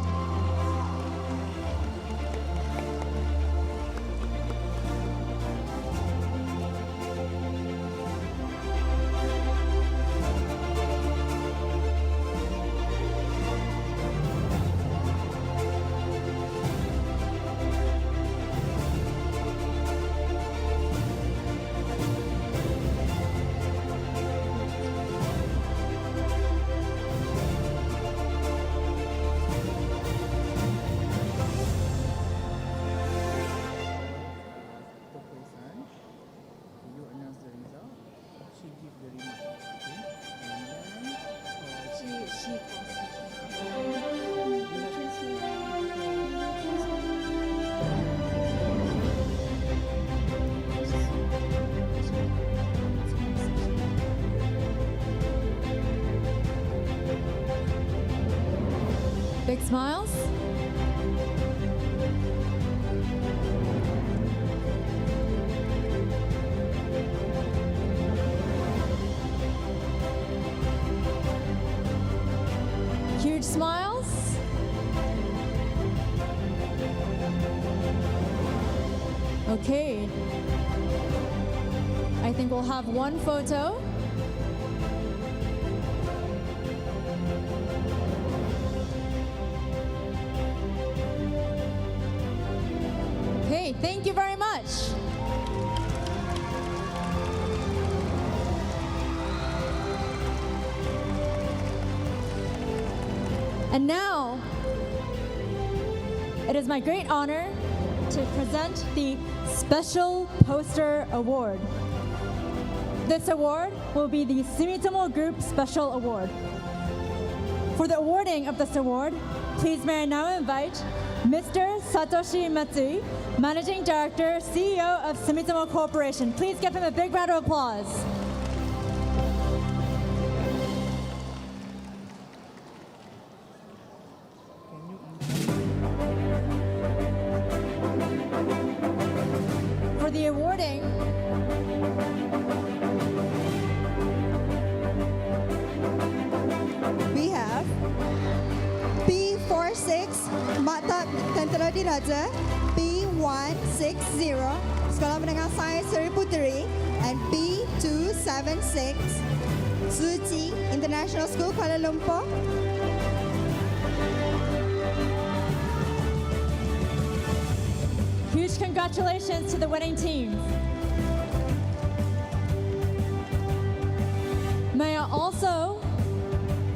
Big smiles. Huge smiles. Okay. I think we'll have one photo. Okay, thank you very much. And now, it is my great honor to present the Special Poster Award. This award will be the Sumitomo Group Special Award. For the awarding of this award, please may I now invite Mr. Satoshi Matsui, Managing Director, CEO of Sumitomo Corporation. Please give him a big round of applause. For the awarding, Sementara Diraja, P160, Sekolah Menengah Sains Seri Puteri, and P276, Suci International School, Kuala Lumpur. Huge congratulations to the winning teams. May I also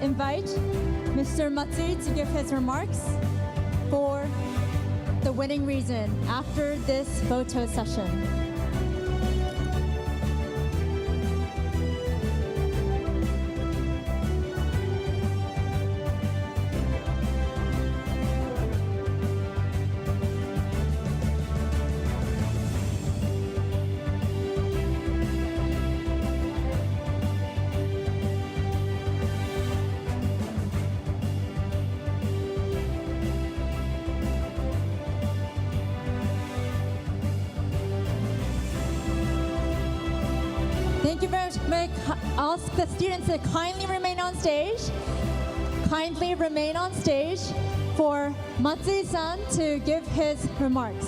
invite Mr. Matsui to give his remarks for the winning reason after this photo session. Thank you very much. May I ask the students to kindly remain on stage. Kindly remain on stage for Matsui-san to give his remarks.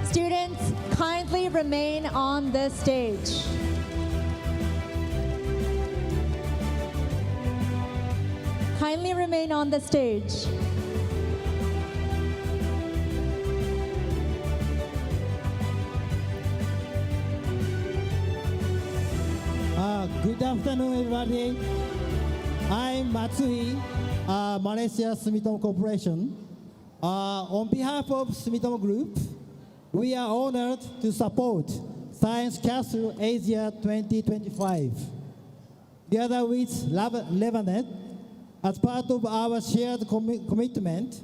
Students, kindly remain on the stage. Kindly remain on the stage. Good afternoon, everybody. I'm Matsui, Malaysia Sumitomo Corporation. On behalf of Sumitomo Group, we are honored to support Science Castle Asia 2025. Together with Livness, as part of our shared commitment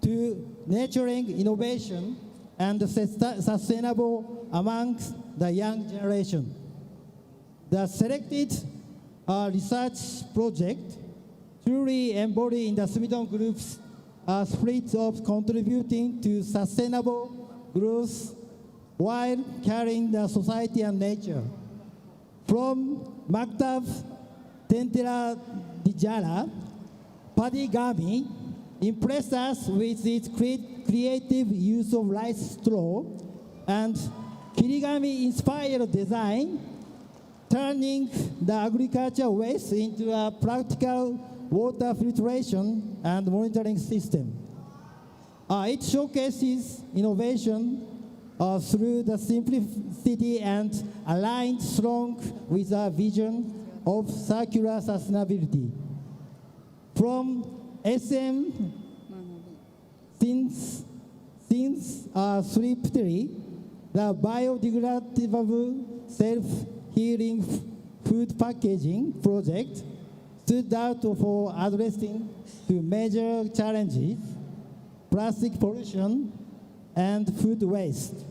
to nurturing innovation and sustainable amongst the young generation. The selected research project truly embody in the Sumitomo Group's spirit of contributing to sustainable growth while carrying the society and nature. From Maktab Tentera Dijara, Padigami impressed us with its creative use of rice straw, and Kirigami-inspired design turning the agriculture waste into a practical water filtration and monitoring system. It showcases innovation through the simplicity and aligned strong with our vision of circular sustainability. From SM since Sripteri, the biodegradable self-healing food packaging project stood out for addressing two major challenges: plastic pollution and food waste.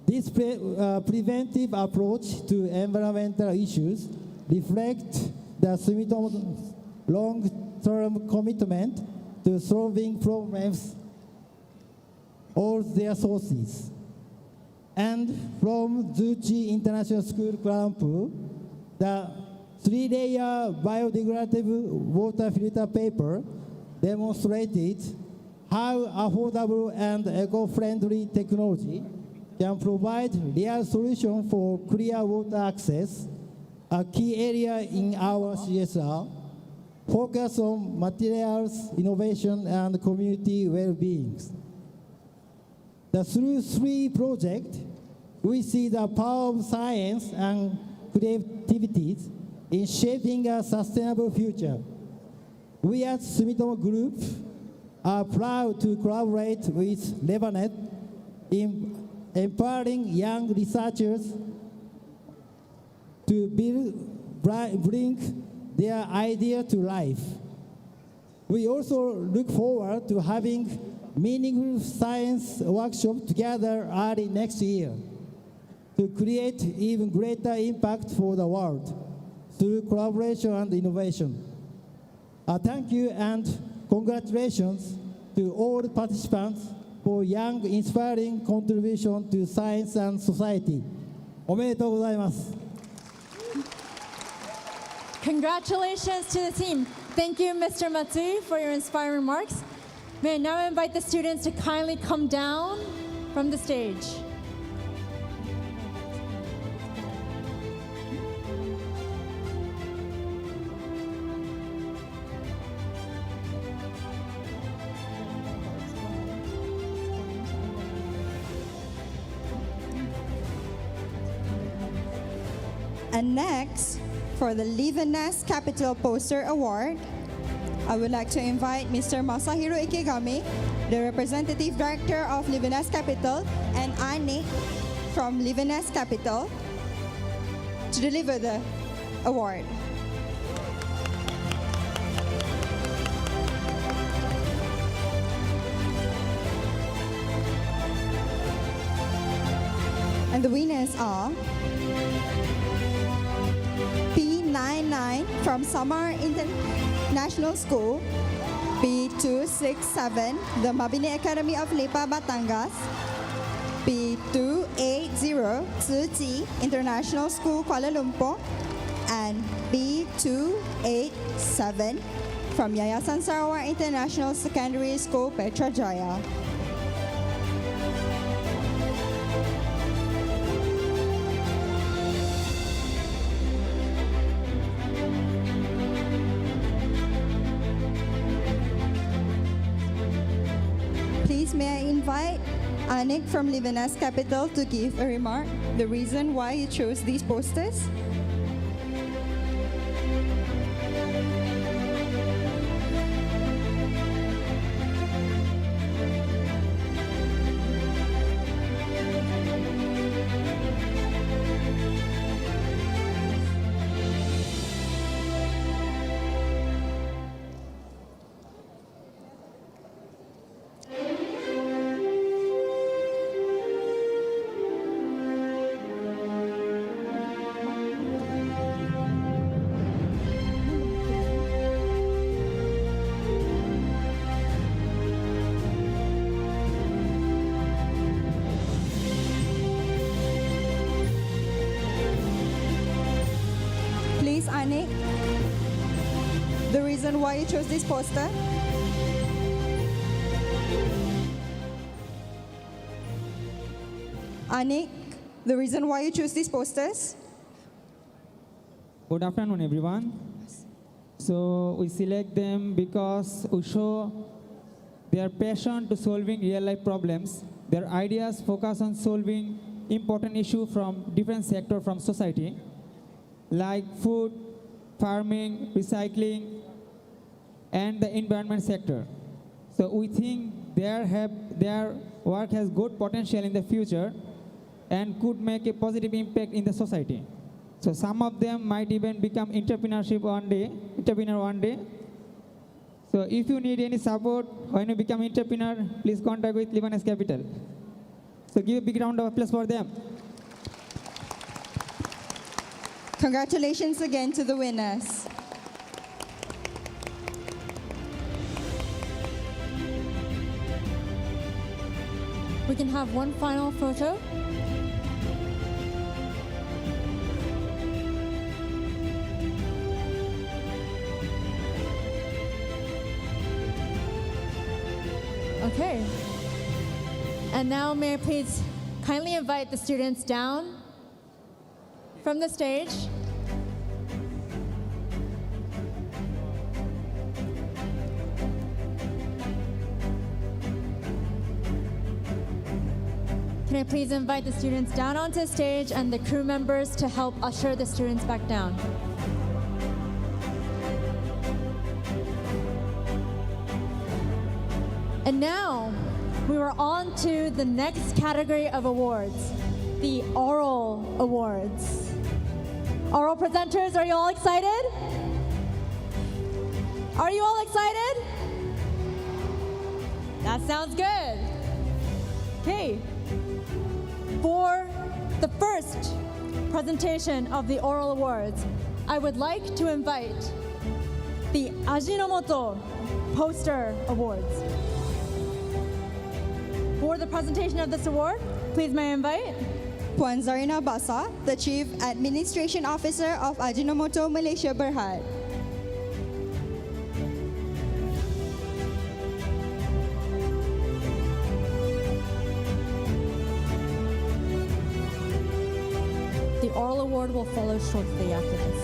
This preventive approach to environmental issues reflects the Sumitomo's long-term commitment to solving problems all their sources. And from Zuchi International School, Kuala Lumpur, the three-layer biodegradable water filter paper demonstrated how affordable and eco-friendly technology can provide real solution for clear water access, a key area in our CSR, focus on materials, innovation, and community well-being. Through three projects, we see the power of science and creativity in shaping a sustainable future. We at Sumitomo Group are proud to collaborate with Livness in empowering young researchers to bring their idea to life. We also look forward to having meaningful science workshop together early next year to create even greater impact for the world through collaboration and innovation. Thank you and congratulations to all participants for young, inspiring contribution to science and society. おめでとうございます。Congratulations to the team. Thank you, Mr. Matsui, for your inspiring remarks. May I now invite the students to kindly come down from the stage. And next, for the Livness Capital Poster Award, I would like to invite Mr. Masahiro Ikegami, the Representative Director of Livness Capital, and Anik from Livness Capital to deliver the award. And the winners are P99 from Samar International School, P267, the Mabini Academy of Lepa Batangas, P280, Tzu International School, Kuala Lumpur, and P287 from Yayasan Sarawak International Secondary School, Petrajaya. Please may I invite Anik from Livness Capital to give a remark, the reason why you chose these posters. Please, Anik, the reason why you chose this poster. Anik, the reason why you chose these posters. Good afternoon, everyone. So we select them because we show their passion to solving real-life problems. Their ideas focus on solving important issues from different sectors from society, like food, farming, recycling, and the environment sector. So we think their work has good potential in the future and could make a positive impact in the society. So some of them might even become entrepreneur one day. So if you need any support when you become entrepreneur, please contact with Livness Capital. So give a big round of applause for them. Congratulations again to the winners. We can have one final photo. Okay. And now may I please kindly invite the students down from the stage. Can I please invite the students down onto the stage and the crew members to help usher the students back down? And now, we are on to the next category of awards, the oral awards. Oral presenters, are you all excited? Are you all excited? That sounds good. Okay. For the first presentation of the oral awards, I would like to invite the Ajinomoto Poster Awards. For the presentation of this award, please may I invite Puan Zarina Basa, the Chief Administration Officer of Ajinomoto Malaysia Berhad. oral award will follow shortly after this.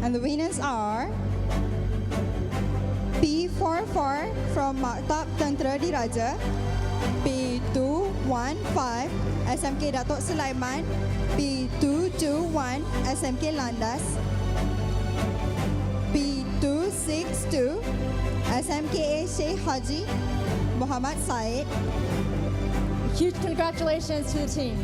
And the winners are P44 from Maktab Tentera Diraja, P215 SMK Datuk Sulaiman, P221 SMK Landas, P262 SMK Sheikh Haji Muhammad Said. Huge congratulations to the team.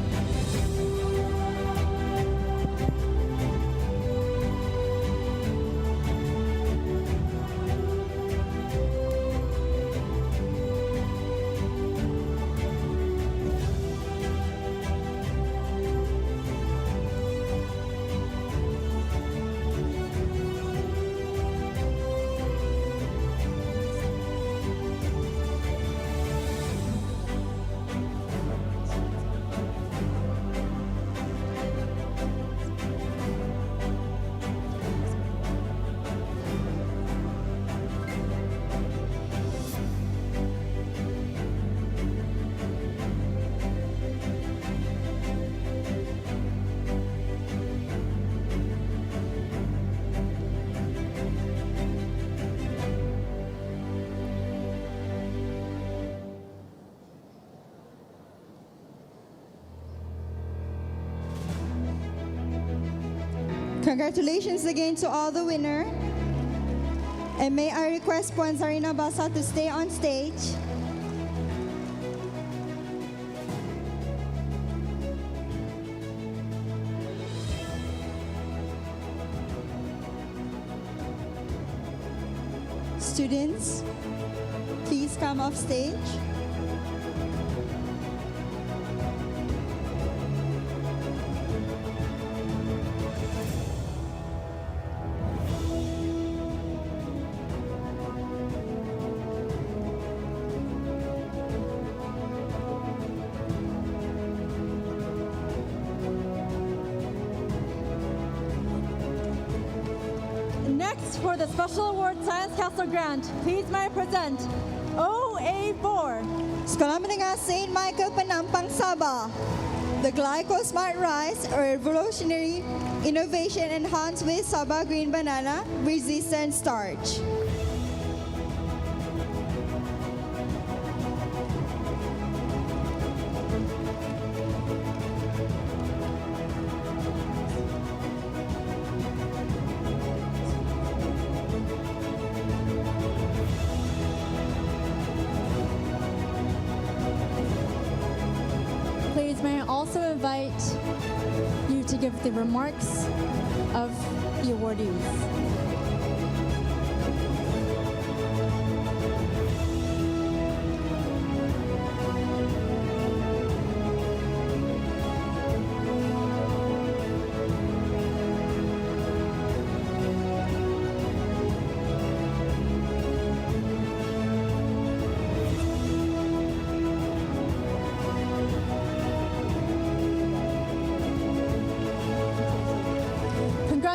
Congratulations again to all the winners. And may I request Puan Zarina Basa to stay on stage. Students, please come off stage. Next, for the Special Award Science Castle Grant, please may I present OA4. Sekolah Menengah St. Michael Penampang Sabah. The Glyco Smart Rice, a revolutionary innovation enhanced with Sabah green banana resistant starch. Please may I also invite you to give the remarks of the awardees.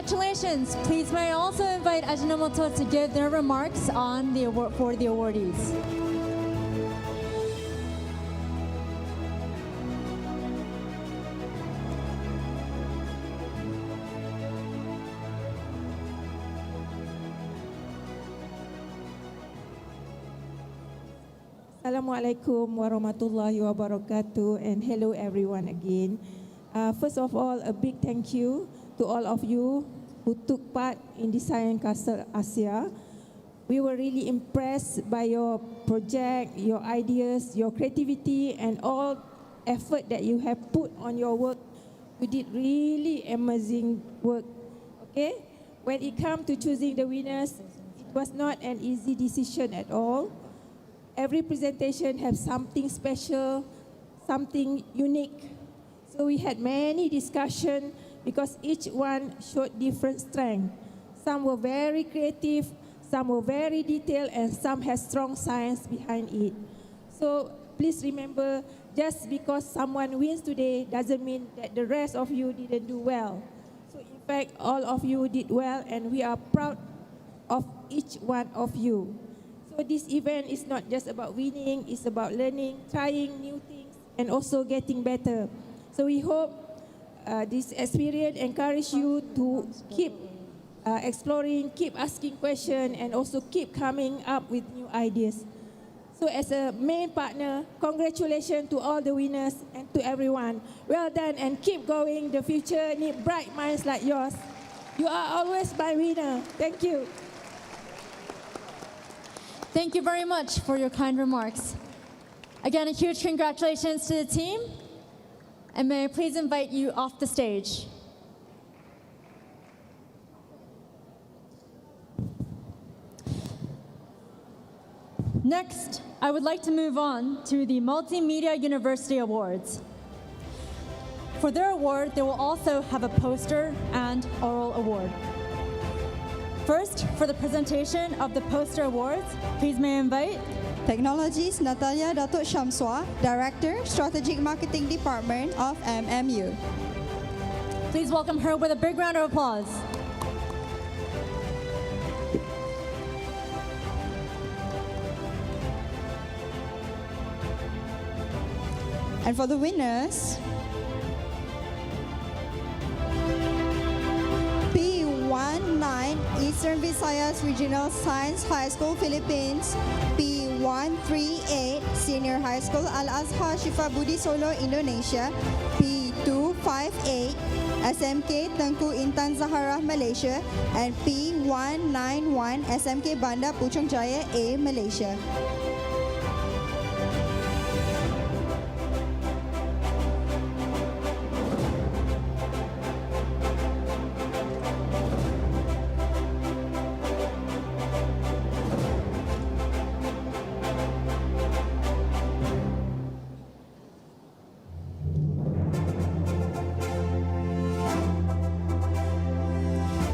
Congratulations. Please may I also invite Ajinomoto to give their remarks on the award for the awardees. Assalamualaikum warahmatullahi wabarakatuh, and hello everyone again. First of all, a big thank you to all of you who took part in the Science Castle Asia. We were really impressed by your project, your ideas, your creativity, and all effort that you have put on your work. You did really amazing work. Okay? When it comes to choosing the winners, it was not an easy decision at all. Every presentation has something special, something unique. So we had many discussions because each one showed different strength. Some were very creative, some were very detailed, and some had strong science behind it. So please remember, just because someone wins today doesn't mean that the rest of you didn't do well. So in fact, all of you did well, and we are proud of each one of you. So this event is not just about winning, it's about learning, trying new things, and also getting better. So So we hope this experience encourage you to keep exploring, keep asking questions, and also keep coming up with new ideas. So as a main partner, congratulations to all the winners and to everyone. Well done and keep going. The future needs bright minds like yours. You are always my winner. Thank you. Thank you very much for your kind remarks. Again, a huge congratulations to the team. And may I please invite you off the stage. Next, I would like to move on to the Multimedia University Awards. For their award, they will also have a poster and oral award. First, for the presentation of the poster awards, please may I invite Technologies Natalia Datuk Shamswa, Director, Strategic Marketing Department of MMU. Please welcome her with a big round of applause. And for the winners, P19 Eastern Visayas Regional Science High School, Philippines, P138 Senior High School Al-Azhar Shifa Budi Solo, Indonesia, P258 SMK Tengku Intan Zahara, Malaysia, and P191 SMK Bandar Puchong Jaya A, Malaysia.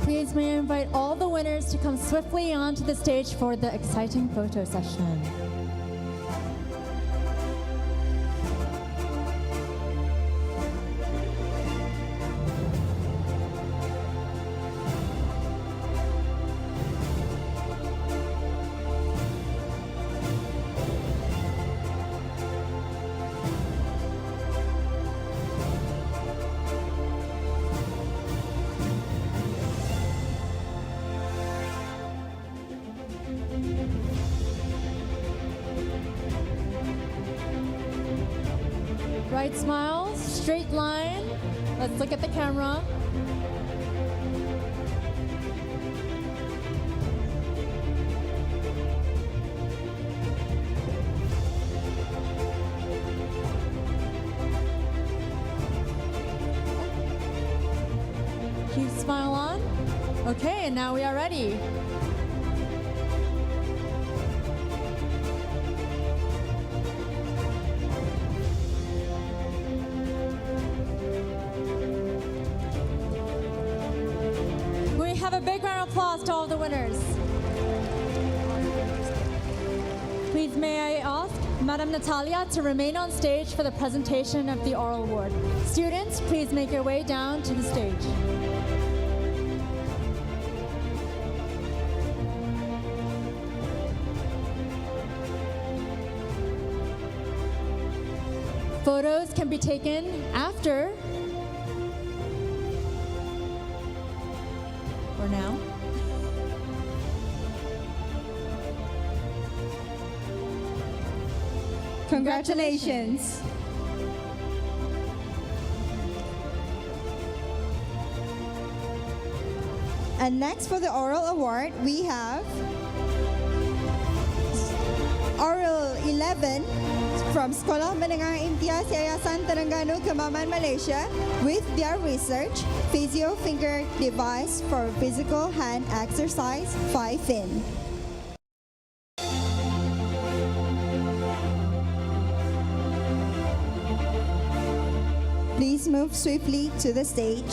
Please may I invite all the winners to come swiftly onto the stage for the exciting photo session. Right smile, straight line. Let's look at the camera. Keep smile on. Okay, and now we are ready. Have a big round of applause to all the winners. Please may I ask Madam Natalia to remain on stage for the presentation of the oral award. Students, please make your way down to the stage. Photos can be taken after or now. Congratulations. And next for the oral award, we have Oral 11 from Sekolah Menengah Imtiaz Yayasan Terengganu, Kemaman, Malaysia, with their research, Physio Finger Device for Physical Hand Exercise 5-in. Please move swiftly to the stage.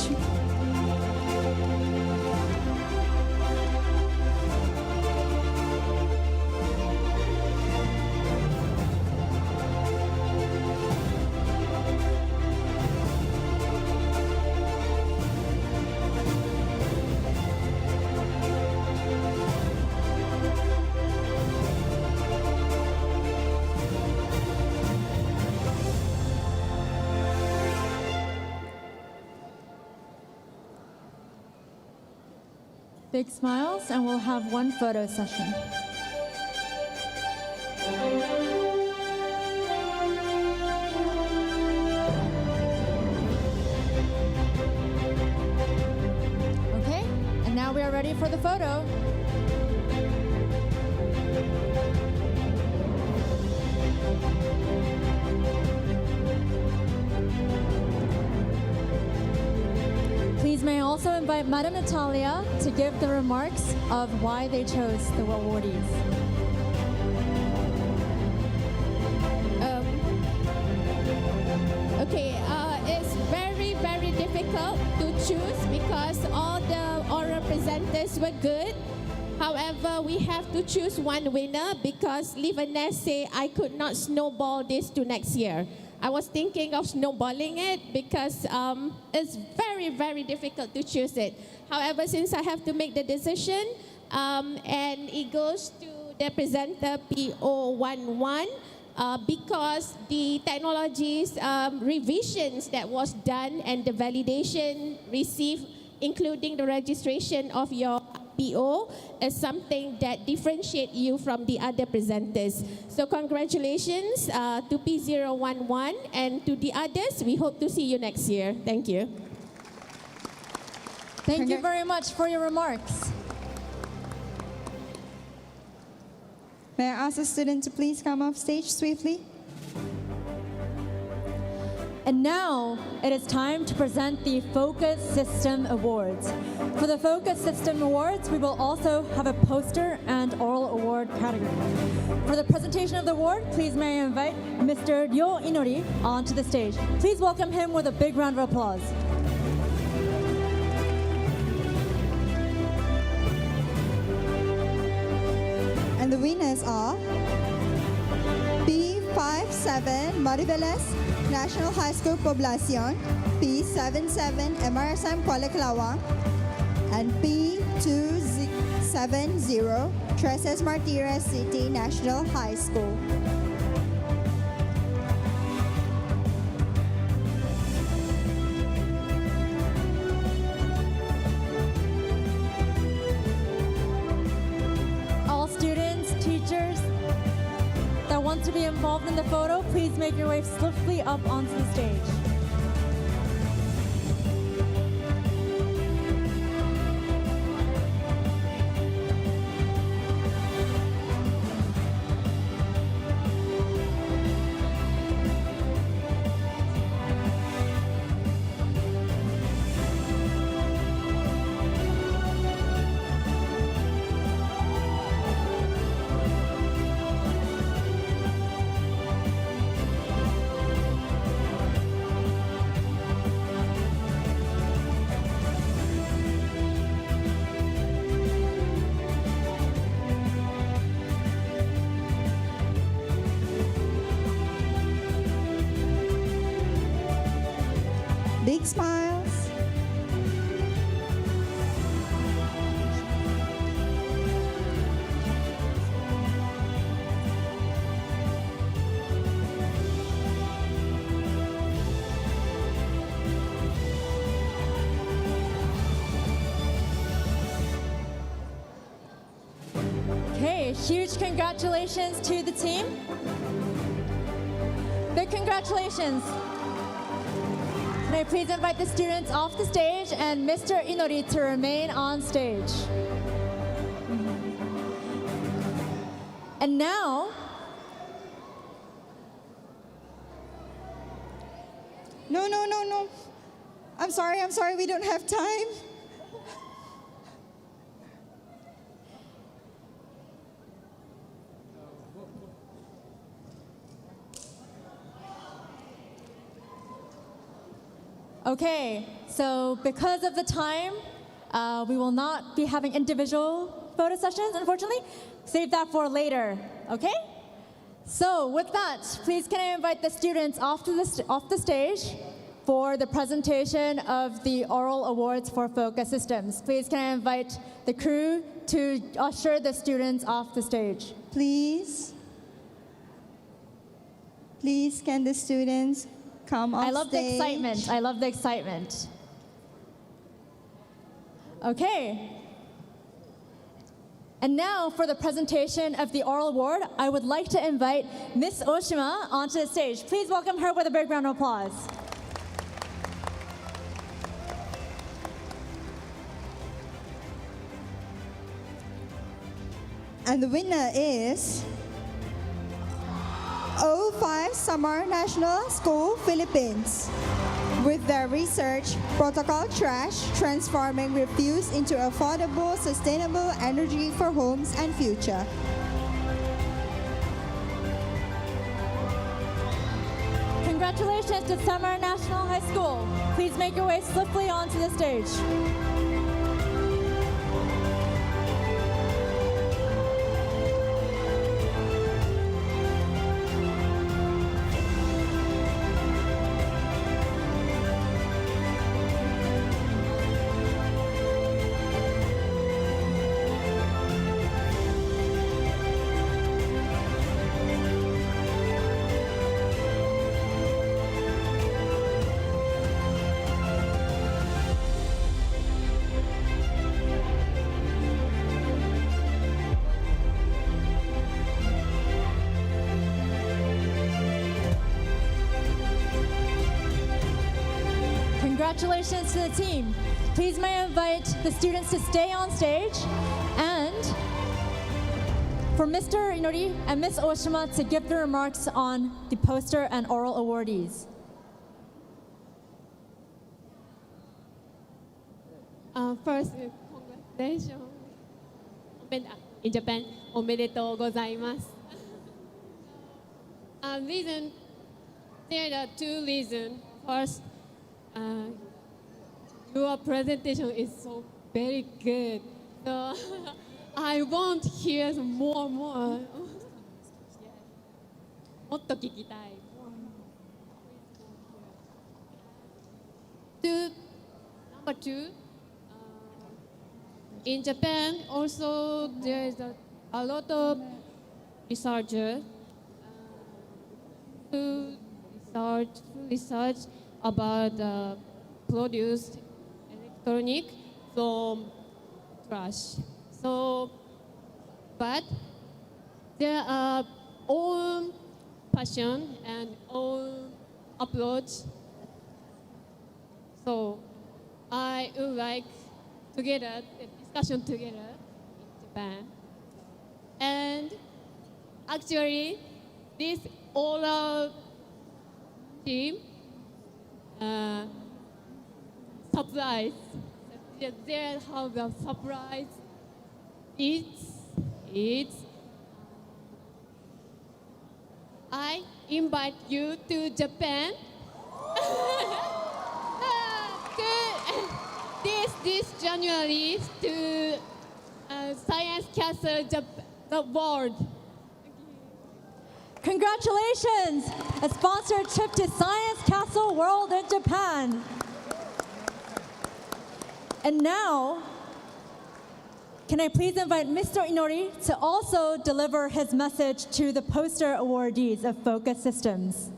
Big smiles, and we'll have one photo session. Okay, and now we are ready for the photo. Please may I also invite Madam Natalia to give the remarks of why they chose the awardees. Okay, it's very, very difficult to choose because all the oral presenters were good. However, we have to choose one winner because Livness say I could not snowball this to next year. I was thinking of snowballing it because it's very, very difficult to choose it. However, since I have to make the decision and it goes to the presenter PO11 because the technologies revisions that was done and the validation received, including the registration of your PO, is something that differentiates you from the other presenters. So congratulations to P011 and to the others. We hope to see you next year. Thank you. Thank you very much for your remarks. May I ask the student to please come off stage swiftly? And now it is time to present the Focus System Awards. For the Focus System Awards, we will also have a poster and oral award category. For the presentation of the award, please may I invite Mr. Ryo Inori onto the stage. Please welcome him with a big round of applause. And the winners are P57 Maribeles National High School Poblacion, P77 MRSM Kuala Kelawang, and P270 Tres Martires City National High School. All students, teachers that want to be involved in the photo, please make your way swiftly up onto the stage. Big smiles. Okay, huge congratulations to the team. Big congratulations. May I please invite the students off the stage and Mr. Inori to remain on stage. And now, No. I'm sorry, we don't have time. okay, so because of the time, we will not be having individual photo sessions, unfortunately. Save that for later, okay? So with that, please can I invite the students off the stage for the presentation of the oral awards for Focus Systems. Please can I invite the crew to usher the students off the stage. Please can the students come off I love the stage? excitement. I love the excitement. Okay. And now for the presentation of the oral award, I would like to invite Miss Oshima onto the stage. Please welcome her with a big round of applause. And the winner is 05 Samar National School, Philippines. With their research, Protocol Trash, Transforming Refuse into Affordable, Sustainable Energy for Homes and Future. Congratulations to Samar National High School. Please make your way swiftly onto the stage. Congratulations to the team. Please may I invite the students to stay on stage and for Mr. Inori and Ms. Oshima to give their remarks on the poster and oral awardees. First, congratulations. In Japan, おめでとうございます。Reason, there are two reasons. First, your presentation is so very good. So I want to hear more. もっと聞きたい。Number two, in Japan also there is a lot of researchers who research about produced electronic from trash. So, but there are own passion and own approach. So, I would like together the discussion together in Japan. And actually, this oral team surprise. They have a surprise. It's I invite you to Japan. This January to Science Castle, the world. Congratulations! A sponsored trip to Science Castle World in Japan. And now, can I please invite Mr. Inori to also deliver his message to the poster awardees of Focus Systems.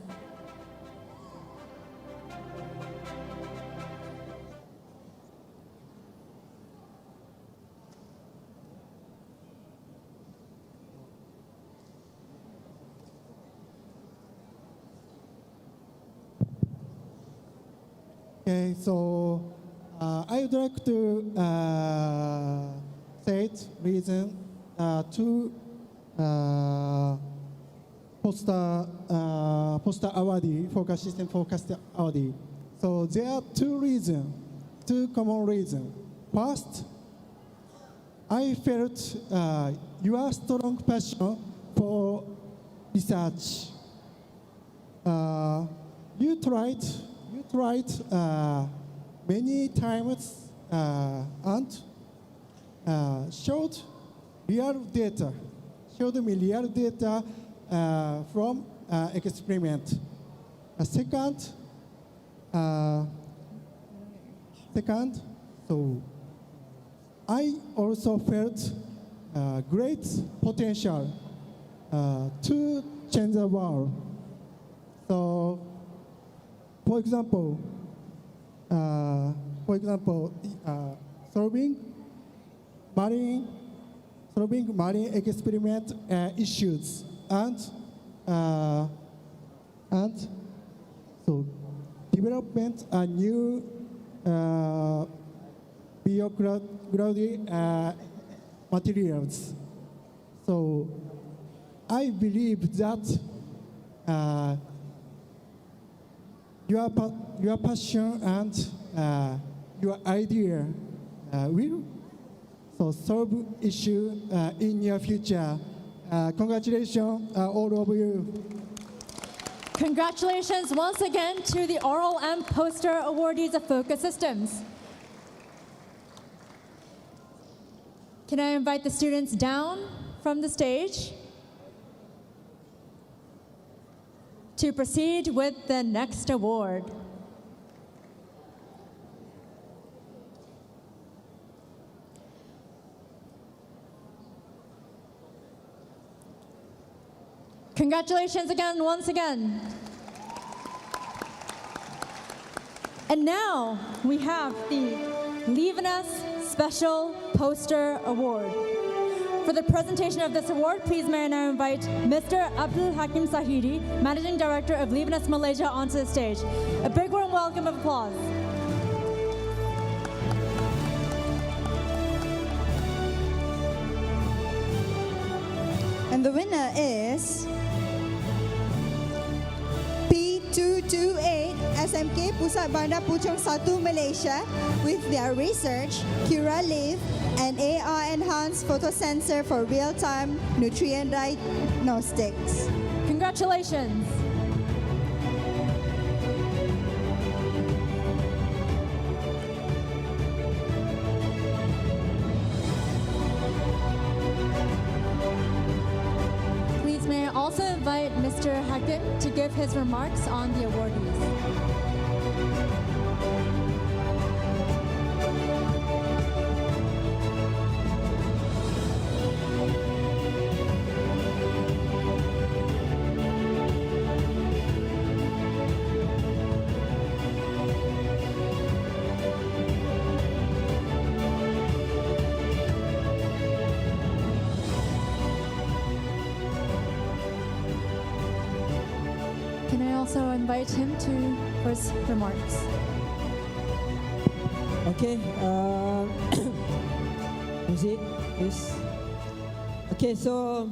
Okay, so I would like to state reason to poster awardee, focus system focused awardee. So there are two common reasons. First, I felt your strong passion for research. You tried many times and showed me real data from experiment. Second, so I also felt great potential to change the world. So, for example, solving marine solving marine experiment issues and so development a new biodegradable materials. So I believe that your passion and your idea will so solve issue in your future. Congratulations, all of you. Congratulations once again to the oral and poster awardees of Focus Systems. Can I invite the students down from the stage to proceed with the next award? Congratulations again, once again. And now we have the Livness Special Poster Award. For the presentation of this award, please may I now invite Mr. Abdul Hakim Sahiri, Managing Director of Livness Malaysia, onto the stage. A big warm welcome of applause. And the winner is P228 SMK Pusat Bandar Puchong 1 Malaysia with their research, Cura Live, an AR-enhanced photosensor for real-time nutrient diagnostics. Congratulations. Please may I also invite Mr. Hakim to give his remarks on the awardees. Can I also invite him to first remarks? Okay, music, please. Okay, so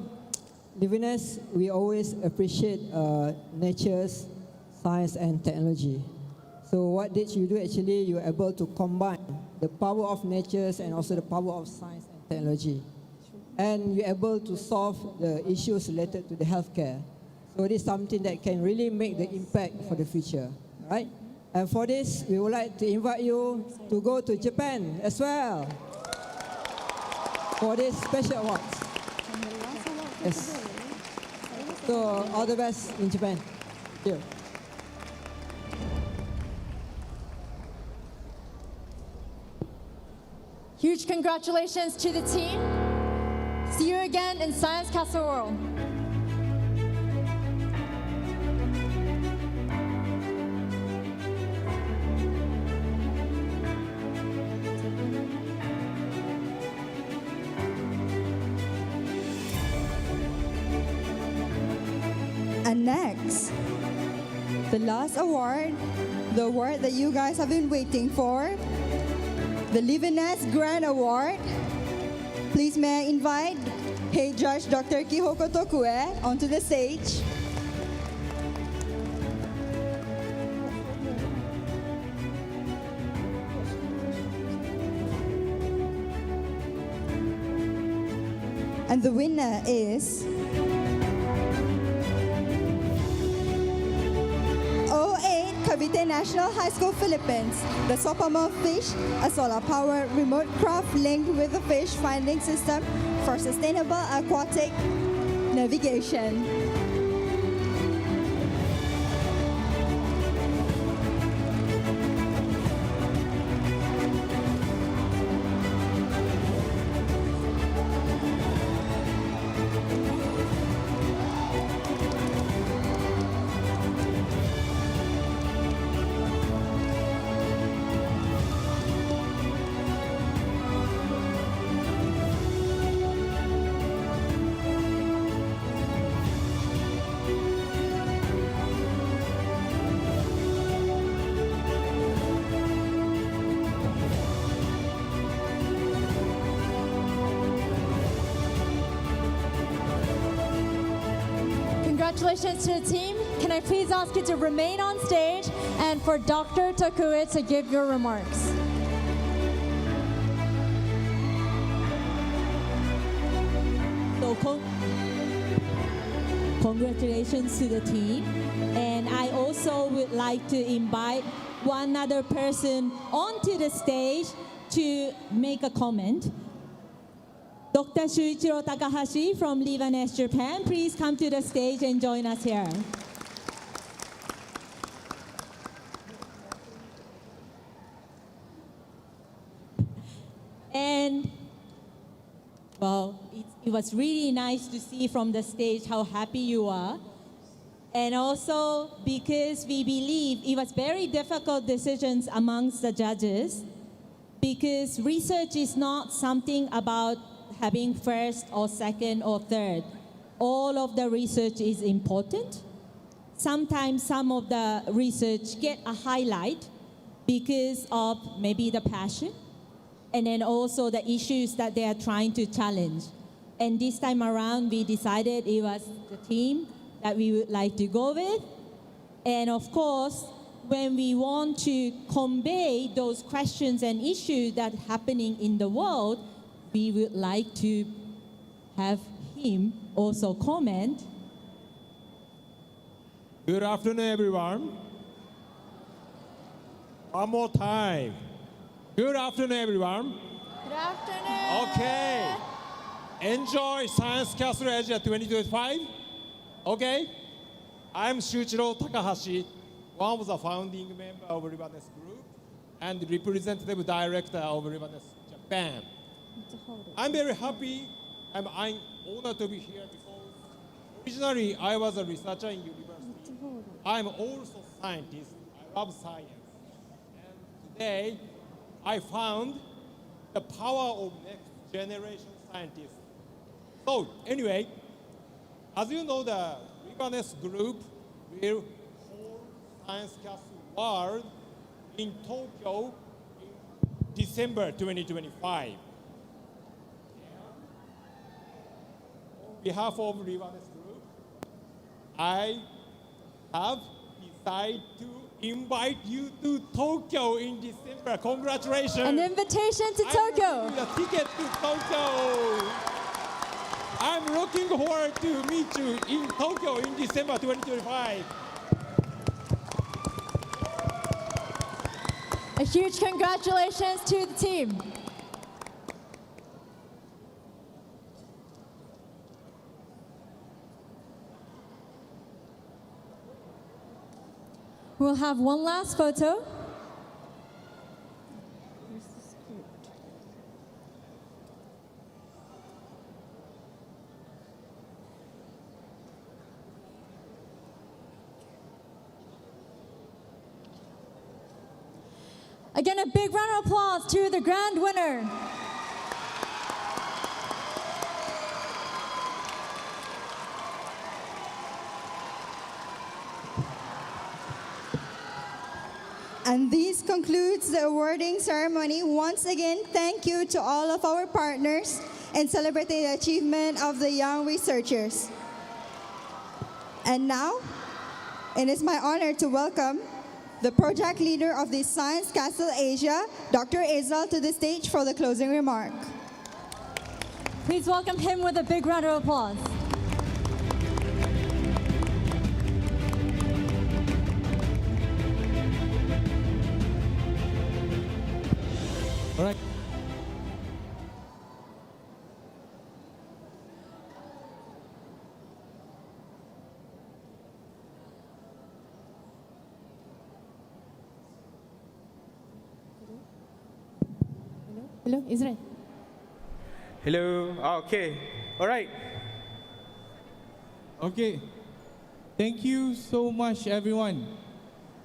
Livness, we always appreciate nature's science and technology. So what did you do actually? You were able to combine the power of nature's and also the power of science and technology. And you're able to solve the issues related to the healthcare. So it is something that can really make the impact for the future, all right? And for this, we would like to invite you to go to Japan as well for this special awards. Yes. So all the best in Japan. Thank you. Huge congratulations to the team. See you again in Science Castle World. And next, the last award, the award that you guys have been waiting for, the Livness Grand Award. Please may I invite Head Judge Dr. Kihoko Tokue onto the stage. And the winner is Cavite National High School, Philippines. The Sopamor fish, a solar-powered remote craft linked with a fish finding system for sustainable aquatic navigation. congratulations to the team. Can I please ask you to remain on stage and for Dr. Takue to give your remarks? So congratulations to the team. And I also would like to invite one other person onto the stage to make a comment. Dr. Shuichiro Takahashi from Livness Japan, please come to the stage and join us here. And well, it was really nice to see from the stage how happy you are. And also because we believe it was very difficult decisions amongst the judges, because research is not something about having first or second or third. All of the research is important. Sometimes some of the research get a highlight because of maybe the passion and then also the issues that they are trying to challenge. And this time around, we decided it was the team that we would like to go with. And of course, when we want to convey those questions and issues that are happening in the world, we would like to have him also comment. Good afternoon, everyone. One more time. Good afternoon, everyone. Good afternoon. Okay. Enjoy Science Castle Asia 2025. Okay. I'm Shuichiro Takahashi, one of the founding members of Livness Group and representative director of Livness Japan. I'm very happy. I'm honored to be here because originally I was a researcher in university. I'm also a scientist. I love science. And today I found the power of next generation scientists. So anyway, as you know, the Livness Group will hold Science Castle World in Tokyo in December 2025. On behalf of Livness Group, I have decided to invite you to Tokyo in December. Congratulations. An invitation to Tokyo. I'm a ticket to Tokyo. I'm looking forward to meet you in Tokyo in December 2025. A huge congratulations to the team. We'll have one last photo. Again, a big round of applause to the grand winner. And this concludes the awarding ceremony. Once again, thank you to all of our partners and celebrating the achievement of the young researchers. And now, it is my honor to welcome the project leader of the Science Castle Asia, Dr. Israel, to the stage for the closing remark. Please welcome him with a big round of applause. All right. Hello, Israel. Hello. Okay. All right. Okay. Thank you so much, everyone,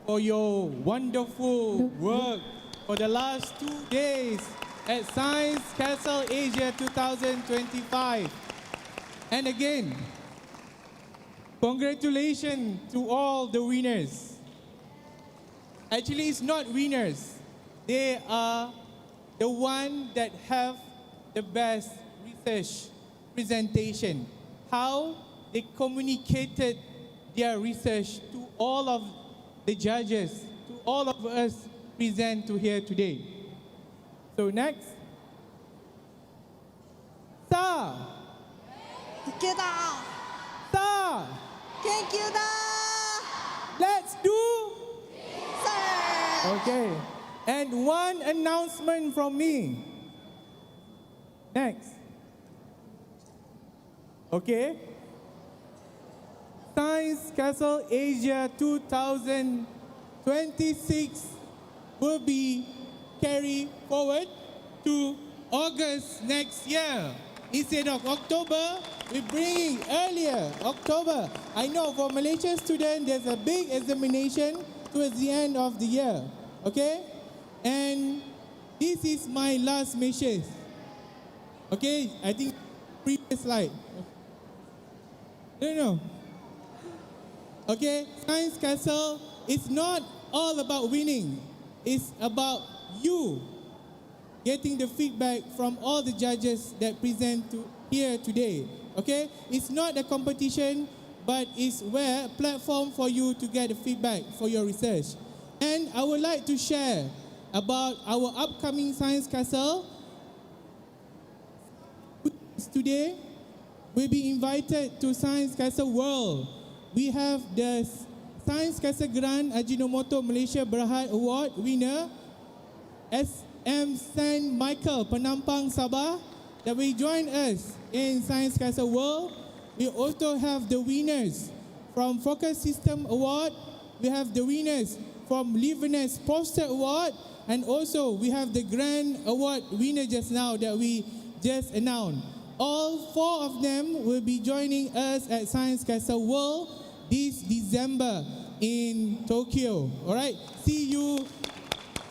for your wonderful work for the last 2 days at Science Castle Asia 2025. And again, congratulations to all the winners. Actually, it's not winners. They are the one that have the best research presentation. How they communicated their research to all of the judges, to all of us present to here today. So next. Sa. Sa. Let's do. Okay. And one announcement from me. Next. Okay. Science Castle Asia 2026 will be carried forward to August next year. Instead of October, we're bringing earlier, October. I know for Malaysian students, there's a big examination towards the end of the year. Okay? And this is my last message. Okay? I think previous slide. No. Okay? Science Castle is not all about winning. It's about you getting the feedback from all the judges that present here today. Okay? It's not a competition, but it's a platform for you to get the feedback for your research. And I would like to share about our upcoming Science Castle. Today, we'll be invited to Science Castle World. We have the Science Castle Grand Ajinomoto Malaysia Berhad Award winner, SM San Michael Penampang Sabah, that will join us in Science Castle World. We also have the winners from Focus System Award. We have the winners from Livness Poster Award. And also we have the Grand Award winner just now that we just announced. All four of them will be joining us at Science Castle World this December in Tokyo. All right, see you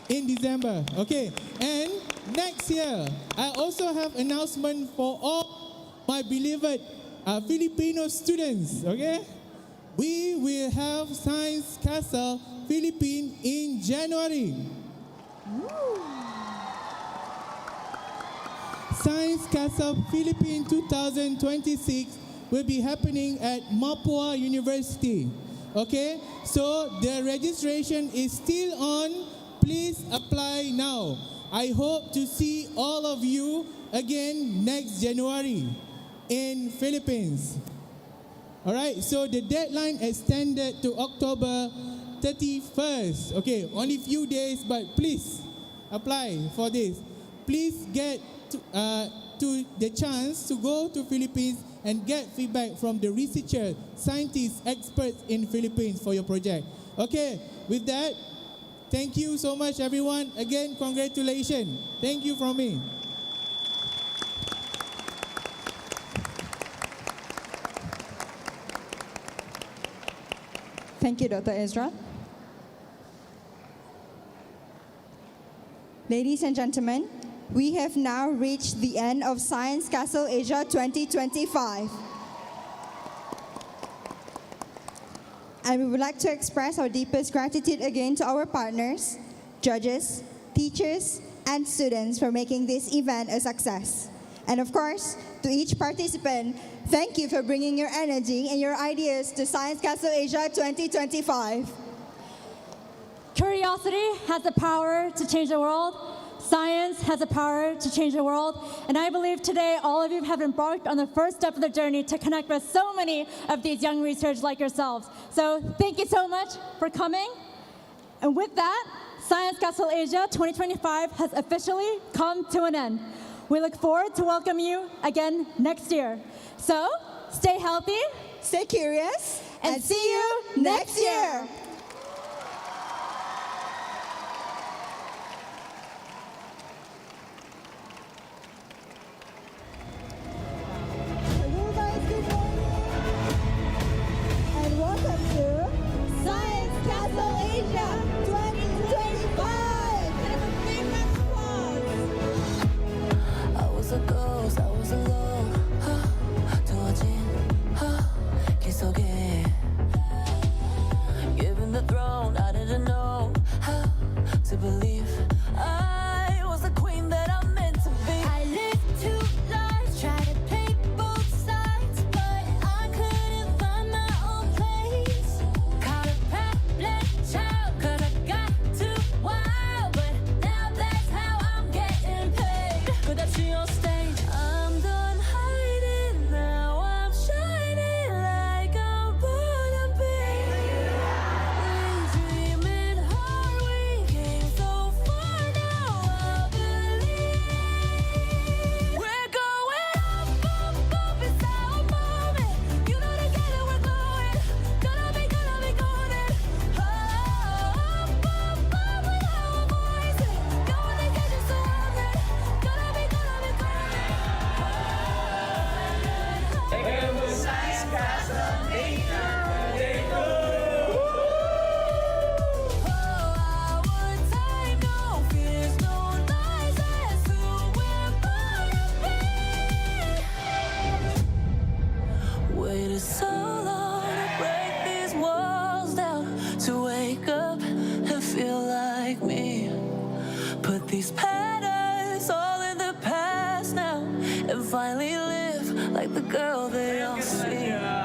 in December. Okay, and next year, I also have announcement for all my beloved Filipino students. Okay, we will have Science Castle Philippines in January. Science Castle Philippines 2026 will be happening at Mapua University. Okay, so the registration is still on. Please apply now. I hope to see all of you again next January in Philippines. All right, so the deadline extended to October 31st. Okay, only few days, but please apply for this. Please get to the chance to go to Philippines and get feedback from the researchers, scientists, experts in Philippines for your project. Okay, with that, thank you so much, everyone. Again, congratulations. Thank you from me. Thank you, Dr. Ezra. Ladies and gentlemen, we have now reached the end of Science Castle Asia 2025. And we would like to express our deepest gratitude again to our partners, judges, teachers, and students for making this event a success. And of course, to each participant, thank you for bringing your energy and your ideas to Science Castle Asia 2025. Curiosity has the power to change the world. Science has the power to change the world. And I believe today all of you have embarked on the first step of the journey to connect with so many of these young researchers like yourselves. So thank you so much for coming. And with that, Science Castle Asia 2025 has officially come to an end. We look forward to welcome you again next year. So stay healthy, stay curious, and see you next year. And welcome to Science Castle Asia 2025. And a big round of applause. I was a ghost, I was alone. 두어진 길 속에 Put these patterns all in the past now and finally live like the girl they all see.